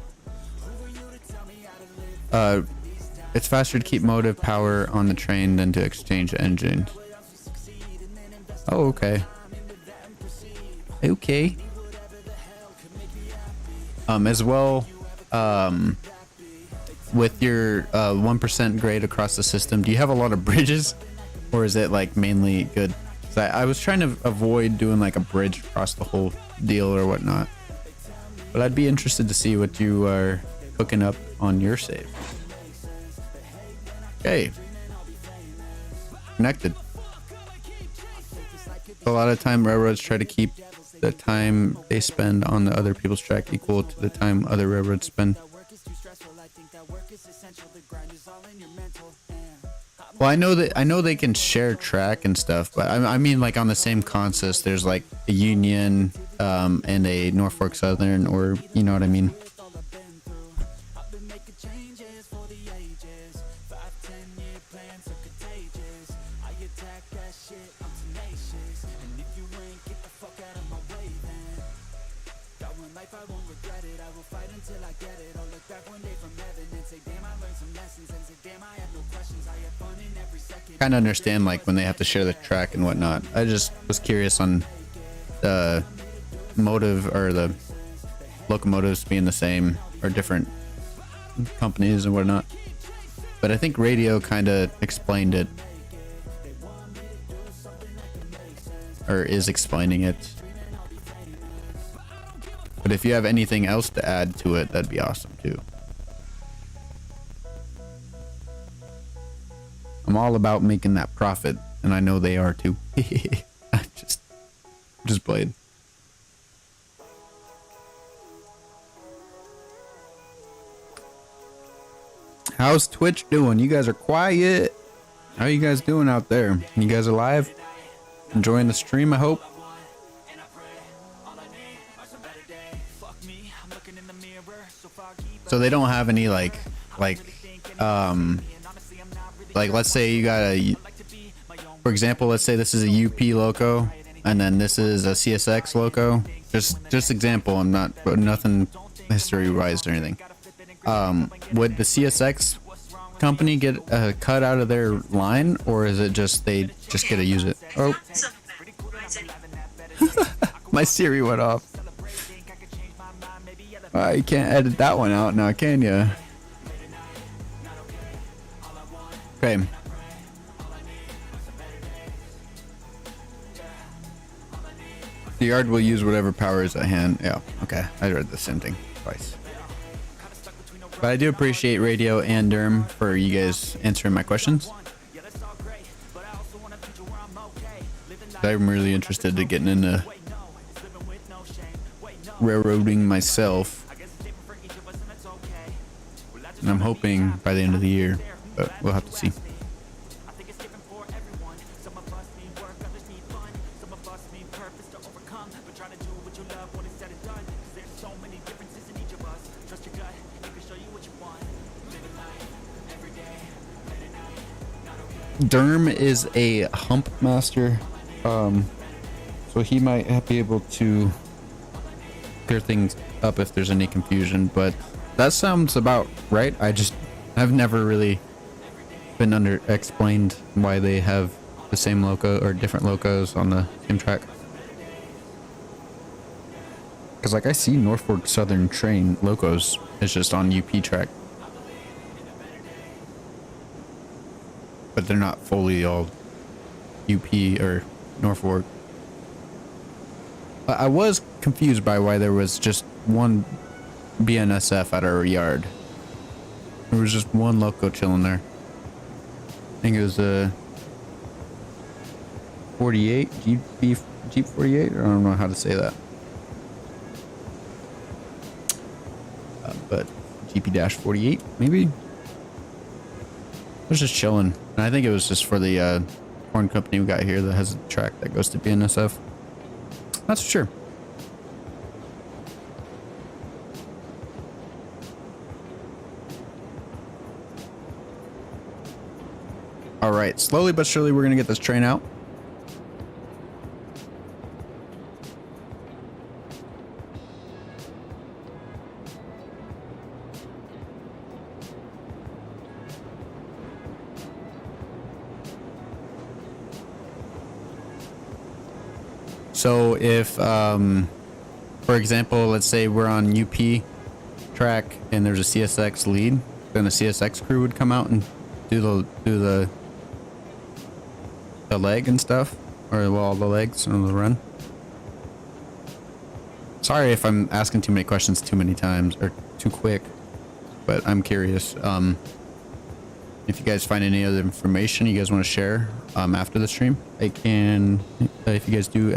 It's faster to keep motive power on the train than to exchange engines. Oh, okay. Okay. As well, with your 1% grade across the system, do you have a lot of bridges, or is it like mainly good? I was trying to avoid doing like a bridge across the whole deal or whatnot, but I'd be interested to see what you are cooking up on your save. Okay, connected. A lot of time railroads try to keep the time they spend on the other people's track equal to the time other railroads spend. Well, I know they can share track and stuff, but I mean like on the same consist, there's like a Union and a Norfolk Southern, or you know what I mean. Kind of understand like when they have to share the track and whatnot. I just was curious on the motive or the locomotives being the same or different companies and whatnot. But I think radio kind of explained it, or is explaining it. But if you have anything else to add to it, that'd be awesome too. I'm all about making that profit, and I know they are too. I just played. How's Twitch doing? You guys are quiet. How are you guys doing out there? You guys alive? enjoying the stream, I hope. So they don't have any like let's say you got a, for example, let's say this is a UP loco and then this is a CSX loco. Just example, I'm not, nothing history wise or anything. Would the CSX company get a cut out of their line, or is it just they just get to use it? Oh, my Siri went off. You can't edit that one out now, can you? Okay. The yard will use whatever power is at hand. Yeah, okay. I read the same thing twice. But I do appreciate Radio and Derm for you guys answering my questions. I'm really interested in getting into railroading myself. And I'm hoping by the end of the year, but we'll have to see. Derm is a hump master, so he might be able to clear things up if there's any confusion, but that sounds about right. I've never really been explained why they have the same loco or different locos on the same track. Because like I see Norfolk Southern train locos, it's just on UP track. But they're not fully all UP or Norfolk. I was confused by why there was just one BNSF at our yard. There was just one loco chilling there. I think it was a 48 Jeep 48. I don't know how to say that. But GP-48 maybe. I was just chilling, and I think it was just for the corn company we got here that has a track that goes to BNSF. That's for sure. All right, slowly but surely we're gonna get this train out. So if, for example, let's say we're on UP track and there's a CSX lead, then the CSX crew would come out and do the leg and stuff, or well, the legs and the run. Sorry if I'm asking too many questions too many times or too quick, but I'm curious. If you guys find any other information you guys want to share after the stream, I can, if you guys do !!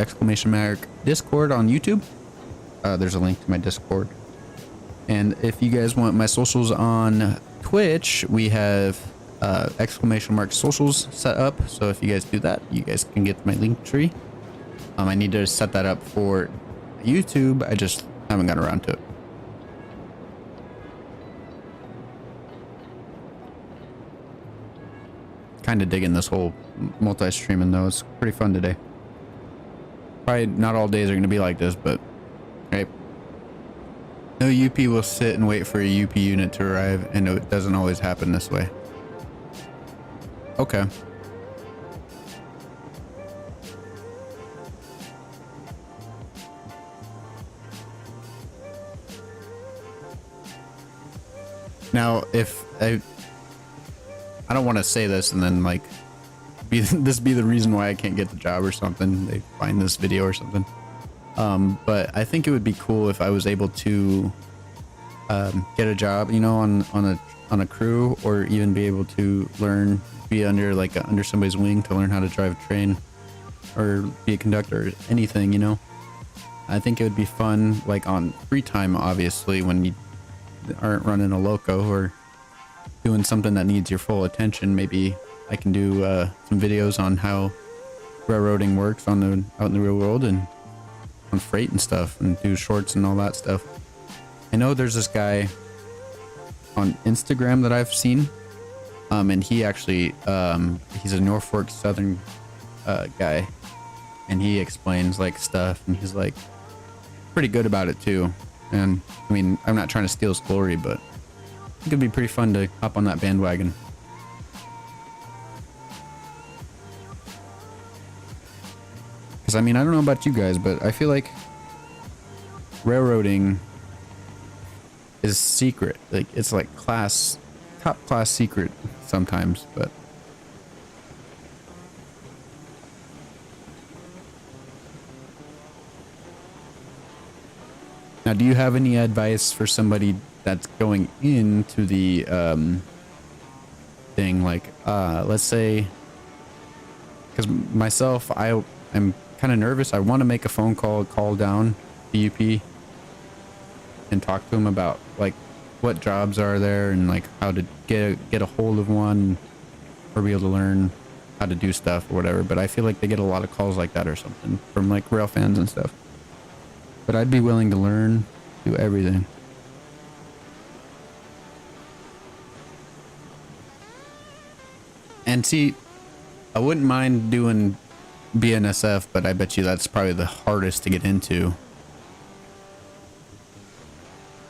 Discord on YouTube, there's a link to my Discord. And if you guys want my socials on Twitch, we have ! Socials set up. So if you guys do that, you guys can get my link tree. I need to set that up for YouTube. I just haven't got around to it. Kind of digging this whole multi-streaming though. It's pretty fun today. Probably not all days are going to be like this, but hey, no UP will sit and wait for a UP unit to arrive, and it doesn't always happen this way. Okay. Now, if I don't want to say this and then like be the reason why I can't get the job or something. They find this video or something. But I think it would be cool if I was able to get a job, you know, on a crew, or even be able to learn, be under somebody's wing to learn how to drive a train, or be a conductor, or anything, you know. I think it would be fun, like on free time, obviously, when you aren't running a loco or doing something that needs your full attention. Maybe I can do some videos on how railroading works on the out in the real world and on freight and stuff, and do shorts and all that stuff. I know there's this guy on Instagram that I've seen, and he actually he's a Norfolk Southern guy, and he explains like stuff, and he's like pretty good about it too. And I mean, I'm not trying to steal his glory, but it could be pretty fun to hop on that bandwagon. Because I mean, I don't know about you guys, but I feel like railroading is secret. Like, it's like top class secret sometimes, but now, do you have any advice for somebody that's going into the thing? Like, let's say, because myself, I'm kind of nervous. I want to make a phone call down to UP and talk to them about like what jobs are there and like how to get a hold of one or be able to learn how to do stuff or whatever. But I feel like they get a lot of calls like that or something from like rail fans and stuff. But I'd be willing to learn, do everything. And see, I wouldn't mind doing BNSF, but I bet you that's probably the hardest to get into.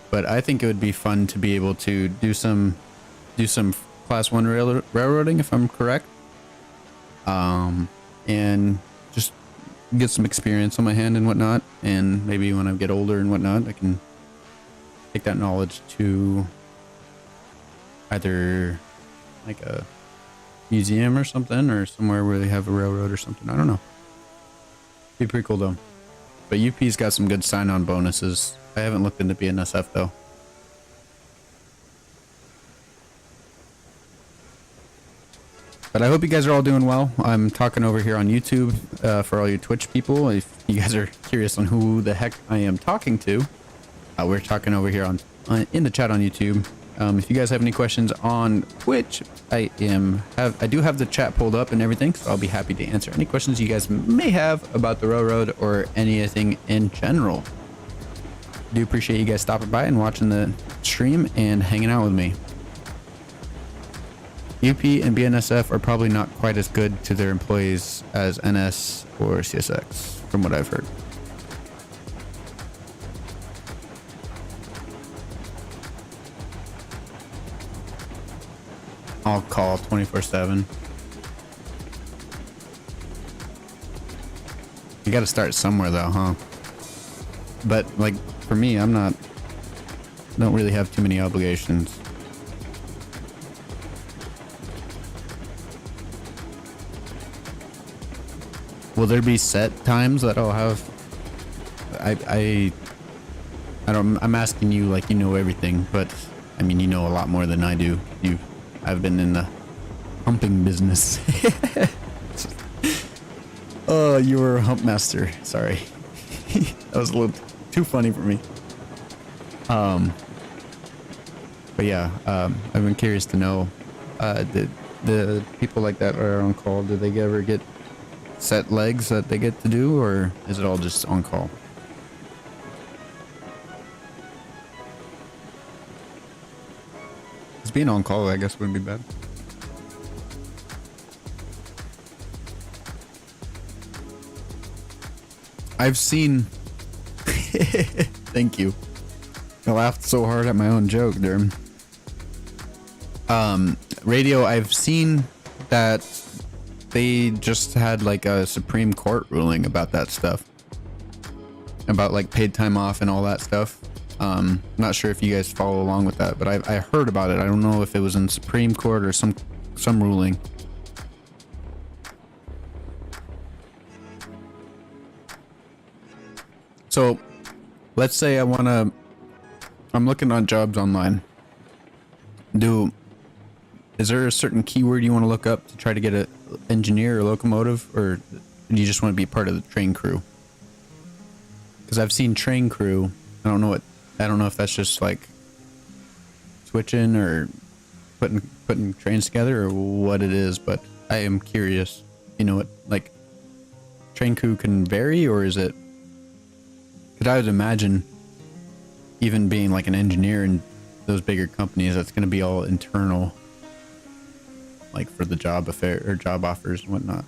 But I think it would be fun to be able to do some class 1 railroading, if I'm correct. And just get some experience on my hand and whatnot, and maybe when I get older and whatnot, I can take that knowledge to either like a museum or something, or somewhere where they have a railroad or something. I don't know. Be pretty cool though. But UP's got some good sign-on bonuses. I haven't looked into BNSF though. But I hope you guys are all doing well. I'm talking over here on YouTube for all you Twitch people. If you guys are curious on who the heck I am talking to, we're talking over here on in the chat on YouTube. If you guys have any questions on Twitch, I do have the chat pulled up and everything, so I'll be happy to answer any questions you guys may have about the railroad or anything in general. I do appreciate you guys stopping by and watching the stream and hanging out with me. UP and BNSF are probably not quite as good to their employees as NS or CSX, from what I've heard. I'll call 24/7. You got to start somewhere though, huh? But like for me, don't really have too many obligations. Will there be set times that I'll have? I don't. I'm asking you like you know everything, but I mean you know a lot more than I do. I've been in the humping business. Oh, you were a hump master. Sorry, that was a little too funny for me. But yeah, I've been curious to know, the people like that are on call. Do they ever get set legs that they get to do, or is it all just on call? Just being on call, I guess, wouldn't be bad. I've seen thank you. I laughed so hard at my own joke there. Radio, I've seen that they just had like a Supreme Court ruling about that stuff, about like paid time off and all that stuff. Not sure if you guys follow along with that, but I heard about it. I don't know if it was in Supreme Court or some ruling. So let's say I'm looking on jobs online. Is there a certain keyword you want to look up to try to get an engineer or locomotive, or do you just want to be part of the train crew? Because I've seen train crew. I don't know if that's just like switching or putting trains together or what it is, but I am curious. You know what? Like, train crew can vary, or is it? Because I would imagine, even being like an engineer in those bigger companies, that's going to be all internal, like for the job affair or job offers and whatnot.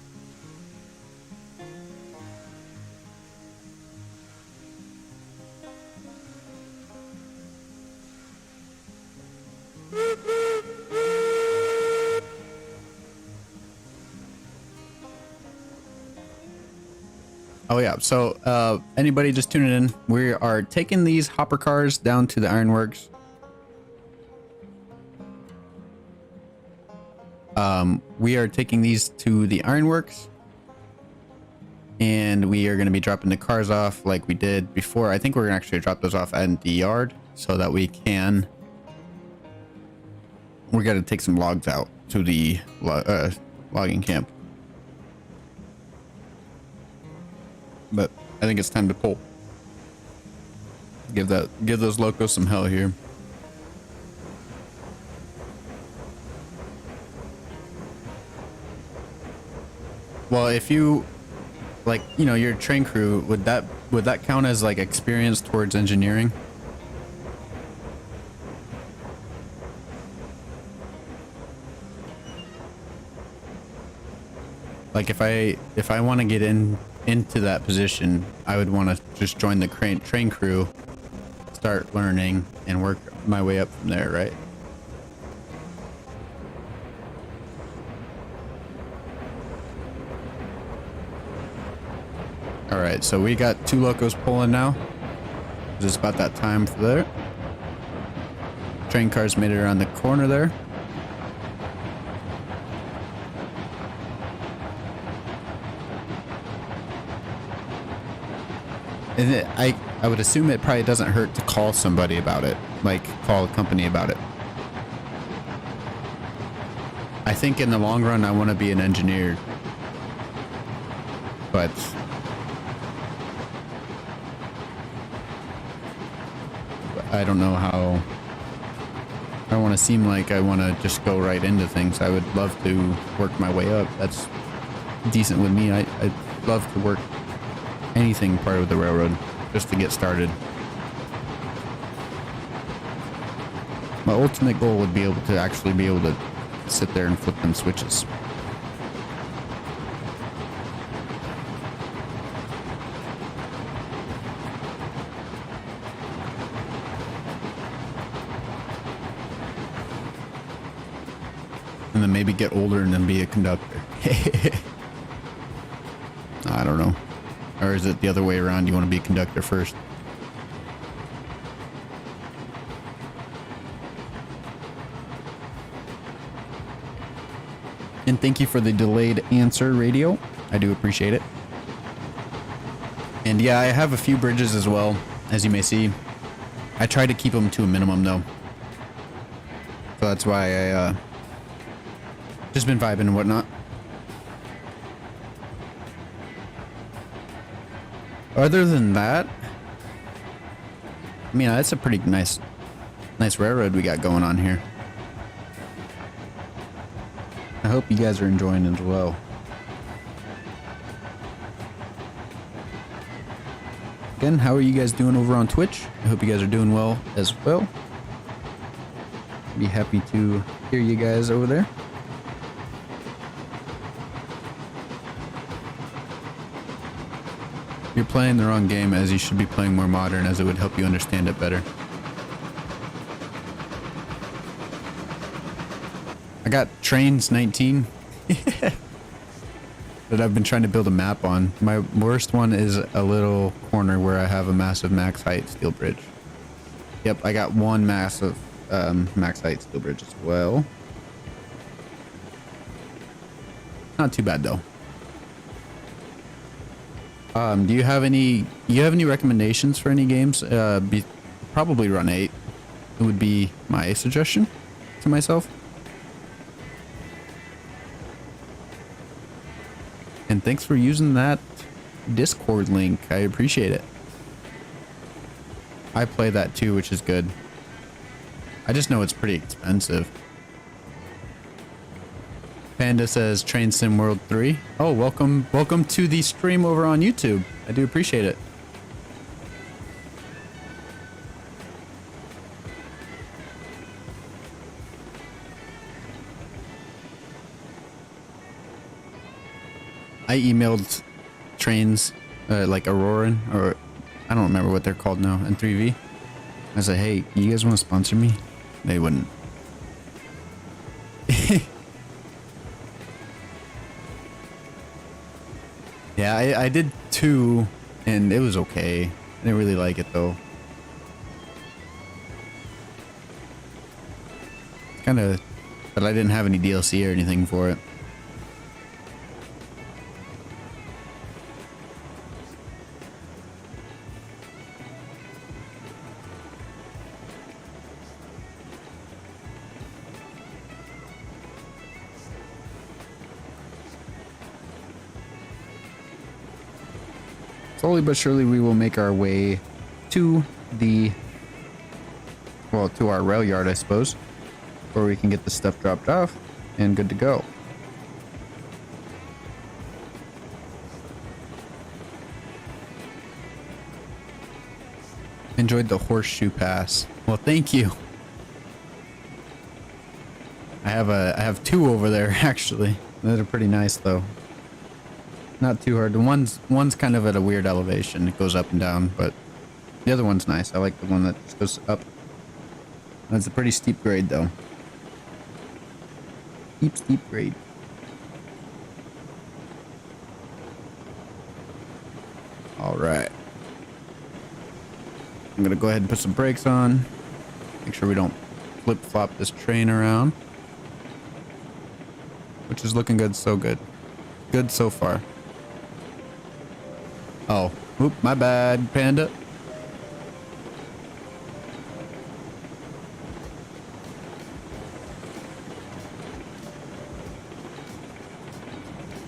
Oh yeah, so anybody just tuning in, we are taking these hopper cars down to the ironworks. We are taking these to the ironworks, and we are going to be dropping the cars off like we did before. I think we're going to actually drop those off at the yard so that we can. We're going to take some logs out to the logging camp. But I think it's time to pull. Give those locos some hell here. Well, if you like, you know, your train crew, would that count as like experience towards engineering? Like if I want to get into that position, I would want to just join the train crew, start learning, and work my way up from there, right? All right, so we got 2 locos pulling now. It's about that time for there. Train cars made it around the corner there. And I would assume it probably doesn't hurt to call somebody about it, like call a company about it. I think in the long run, I want to be an engineer, but I don't know how. I don't want to seem like I want to just go right into things. I would love to work my way up. That's decent with me. I'd love to work anything part of the railroad just to get started. My ultimate goal would be able to actually be able to sit there and flip them switches. And then maybe get older and then be a conductor. I don't know. Or is it the other way around? You want to be a conductor first? And thank you for the delayed answer, radio. I do appreciate it. And yeah, I have a few bridges as well, as you may see. I try to keep them to a minimum though. So that's why I just been vibing and whatnot. Other than that, I mean, that's a pretty nice railroad we got going on here. I hope you guys are enjoying as well. Again, how are you guys doing over on Twitch? I hope you guys are doing well as well. Be happy to hear you guys over there. You're playing the wrong game, as you should be playing more modern, as it would help you understand it better. I got Trains 19 that I've been trying to build a map on. My worst one is a little corner where I have a massive max height steel bridge. Yep, I got one massive max height steel bridge as well. Not too bad though. Do you have any recommendations for any games? Probably Run 8. It would be my suggestion to myself. And thanks for using that Discord link. I appreciate it. I play that too, which is good. I just know it's pretty expensive. Panda says Train Sim World 3. Oh, welcome to the stream over on YouTube. I do appreciate it. I emailed trains like Auroran, or I don't remember what they're called now, in 3V. I said, hey, you guys want to sponsor me? They wouldn't. Yeah, I did 2 and it was okay. I didn't really like it though. Kind of, but I didn't have any DLC or anything for it. Slowly but surely we will make our way to the, well, to our rail yard, I suppose, where we can get the stuff dropped off and good to go. Enjoyed the horseshoe pass. Well, thank you. I have 2 over there actually. Those are pretty nice though. Not too hard. The one's kind of at a weird elevation. It goes up and down, but the other one's nice. I like the one that just goes up. That's a pretty steep grade though. Steep grade. All right. I'm gonna go ahead and put some brakes on. Make sure we don't flip-flop this train around. Which is looking good, so good. Good so far. Oh, oop, my bad, Panda.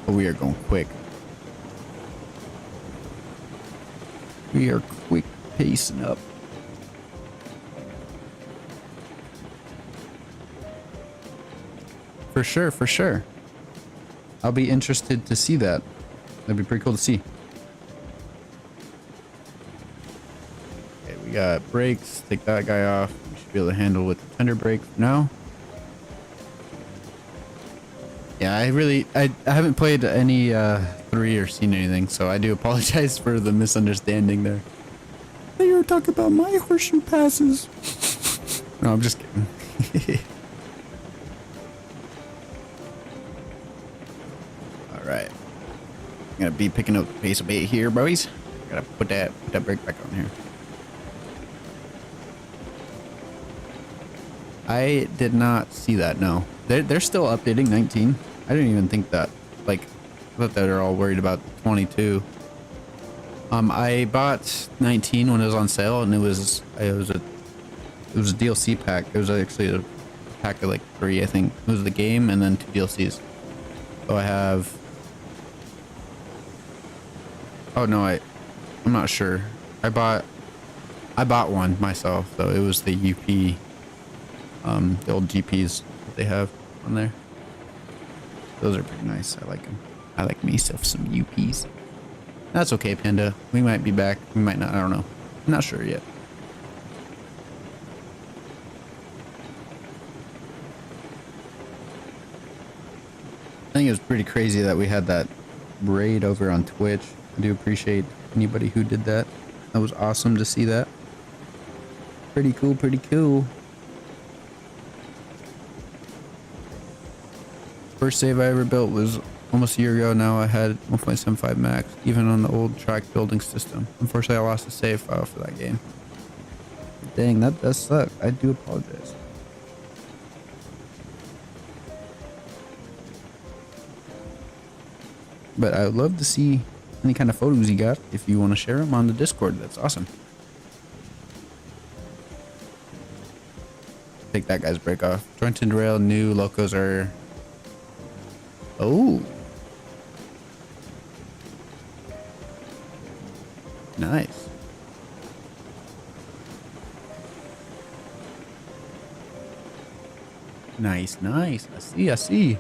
Oh, we are going quick. We are quick pacing up. For sure, for sure. I'll be interested to see that. That'd be pretty cool to see. Okay, we got brakes. Take that guy off. We should be able to handle with the tender brake for now. Yeah, I haven't played any 3 or seen anything, so I do apologize for the misunderstanding there. They were talking about my horseshoe passes. No, I'm just kidding. All right, I'm gonna be picking up the pace a bit here, boys. Gotta put that brake back on here. I did not see that. No, they're still updating 19. I didn't even think that. Like, I thought that they're all worried about 22. I bought 19 when it was on sale, and it was a DLC pack. It was actually a pack of like 3, I think. It was the game and then 2 DLCs. So I have. Oh no, I'm not sure. I bought one myself, though. It was the UP, the old GPs that they have on there. Those are pretty nice. I like them. I like myself some UPs. That's okay, Panda. We might be back. We might not. I don't know. I'm not sure yet. I think it was pretty crazy that we had that raid over on Twitch. I do appreciate anybody who did that. That was awesome to see that. Pretty cool, pretty cool. First save I ever built was almost a year ago now. I had 1.75 max, even on the old track building system. Unfortunately, I lost the save file for that game. Dang, that does suck. I do apologize. But I would love to see any kind of photos you got. If you want to share them on the Discord, that's awesome. Take that guy's brake off. Joint and rail, new locos are... Oh. Nice. Nice, nice. I see.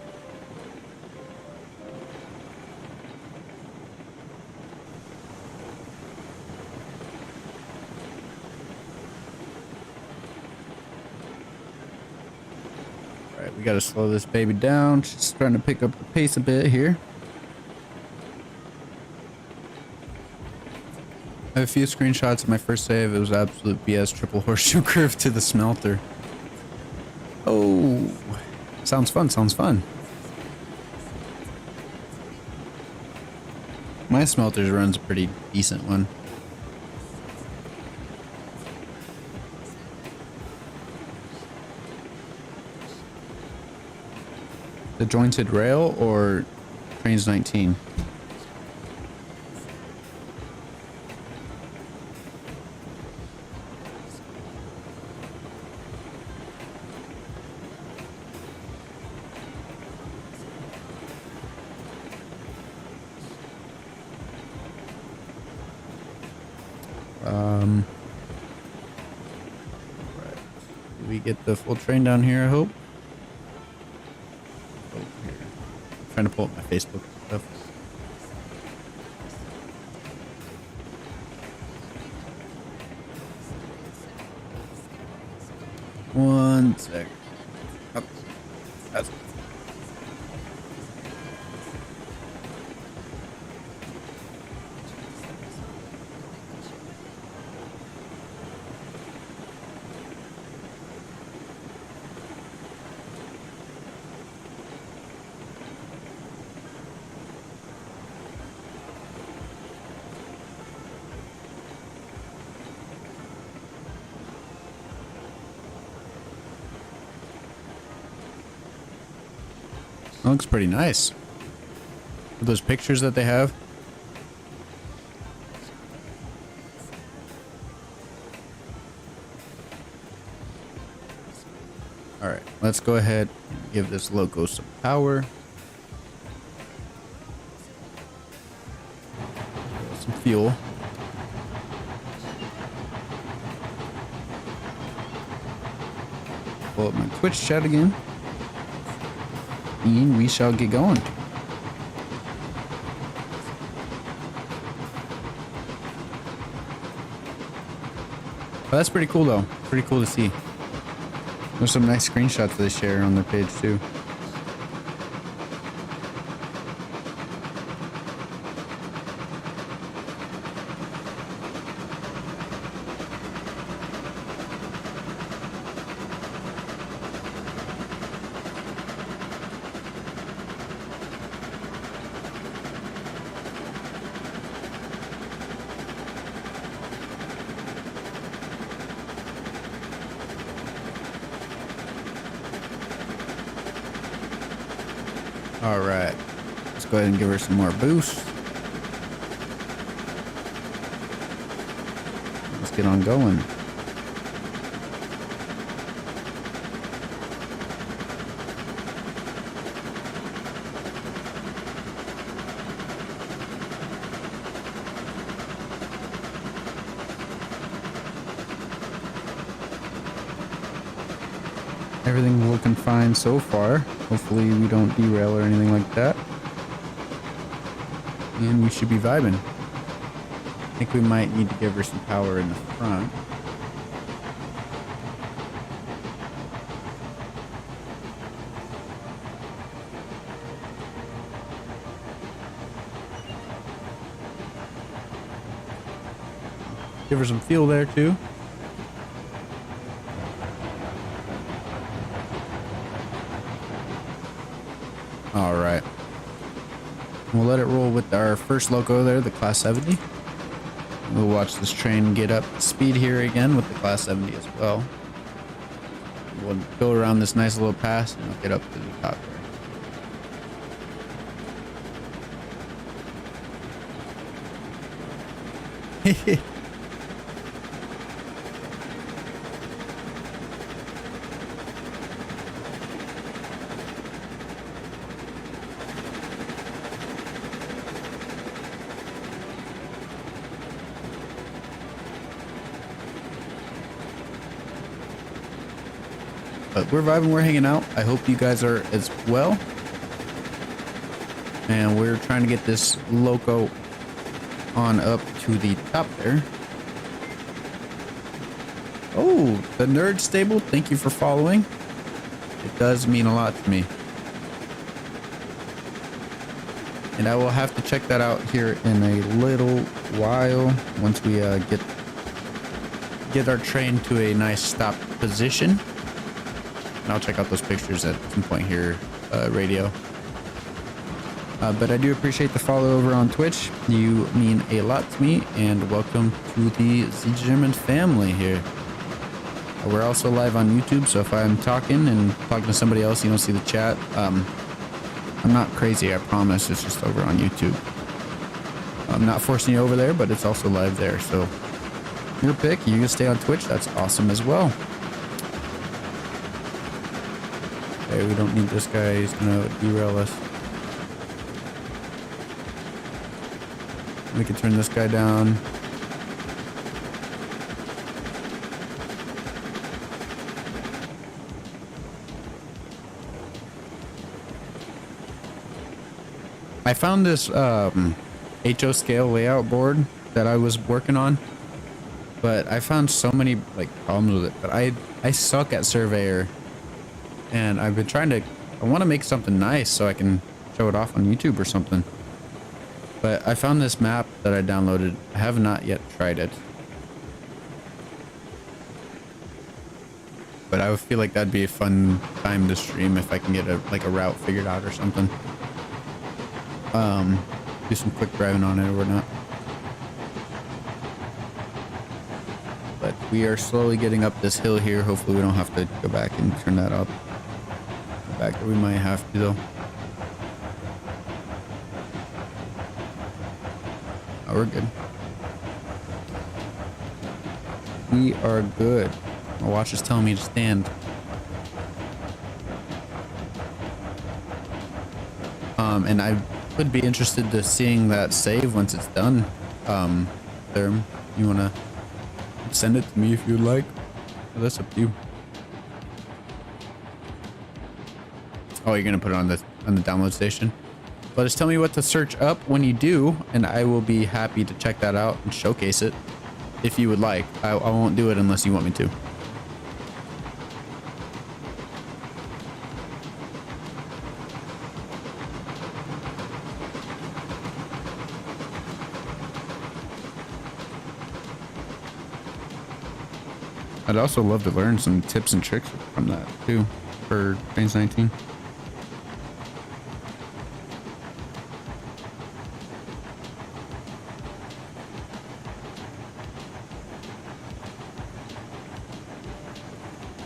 All right, we got to slow this baby down. Just trying to pick up the pace a bit here. I have a few screenshots of my first save. It was absolute BS triple horseshoe curve to the smelter. Oh, sounds fun. Sounds fun. My smelters runs a pretty decent one. The jointed rail or Trains 19? Right. Did we get the full train down here, I hope? Oh, here. I'm trying to pull up my Facebook stuff. One sec. Oh, that's That looks pretty nice. Those pictures that they have. All right, let's go ahead and give this loco some power. Some fuel. Pull up my Twitch chat again. And we shall get going. Oh, that's pretty cool though. Pretty cool to see. There's some nice screenshots they share on their page too. All right, let's go ahead and give her some more boost. Let's get on going. Everything looking fine so far. Hopefully we don't derail or anything like that. And we should be vibing. I think we might need to give her some power in the front. Give her some fuel there too. All right, we'll let it roll with our first loco there, the Class 70. We'll watch this train get up to speed here again with the Class 70 as well. We'll go around this nice little pass and we'll get up to the top there. But we're vibing, we're hanging out. I hope you guys are as well. And we're trying to get this loco on up to the top there. Oh, the Nerd Stable, thank you for following. It does mean a lot to me. And I will have to check that out here in a little while once we get our train to a nice stop position. And I'll check out those pictures at some point here, radio. But I do appreciate the follow over on Twitch. You mean a lot to me, and welcome to the German family here. We're also live on YouTube, so if I'm talking to somebody else, you don't see the chat. I'm not crazy, I promise. It's just over on YouTube. I'm not forcing you over there, but it's also live there. So your pick. You can stay on Twitch. That's awesome as well. Okay, we don't need this guy. He's gonna derail us. We can turn this guy down. I found this HO scale layout board that I was working on, but I found so many like problems with it. But I suck at Surveyor, and I've been trying to. I want to make something nice so I can show it off on YouTube or something. But I found this map that I downloaded. I have not yet tried it, but I would feel like that'd be a fun time to stream if I can get a route figured out or something. Do some quick driving on it or whatnot. But we are slowly getting up this hill here. Hopefully we don't have to go back and turn that up. Back, we might have to though. Oh, we're good. We are good. My watch is telling me to stand. And I would be interested to seeing that save once it's done. Therm, you wanna send it to me if you'd like? Well, that's up to you. Oh, you're gonna put it on the download station? Well, just tell me what to search up when you do, and I will be happy to check that out and showcase it if you would like. I won't do it unless you want me to. I'd also love to learn some tips and tricks from that too for Trains 19.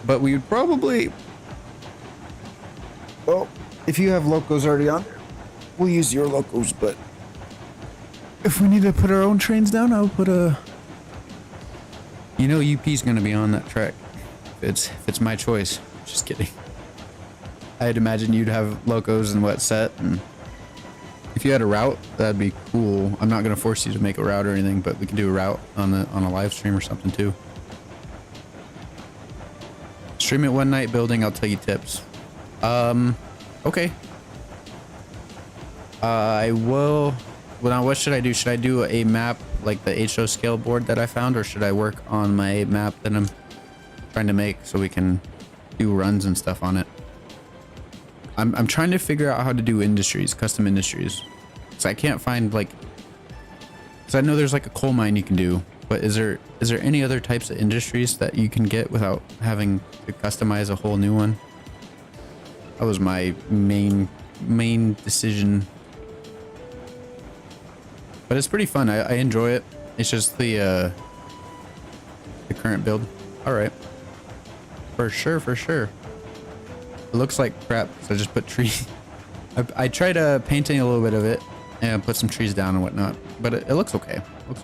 But we would probably, well, if you have locos already on there, we'll use your locos, but if we need to put our own trains down, I'll put a, you know, UP's gonna be on that track. If it's my choice. Just kidding. I'd imagine you'd have locos and what set, and if you had a route, that'd be cool. I'm not gonna force you to make a route or anything, but we can do a route on a live stream or something too. Stream it one night building, I'll tell you tips. Okay. I will. Well, now what should I do? Should I do a map like the HO scale board that I found, or should I work on my map that I'm trying to make so we can do runs and stuff on it? I'm trying to figure out how to do industries, custom industries. So I can't find like, because I know there's like a coal mine you can do, but is there any other types of industries that you can get without having to customize a whole new one? That was my main decision. But it's pretty fun. I enjoy it. It's just the current build. All right, for sure. It looks like crap, so I just put trees. I tried painting a little bit of it and put some trees down and whatnot, but it looks okay. Looks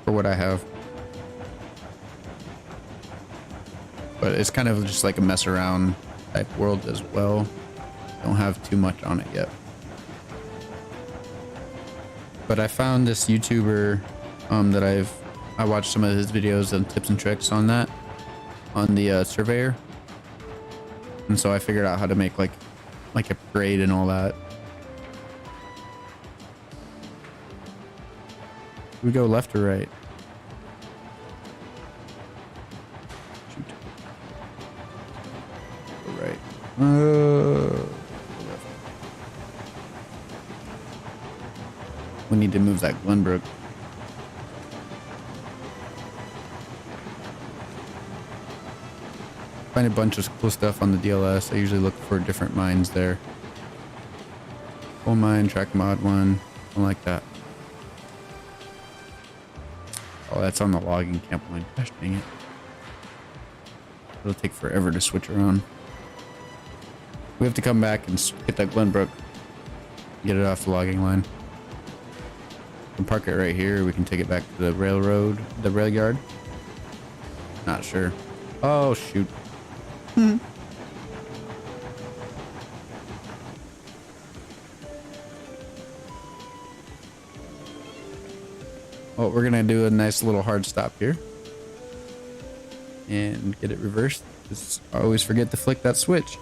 for what I have. But it's kind of just like a mess around type world as well. Don't have too much on it yet. But I found this YouTuber that I watched some of his videos and tips and tricks on that, on the Surveyor. And so I figured out how to make like a grade and all that. We go left or right? Shoot. go right. Left. We need to move that Glenbrook. Find a bunch of cool stuff on the DLS. I usually look for different mines there. Full mine, track mod one, something like that. Oh, that's on the logging camp line. Gosh dang it. It'll take forever to switch around. We have to come back and get that Glenbrook. Get it off the logging line. We can park it right here. We can take it back to the railroad, the rail yard. Not sure. Oh, shoot. Well, we're gonna do a nice little hard stop here and get it reversed. Just always forget to flick that switch.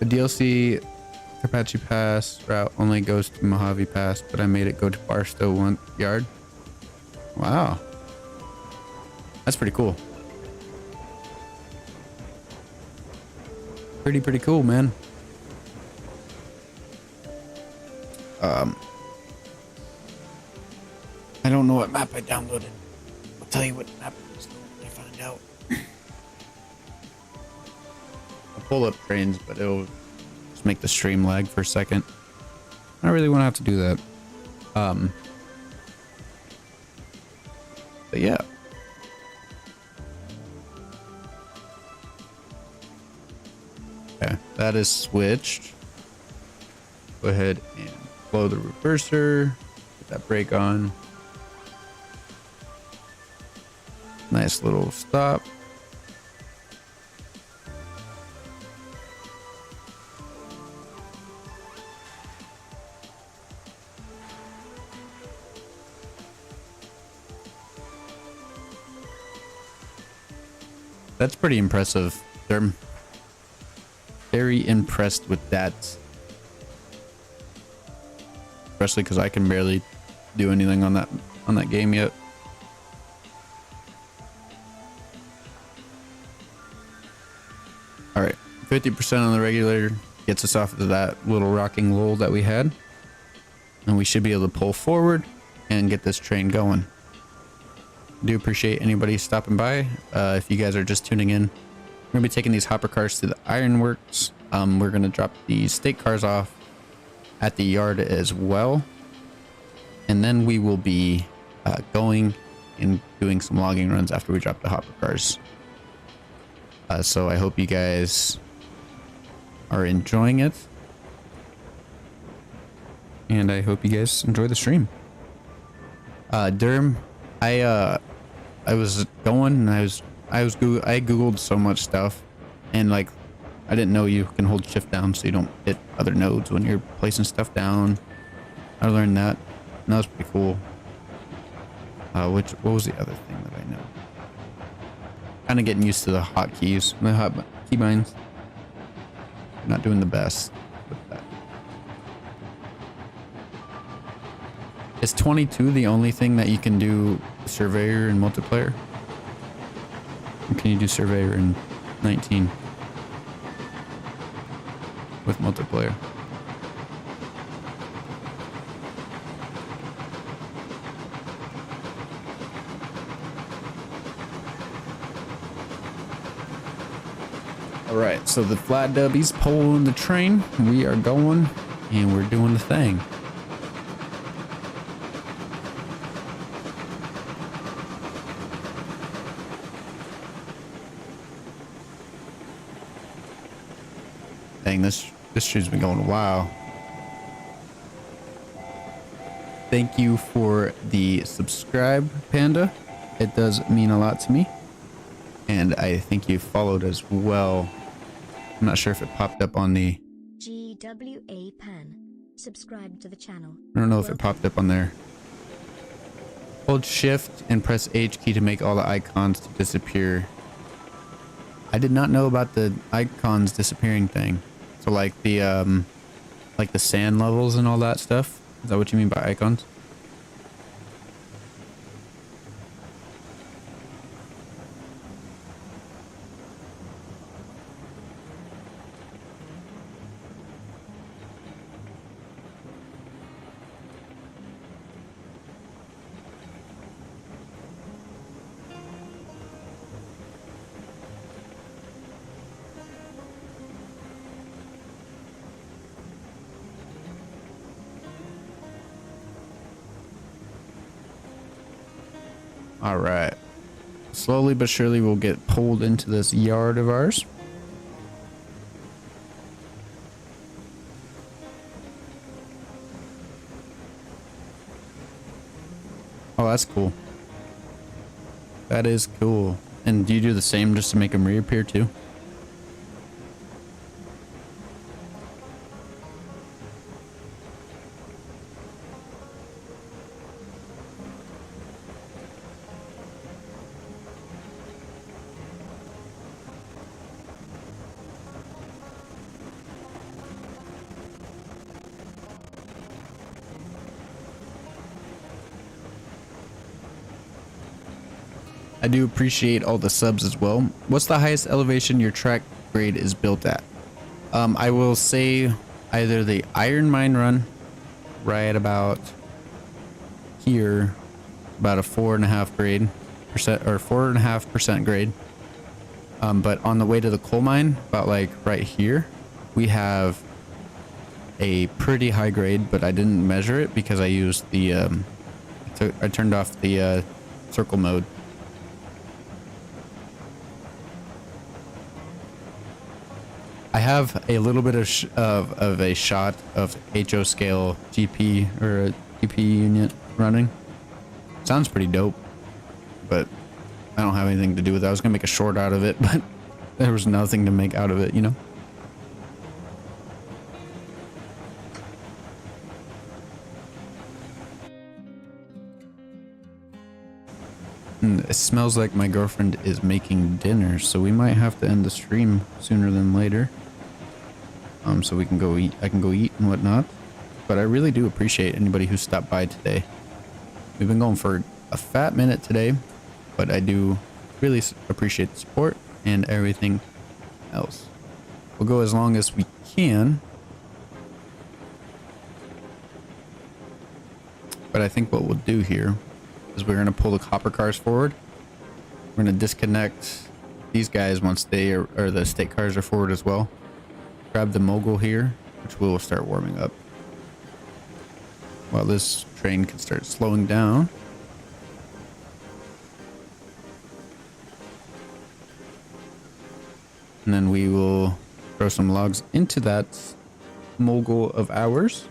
The DLC Apache Pass route only goes to Mojave Pass, but I made it go to Barstow Yard. Wow. That's pretty cool. Pretty cool, man. I don't know what map I downloaded. I'll tell you what map it was when I find out. I'll pull up trains, but it'll just make the stream lag for a second. I don't really want to have to do that. But yeah. Okay, that is switched. Go ahead and blow the reverser. Get that brake on. Nice little stop. That's pretty impressive. They're very impressed with that. Especially because I can barely do anything on that game yet. All right, 50% on the regulator gets us off of that little rocking lull that we had, and we should be able to pull forward and get this train going. Do appreciate anybody stopping by. If you guys are just tuning in, we're gonna be taking these hopper cars to the ironworks. We're gonna drop the stake cars off at the yard as well, and then we will be going and doing some logging runs after we drop the hopper cars. So I hope you guys are enjoying it, and I hope you guys enjoy the stream. Derm, I was going and I googled so much stuff, and like I didn't know you can hold shift down so you don't hit other nodes when you're placing stuff down. I learned that, and that was pretty cool. What was the other thing that I know? Kind of getting used to the hotkeys, the hot keybinds. Not doing the best with that. Is 22 the only thing that you can do surveyor in multiplayer? Or can you do surveyor in 19 with multiplayer? All right, so the flat dubby's pulling the train. We are going, and we're doing the thing. Dang, this stream's been going a while. Thank you for the subscribe, Panda. It does mean a lot to me. And I think you followed as well. I'm not sure if it popped up on the... GWA Pan. Subscribe to the channel. I don't know if it popped up on there. Hold shift and press H key to make all the icons to disappear. I did not know about the icons disappearing thing. So like the like the sand levels and all that stuff. Is that what you mean by icons? All right. Slowly but surely we'll get pulled into this yard of ours. Oh, that's cool. That is cool. And do you do the same just to make them reappear too? I do appreciate all the subs as well. What's the highest elevation your track grade is built at? I will say either the Iron Mine run, right about here, about a 4.5 grade percent or 4.5% grade. But on the way to the coal mine, about like right here, we have a pretty high grade, but I didn't measure it because I used the I turned off the circle mode. I have a little bit of a shot of HO scale GP or a GP unit running. Sounds pretty dope, but I don't have anything to do with it. I was gonna make a short out of it, but there was nothing to make out of it, you know? It smells like my girlfriend is making dinner, so we might have to end the stream sooner than later. So we can go eat. I can go eat and whatnot. But I really do appreciate anybody who stopped by today. We've been going for a fat minute today, but I do really appreciate the support and everything else. We'll go as long as we can. But I think what we'll do here is we're going to pull the copper cars forward. We're going to disconnect these guys once they are, or the state cars are forward as well. Grab the mogul here, which will start warming up. While this train can start slowing down. And then we will throw some logs into that mogul of ours.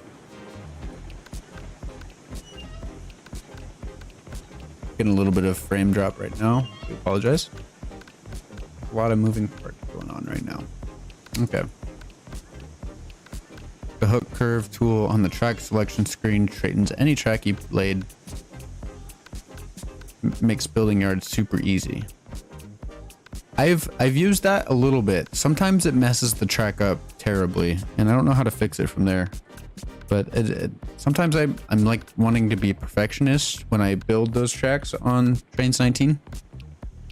Getting a little bit of frame drop right now. I apologize. A lot of moving parts going on right now. Okay. The hook curve tool on the track selection screen straightens any track you laid. Makes building yards super easy. I've used that a little bit. Sometimes it messes the track up terribly, and I don't know how to fix it from there. But sometimes I'm like wanting to be a perfectionist when I build those tracks on Trains 19,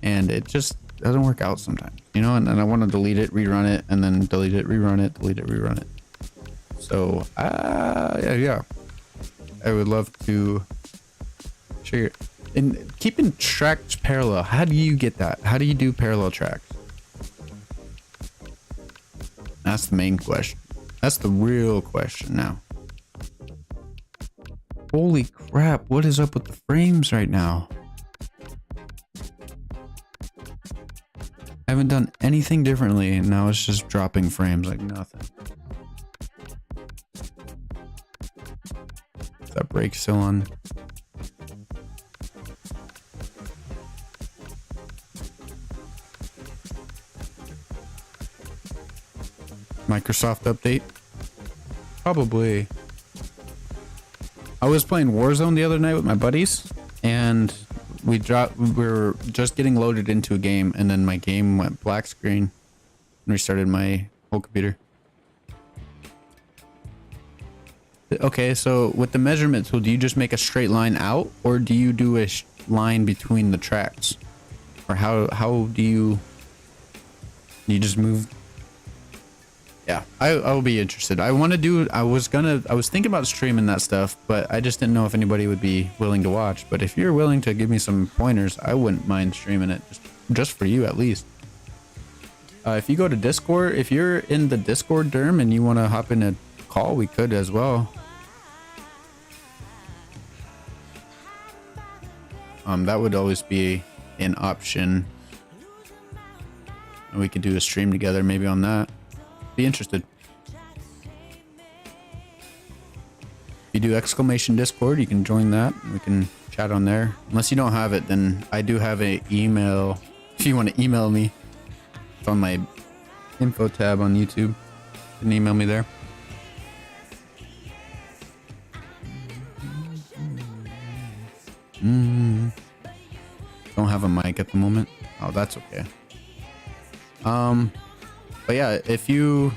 and it just doesn't work out sometimes, you know. And I want to delete it, rerun it, and then delete it, rerun it, delete it, rerun it. So yeah, I would love to show you. And keeping tracks parallel, how do you get that? How do you do parallel tracks? That's the main question. That's the real question now. Holy crap, what is up with the frames right now? I haven't done anything differently, and now it's just dropping frames like nothing. Is that brake still on? Microsoft update? Probably. I was playing Warzone the other night with my buddies, and we were just getting loaded into a game, and then my game went black screen and restarted my whole computer. Okay, so with the measurement tool, do you just make a straight line out, or do you do a line between the tracks, or how do you just move? Yeah, I will be interested. I was thinking about streaming that stuff, but I just didn't know if anybody would be willing to watch. But if you're willing to give me some pointers, I wouldn't mind streaming it just for you at least. If you go to Discord, if you're in the Discord derm and you want to hop in a call, we could as well. That would always be an option. And we could do a stream together maybe on that. Be interested. If you do exclamation Discord, you can join that. We can chat on there. Unless you don't have it, then I do have an email. If you want to email me, it's on my info tab on YouTube. You can email me there. Don't have a mic at the moment. Oh, that's okay. But yeah, if you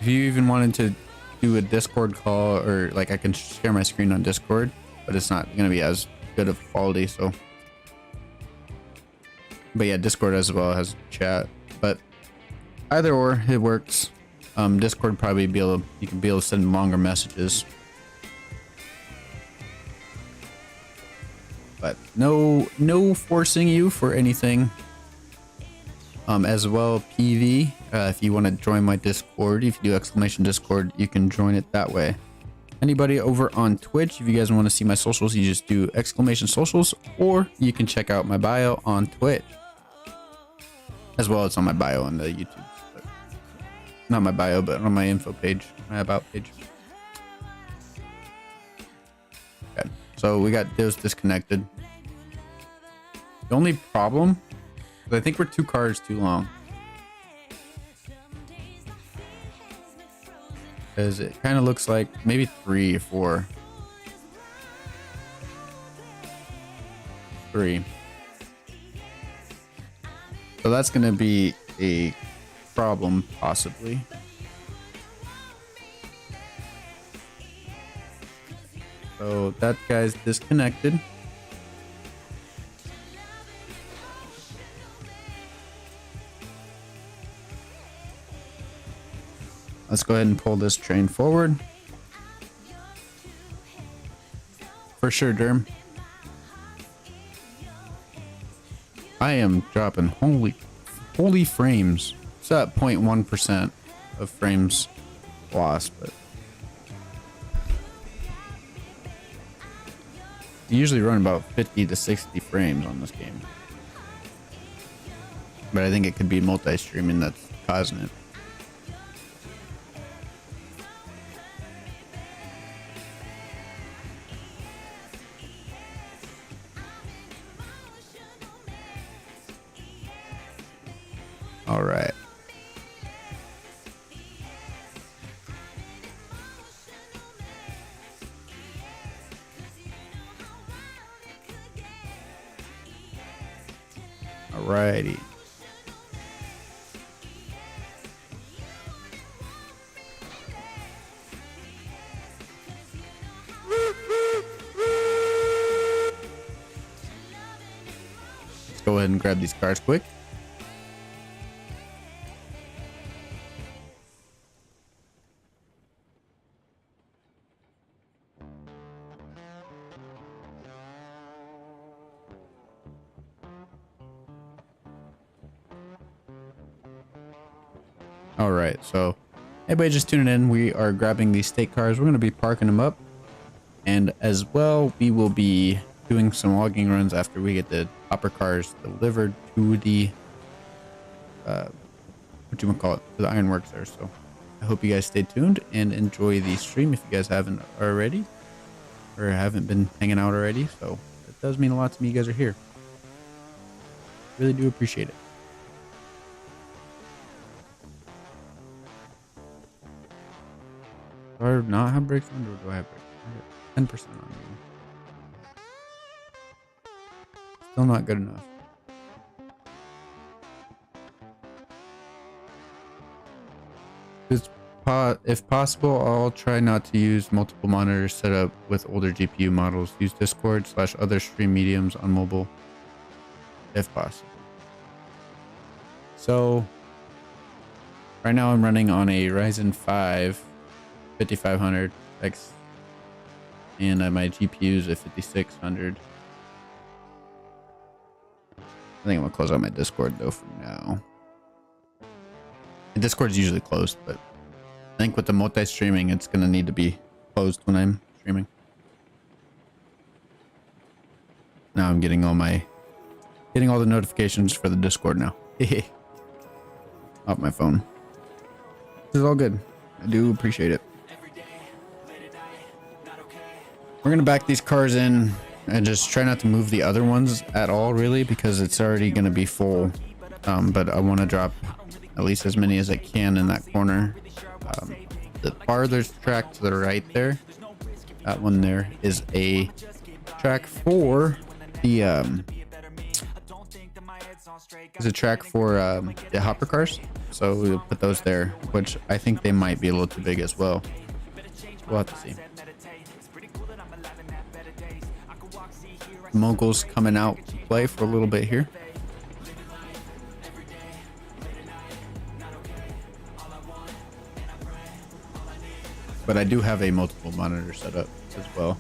even wanted to do a Discord call, or like I can share my screen on Discord, but it's not gonna be as good of quality. So, but yeah, Discord as well has chat. But either or, it works. Discord probably you can be able to send longer messages. But no forcing you for anything. As well, PV, if you want to join my Discord, if you do exclamation Discord, you can join it that way. Anybody over on Twitch, if you guys want to see my socials, you just do exclamation socials, or you can check out my bio on Twitch. As well, it's on my bio on the YouTube. But not my bio, but on my info page, my about page. Okay, so we got those disconnected. The only problem, I think we're 2 cars too long. Because it kind of looks like maybe 3 or 4. 3. So that's going to be a problem, possibly. So that guy's disconnected. Let's go ahead and pull this train forward. For sure, Derm. I am dropping holy frames. It's at 0.1% of frames lost, but you usually run about 50 to 60 frames on this game. But I think it could be multi-streaming that's causing it. All right. Alrighty. Let's go ahead and grab these cars quick. All right, so everybody just tuning in. We are grabbing these state cars. We're going to be parking them up, and as well, we will be doing some logging runs after we get the hopper cars delivered to the to the ironworks there. So I hope you guys stay tuned and enjoy the stream if you guys haven't already, or haven't been hanging out already. So it does mean a lot to me you guys are here. Really do appreciate it. Do I not have brakes on, or do I have brakes? I got 10% on me. Still not good enough. It's if possible, I'll try not to use multiple monitors set up with older GPU models. Use Discord/other stream mediums on mobile, if possible. So right now I'm running on a Ryzen 5 5500X, and my GPU is a 5600. I think I'm gonna close out my Discord though for now. The Discord's usually closed, but I think with the multi-streaming, it's gonna need to be closed when I'm streaming. Now I'm getting all the notifications for the Discord now. Off my phone. This is all good. I do appreciate it. We're gonna back these cars in and just try not to move the other ones at all, really, because it's already gonna be full. But I want to drop at least as many as I can in that corner. The farthest track to the right there, that one there is a track for the the hopper cars, so we'll put those there, which I think they might be a little too big as well. We'll have to see. Moguls coming out to play for a little bit here. But I do have a multiple monitor set up as well.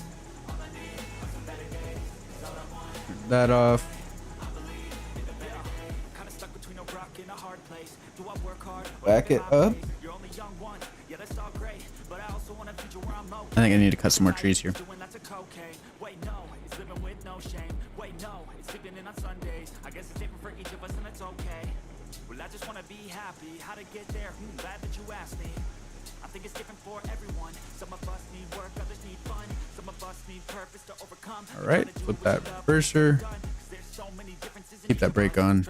Turn that off. Back it up. I think I need to cut some more trees here. I just want to be happy. How to get there? Glad that you asked me. I think it's different for everyone. Some of us need work, others need fun. Some of us need purpose to overcome. All right, flip that reverser. Keep that brake on.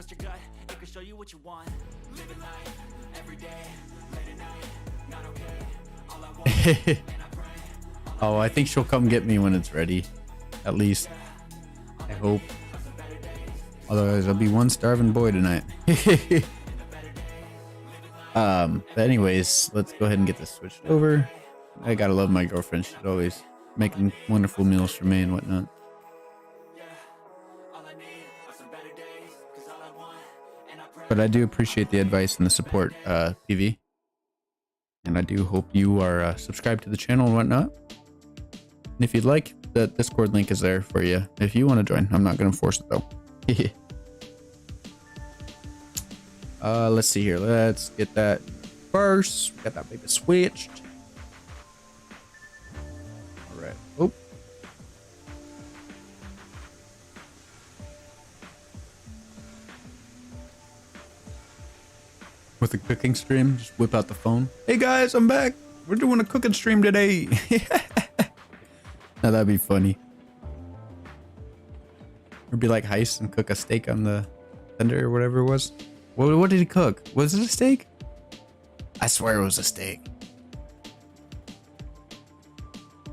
Oh, I think she'll come get me when it's ready. At least, I hope. Otherwise, I'll be one starving boy tonight. But anyways, let's go ahead and get this switched over. I gotta love my girlfriend. She's always making wonderful meals for me and whatnot. But I do appreciate the advice and the support, PV. And I do hope you are subscribed to the channel and whatnot. And if you'd like, the Discord link is there for you if you want to join. I'm not going to force it though. Let's see here. Let's get that first. Got that baby switched. All right. Oh. With a cooking stream, just whip out the phone. Hey guys, I'm back. We're doing a cooking stream today. Now that'd be funny. Or be like Heist and cook a steak on the tender or whatever it was. What did he cook? Was it a steak? I swear it was a steak.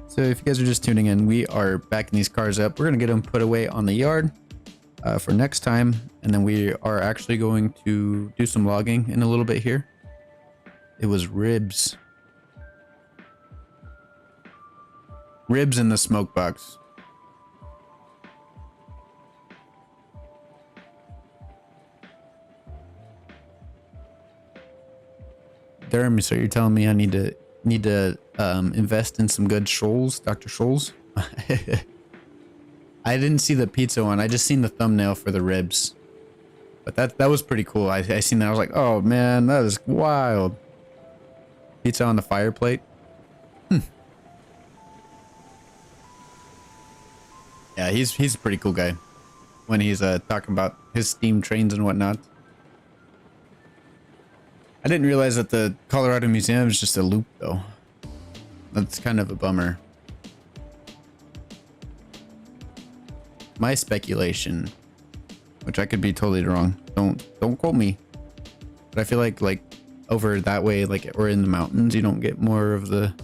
So if you guys are just tuning in, we are backing these cars up. We're gonna get them put away on the yard for next time, and then we are actually going to do some logging in a little bit here. It was ribs. Ribs in the smoke box. Derm, so you're telling me I need to invest in some good shoals, Dr. Scholl's? I didn't see the pizza one. I just seen the thumbnail for the ribs. But that was pretty cool. I seen that. I was like, oh man, that is wild. Pizza on the fire plate. Yeah, he's a pretty cool guy when he's talking about his steam trains and whatnot. I didn't realize that the Colorado Museum is just a loop though. That's kind of a bummer. My speculation, which I could be totally wrong. Don't quote me. But I feel like over that way, like, or in the mountains, you don't get more of the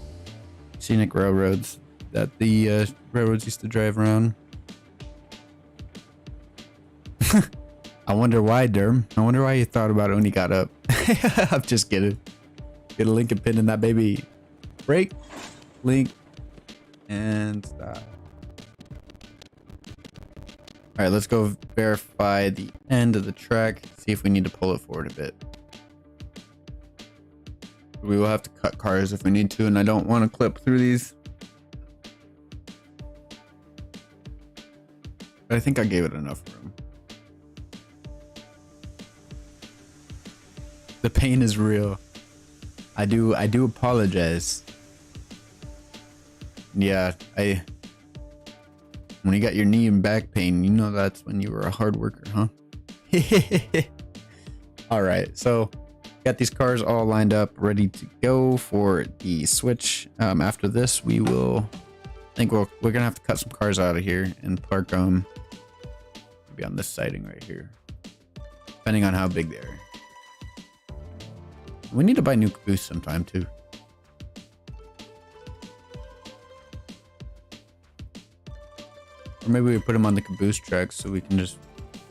scenic railroads that the railroads used to drive around. I wonder why, Derm. I wonder why you thought about it when you got up. I'm just kidding. Get a link and pin in that baby. Break, link, and stop. All right, let's go verify the end of the track. See if we need to pull it forward a bit. We will have to cut cars if we need to, and I don't want to clip through these. But I think I gave it enough room. The pain is real. I do apologize. Yeah, when you got your knee and back pain, you know that's when you were a hard worker, huh? All right, so got these cars all lined up, ready to go for the switch. After this, we're gonna have to cut some cars out of here and park them maybe on this siding right here, depending on how big they are. We need to buy new caboose sometime too. Or maybe we put them on the caboose track so we can just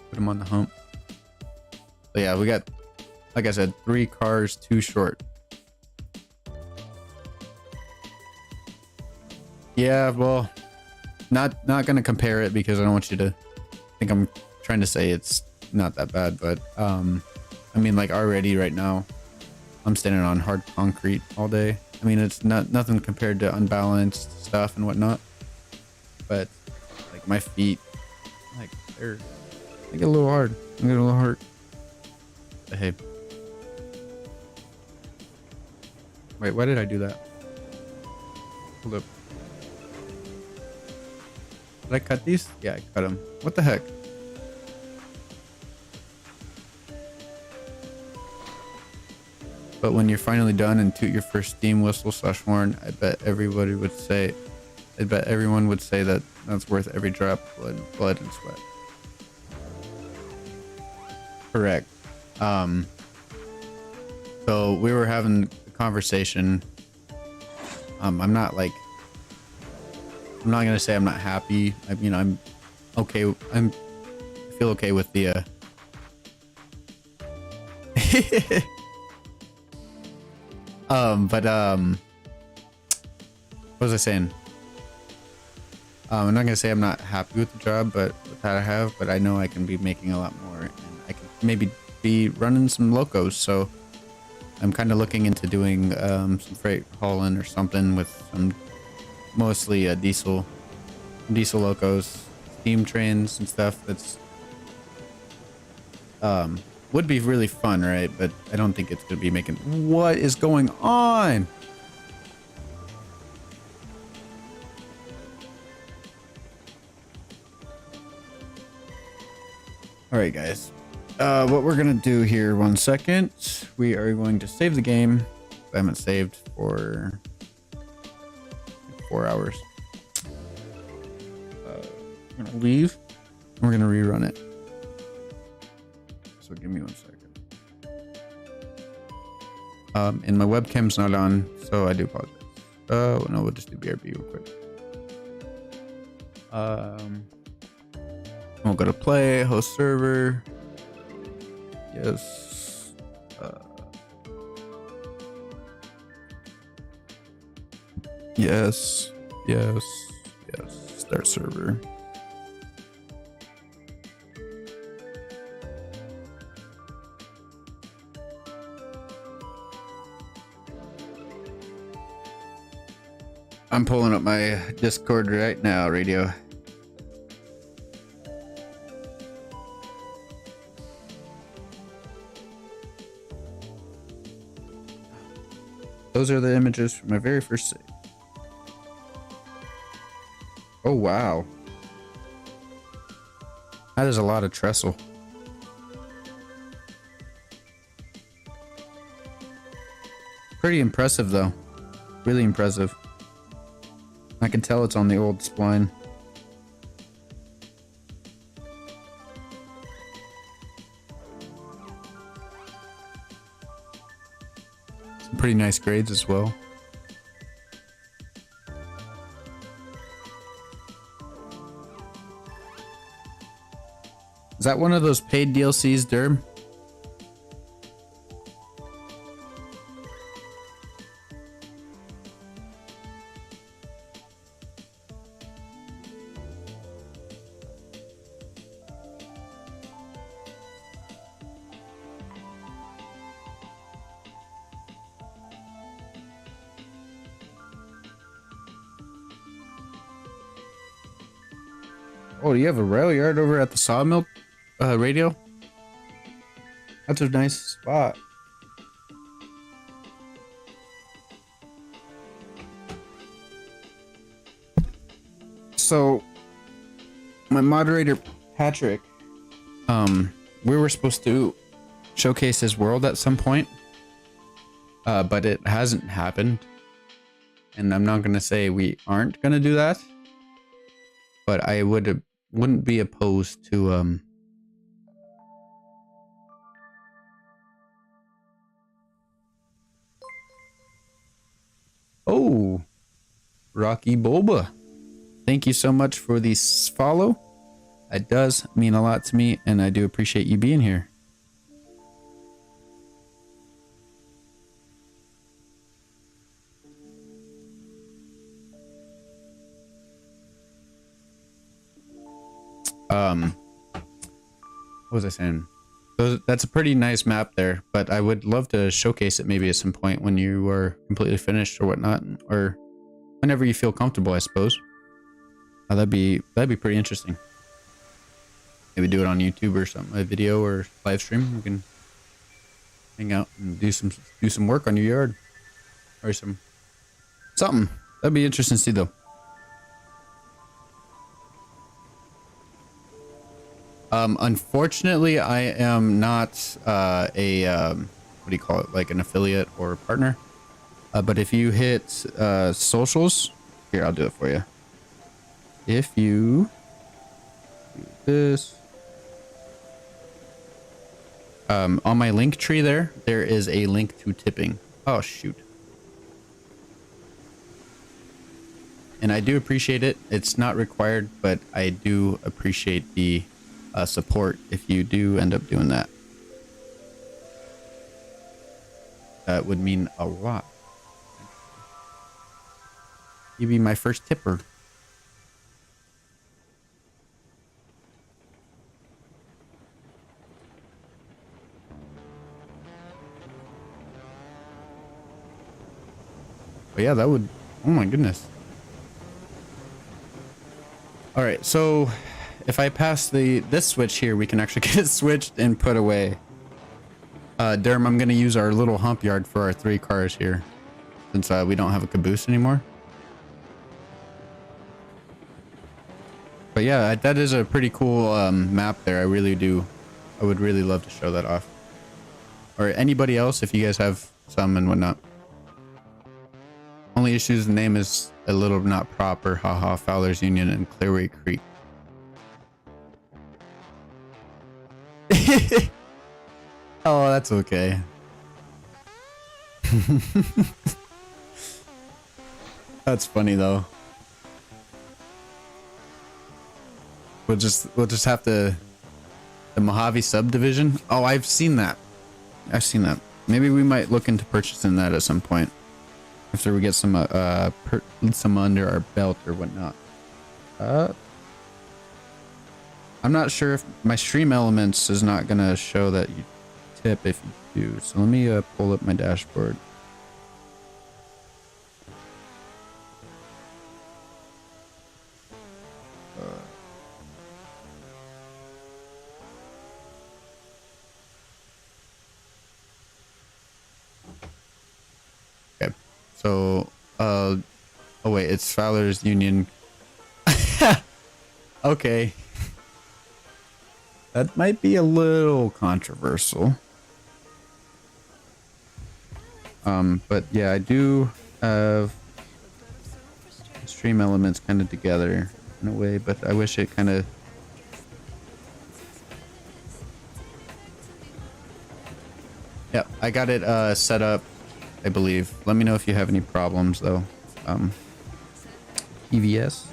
put them on the hump. But yeah, we got, like I said, 3 cars too short. Yeah, well, not gonna compare it because I don't want you to think I'm trying to say it's not that bad, but I mean, like already right now I'm standing on hard concrete all day. I mean, it's nothing compared to unbalanced stuff and whatnot, but like my feet, like they get a little hard. I get a little hurt. But hey, wait, why did I do that? Hold up. Did I cut these? Yeah, I cut them. What the heck? But when you're finally done and toot your first steam whistle / horn, I bet everyone would say that that's worth every drop of blood and sweat. Correct. So we were having a conversation. I'm not gonna say I'm not happy. I mean, I'm okay. I feel okay with the what was I saying? I'm not gonna say I'm not happy with the job, but that I have, but I know I can be making a lot more, and I can maybe be running some locos. So I'm kind of looking into doing some freight hauling or something with some mostly diesel locos, steam trains and stuff. That's would be really fun, right? But I don't think it's gonna be making. What is going on? All right, guys. What we're gonna do here, 1 second. We are going to save the game. I haven't saved for 4 hours. We're gonna leave. We're gonna rerun it. So give me 1 second. And my webcam's not on, so I do apologize. Oh no, we'll just do BRB real quick. We'll go to play, host server. Yes. Yes. Start server. I'm pulling up my Discord right now, radio. Those are the images from my very first save. Oh, wow. That is a lot of trestle. Pretty impressive, though. Really impressive. I can tell it's on the old spline. Some pretty nice grades as well. Is that one of those paid DLCs, Derm? Oh, do you have a rail yard over at the sawmill radio? That's a nice spot. So, my moderator, Patrick, we were supposed to showcase his world at some point, but it hasn't happened. And I'm not going to say we aren't going to do that, but I wouldn't be opposed to, oh, Rocky Boba. Thank you so much for the follow. It does mean a lot to me, and I do appreciate you being here. What was I saying? So that's a pretty nice map there, but I would love to showcase it maybe at some point when you are completely finished or whatnot, or whenever you feel comfortable, I suppose. That'd be pretty interesting. Maybe do it on YouTube or something, a video or live stream. We can hang out and do some work on your yard or something. That'd be interesting to see though. Unfortunately, I am not what do you call it, like an affiliate or partner. But if you hit socials, here, I'll do it for you. If you do this, on my link tree there is a link to tipping. Oh, shoot. And I do appreciate it. It's not required, but I do appreciate the support if you do end up doing that. That would mean a lot. You'd be my first tipper. But yeah, that would, oh my goodness. All right, so if I pass this switch here, we can actually get it switched and put away. Derm, I'm gonna use our little hump yard for our 3 cars here, since we don't have a caboose anymore. But yeah, that is a pretty cool map there. I would really love to show that off. Or anybody else, if you guys have some and whatnot. Only issues, the name is a little not proper. Haha, Fowler's Union and Clearway Creek. Oh, that's okay. That's funny though. We'll just have to, the Mojave subdivision. Oh, I've seen that. Maybe we might look into purchasing that at some point after we get some under our belt or whatnot. I'm not sure if my stream elements is not gonna show that you tip if you do. So let me pull up my dashboard. Okay, so oh wait, it's Fowler's Union. Okay. That might be a little controversial. But yeah, I do have stream elements kind of together in a way, but I wish it kind of... Yeah, I got it set up, I believe. Let me know if you have any problems though. EVS.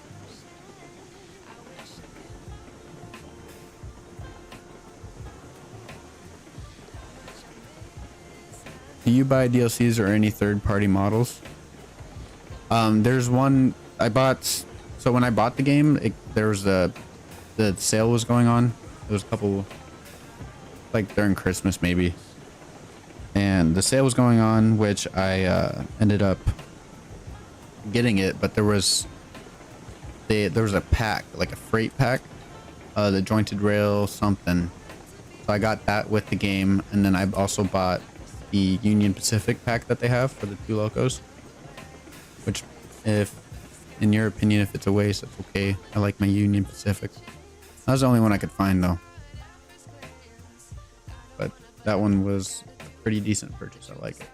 Do you buy DLCs or any third-party models? There's one I bought. So when I bought the game, there was the sale was going on. There was a couple, like during Christmas maybe, and the sale was going on, which I ended up getting it. But they there was a pack, like a freight pack, the jointed rail something. So I got that with the game, and then I also bought the Union Pacific pack that they have for the 2 locos. Which, if in your opinion, if it's a waste, that's okay. I like my Union Pacific. That was the only one I could find though. But that one was a pretty decent purchase. I like it.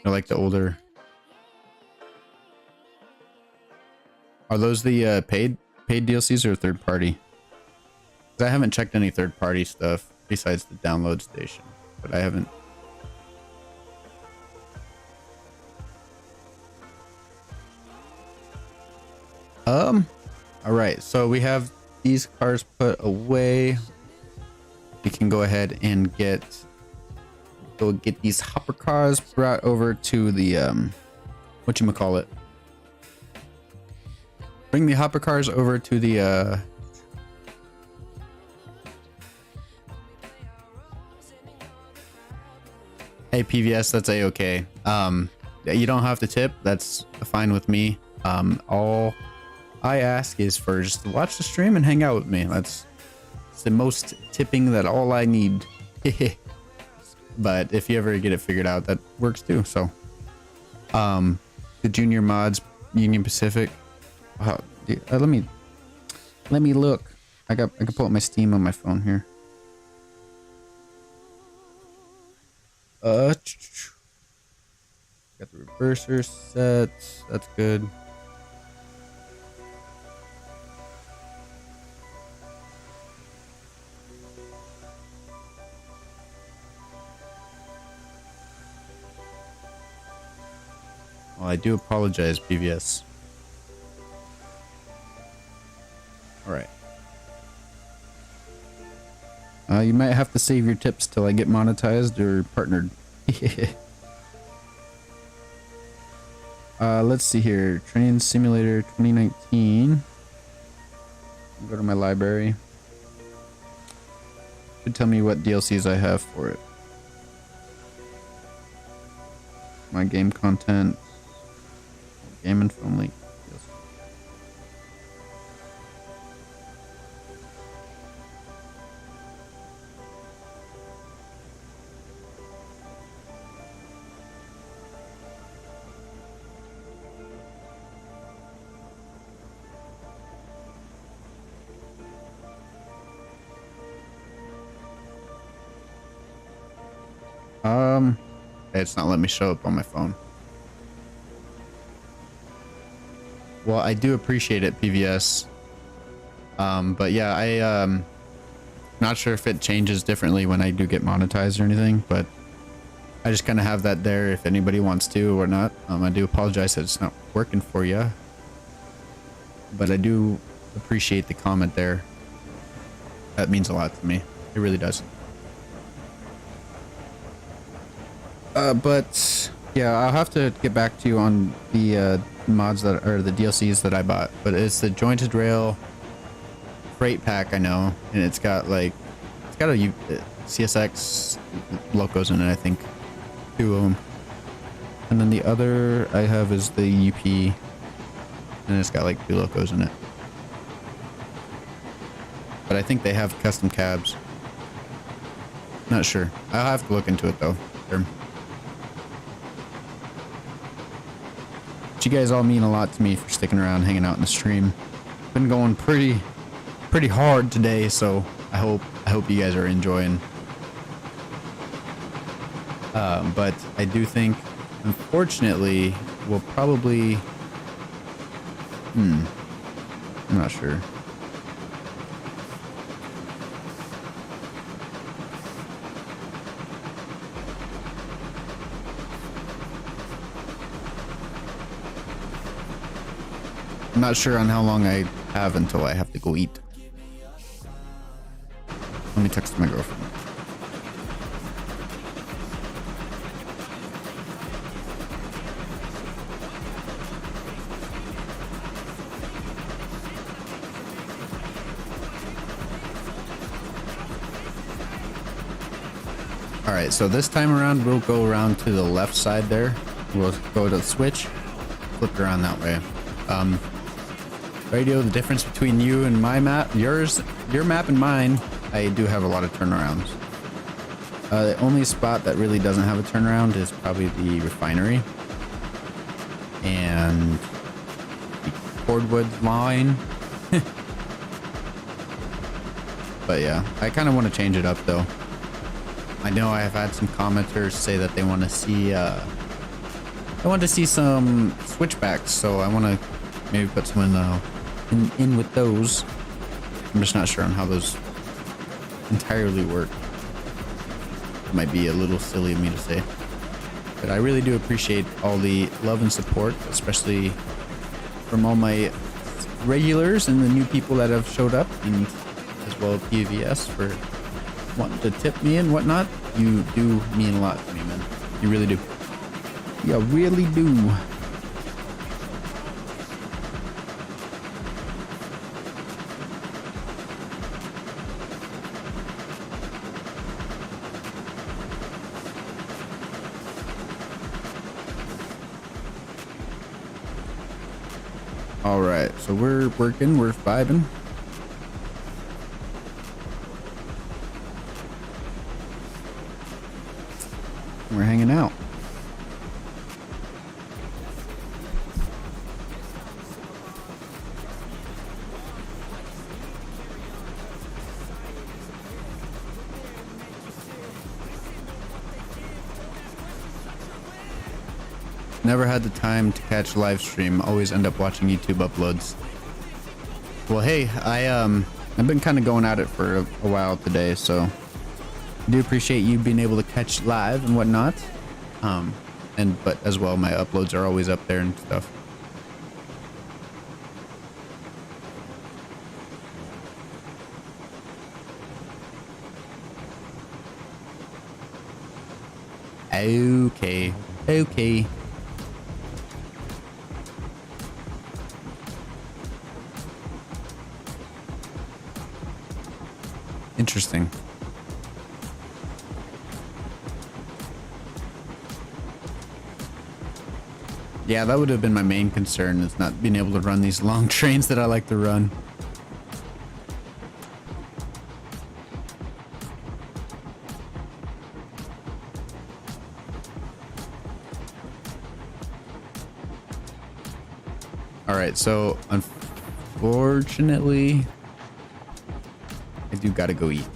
I like the older. Are those the paid DLCs or third party? 'Cause I haven't checked any third party stuff besides the download station, but I haven't. All right, so we have these cars put away. We can go ahead and get these hopper cars brought over to the whatchamacallit. Bring the hopper cars over to the hey PVS, that's a-okay. You don't have to tip, that's fine with me. All I ask is for just to watch the stream and hang out with me. That's the most tipping that all I need. But if you ever get it figured out, that works too. So the junior mods, Union Pacific. Let me look. I can pull up my Steam on my phone here. Got the reverser set. That's good. Well, I do apologize, PVS. All right. You might have to save your tips till I get monetized or partnered. Let's see here. Train Simulator 2019. Go to my library. Should tell me what DLCs I have for it. My game content. Game and film link. It's not letting me show up on my phone. Well, I do appreciate it, PVS. But yeah, I not sure if it changes differently when I do get monetized or anything, but I just kind of have that there if anybody wants to or not. I do apologize that it's not working for you, but I do appreciate the comment there. That means a lot to me. It really does. But yeah, I'll have to get back to you on the mods that are the DLCs that I bought. But it's the jointed rail freight pack, I know, and it's got a CSX locos in it, I think, 2 of them. And then the other I have is the UP, and it's got like 2 locos in it. But I think they have custom cabs. Not sure. I'll have to look into it though. Sure. But you guys all mean a lot to me for sticking around, hanging out in the stream. Been going pretty hard today, so I hope you guys are enjoying. But I do think, unfortunately, we'll probably. I'm not sure. I'm not sure on how long I have until I have to go eat. Let me text my girlfriend. All right, so this time around, we'll go around to the left side there. We'll go to the switch, flip it around that way. Radio, the difference between you and my map, your map and mine, I do have a lot of turnarounds. The only spot that really doesn't have a turnaround is probably the refinery and the cordwood line. But yeah, I kind of want to change it up though. I know I have had some commenters say that they want to see some switchbacks, so I want to maybe put some in with those. I'm just not sure on how those entirely work. It might be a little silly of me to say, but I really do appreciate all the love and support, especially from all my regulars and the new people that have showed up, and as well as PVS for wanting to tip me and whatnot. You do mean a lot to me, man. You really do. You really do. All right, so we're working, we're vibing. We're hanging out. Never had the time to catch live stream. Always end up watching YouTube uploads. Well, hey, I've been kind of going at it for a while today, so I do appreciate you being able to catch live and whatnot. But as well, my uploads are always up there and stuff. Okay. Okay. Interesting. Yeah, that would have been my main concern, is not being able to run these long trains that I like to run. All right, so unfortunately, I do gotta go eat.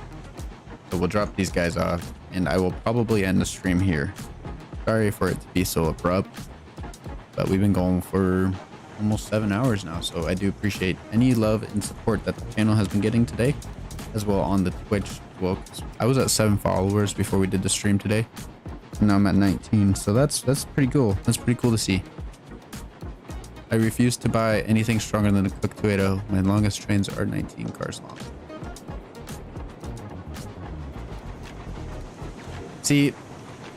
So we'll drop these guys off, and I will probably end the stream here. Sorry for it to be so abrupt, but we've been going for almost 7 hours now, so I do appreciate any love and support that the channel has been getting today, as well on the Twitch. Well, I was at 7 followers before we did the stream today, and now I'm at 19, so that's pretty cool. That's pretty cool to see. I refuse to buy anything stronger than a Cook 280. My longest trains are 19 cars long. See,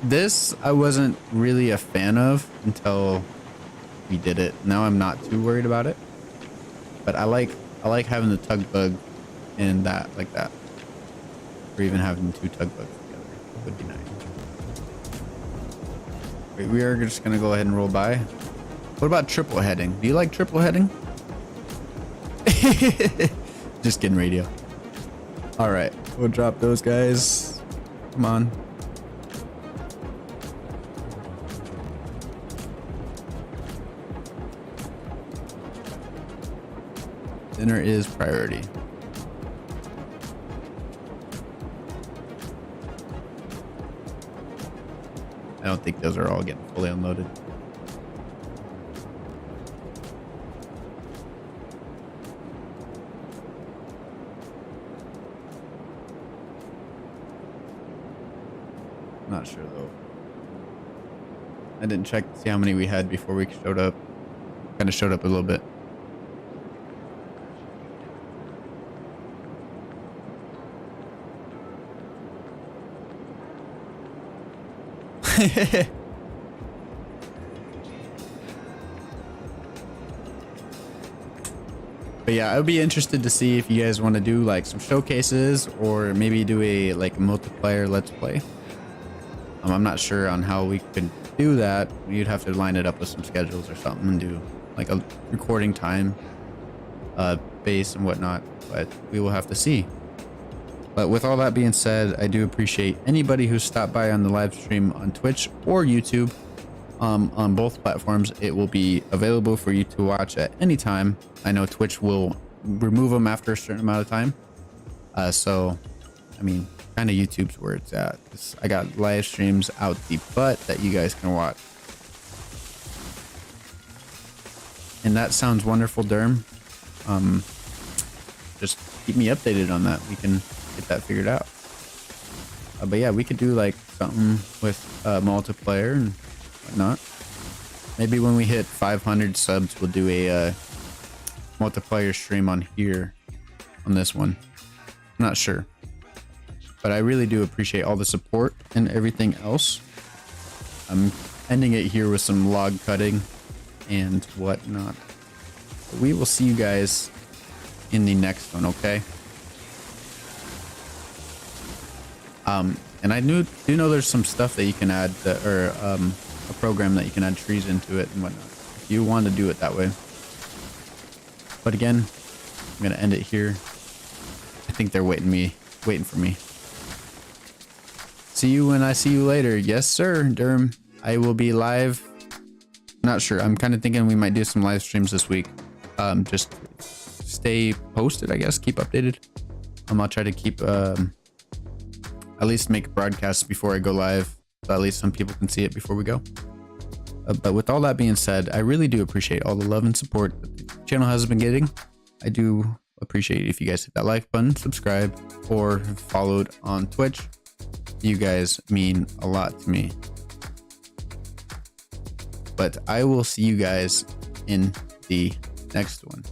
this I wasn't really a fan of until we did it. Now I'm not too worried about it, but I like having the tug bug in that, like that, or even having 2 tug bugs together would be nice. Wait, we are just gonna go ahead and roll by. What about triple heading? Do you like triple heading? Just kidding, radio. All right, we'll drop those guys. Come on. Dinner is priority. I don't think those are all getting fully unloaded. Not sure though. I didn't check to see how many we had before we showed up. Kind of showed up a little bit. But yeah, I would be interested to see if you guys want to do like some showcases, or maybe do a like multiplayer let's play. I'm not sure on how we could do that. You'd have to line it up with some schedules or something and do like a recording time. base and whatnot, but we will have to see. But with all that being said, I do appreciate anybody who stopped by on the live stream on Twitch or YouTube. On both platforms, it will be available for you to watch at any time. I know Twitch will remove them after a certain amount of time. So, I mean, kind of YouTube's where it's at. I got live streams out the butt that you guys can watch. And that sounds wonderful, Derm. Just keep me updated on that. We can get that figured out. But yeah, we could do like something with multiplayer and whatnot. Maybe when we hit 500 subs, we'll do a multiplayer stream on here, on this one. I'm not sure, but I really do appreciate all the support and everything else. I'm ending it here with some log cutting and whatnot. But we will see you guys in the next one, okay? And I do know there's some stuff that you can add that, or a program that you can add trees into it and whatnot, if you want to do it that way. But again, I'm gonna end it here. I think they're waiting for me. See you when I see you later. Yes, sir, Derm. I will be live. Not sure. I'm kind of thinking we might do some live streams this week. Just stay posted, I guess. Keep updated. I'll try to keep at least make broadcasts before I go live, so at least some people can see it before we go. But with all that being said, I really do appreciate all the love and support that the channel has been getting. I do appreciate it if you guys hit that like button, subscribe, or followed on Twitch. You guys mean a lot to me. But I will see you guys in the next one.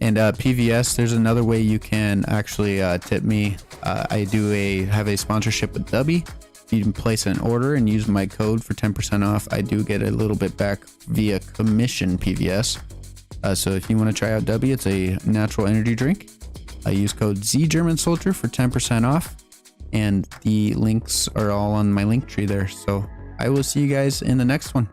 And PVS, there's another way you can actually tip me. I do have a sponsorship with Dubby. If you can place an order and use my code for 10% off, I do get a little bit back via commission, PVS. So if you want to try out Dubby, it's a natural energy drink. I use code ZGermanSoldier for 10% off. And the links are all on my link tree there. So I will see you guys in the next one.